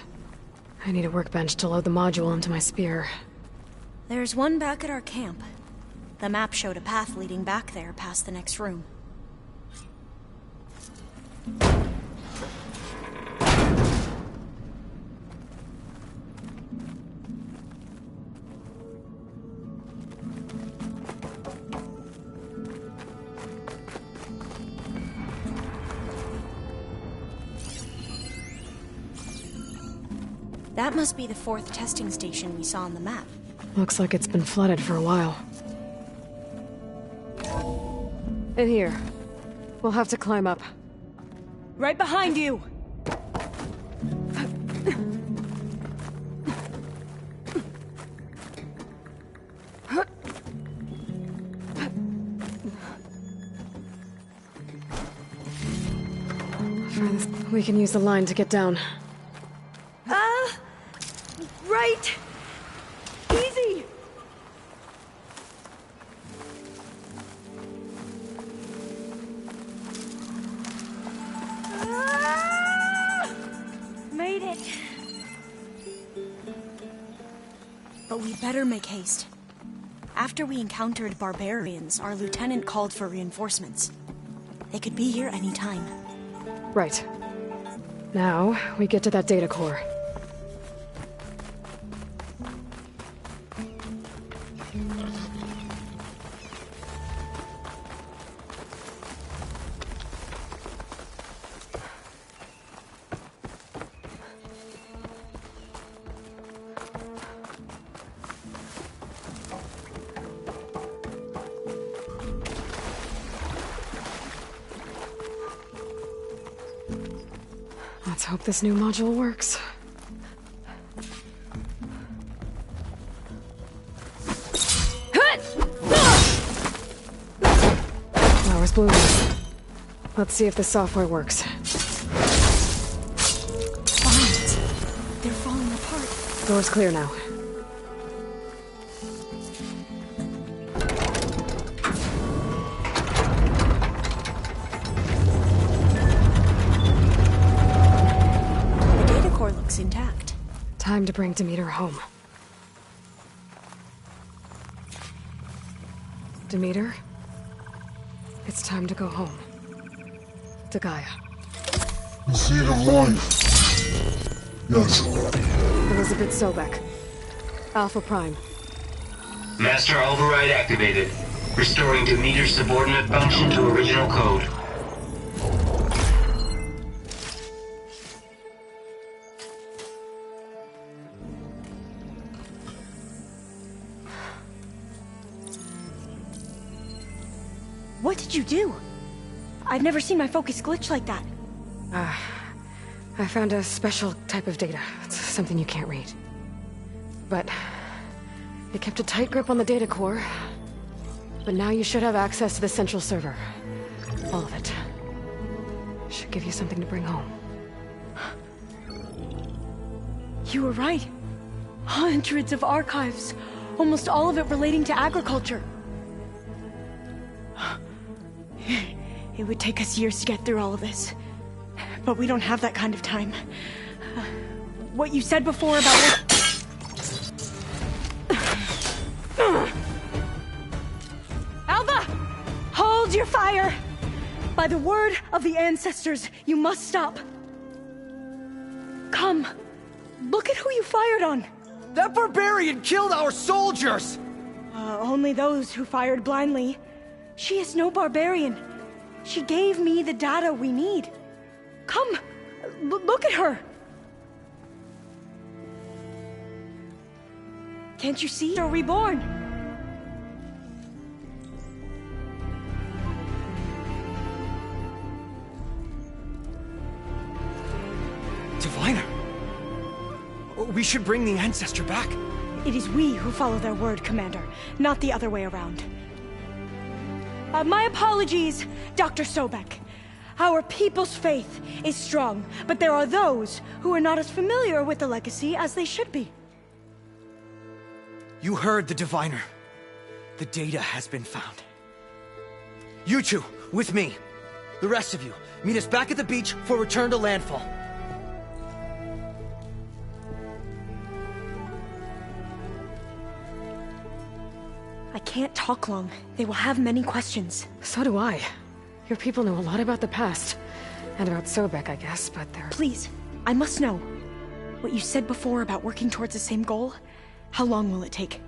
I need a workbench to load the module into my spear. There's one back at our camp. The map showed a path leading back there past the next room. That must be the 4th testing station we saw on the map. Looks like it's been flooded for a while. In here. We'll have to climb up. Right behind you! We can use the line to get down. Right! Easy! Made it! But we better make haste. After we encountered barbarians, our lieutenant called for reinforcements. They could be here any time. Right. Now, we get to that data core. Let's hope this new module works. Flowers blooming. Let's see if the software works. Vines. They're falling apart. Door's clear now. Intact. Time to bring Demeter home. Demeter, it's time to go home. To Gaia. The seed of life. Yes. Elizabeth Sobek. Alpha Prime. Master override activated. Restoring Demeter's subordinate function to original code. What did you do? I've never seen my focus glitch like that. I found a special type of data. It's something you can't read. But it kept a tight grip on the data core. But now you should have access to the central server. All of it. Should give you something to bring home. You were right. Hundreds of archives. Almost all of it relating to agriculture. It would take us years to get through all of this. But we don't have that kind of time. What you said before about... Alva! Hold your fire! By the word of the ancestors, you must stop. Come. Look at who you fired on. That barbarian killed our soldiers! Only those who fired blindly. She is no barbarian. She gave me the data we need. Come, look at her. Can't you see? You're reborn. Diviner! We should bring the Ancestor back. It is we who follow their word, Commander, not the other way around. My apologies, Dr. Sobek. Our people's faith is strong, but there are those who are not as familiar with the legacy as they should be. You heard the Diviner. The data has been found. You two, with me. The rest of you, meet us back at the beach for return to landfall. I can't talk long. They will have many questions. So do I. Your people know a lot about the past. And about Sobek, I guess, but they're... Please, I must know. What you said before about working towards the same goal, how long will it take?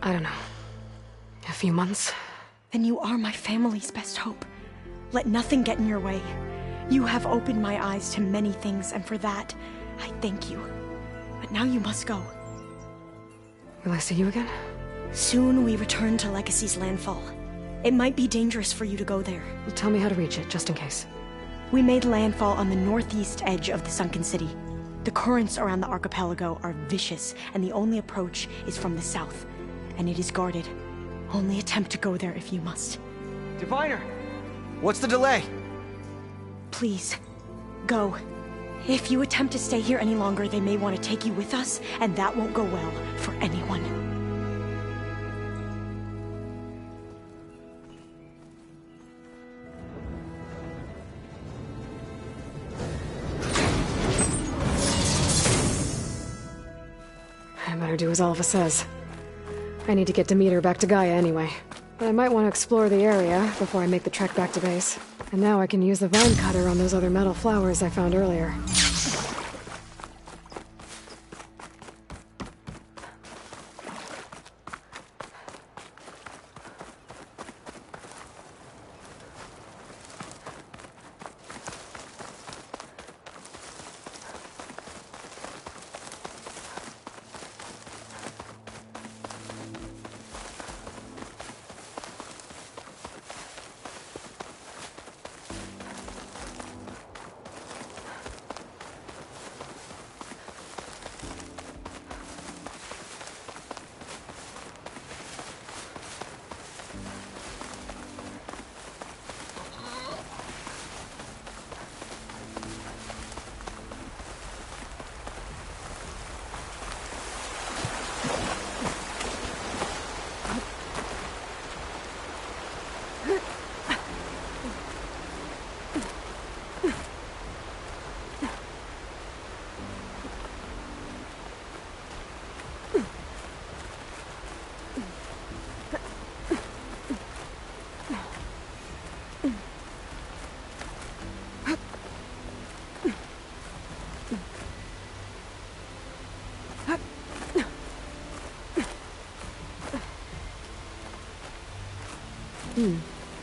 I don't know. A few months? Then you are my family's best hope. Let nothing get in your way. You have opened my eyes to many things, and for that, I thank you. But now you must go. Will I see you again? Soon we return to Legacy's landfall. It might be dangerous for you to go there. Well, tell me how to reach it, just in case. We made landfall on the northeast edge of the sunken city. The currents around the archipelago are vicious, and the only approach is from the south. And it is guarded. Only attempt to go there if you must. Diviner! What's the delay? Please, go. If you attempt to stay here any longer, they may want to take you with us, and that won't go well for anyone. I better do as Alva says. I need to get Demeter back to Gaia anyway. But I might want to explore the area before I make the trek back to base. And now I can use the vine cutter on those other metal flowers I found earlier.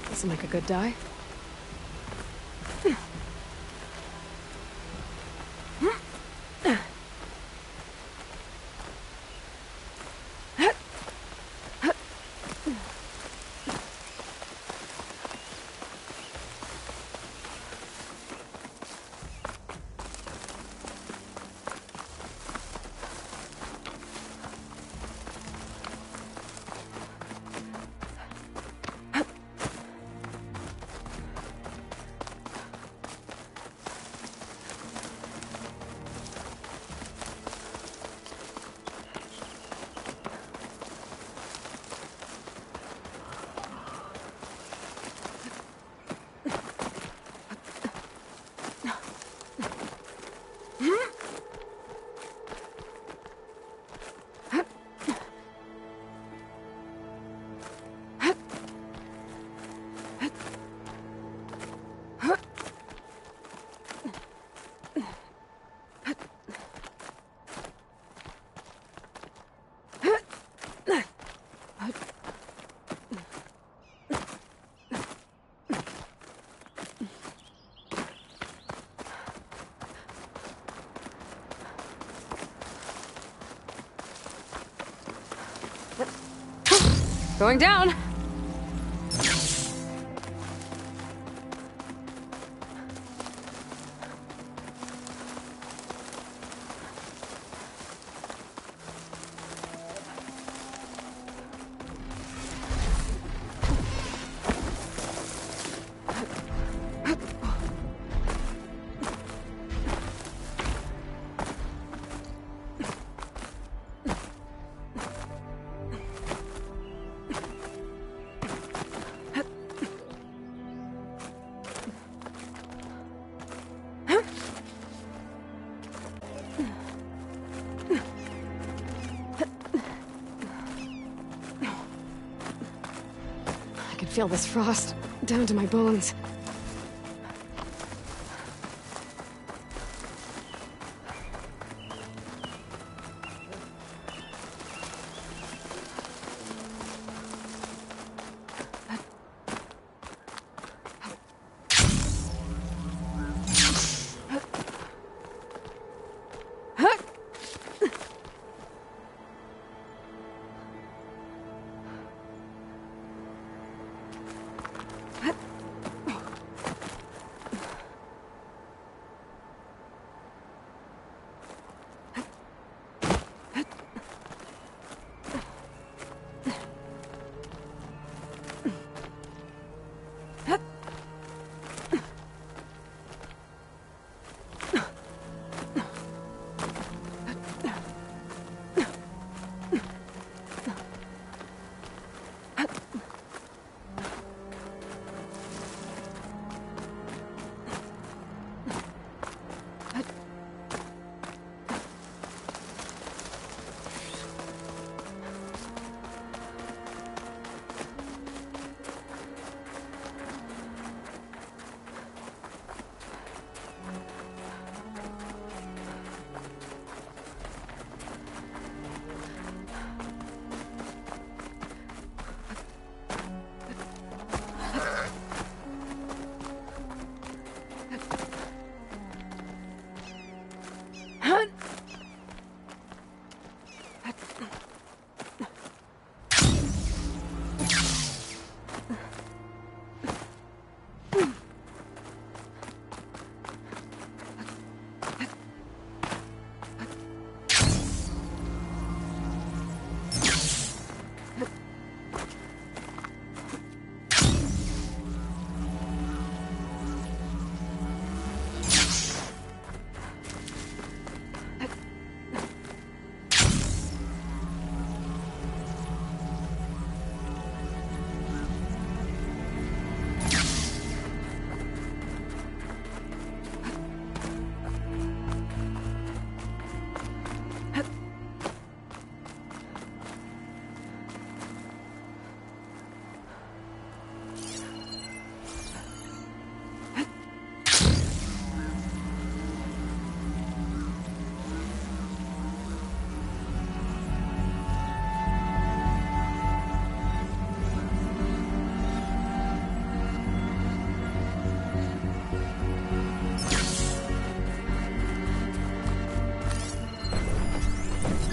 This'll make a good dye. Going down! I can feel this frost down to my bones.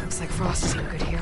Looks like frost is no good here.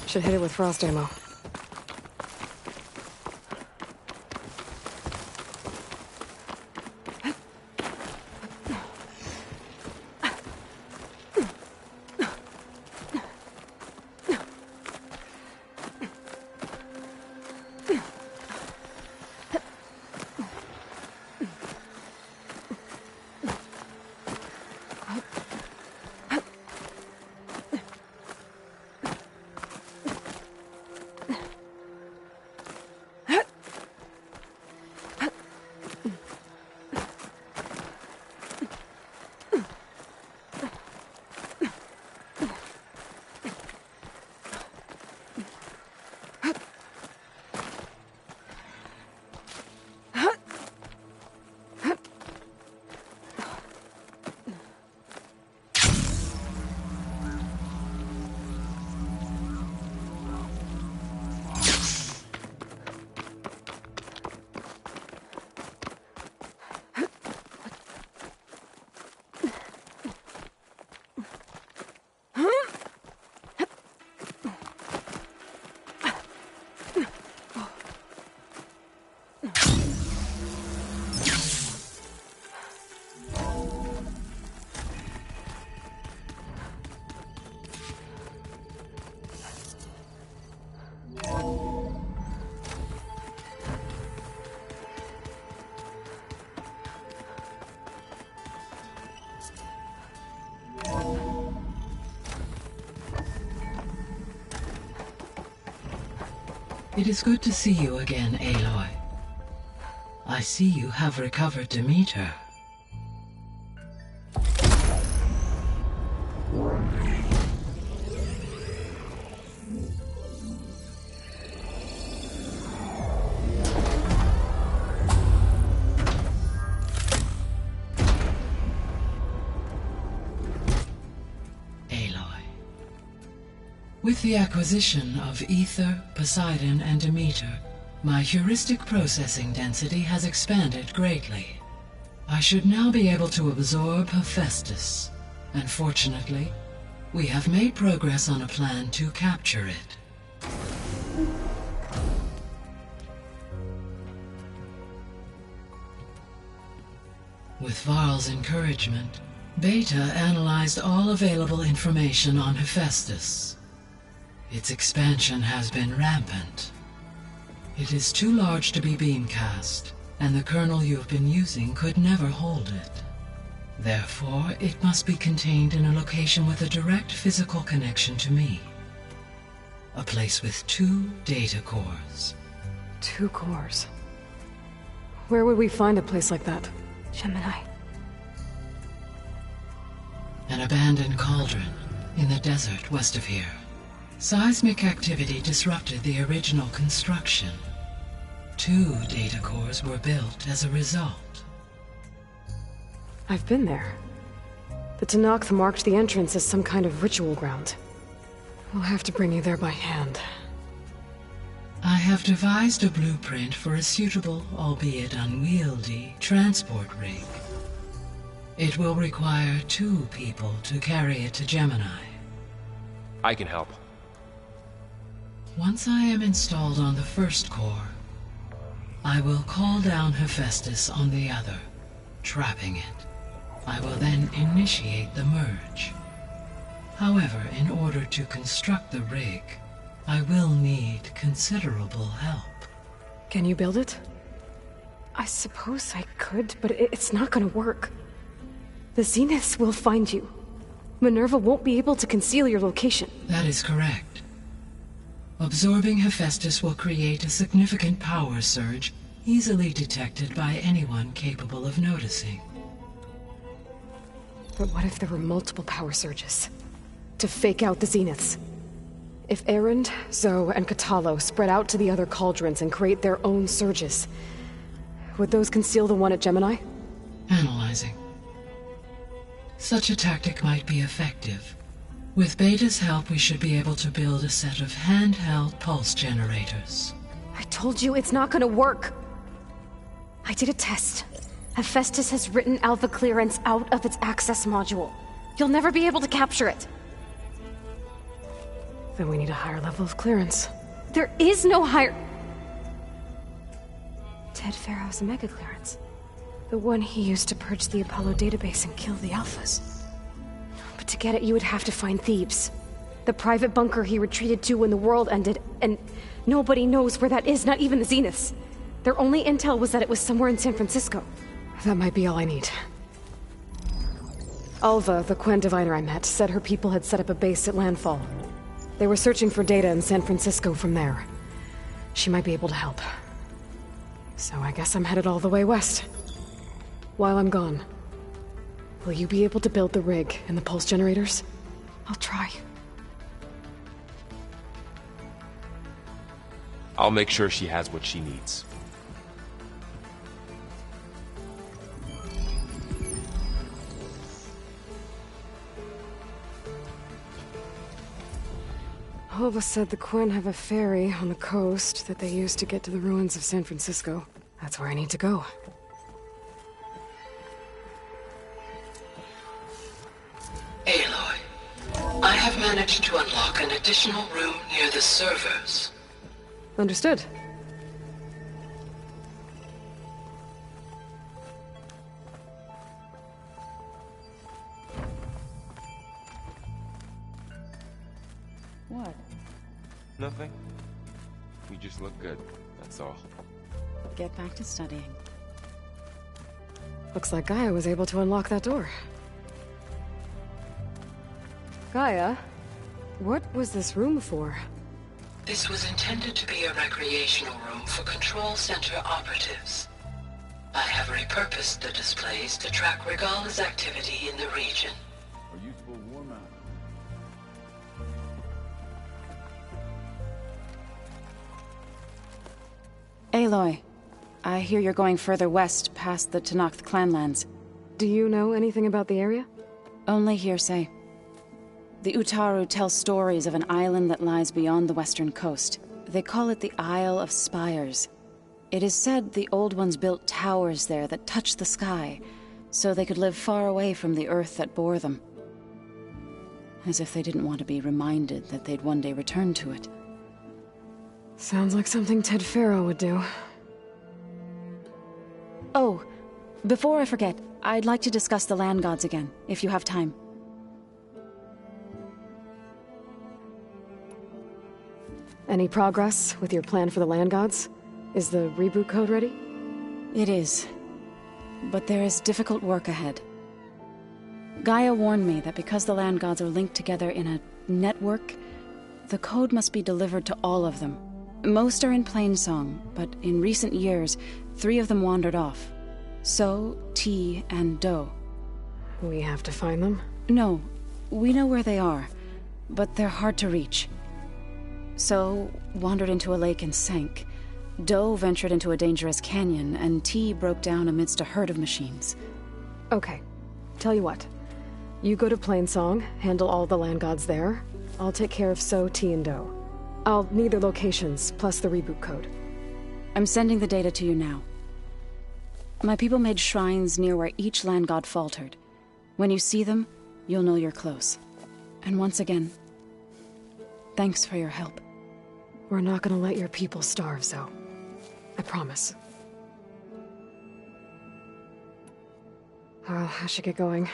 Should hit it with frost ammo. It is good to see you again, Aloy. I see you have recovered Demeter. With the acquisition of Ether, Poseidon, and Demeter, my heuristic processing density has expanded greatly. I should now be able to absorb Hephaestus, and fortunately, we have made progress on a plan to capture it. With Varl's encouragement, Beta analyzed all available information on Hephaestus. Its expansion has been rampant. It is too large to be beamcast, and the kernel you have been using could never hold it. Therefore, it must be contained in a location with a direct physical connection to me. A place with 2 data cores. 2 cores? Where would we find a place like that? Gemini. An abandoned cauldron in the desert west of here. Seismic activity disrupted the original construction. 2 data cores were built as a result. I've been there. The Tenakth marked the entrance as some kind of ritual ground. We'll have to bring you there by hand. I have devised a blueprint for a suitable, albeit unwieldy, transport rig. It will require 2 people to carry it to Gemini. I can help. Once I am installed on the first core, I will call down Hephaestus on the other, trapping it. I will then initiate the merge. However, in order to construct the rig, I will need considerable help. Can you build it? I suppose I could, but it's not gonna work. The Zeniths will find you. Minerva won't be able to conceal your location. That is correct. Absorbing Hephaestus will create a significant power surge, easily detected by anyone capable of noticing. But what if there were multiple power surges? To fake out the Zeniths? If Erend, Zoe, and Katalo spread out to the other cauldrons and create their own surges, would those conceal the one at Gemini? Analyzing. Such a tactic might be effective. With Beta's help, we should be able to build a set of handheld pulse generators. I told you it's not gonna work! I did a test. Hephaestus has written Alpha Clearance out of its access module. You'll never be able to capture it. Then we need a higher level of clearance. There is no higher... Ted Farrow's Omega clearance. The one he used to purge the Apollo database and kill the Alphas. But to get it, you would have to find Thebes. The private bunker he retreated to when the world ended, and nobody knows where that is, not even the Zeniths. Their only intel was that it was somewhere in San Francisco. That might be all I need. Alva, the Quen diviner I met, said her people had set up a base at landfall. They were searching for data in San Francisco from there. She might be able to help. So I guess I'm headed all the way west. While I'm gone, will you be able to build the rig and the pulse generators? I'll try. I'll make sure she has what she needs. Alva said the Quen have a ferry on the coast that they use to get to the ruins of San Francisco. That's where I need to go. Aloy, I have managed to unlock an additional room near the servers. Understood. What? Nothing. You just look good, that's all. Get back to studying. Looks like Gaia was able to unlock that door. Gaia, what was this room for? This was intended to be a recreational room for Control Center operatives. I have repurposed the displays to track Regala's activity in the region. A useful war map. Aloy, I hear you're going further west past the Tenakth clanlands. Do you know anything about the area? Only hearsay. The Utaru tell stories of an island that lies beyond the western coast. They call it the Isle of Spires. It is said the Old Ones built towers there that touch the sky, so they could live far away from the earth that bore them. As if they didn't want to be reminded that they'd one day return to it. Sounds like something Ted Farrow would do. Oh, before I forget, I'd like to discuss the land gods again, if you have time. Any progress with your plan for the land gods? Is the reboot code ready? It is. But there is difficult work ahead. Gaia warned me that because the land gods are linked together in a network, the code must be delivered to all of them. Most are in Plainsong, but in recent years, 3 of them wandered off. So, T, and Do. We have to find them? No, we know where they are, but they're hard to reach. So, wandered into a lake and sank. Do ventured into a dangerous canyon, and T broke down amidst a herd of machines. Okay, tell you what. You go to Plainsong, handle all the land gods there. I'll take care of So, T, and Do. I'll need their locations, plus the reboot code. I'm sending the data to you now. My people made shrines near where each land god faltered. When you see them, you'll know you're close. And once again, thanks for your help. We're not gonna let your people starve, Zoe. I promise. Well, I should get going.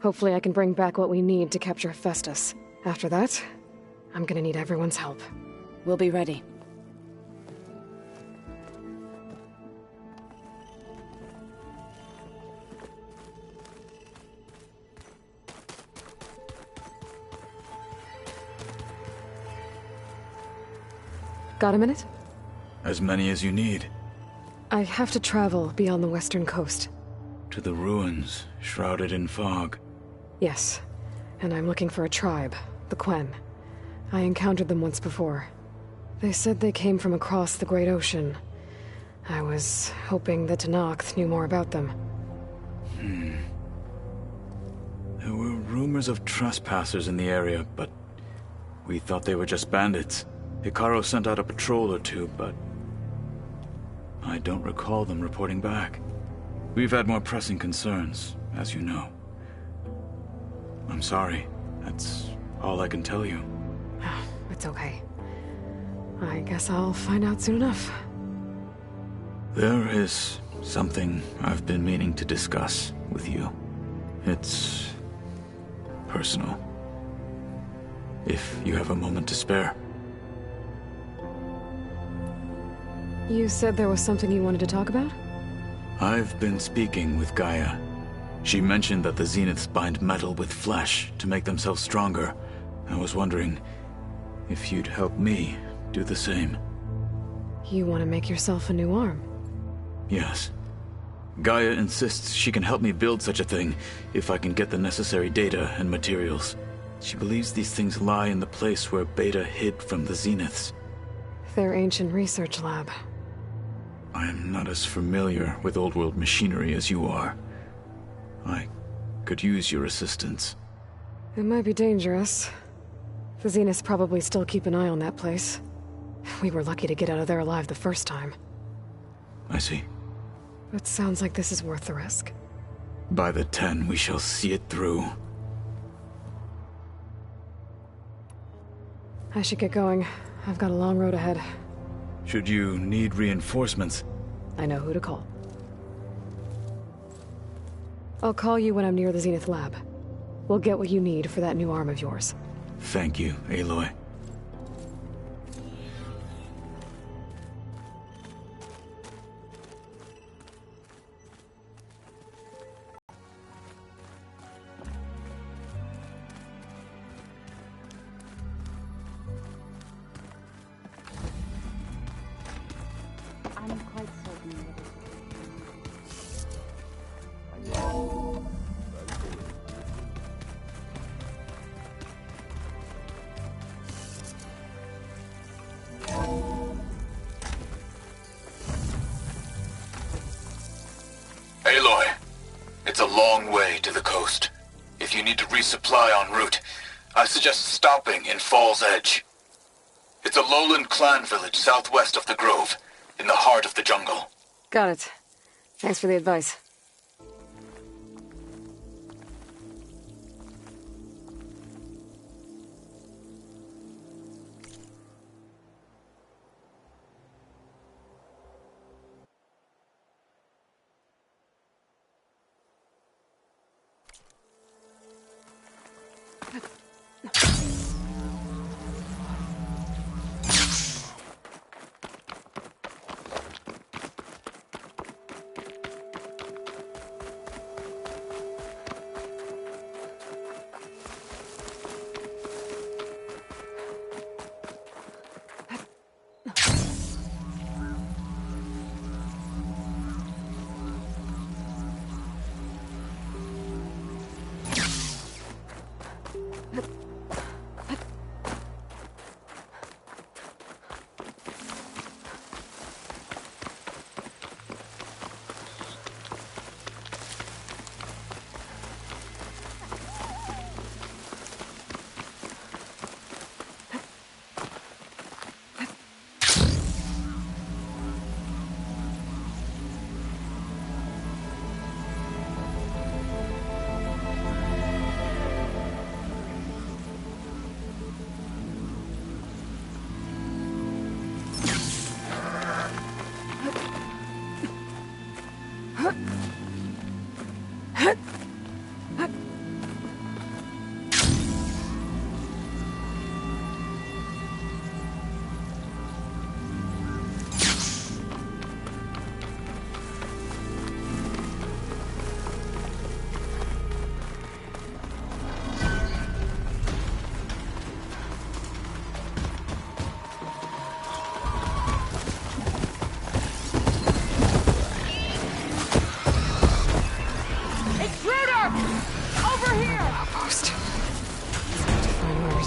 Hopefully I can bring back what we need to capture Hephaestus. After that, I'm gonna need everyone's help. We'll be ready. Got a minute? As many as you need. I have to travel beyond the western coast. To the ruins, shrouded in fog. Yes, and I'm looking for a tribe, the Quen. I encountered them once before. They said they came from across the Great Ocean. I was hoping that Tenakth knew more about them. There were rumors of trespassers in the area, but we thought they were just bandits. Hikaru sent out a patrol or two, but I don't recall them reporting back. We've had more pressing concerns, as you know. I'm sorry. That's all I can tell you. It's okay. I guess I'll find out soon enough. There is something I've been meaning to discuss with you. It's personal. If you have a moment to spare. You said there was something you wanted to talk about? I've been speaking with Gaia. She mentioned that the Zeniths bind metal with flesh to make themselves stronger. I was wondering if you'd help me do the same. You want to make yourself a new arm? Yes. Gaia insists she can help me build such a thing if I can get the necessary data and materials. She believes these things lie in the place where Beta hid from the Zeniths. Their ancient research lab. I am not as familiar with old world machinery as you are. I could use your assistance. It might be dangerous. The Zeniths probably still keep an eye on that place. We were lucky to get out of there alive the first time. I see. It sounds like this is worth the risk. By the 10, we shall see it through. I should get going. I've got a long road ahead. Should you need reinforcements? I know who to call. I'll call you when I'm near the Zenith lab. We'll get what you need for that new arm of yours. Thank you, Aloy. I'm quite certain that Aloy, it's a long way to the coast. If you need to resupply en route, I suggest stopping in Fall's Edge. It's a lowland clan village southwest of the Grove, in the heart of the jungle. Got it. Thanks for the advice.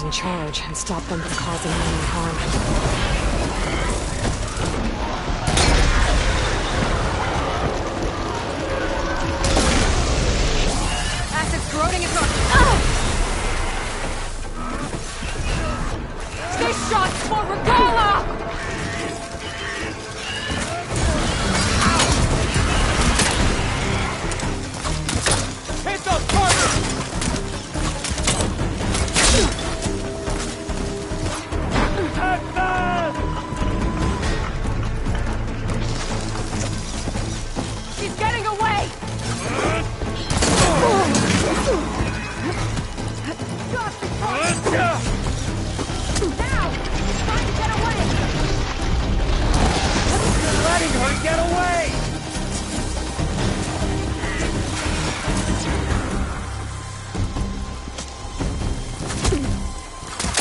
In charge and stop them from causing any harm. Acid's corroding its arm. Stay shot for Regala! Hit the target! Trying to get away! You're letting her get away!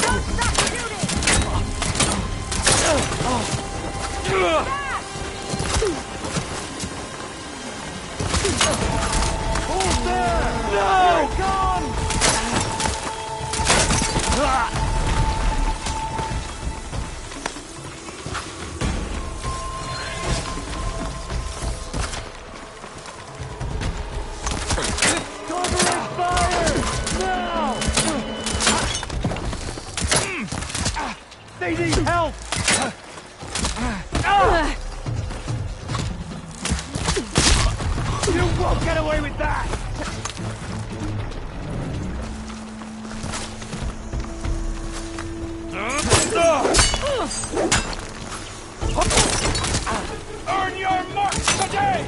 Don't stop shooting! Hold there! No! Gone! Covering fire! Now! They need help! You won't get away with that! Earn your marks today!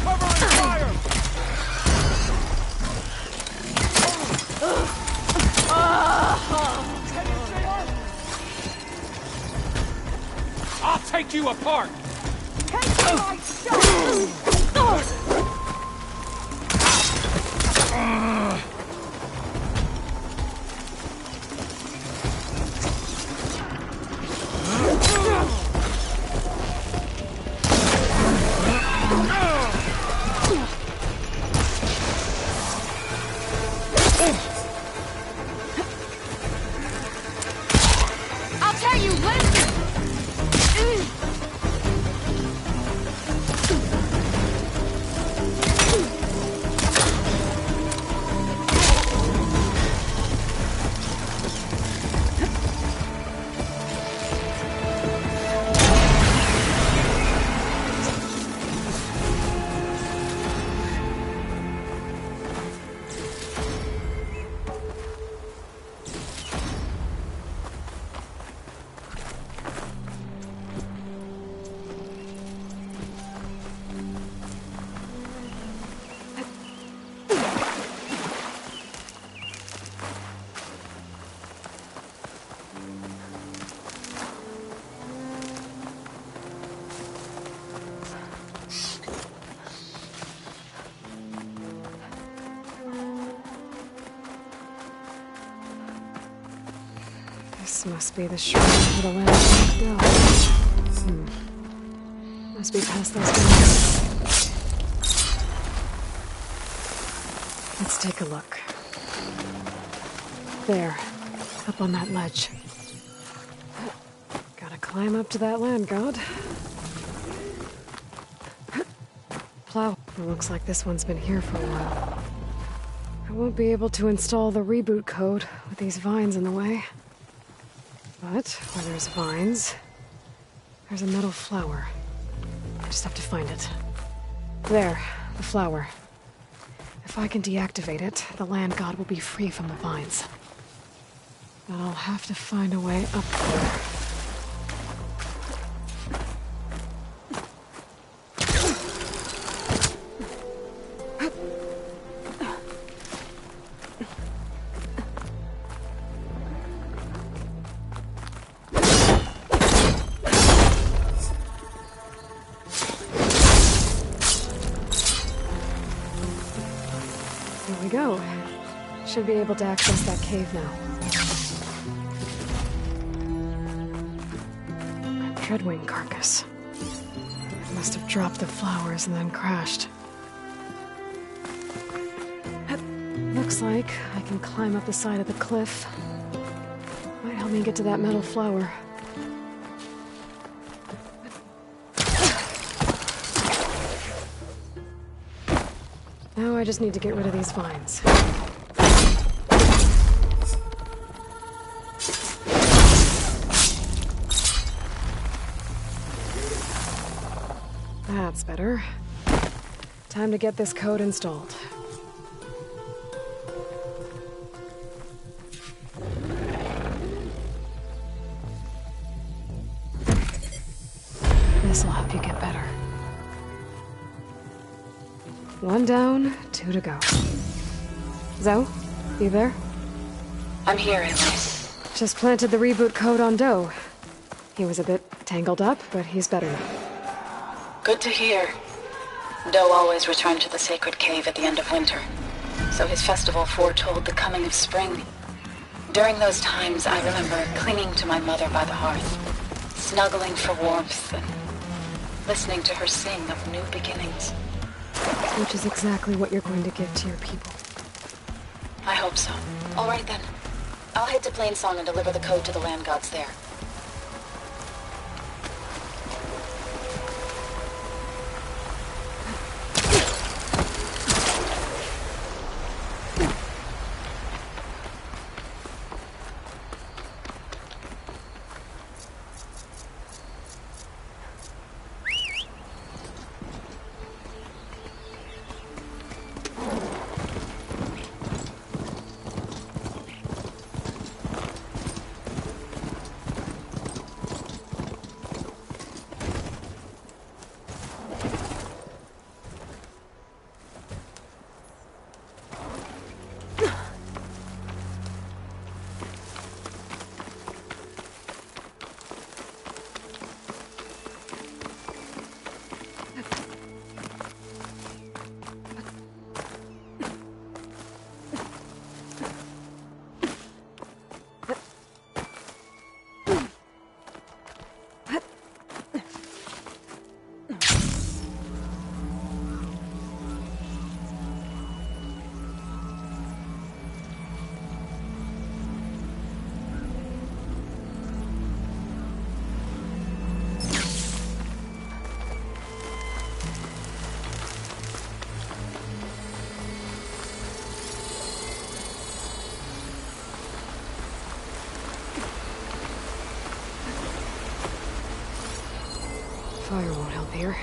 Covering fire! I'll take you apart! Take my shot! I'll tell you when! This must be the shrine for the land of Dell. Must be past those windows. Let's take a look. There, up on that ledge. Gotta climb up to that land god. Plow. It looks like this one's been here for a while. I won't be able to install the reboot code with these vines in the way. But where there's vines, there's a metal flower. I just have to find it. There, the flower. If I can deactivate it, the land god will be free from the vines. But I'll have to find a way up there. There we go. Should be able to access that cave now. A Dreadwing carcass. It must have dropped the flowers and then crashed. Looks like I can climb up the side of the cliff. Might help me get to that metal flower. Now I just need to get rid of these vines. That's better. Time to get this code installed. This'll help you get better. One down, 2 to go. Zoe, you there? I'm here, Aloy. Just planted the reboot code on Doe. He was a bit tangled up, but he's better now. Good to hear. Doe always returned to the sacred cave at the end of winter, so his festival foretold the coming of spring. During those times, I remember clinging to my mother by the hearth, snuggling for warmth, and listening to her sing of new beginnings. Which is exactly what you're going to give to your people. I hope so. All right, then. I'll head to Plainsong and deliver the code to the land gods there. Fire won't help here.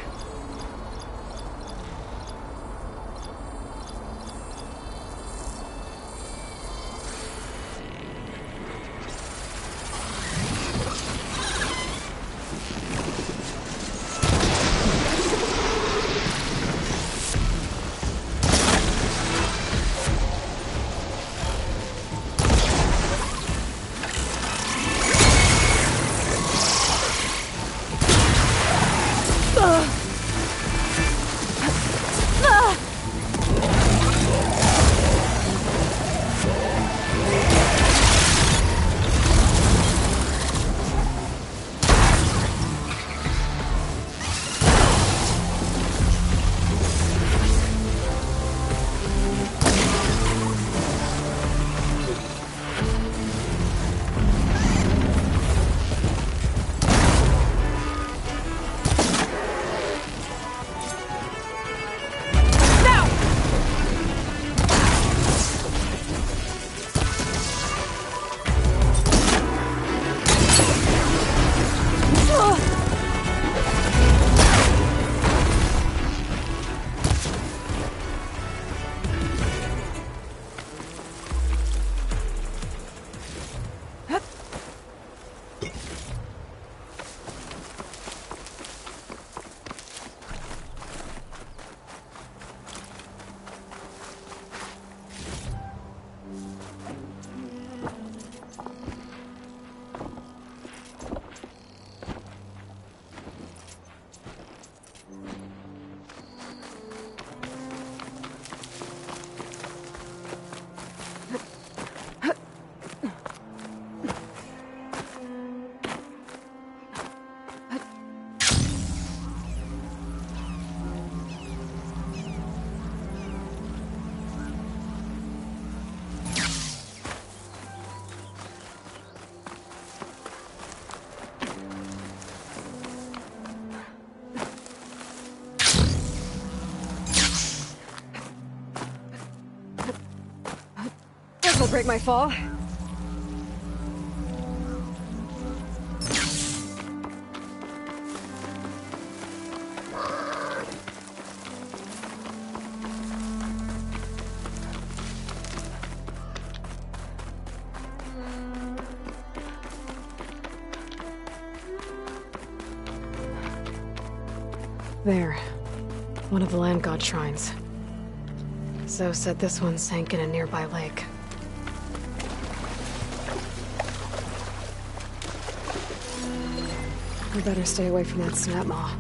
This'll break my fall. There. One of the land god shrines. Zoe said this one sank in a nearby lake. We better stay away from that snap maw.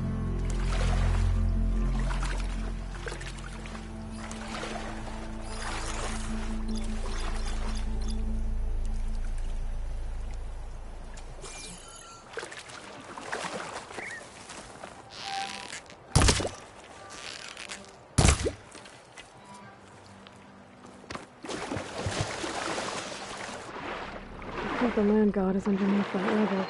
I think the land god is underneath that level.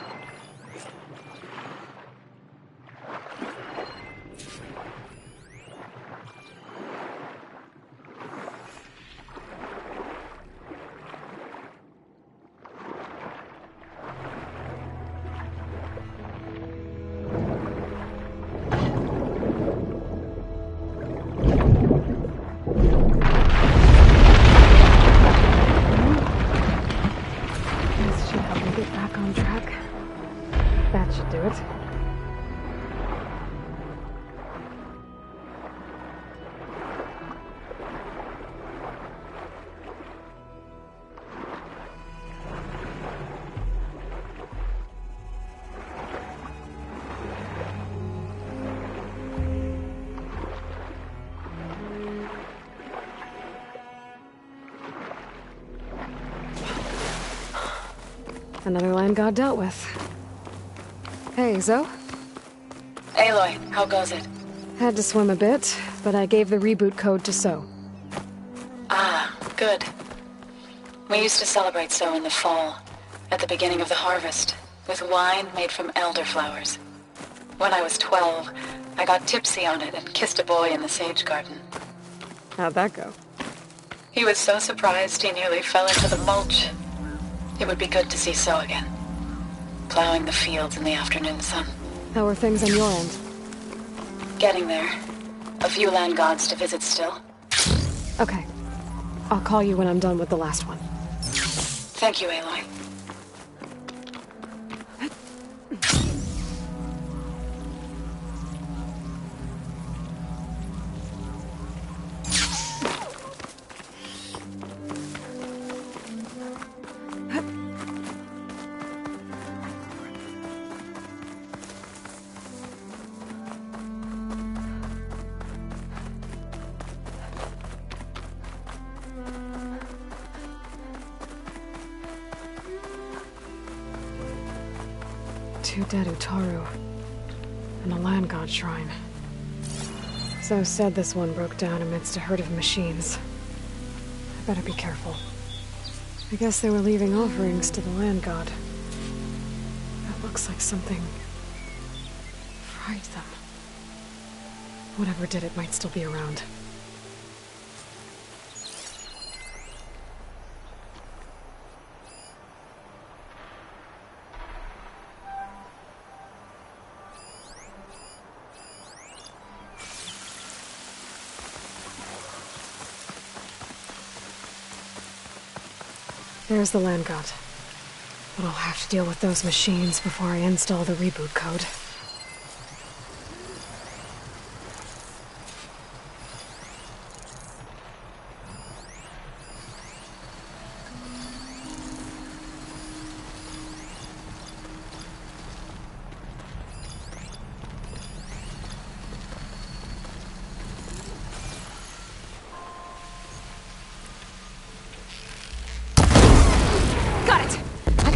Another land god dealt with. Hey, Zoe? Aloy, how goes it? Had to swim a bit, but I gave the reboot code to So. Ah, good. We used to celebrate So in the fall, at the beginning of the harvest, with wine made from elderflowers. When I was 12, I got tipsy on it and kissed a boy in the sage garden. How'd that go? He was so surprised he nearly fell into the mulch. It would be good to see So again, plowing the fields in the afternoon sun. How are things on your end? Getting there. A few land gods to visit still. Okay. I'll call you when I'm done with the last one. Thank you, Aloy. Two dead Utaru, and a land god shrine. So said this one broke down amidst a herd of machines. I better be careful. I guess they were leaving offerings to the land god. That looks like something fried them. Whatever did it might still be around. There's the land god. But I'll have to deal with those machines before I install the reboot code.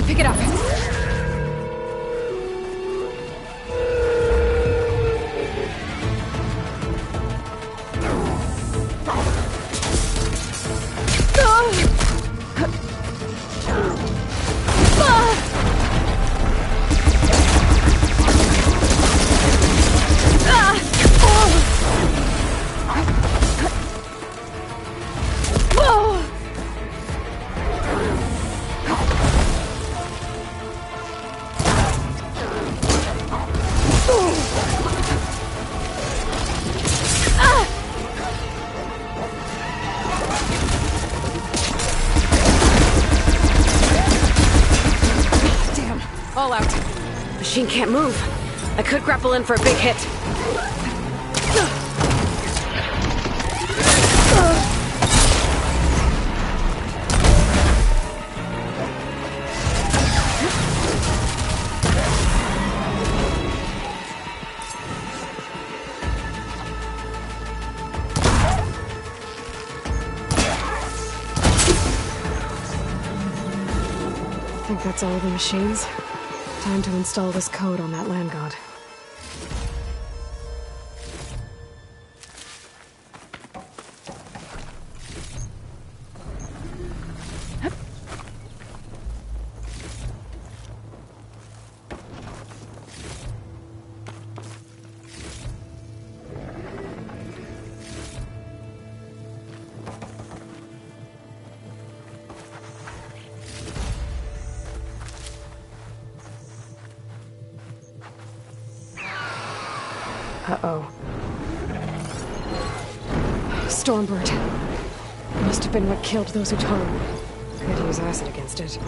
Pick it up. All out. Machine can't move. I could grapple in for a big hit. think that's all the machines. Time to install this code on that land god. Uh-oh. Stormbird. Must have been what killed those Utaru. Could use acid against it.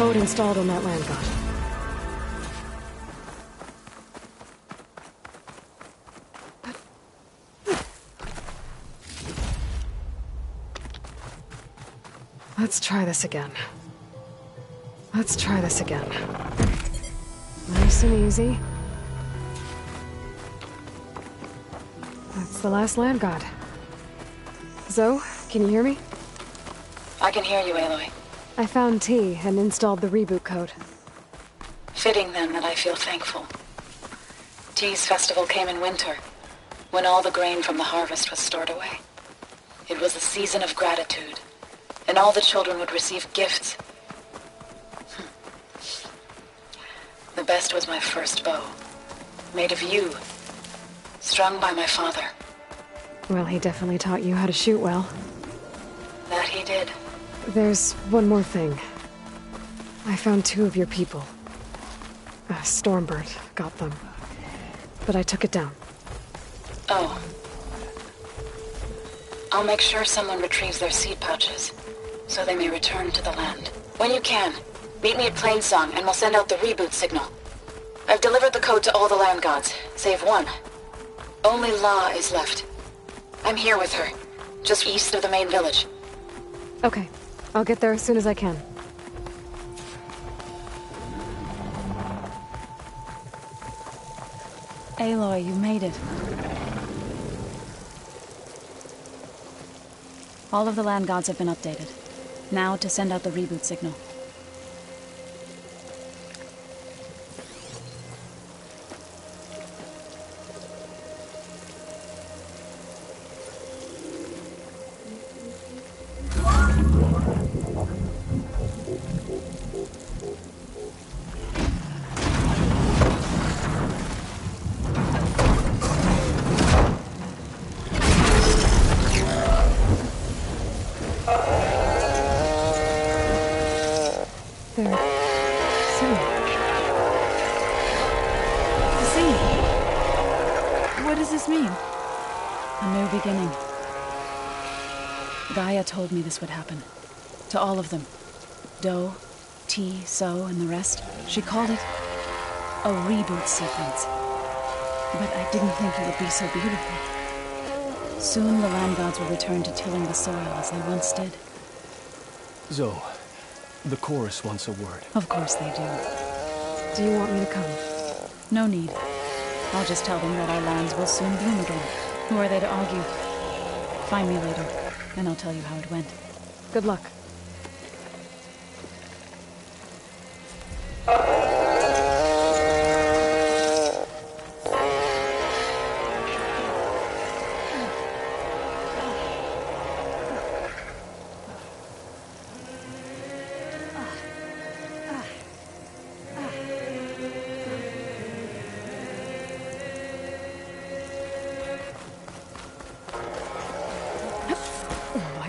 code installed on that land god. Let's try this again. Let's try this again. Nice and easy. That's the last land god. Zoe, can you hear me? I can hear you, Aloy. I found T and installed the reboot code. Fitting then that I feel thankful. T's festival came in winter, when all the grain from the harvest was stored away. It was a season of gratitude, and all the children would receive gifts. The best was my first bow, made of yew, strung by my father. Well, he definitely taught you how to shoot well. That he did. There's one more thing. I found 2 of your people. Stormbird got them. But I took it down. Oh. I'll make sure someone retrieves their seed pouches, so they may return to the land. When you can, meet me at Plainsong, and we'll send out the reboot signal. I've delivered the code to all the land gods, save one. Only La is left. I'm here with her, just east of the main village. Okay. I'll get there as soon as I can. Aloy, you made it. All of the land gods have been updated. Now to send out the reboot signal. Told me this would happen. To all of them. Do, T, So, and the rest. She called it a reboot sequence. But I didn't think it would be so beautiful. Soon the land gods will return to tilling the soil as they once did. Zoe, the chorus wants a word. Of course they do. Do you want me to come? No need. I'll just tell them that our lands will soon bloom again. Who are they to argue? Find me later. And I'll tell you how it went. Good luck.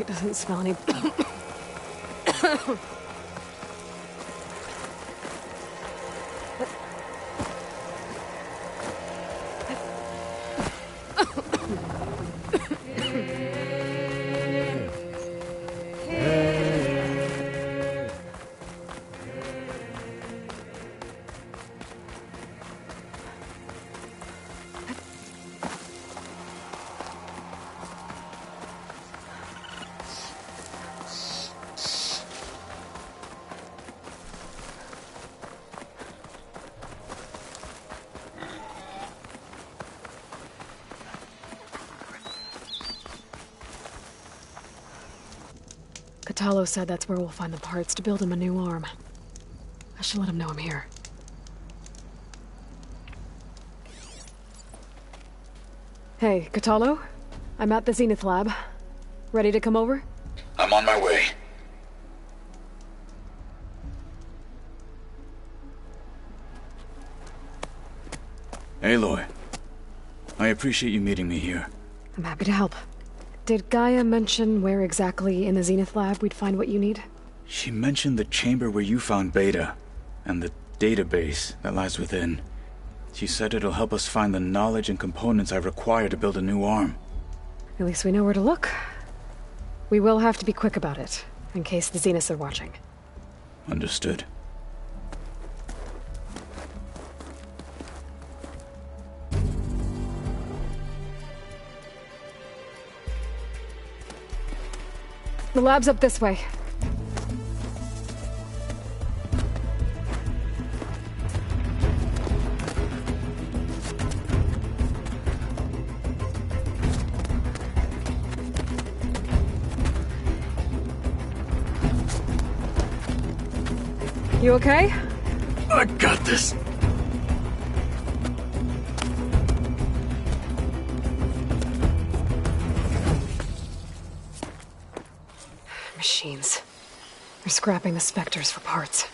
Doesn't smell any... Katalo said that's where we'll find the parts to build him a new arm. I should let him know I'm here. Hey, Katalo? I'm at the Zenith lab. Ready to come over? I'm on my way. Aloy, I appreciate you meeting me here. I'm happy to help. Did Gaia mention where exactly in the Zenith lab we'd find what you need? She mentioned the chamber where you found Beta, and the database that lies within. She said it'll help us find the knowledge and components I require to build a new arm. At least we know where to look. We will have to be quick about it, in case the Zeniths are watching. Understood. The lab's up this way. You okay? I got this. Machines. They're scrapping the specters for parts.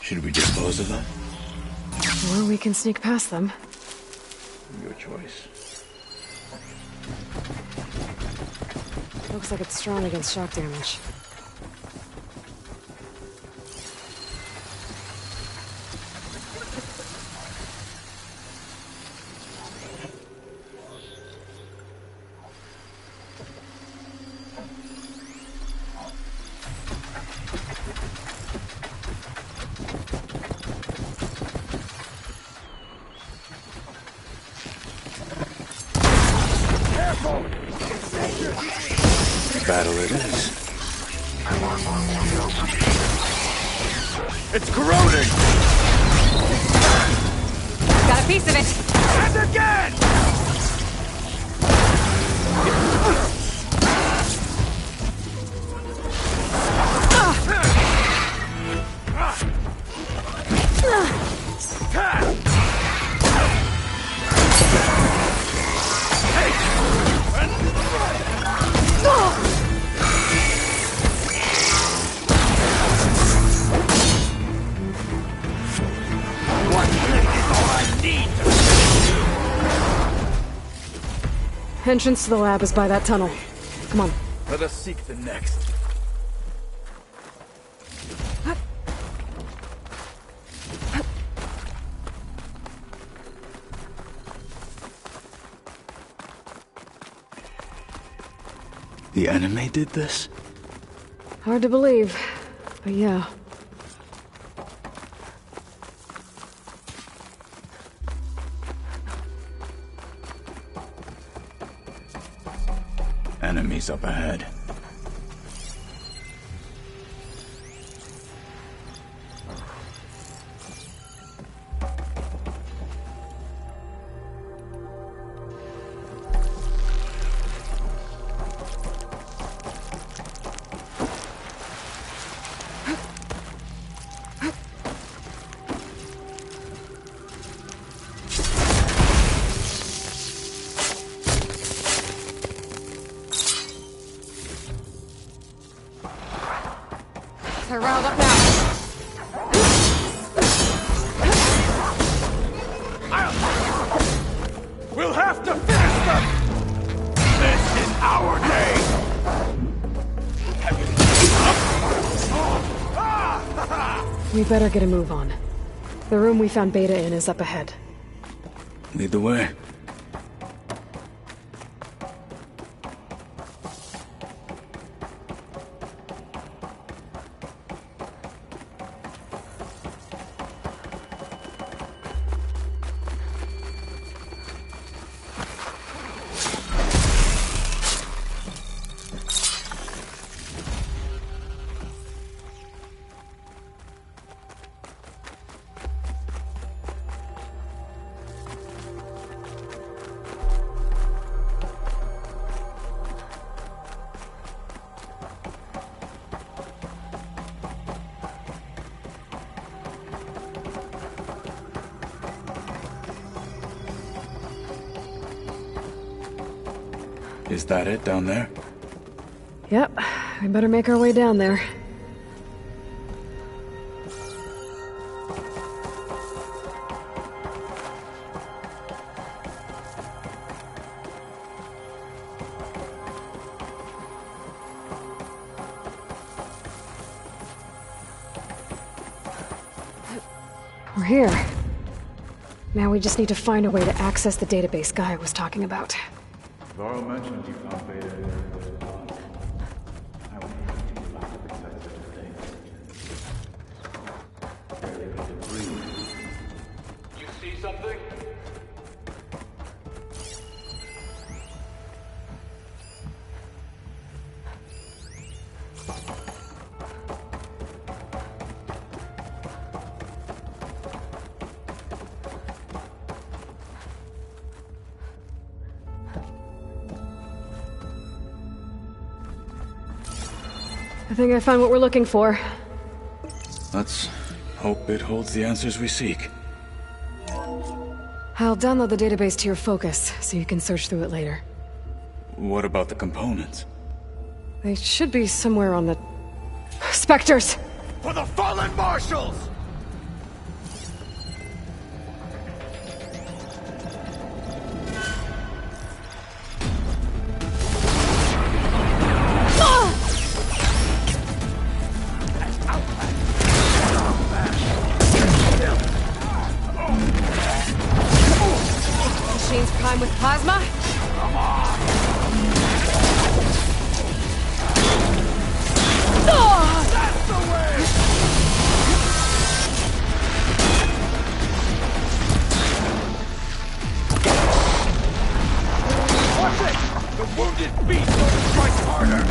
Should we dispose of them? Or we can sneak past them. Your choice. Looks like it's strong against shock damage. Battle it is. It's corroding! Got a piece of it! And again! Entrance to the lab is by that tunnel. Come on. Let us seek the next. The enemy did this? Hard to believe, but yeah. Enemies up ahead. They're riled up now. We'll have to finish them! This is our day! We better get a move on. The room we found Beta in is up ahead. Lead the way. Is that it down there? Yep, we better make our way down there. We're here. Now we just need to find a way to access the database Guy was talking about. Varro mentioned you found Beta in those ponds. I would hate to be left to protect such a thing. Barely able to breathe. You see something? I think I found what we're looking for. Let's hope it holds the answers we seek. I'll download the database to your Focus, so you can search through it later. What about the components? They should be somewhere on the... Spectres! For the fallen marshals! Machines prime with plasma? Come on! That's the way! Watch it! The wounded beast will strike harder!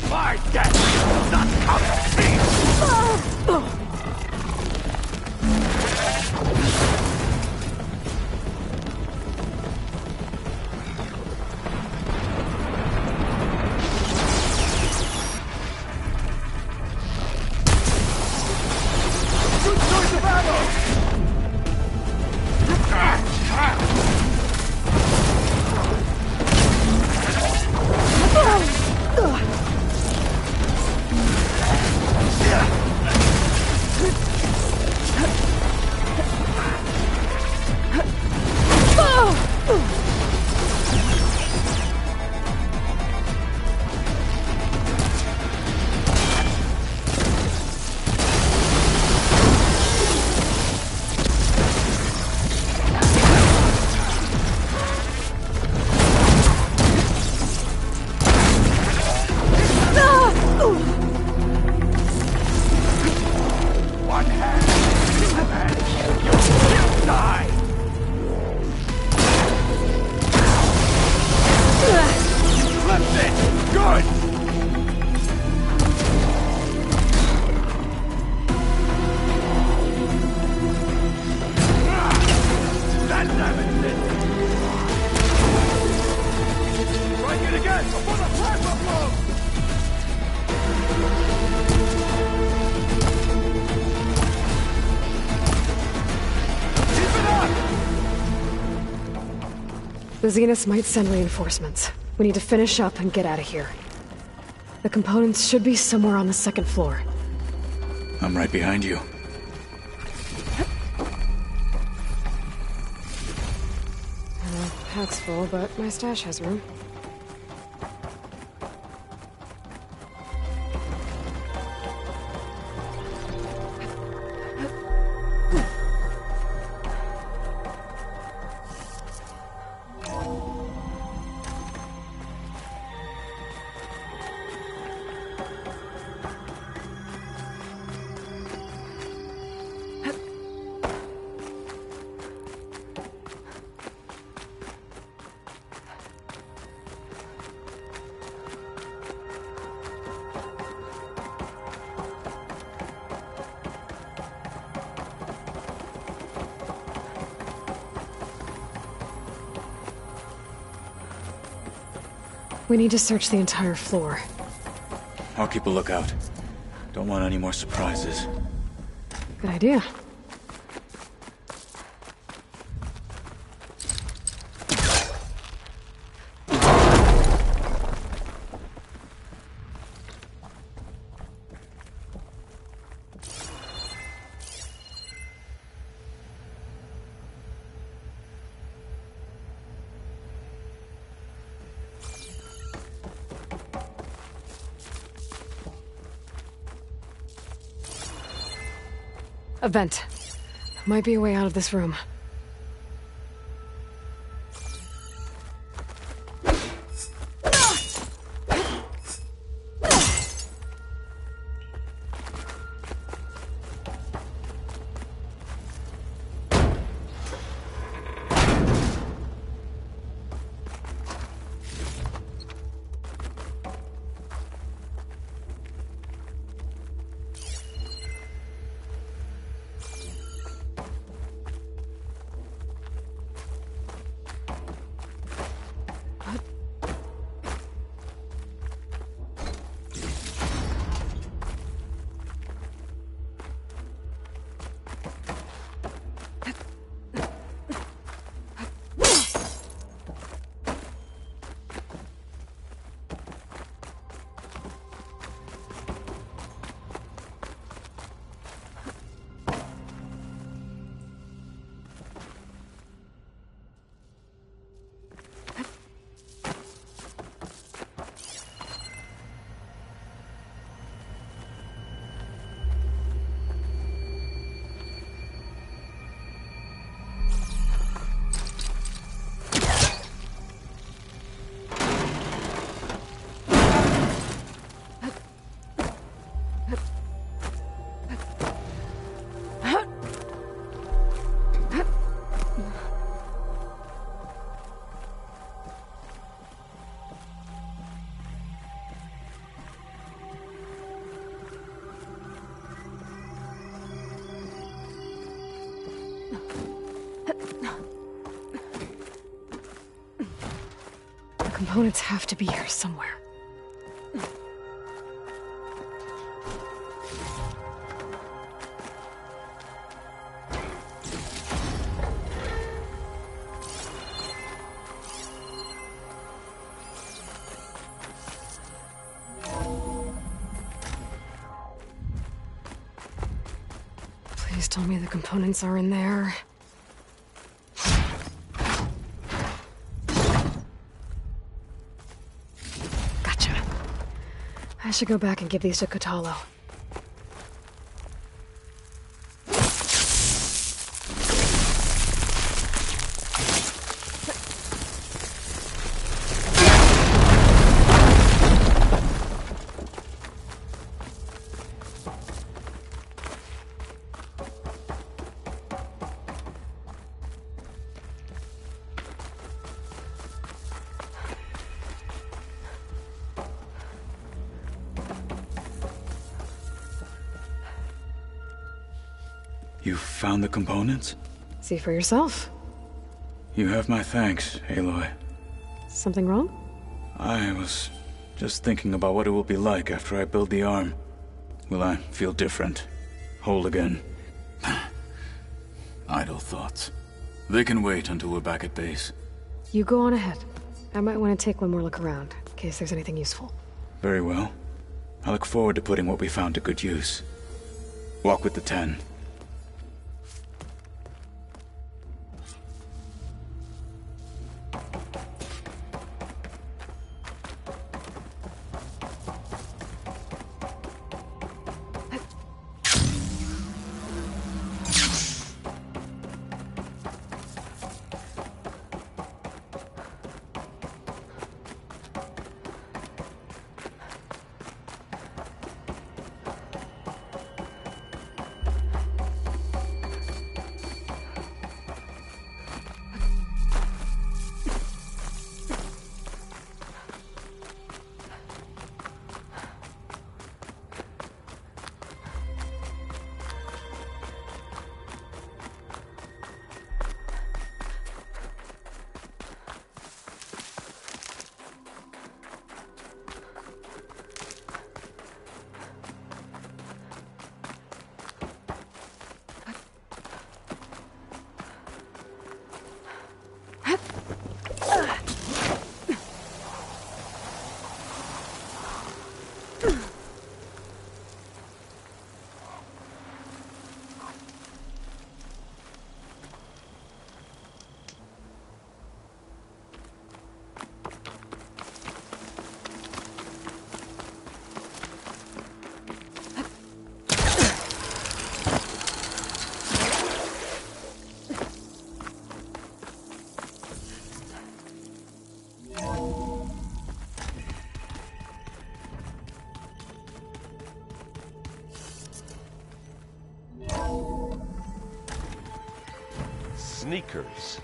My death will not come cheap! Good choice of ammo! One hand, and you'll die! Flipped it! Good! That damaged it! Strike it again before the plasma blows! The Zeniths might send reinforcements. We need to finish up and get out of here. The components should be somewhere on the second floor. I'm right behind you. Pack's full, but my stash has room. We need to search the entire floor. I'll keep a lookout. Don't want any more surprises. Good idea. A vent. Might be a way out of this room. Components have to be here somewhere. Please tell me the components are in there. I should go back and give these to Kotalo. You found the components? See for yourself. You have my thanks, Aloy. Something wrong? I was just thinking about what it will be like after I build the arm. Will I feel different? Whole again? Idle thoughts. They can wait until we're back at base. You go on ahead. I might want to take one more look around, in case there's anything useful. Very well. I look forward to putting what we found to good use. Walk with the 10. sneakers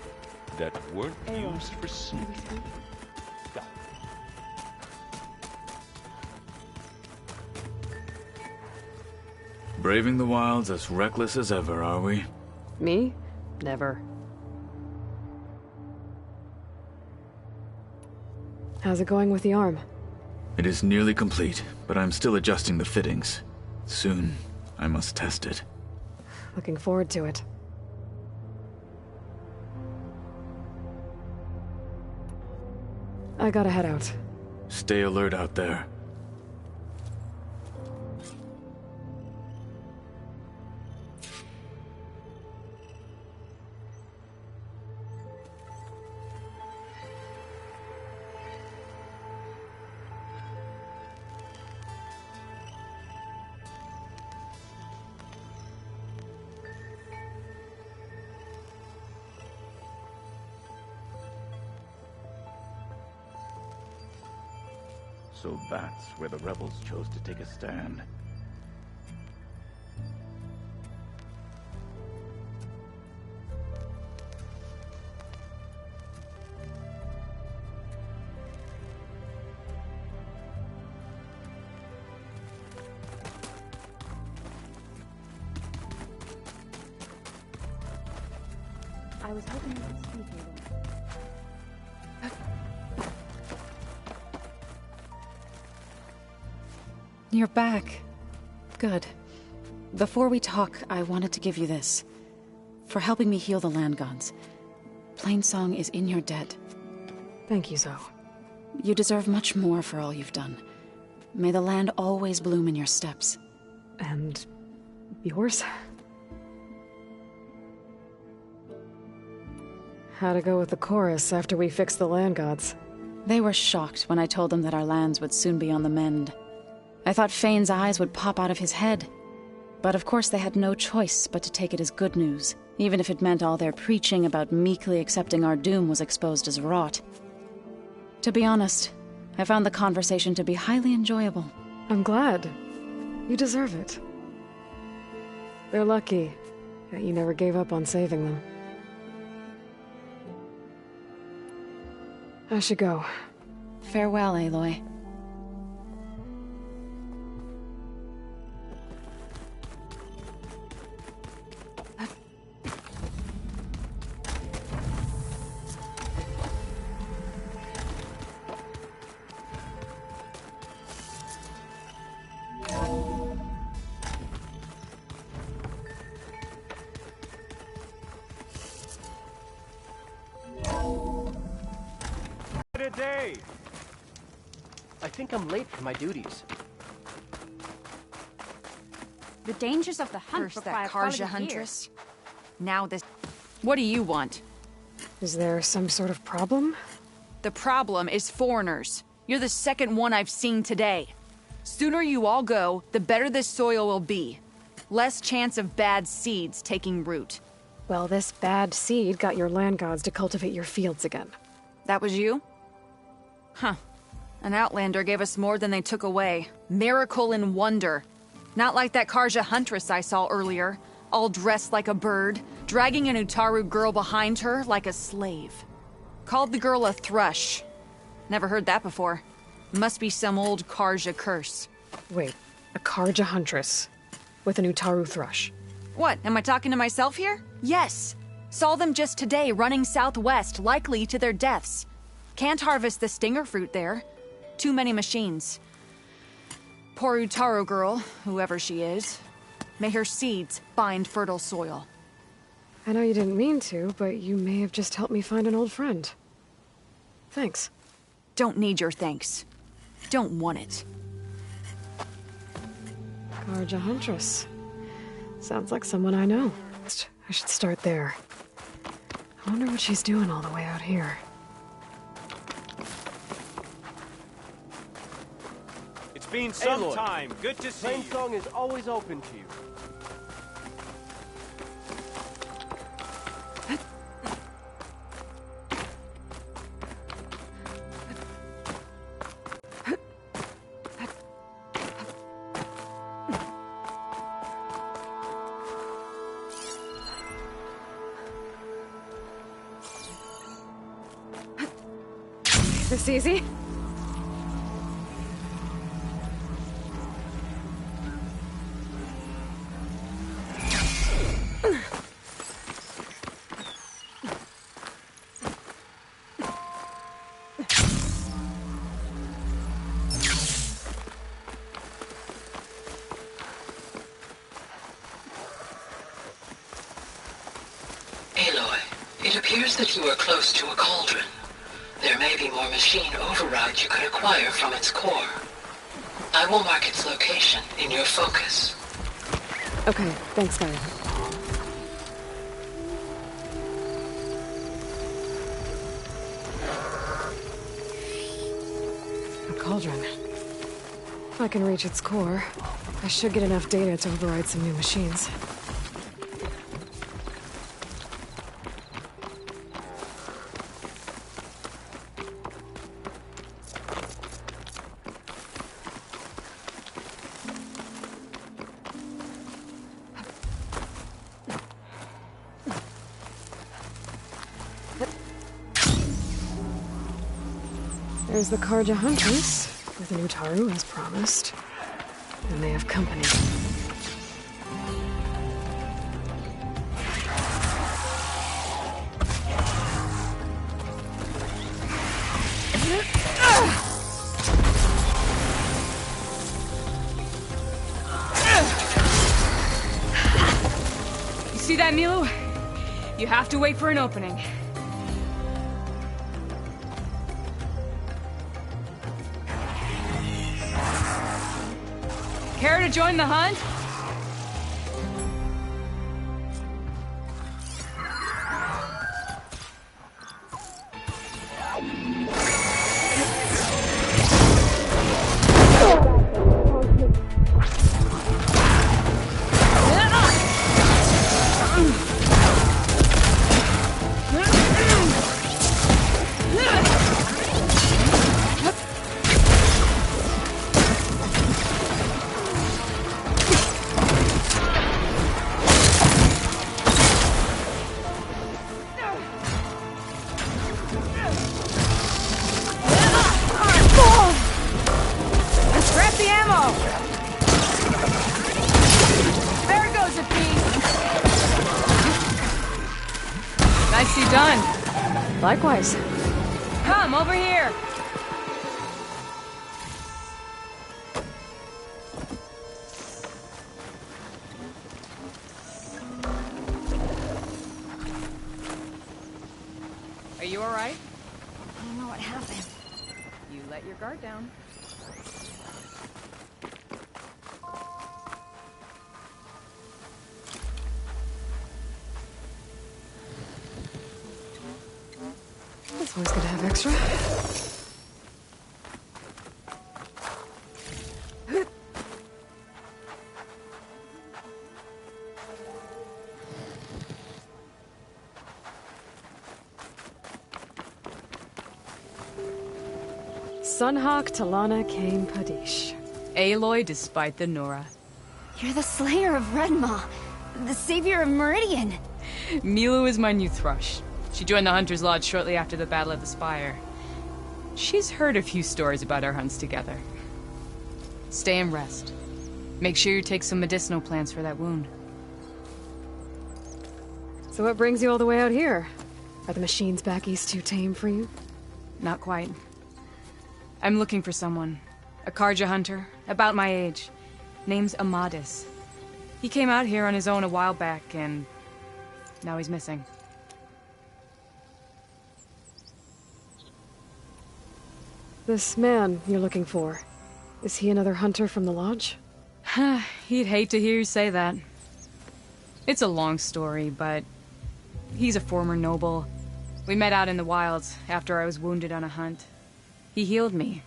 that weren't used for sneaking. Braving the wilds as reckless as ever, are we? Me? Never. How's it going with the arm? It is nearly complete, but I'm still adjusting the fittings. Soon, I must test it. Looking forward to it. I gotta head out. Stay alert out there. So that's where the rebels chose to take a stand. I was hoping you could speak a little. You're back. Good. Before we talk, I wanted to give you this. For helping me heal the land gods. Plainsong is in your debt. Thank you, Zoe. You deserve much more for all you've done. May the land always bloom in your steps. And yours? How'd it go with the chorus after we fixed the land gods? They were shocked when I told them that our lands would soon be on the mend. I thought Fane's eyes would pop out of his head. But of course they had no choice but to take it as good news, even if it meant all their preaching about meekly accepting our doom was exposed as rot. To be honest, I found the conversation to be highly enjoyable. I'm glad. You deserve it. They're lucky that you never gave up on saving them. I should go. Farewell, Aloy. What a day! I think I'm late for my duties. The dangers of the hunt First require that quality Karja gear. huntress. Now this... What do you want? Is there some sort of problem? The problem is foreigners. You're the second one I've seen today. Sooner you all go, the better this soil will be. Less chance of bad seeds taking root. Well, this bad seed got your land gods to cultivate your fields again. That was you? Huh. An outlander gave us more than they took away. Miracle and wonder. Not like that Karja huntress I saw earlier, all dressed like a bird, dragging an Utaru girl behind her like a slave. Called the girl a thrush. Never heard that before. Must be some old Karja curse. Wait, a Karja huntress with an Utaru thrush. What, am I talking to myself here? Yes. Saw them just today running southwest, likely to their deaths. Can't harvest the stinger fruit there. Too many machines. Poor Utaru girl, whoever she is. May her seeds find fertile soil. I know you didn't mean to, but you may have just helped me find an old friend. Thanks. Don't need your thanks. Don't want it. Karja huntress. Sounds like someone I know. I should start there. I wonder what she's doing all the way out here. It's been some Aloy, time. Good to see you. Plainsong is always open to you. This easy? It appears that you are close to a cauldron. There may be more machine overrides you could acquire from its core. I will mark its location in your focus. Okay, thanks, Gaia. A cauldron. If I can reach its core, I should get enough data to override some new machines. There's the Karja Huntress, with an Utaru as promised. And they have company. You see that, Milu? You have to wait for an opening. Care to join the hunt? Nicely done. Likewise. Come, over here. Are you all right? I don't know what happened. You let your guard down. It's always good to have extra. Sunhawk Talana Kane Padish. Aloy despite the Nora. You're the slayer of Redmaw, the savior of Meridian. Milu is my new thrush. She joined the Hunter's Lodge shortly after the Battle of the Spire. She's heard a few stories about our hunts together. Stay and rest. Make sure you take some medicinal plants for that wound. So what brings you all the way out here? Are the machines back east too tame for you? Not quite. I'm looking for someone. A Karja hunter, about my age. Name's Amadis. He came out here on his own a while back, and now he's missing. This man you're looking for, is he another hunter from the lodge? He'd hate to hear you say that. It's a long story, but he's a former noble. We met out in the wilds after I was wounded on a hunt. He healed me,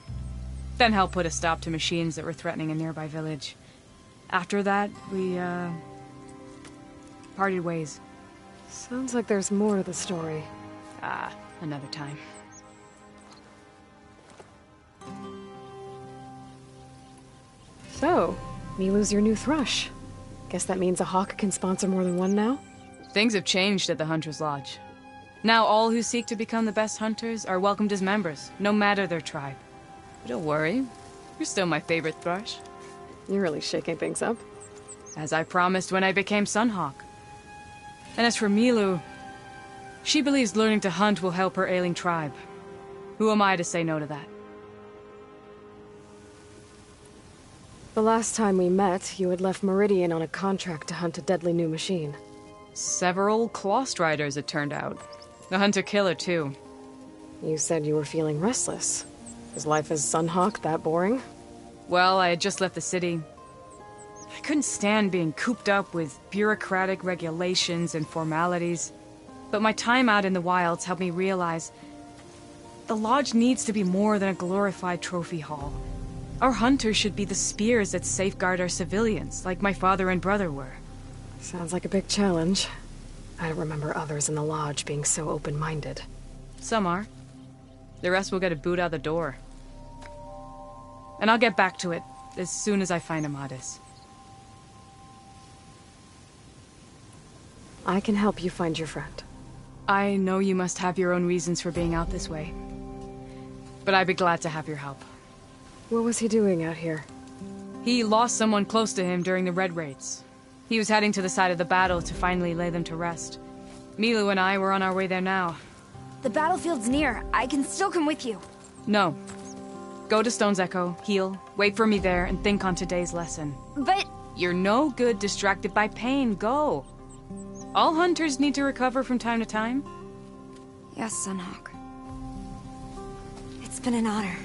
then helped put a stop to machines that were threatening a nearby village. After that, we, parted ways. Sounds like there's more to the story. Another time. So, Milu's your new thrush. Guess that means a hawk can sponsor more than one now? Things have changed at the Hunter's Lodge. Now all who seek to become the best hunters are welcomed as members, no matter their tribe. But don't worry, you're still my favorite thrush. You're really shaking things up. As I promised when I became Sunhawk. And as for Milu, she believes learning to hunt will help her ailing tribe. Who am I to say no to that? The last time we met, you had left Meridian on a contract to hunt a deadly new machine. Several Clawstriders, it turned out. A hunter-killer, too. You said you were feeling restless. Is life as Sunhawk that boring? Well, I had just left the city. I couldn't stand being cooped up with bureaucratic regulations and formalities. But my time out in the wilds helped me realize the Lodge needs to be more than a glorified trophy hall. Our hunters should be the spears that safeguard our civilians, like my father and brother were. Sounds like a big challenge. I don't remember others in the Lodge being so open-minded. Some are. The rest will get a boot out the door. And I'll get back to it as soon as I find Amadis. I can help you find your friend. I know you must have your own reasons for being out this way. But I'd be glad to have your help. What was he doing out here? He lost someone close to him during the Red Raids. He was heading to the side of the battle to finally lay them to rest. Milu and I were on our way there now. The battlefield's near. I can still come with you. No. Go to Stone's Echo, heal, wait for me there, and think on today's lesson. But... You're no good distracted by pain. Go. All hunters need to recover from time to time. Yes, Sunhawk. It's been an honor.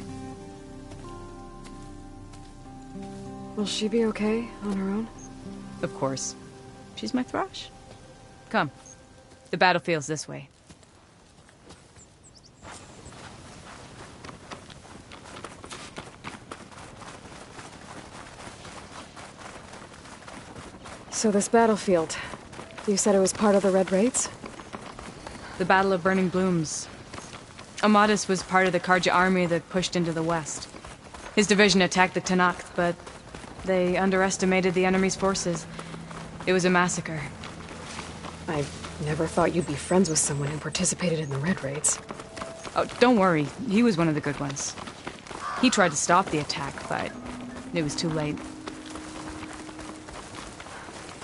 Will she be okay on her own? Of course. She's my thrush. Come. The battlefield's this way. So this battlefield, you said it was part of the Red Raids? The Battle of Burning Blooms. Amadis was part of the Karja army that pushed into the west. His division attacked the Tenakth, but they underestimated the enemy's forces. It was a massacre. I never thought you'd be friends with someone who participated in the Red Raids. Oh, don't worry. He was one of the good ones. He tried to stop the attack, but it was too late.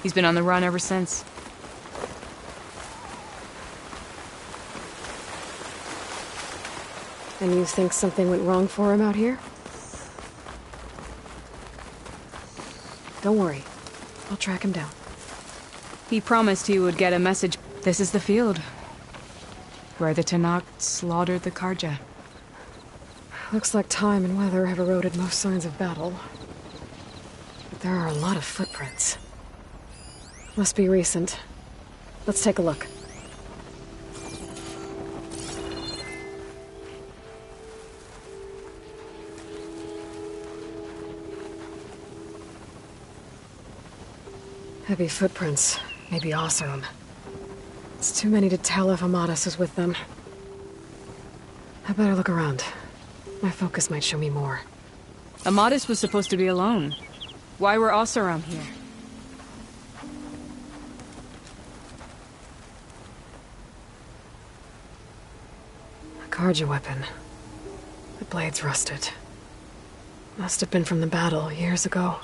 He's been on the run ever since. And you think something went wrong for him out here? Don't worry. I'll track him down. He promised he would get a message. This is the field, where the Tenakth slaughtered the Karja. Looks like time and weather have eroded most signs of battle. But there are a lot of footprints. Must be recent. Let's take a look. Heavy footprints. Maybe Oseram. It's too many to tell if Amadis is with them. I better look around. My focus might show me more. Amadis was supposed to be alone. Why were Oseram here? A Karja weapon. The blade's rusted. Must have been from the battle years ago.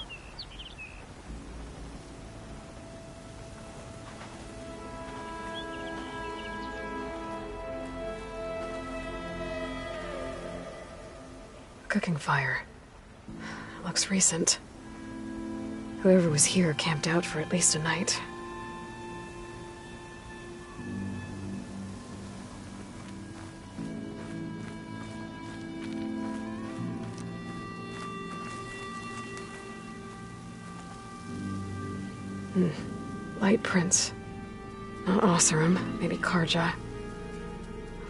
Cooking fire. Looks recent. Whoever was here camped out for at least a night. Light prints. Not Oseram, maybe Karja.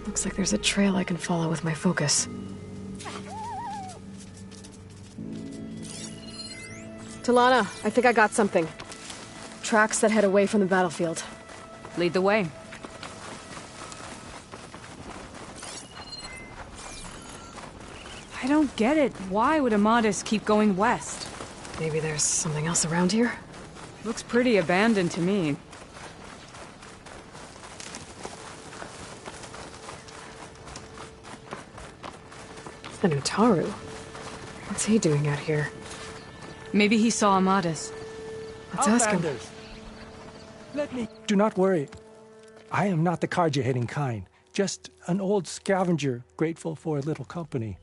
Looks like there's a trail I can follow with my focus. Talana, I think I got something. Tracks that head away from the battlefield. Lead the way. I don't get it. Why would Amadis keep going west? Maybe there's something else around here? Looks pretty abandoned to me. An Utaru? What's he doing out here? Maybe he saw Amadis. Let's ask him. Outlanders, let me... Do not worry. I am not the Karja-hating kind. Just an old scavenger grateful for a little company.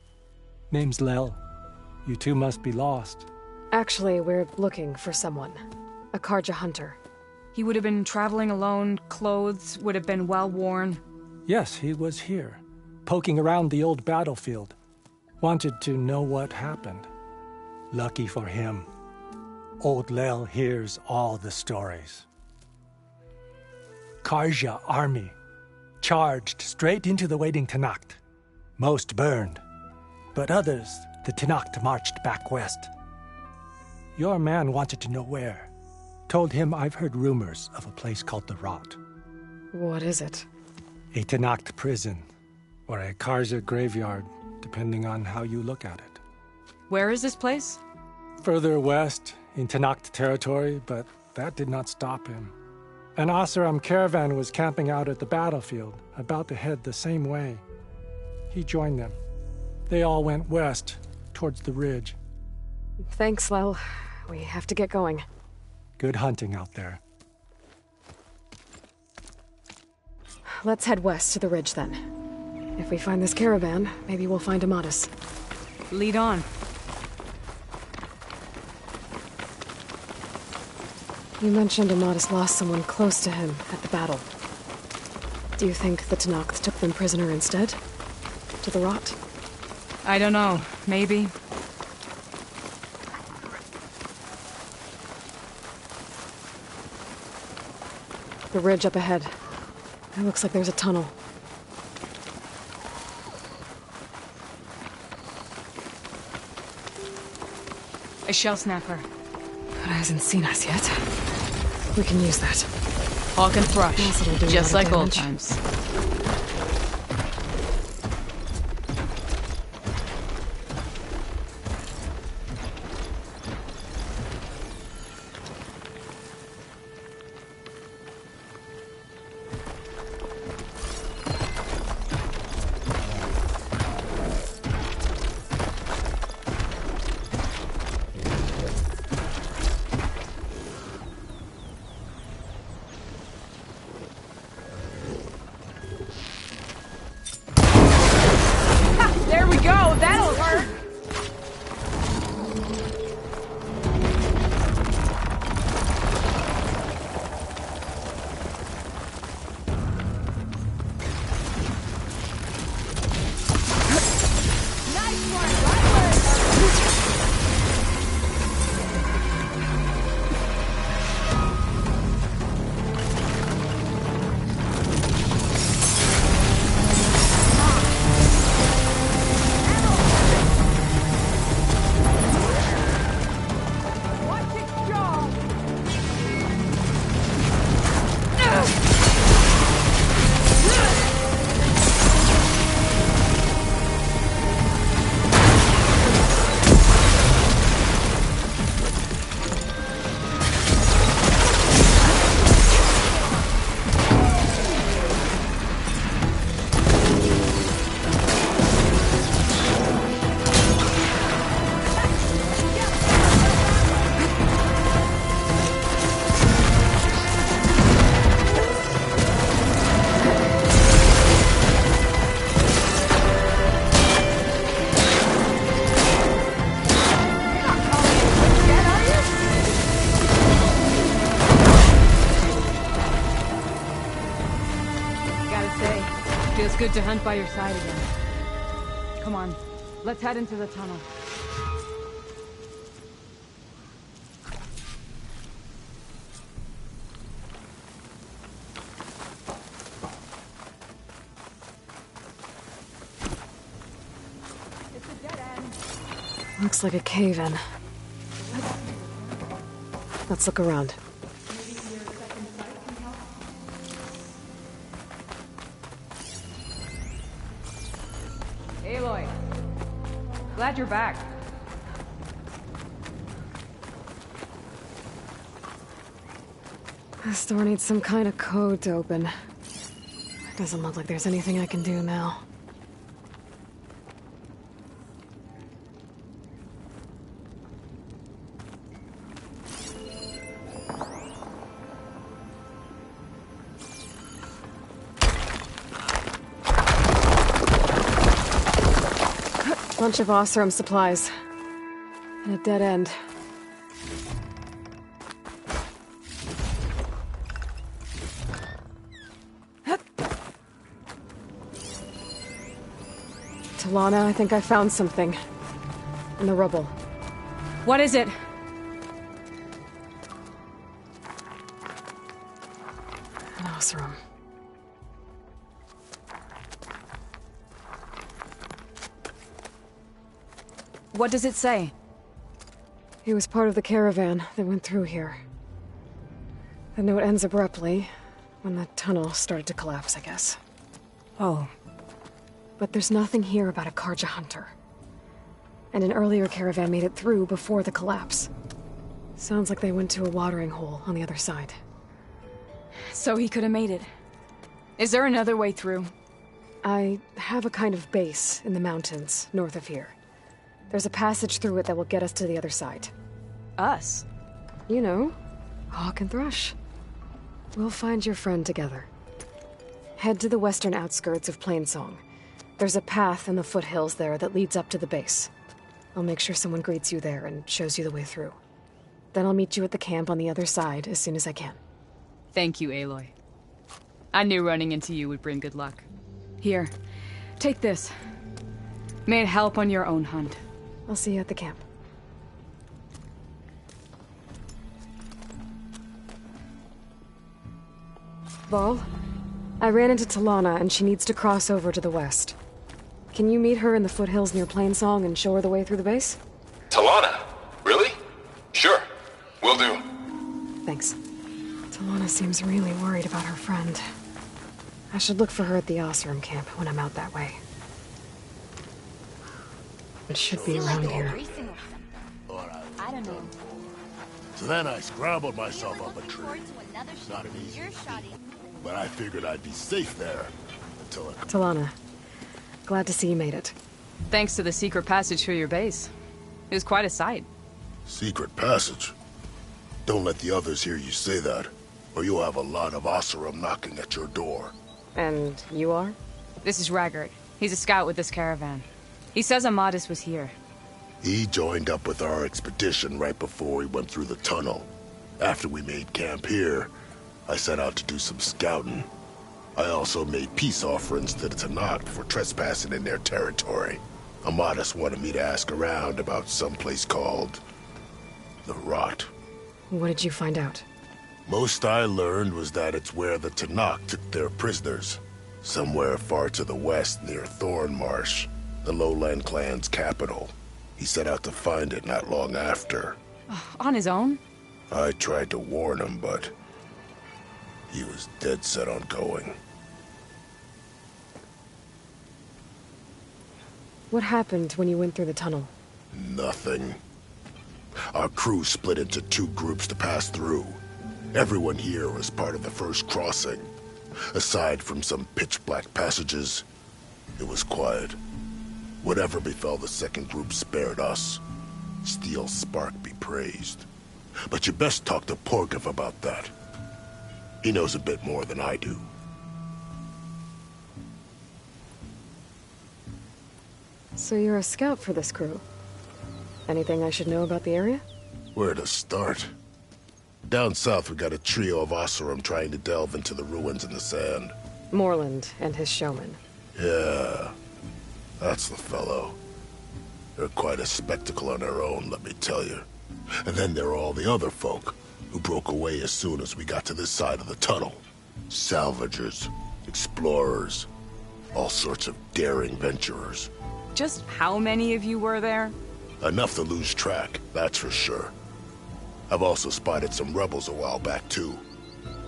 Name's Lel. You two must be lost. Actually, we're looking for someone. A Karja hunter. He would have been traveling alone, clothes would have been well worn. Yes, he was here, poking around the old battlefield. Wanted to know what happened. Lucky for him, old Lel hears all the stories. Karja army charged straight into the waiting Tenakth. Most burned, but others the Tenakth marched back west. Your man wanted to know where. Told him I've heard rumors of a place called the Rot. What is it? A Tenakth prison, or a Karja graveyard, depending on how you look at it. Where is this place? Further west, in Tenakth territory, but that did not stop him. An Oseram caravan was camping out at the battlefield, about to head the same way. He joined them. They all went west, towards the ridge. Thanks, Lel. We have to get going. Good hunting out there. Let's head west to the ridge, then. If we find this caravan, maybe we'll find Amadis. Lead on. You mentioned Amadis lost someone close to him at the battle. Do you think the Tenakth took them prisoner instead? To the Rot? I don't know. Maybe. The ridge up ahead. It looks like there's a tunnel. A shell snapper. But it hasn't seen us yet. We can use that. Hawk and thrush. Just like old damage. times. There we go! That'll work! Feels good to hunt by your side again. Come on, let's head into the tunnel. Looks like a cave-in. Let's look around. Aloy, glad you're back. This door needs some kind of code to open. It doesn't look like there's anything I can do now. Bunch of Osram supplies. And a dead end. Talana, I think I found something. In the rubble. What is it? An Osram. What does it say? He was part of the caravan that went through here. The note ends abruptly, when the tunnel started to collapse, I guess. Oh. But there's nothing here about a Karja hunter. And an earlier caravan made it through before the collapse. Sounds like they went to a watering hole on the other side. So he could have made it. Is there another way through? I have a kind of base in the mountains, north of here. There's a passage through it that will get us to the other side. Us? You know, Hawk and Thrush. We'll find your friend together. Head to the western outskirts of Plainsong. There's a path in the foothills there that leads up to the base. I'll make sure someone greets you there and shows you the way through. Then I'll meet you at the camp on the other side as soon as I can. Thank you, Aloy. I knew running into you would bring good luck. Here, take this. May it help on your own hunt. I'll see you at the camp. Varl, I ran into Talana and she needs to cross over to the west. Can you meet her in the foothills near Plainsong and show her the way through the base? Talana? Really? Sure. Will do. Thanks. Talana seems really worried about her friend. I should look for her at the Osram camp when I'm out that way. It should be around here. I don't know. So then I scrambled myself up a tree. Not an easy feat, but I figured I'd be safe there until it... Talana, glad to see you made it. Thanks to the secret passage through your base. It was quite a sight. Secret passage? Don't let the others hear you say that, or you'll have a lot of Osram knocking at your door. And you are? This is Raggart. He's a scout with this caravan. He says Amadis was here. He joined up with our expedition right before we went through the tunnel. After we made camp here, I set out to do some scouting. I also made peace offerings to the Tanakh for trespassing in their territory. Amadis wanted me to ask around about some place called... the Rot. What did you find out? Most I learned was that it's where the Tanakh took their prisoners. Somewhere far to the west near Thornmarsh, the Lowland clan's capital. He set out to find it not long after. On his own? I tried to warn him, but he was dead set on going. What happened when you went through the tunnel? Nothing. Our crew split into two groups to pass through. Everyone here was part of the first crossing. Aside from some pitch-black passages, it was quiet. Whatever befell the second group spared us. Steel Spark be praised. But you best talk to Porgov about that. He knows a bit more than I do. So you're a scout for this crew? Anything I should know about the area? Where to start? Down south we got a trio of Osram trying to delve into the ruins in the sand. Moreland and his showman. Yeah, that's the fellow. They're quite a spectacle on their own, let me tell you. And then there are all the other folk, who broke away as soon as we got to this side of the tunnel. Salvagers, explorers, all sorts of daring venturers. Just how many of you were there? Enough to lose track, that's for sure. I've also spotted some rebels a while back, too.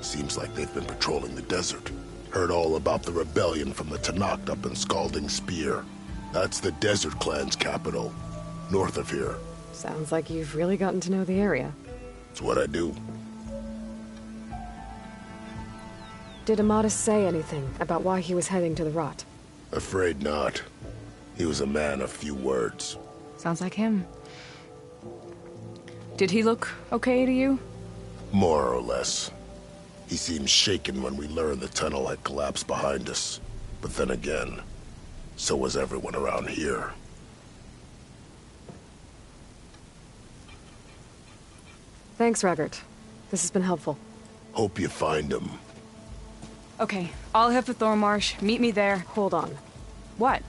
Seems like they've been patrolling the desert. Heard all about the rebellion from the Tanakh up in Scalding Spear. That's the Desert Clan's capital, north of here. Sounds like you've really gotten to know the area. It's what I do. Did Amadis say anything about why he was heading to the Rot? Afraid not. He was a man of few words. Sounds like him. Did he look okay to you? More or less. He seemed shaken when we learned the tunnel had collapsed behind us. But then again, so was everyone around here. Thanks, Reddick. This has been helpful. Hope you find him. Okay, I'll head for Thornmarsh. Meet me there. Hold on. What?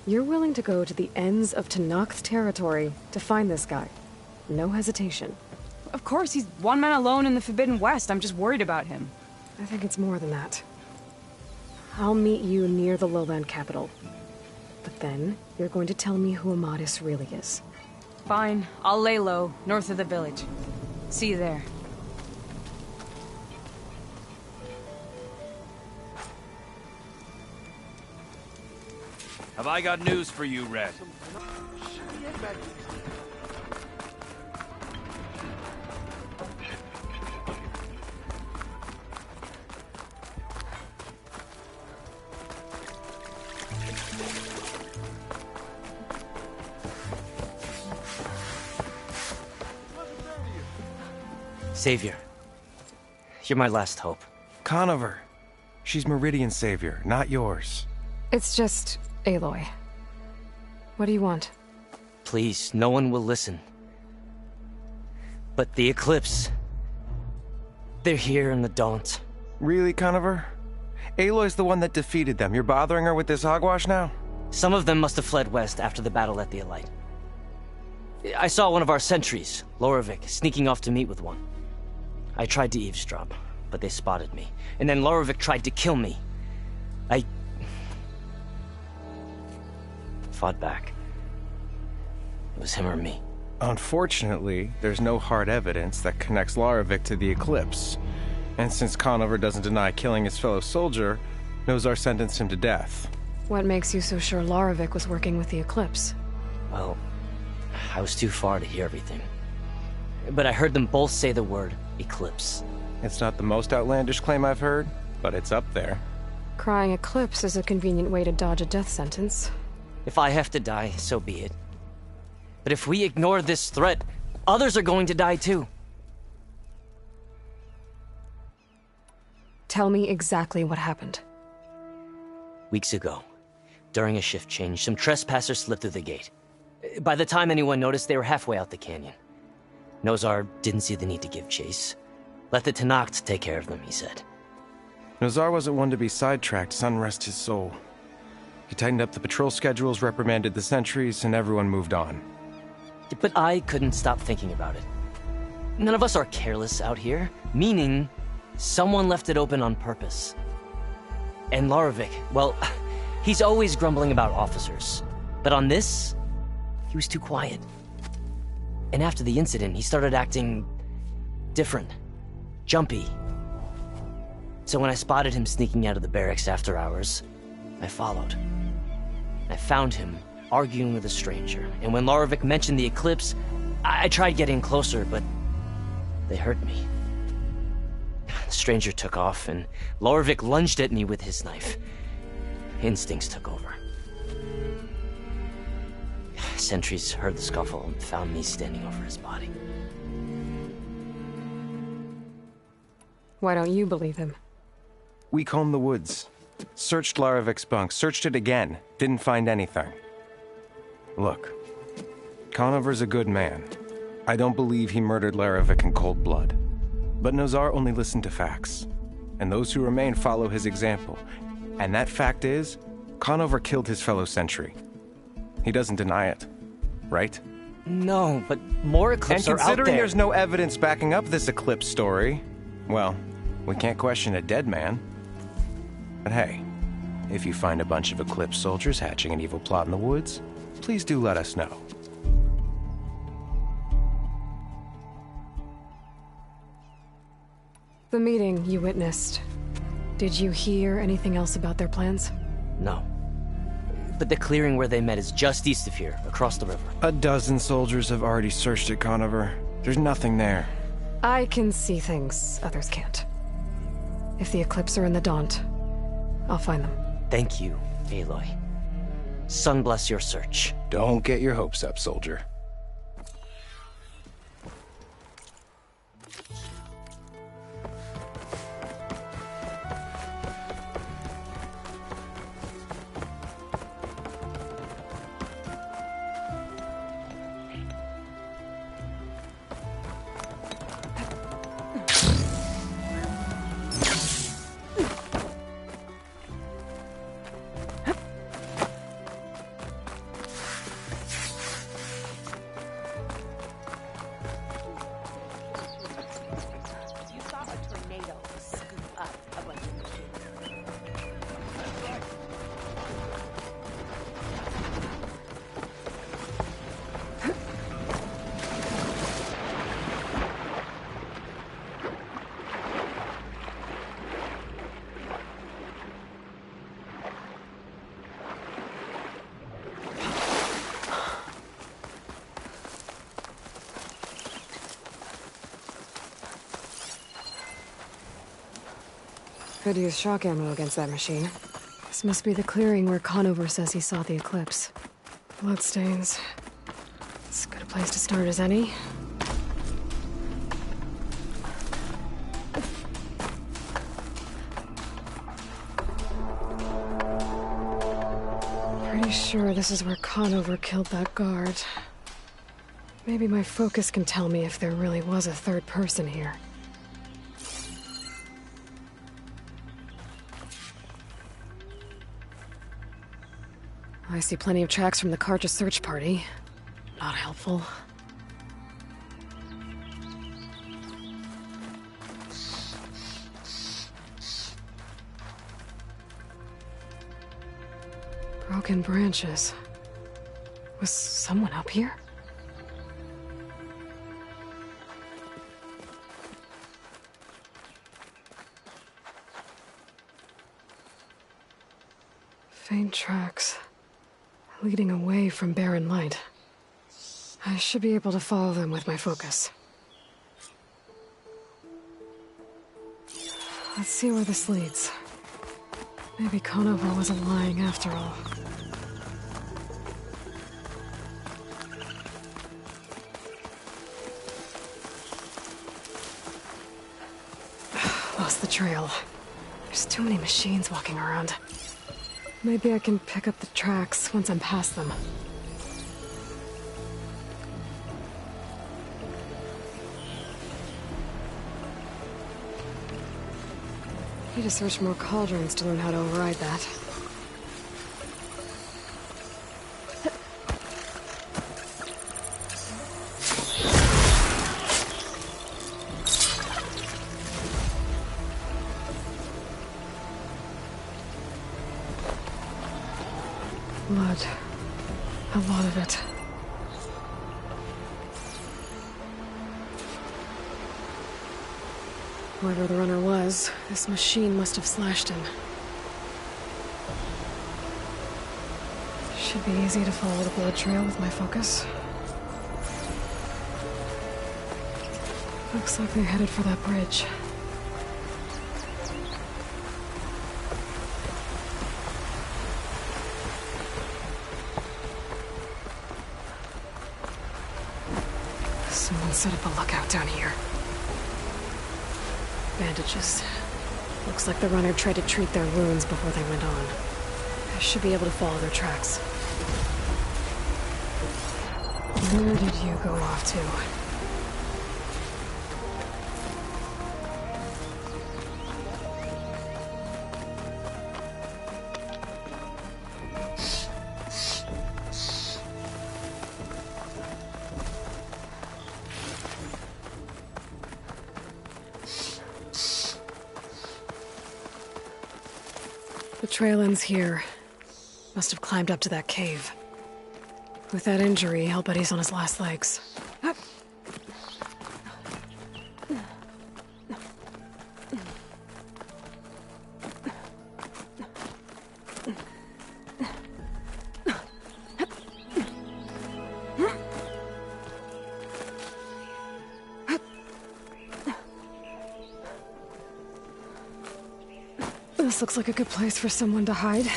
You're willing to go to the ends of Tenakth territory to find this guy. No hesitation. Of course, he's one man alone in the Forbidden West. I'm just worried about him. I think it's more than that. I'll meet you near the lowland capital. But then, you're going to tell me who Amadis really is. Fine. I'll lay low, north of the village. See you there. Have I got news for you, Red? Savior. You're my last hope. Conover. She's Meridian's savior, not yours. It's just Aloy. What do you want? Please, no one will listen. But the Eclipse... they're here in the Daunt. Really, Conover? Aloy's the one that defeated them. You're bothering her with this hogwash now? Some of them must have fled west after the battle at the Elite. I saw one of our sentries, Loravik, sneaking off to meet with one. I tried to eavesdrop, but they spotted me. And then Loravik tried to kill me. I fought back. It was him or me. Unfortunately, there's no hard evidence that connects Loravik to the Eclipse. And since Conover doesn't deny killing his fellow soldier, Nozar sentenced him to death. What makes you so sure Loravik was working with the Eclipse? Well, I was too far to hear everything. But I heard them both say the word Eclipse. It's not the most outlandish claim I've heard, but it's up there. Crying Eclipse is a convenient way to dodge a death sentence. If I have to die, so be it. But if we ignore this threat, others are going to die too. Tell me exactly what happened. Weeks ago, during a shift change, some trespassers slipped through the gate. By the time anyone noticed, they were halfway out the canyon. Nozar didn't see the need to give chase. Let the Tenakth take care of them, he said. Nozar wasn't one to be sidetracked, sun rest his soul. He tightened up the patrol schedules, reprimanded the sentries, and everyone moved on. But I couldn't stop thinking about it. None of us are careless out here, meaning someone left it open on purpose. And Loravik, well, he's always grumbling about officers. But on this, he was too quiet. And after the incident, he started acting different, jumpy. So when I spotted him sneaking out of the barracks after hours, I followed. I found him arguing with a stranger, and when Loravik mentioned the Eclipse, I tried getting closer, but they heard me. The stranger took off, and Loravik lunged at me with his knife. Instincts took over. Sentries heard the scuffle and found me standing over his body. Why don't you believe him? We combed the woods. Searched Laravik's bunk, searched it again. Didn't find anything. Look, Conover's a good man. I don't believe he murdered Loravik in cold blood. But Nozar only listened to facts. And those who remain follow his example. And that fact is, Conover killed his fellow sentry. He doesn't deny it, right? No, but more Eclipse are out there. And considering there's no evidence backing up this Eclipse story, well, we can't question a dead man. But hey, if you find a bunch of Eclipse soldiers hatching an evil plot in the woods, please do let us know. The meeting you witnessed. Did you hear anything else about their plans? No. But the clearing where they met is just east of here, across the river. A dozen soldiers have already searched it, Conover. There's nothing there. I can see things others can't. If the Eclipse are in the Daunt, I'll find them. Thank you, Aloy. Sun bless your search. Don't get your hopes up, soldier. Could use shock ammo against that machine. This must be the clearing where Conover says he saw the eclipse. Bloodstains. As good a place to start as any. Pretty sure this is where Conover killed that guard. Maybe my focus can tell me if there really was a third person here. I see plenty of tracks from the Karja search party. Not helpful. Broken branches. Was someone up here? Faint tracks, leading away from barren light. I should be able to follow them with my focus. Let's see where this leads. Maybe Conover wasn't lying after all. Lost the trail. There's too many machines walking around. Maybe I can pick up the tracks once I'm past them. Need to search more cauldrons to learn how to override that. Blood. A lot of it. Whoever the runner was, this machine must have slashed him. Should be easy to follow the blood trail with my focus. Looks like they headed for that bridge. Someone set up a lookout down here. Bandages. Looks like the runner tried to treat their wounds before they went on. I should be able to follow their tracks. Where did you go off to? The trail ends here. Must have climbed up to that cave. With that injury, I'll bet he's on his last legs. This looks like a good place for someone to hide.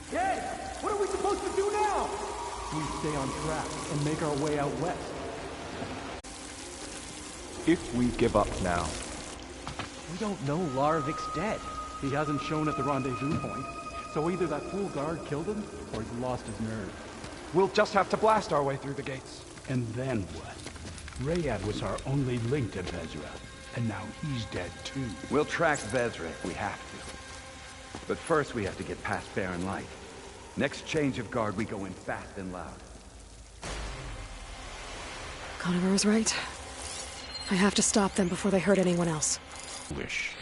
Hey! What are we supposed to do now? We stay on track and make our way out west. If we give up now. We don't know Larovik's dead. He hasn't shown at the rendezvous point. So either that fool guard killed him, or he's lost his nerve. We'll just have to blast our way through the gates. And then what? Rayad was our only link to Vezra, and now he's dead too. We'll track Vezra if we have to. But first we have to get past Barren Light. Next change of guard, we go in fast and loud. Conover was right. I have to stop them before they hurt anyone else. Wish.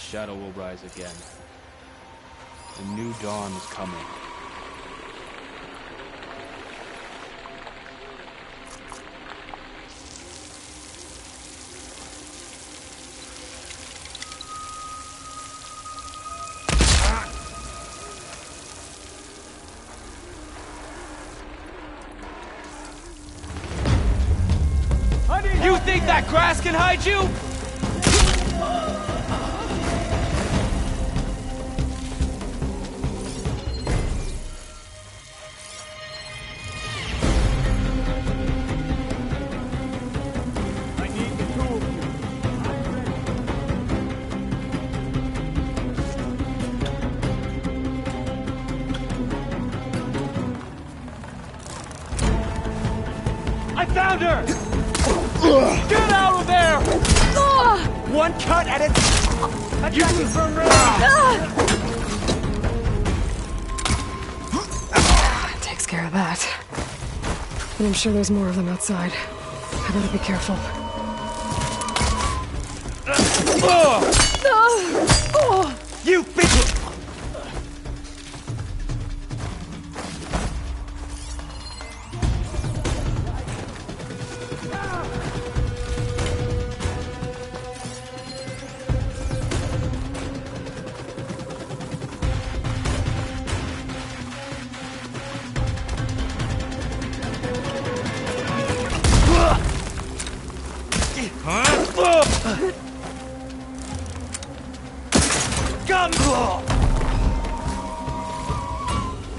shadow will rise again. The new dawn is coming. You think that grass can hide you? I found her! Get out of there! One cut at it. Attacking from Takes care of that. And I'm sure there's more of them outside. I better be careful. You bitch!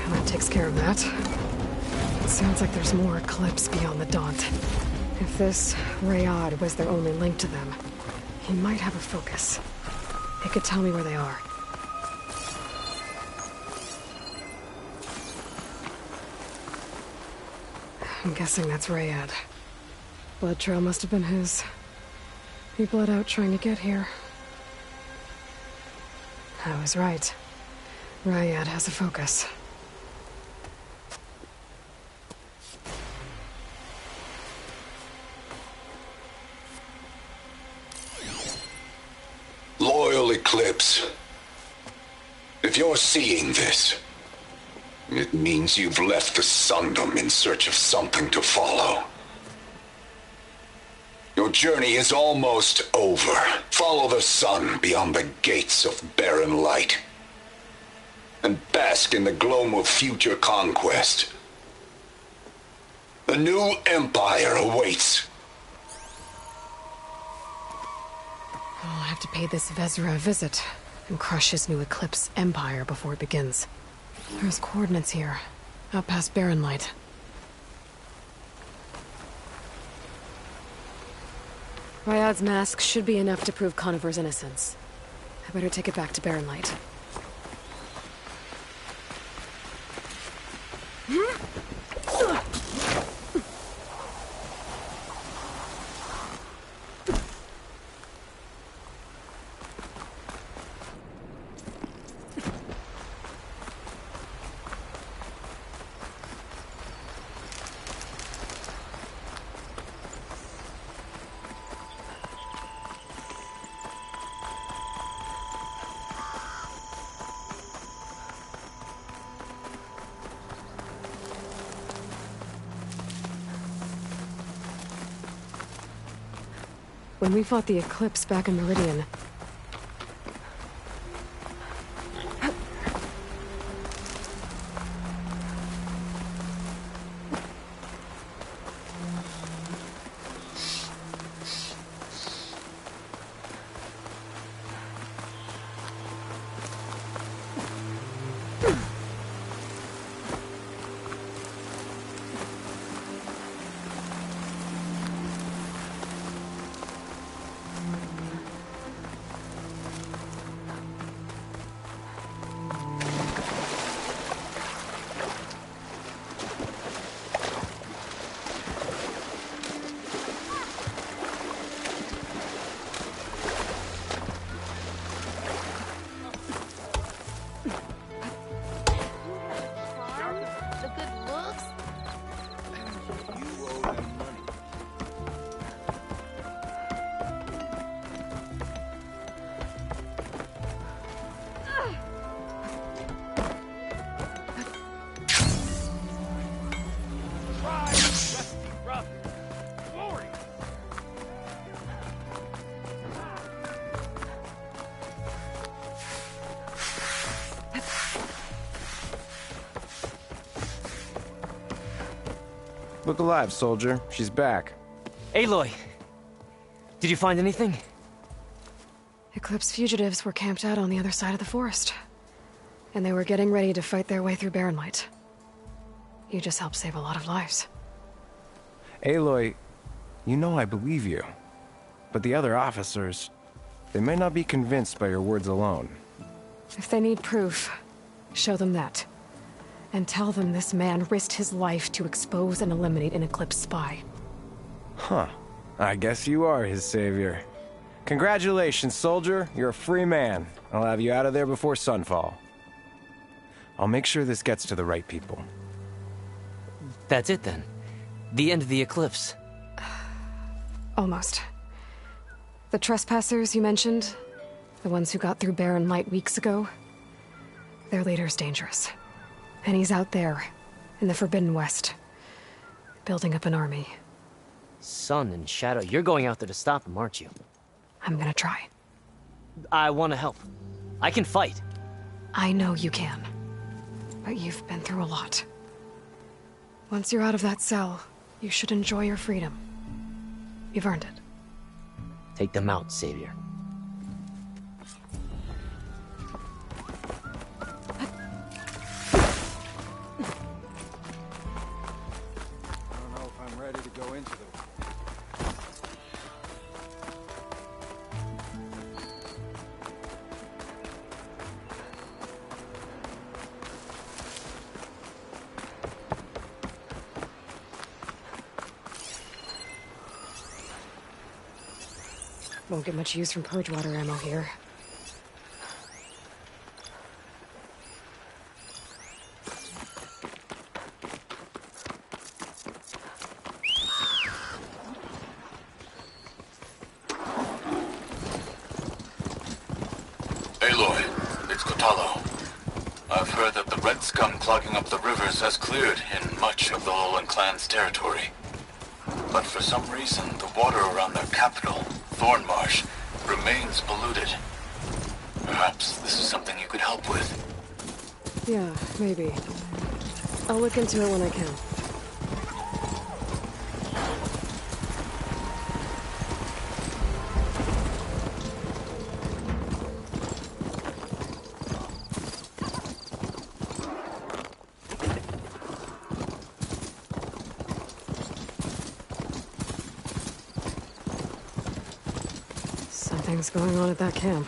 And that takes care of that. It sounds like there's more Eclipse beyond the Daunt. If this Rayad was their only link to them, he might have a focus. He could tell me where they are. I'm guessing that's Rayad. Blood trail must have been his. He bled out trying to get here. I was right. Rayad has a focus. Loyal Eclipse. If you're seeing this, it means you've left the Sundom in search of something to follow. Your journey is almost over. Follow the sun beyond the gates of barren light. And bask in the gloam of future conquest. A new empire awaits. I'll have to pay this Vezra a visit and crush his new Eclipse empire before it begins. There's coordinates here, out past Barren Light. Ryad's mask should be enough to prove Conover's innocence. I better take it back to Barren Light. When we fought the Eclipse back in Meridian, Look alive, soldier. She's back. Aloy! Did you find anything? Eclipse fugitives were camped out on the other side of the forest. And they were getting ready to fight their way through Barren Light. You just helped save a lot of lives. Aloy, you know I believe you. But the other officers, they may not be convinced by your words alone. If they need proof, show them that. And tell them this man risked his life to expose and eliminate an Eclipse spy. Huh. I guess you are his savior. Congratulations, soldier. You're a free man. I'll have you out of there before sunfall. I'll make sure this gets to the right people. That's it then. The end of the Eclipse. Almost. The trespassers you mentioned, the ones who got through Barren Light weeks ago, their leader's dangerous. And he's out there, in the Forbidden West, building up an army. Sun and Shadow, you're going out there to stop him, aren't you? I'm gonna try. I want to help. I can fight. I know you can. But you've been through a lot. Once you're out of that cell, you should enjoy your freedom. You've earned it. Take them out, Savior. I don't know if I'm ready to go into the... Won't get much use from purge water ammo here. Aloy, it's Kotalo. I've heard that the red scum clogging up the rivers has cleared in much of the Lowland clan's territory. But for some reason, the water around their capital, Thornmarsh, remains polluted. Perhaps this is something you could help with. Yeah, maybe. I'll look into it when I can. Something's going on at that camp.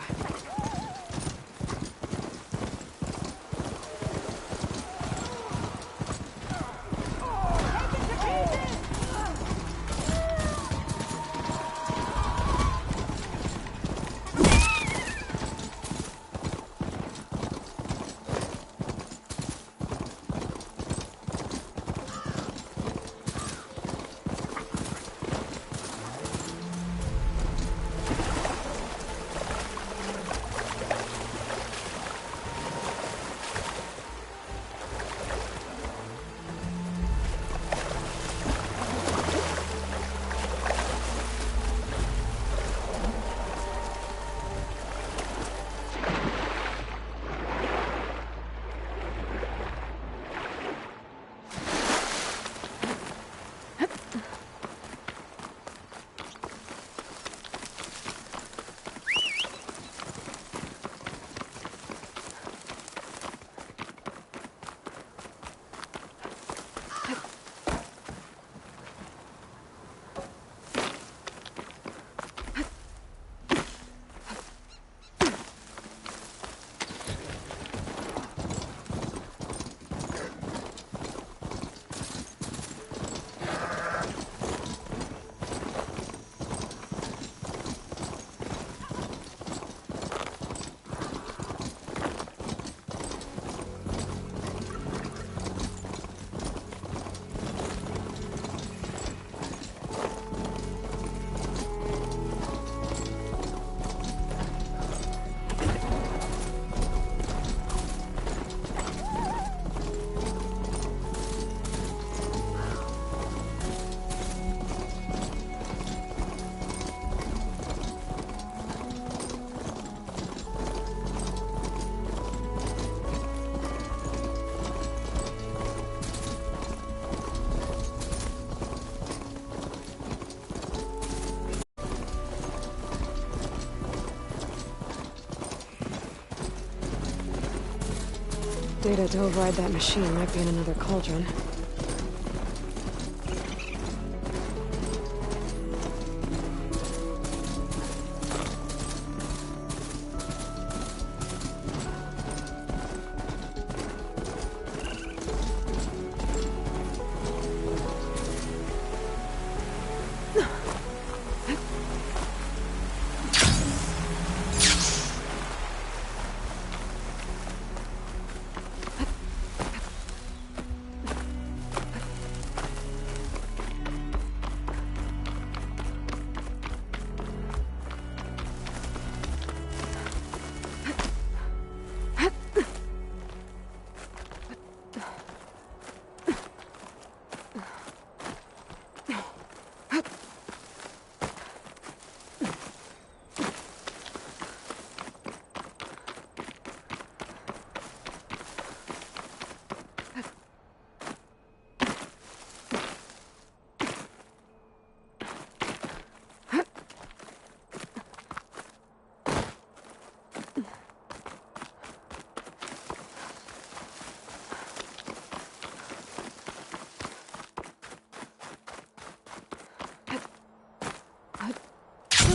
Data to override that machine might be in another cauldron.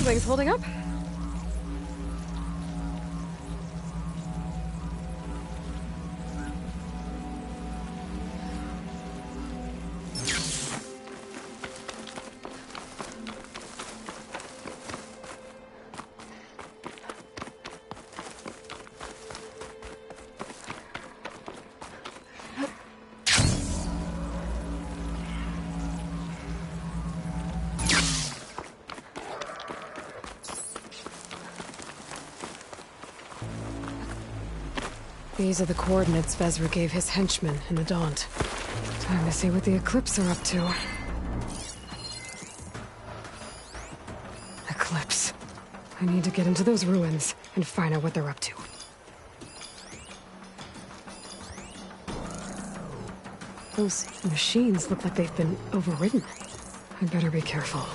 Things holding up? These are the coordinates Vezra gave his henchmen in the Daunt. Time to see what the Eclipse are up to. Eclipse. I need to get into those ruins and find out what they're up to. Those machines look like they've been overridden. I better be careful.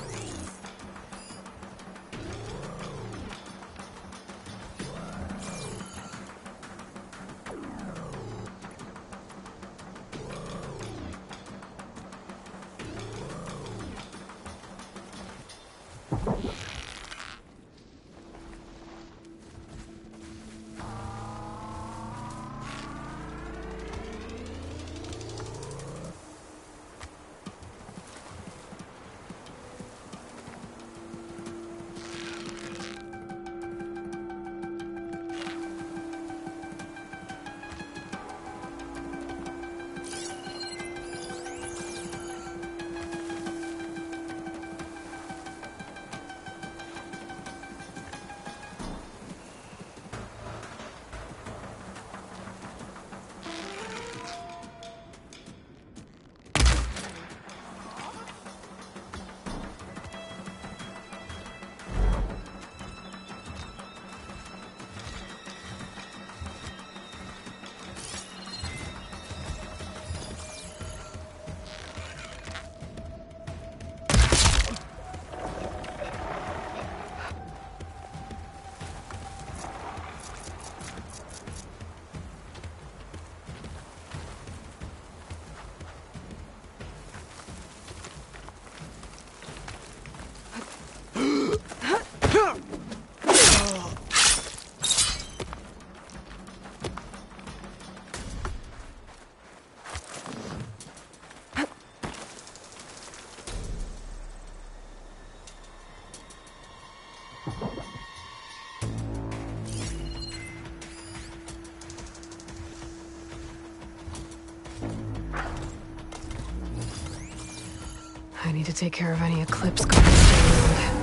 I need to take care of any Eclipse guards around.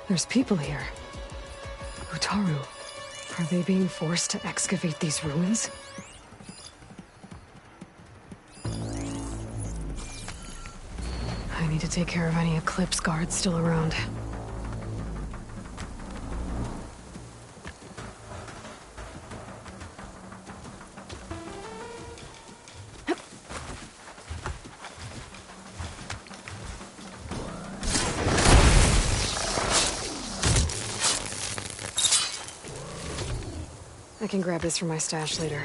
There's people here. Utaru. Are they being forced to excavate these ruins? I need to take care of any Eclipse guards still around. I can grab this from my stash later.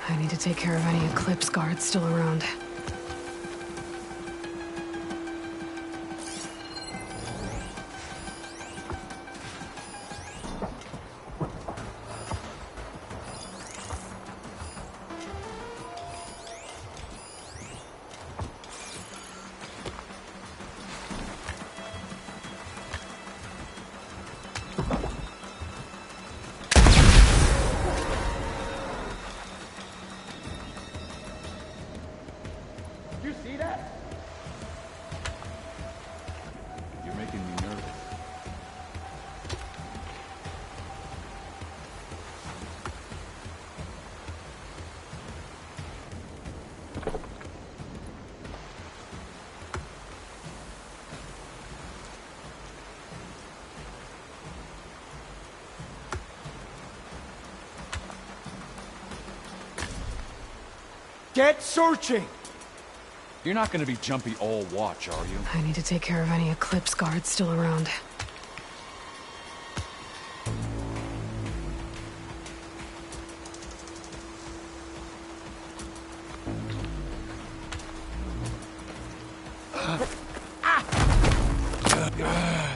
I need to take care of any Eclipse guards still around. Get searching! You're not gonna be jumpy all watch, are you? I need to take care of any Eclipse guards still around.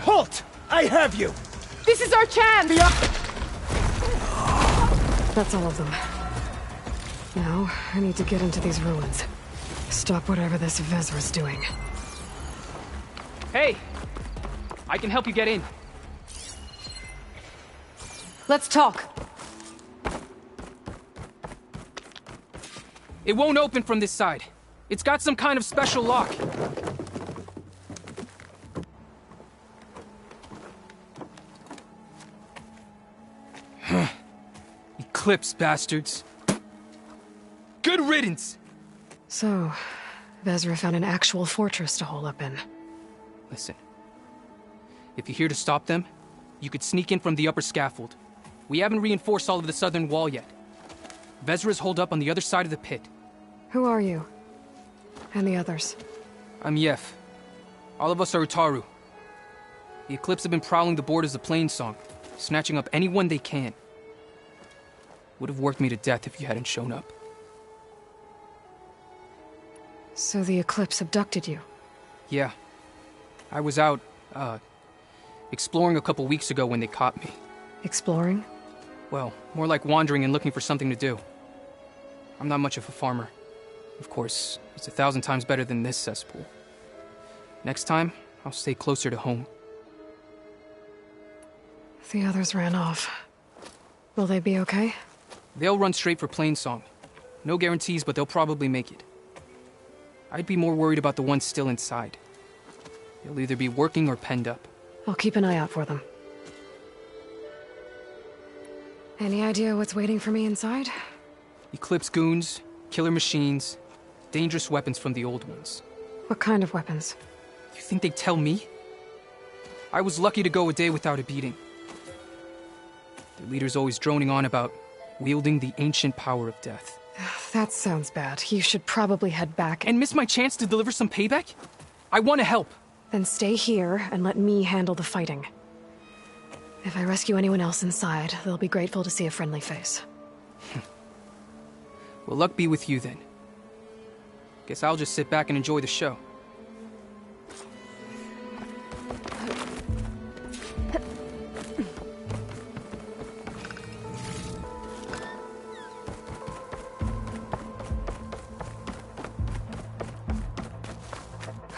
Halt! I have you! This is our chance! That's all of them. Now, I need to get into these ruins. Stop whatever this Vezra's doing. Hey! I can help you get in. Let's talk. It won't open from this side. It's got some kind of special lock. Eclipse bastards. Good riddance! So, Vezra found an actual fortress to hole up in. Listen. If you're here to stop them, you could sneak in from the upper scaffold. We haven't reinforced all of the southern wall yet. Vezra's holed up on the other side of the pit. Who are you? And the others? I'm Yef. All of us are Utaru. The Eclipse have been prowling the borders of Plainsong, snatching up anyone they can. Would have worked me to death if you hadn't shown up. So the Eclipse abducted you? Yeah. I was out, exploring a couple weeks ago when they caught me. Exploring? Well, more like wandering and looking for something to do. I'm not much of a farmer. Of course, it's 1,000 times better than this cesspool. Next time, I'll stay closer to home. The others ran off. Will they be okay? They'll run straight for Plainsong. No guarantees, but they'll probably make it. I'd be more worried about the ones still inside. They'll either be working or penned up. I'll keep an eye out for them. Any idea what's waiting for me inside? Eclipse goons, killer machines, dangerous weapons from the old ones. What kind of weapons? You think they'd tell me? I was lucky to go a day without a beating. The leader's always droning on about wielding the ancient power of death. That sounds bad. You should probably head back and miss my chance to deliver some payback? I want to help. Then stay here and let me handle the fighting. If I rescue anyone else inside, they'll be grateful to see a friendly face. Well, luck be with you then. Guess I'll just sit back and enjoy the show.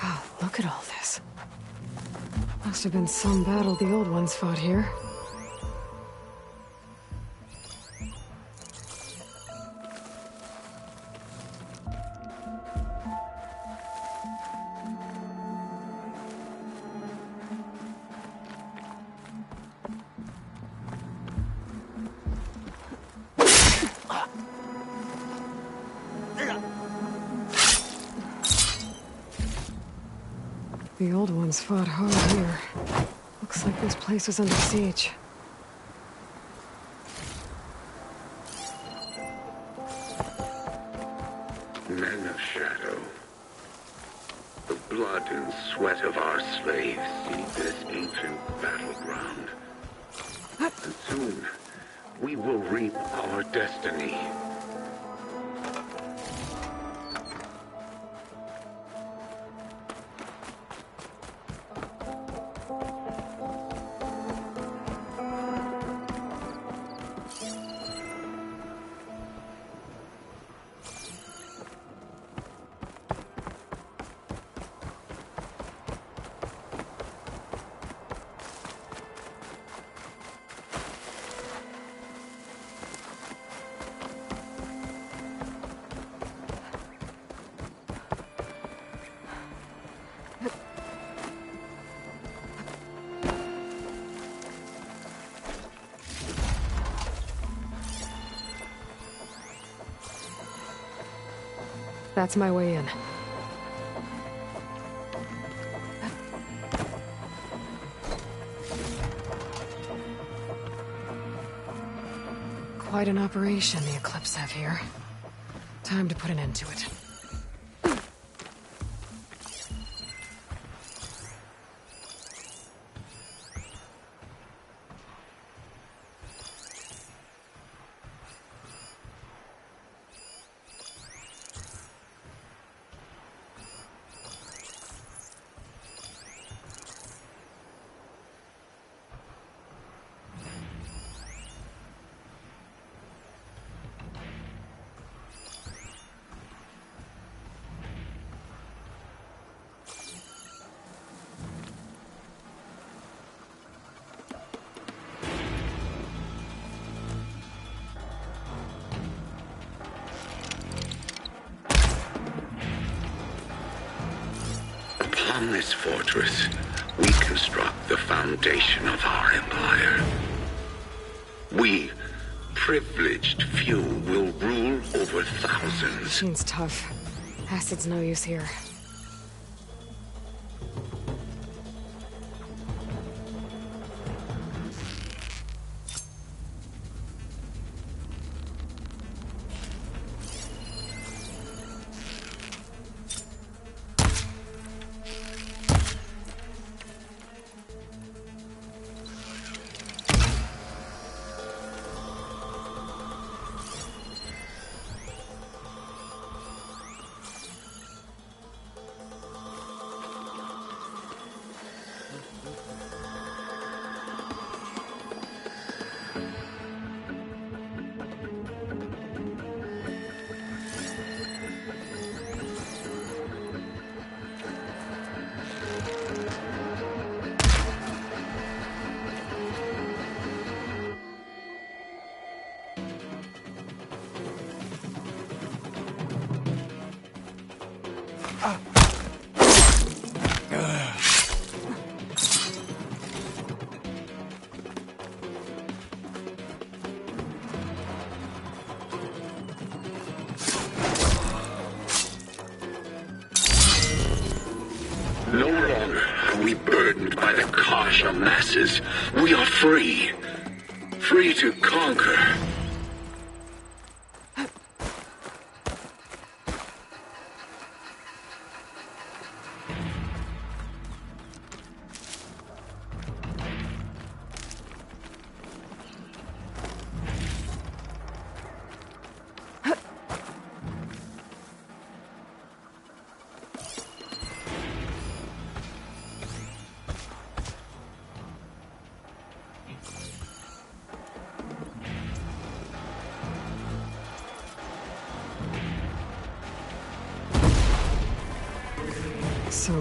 Oh, look at all this. Must have been some battle the old ones fought here. The old ones fought hard here. Looks like this place was under siege. Men of Shadow. The blood and sweat of our slaves seed this ancient battleground. And soon, we will reap our destiny. That's my way in. Quite an operation the Eclipse have here. Time to put an end to it. Upon this fortress, we construct the foundation of our empire. We, privileged few, will rule over thousands. Machine's tough. Acid's no use here. No longer are we burdened by the Kasha masses. We are free. Free to conquer.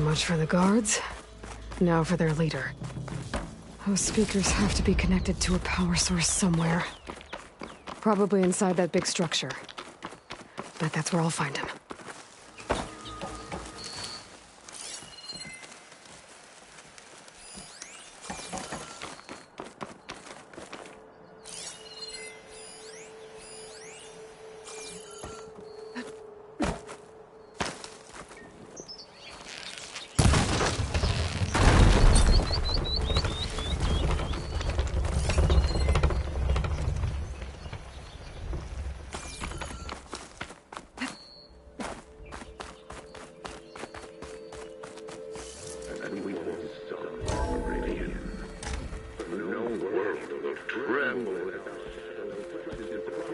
much for the guards. Now for their leader. Those speakers have to be connected to a power source somewhere. Probably inside that big structure. Bet that's where I'll find him.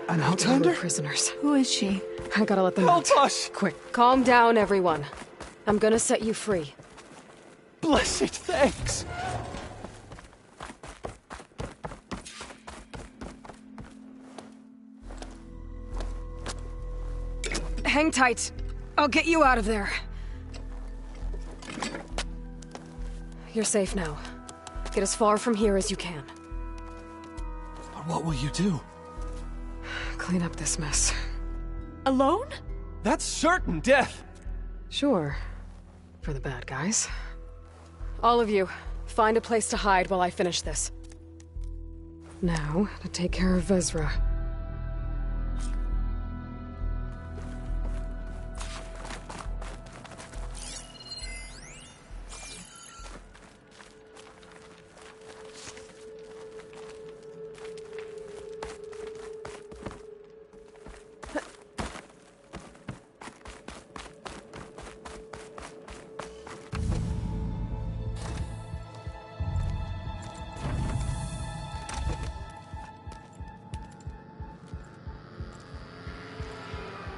An outlander? Prisoners. Who is she? I gotta let them out. Help us! Quick, calm down, everyone. I'm gonna set you free. Blessed thanks! Hang tight. I'll get you out of there. You're safe now. Get as far from here as you can. But what will you do? Clean up this mess. Alone? That's certain death! Sure. For the bad guys. All of you, find a place to hide while I finish this. Now, to take care of Vezra.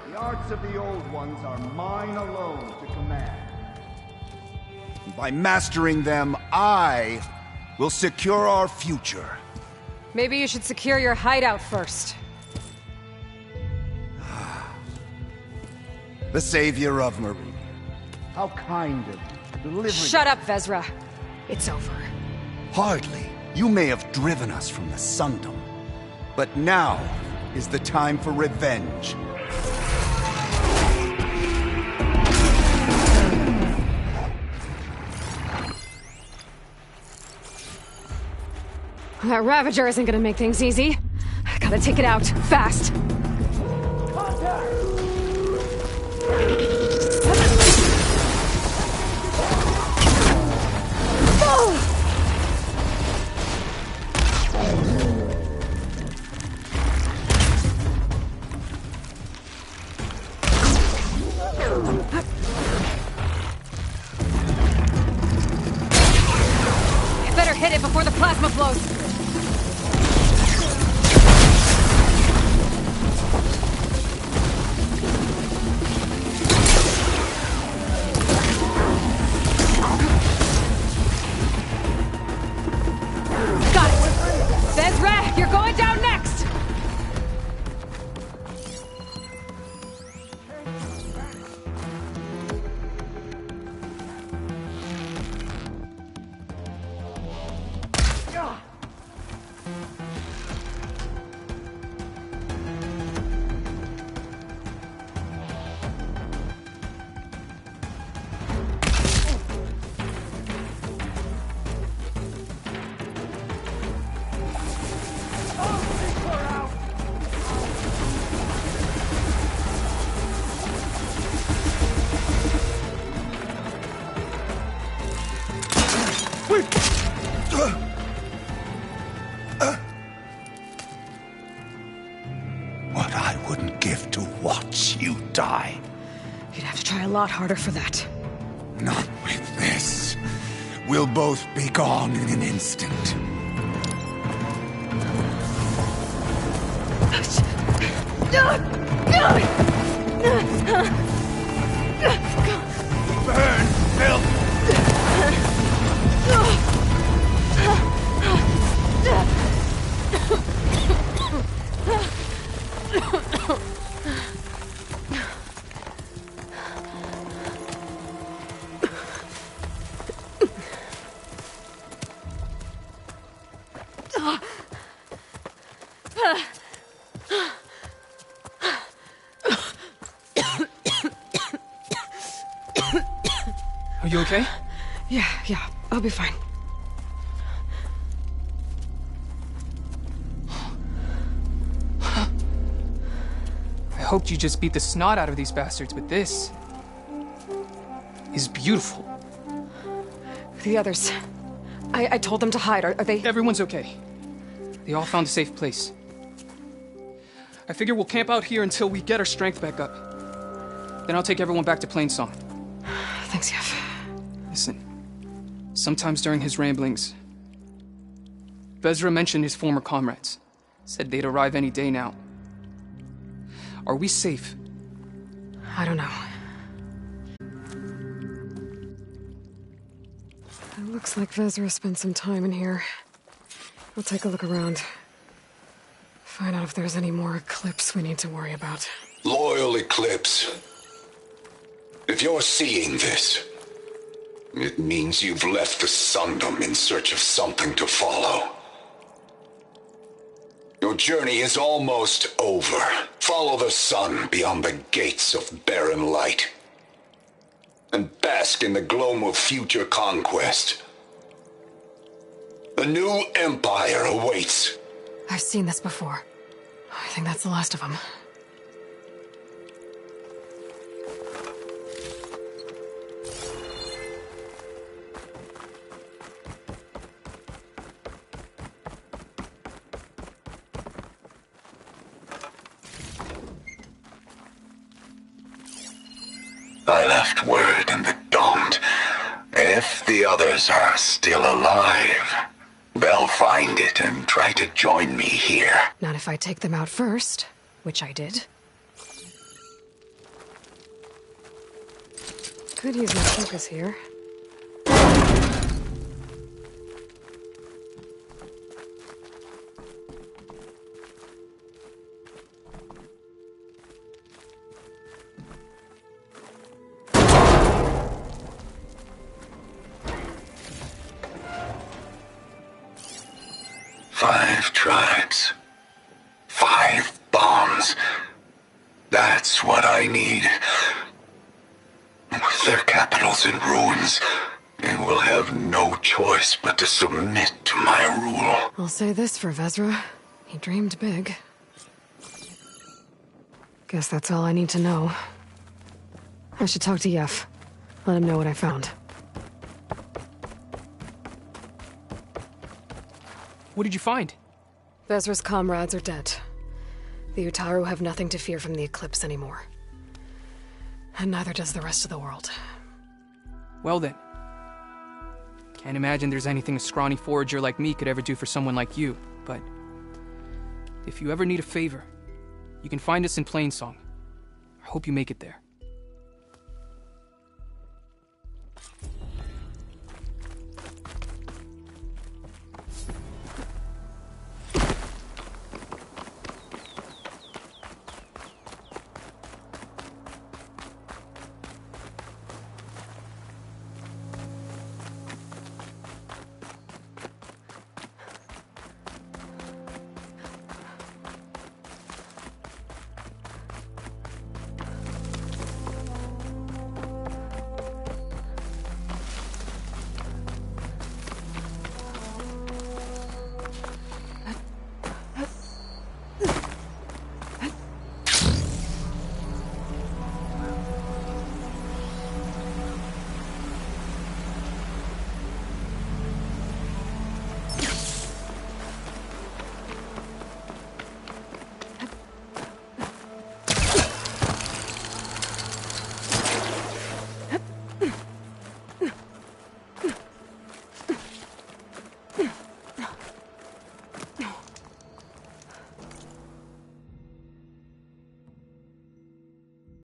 The arts of the Old Ones are mine alone to command. And by mastering them, I will secure our future. Maybe you should secure your hideout first. The savior of Marie. How kind of you. Delivering... Shut up, Vezra. It's over. Hardly. You may have driven us from the Sundom. But now is the time for revenge. That Ravager isn't gonna make things easy. I gotta take it out, fast. I better hit it before the plasma blows. You're going down next! What I wouldn't give to watch you die. You'd have to try a lot harder for that. Not with this. We'll both be gone in an instant. Burn, filth! Are you okay? Yeah, I'll be fine. I hoped you just beat the snot out of these bastards, but this is beautiful. The others. I told them to hide. Are they... Everyone's okay. They all found a safe place. I figure we'll camp out here until we get our strength back up. Then I'll take everyone back to Plainsong. Thanks, Yef. Listen, sometimes during his ramblings, Vezra mentioned his former comrades. Said they'd arrive any day now. Are we safe? I don't know. It looks like Vezra spent some time in here. We'll take a look around. Find out if there's any more Eclipse we need to worry about. Loyal Eclipse. If you're seeing this, it means you've left the Sundom in search of something to follow. Your journey is almost over. Follow the sun beyond the gates of barren light. And bask in the gloam of future conquest. A new empire awaits. I've seen this before. I think that's the last of them. I left word in the Daunt. If the others are still alive, they'll find it and try to join me here. Not if I take them out first, which I did. Could use my focus here. Five tribes. 5 bombs. That's what I need. With their capitals in ruins, they will have no choice but to submit to my rule. I'll say this for Vezra. He dreamed big. Guess that's all I need to know. I should talk to Yef. Let him know what I found. What did you find? Vezra's comrades are dead. The Utaru have nothing to fear from the Eclipse anymore. And neither does the rest of the world. Well then. Can't imagine there's anything a scrawny forager like me could ever do for someone like you, but if you ever need a favor, you can find us in Plainsong. I hope you make it there.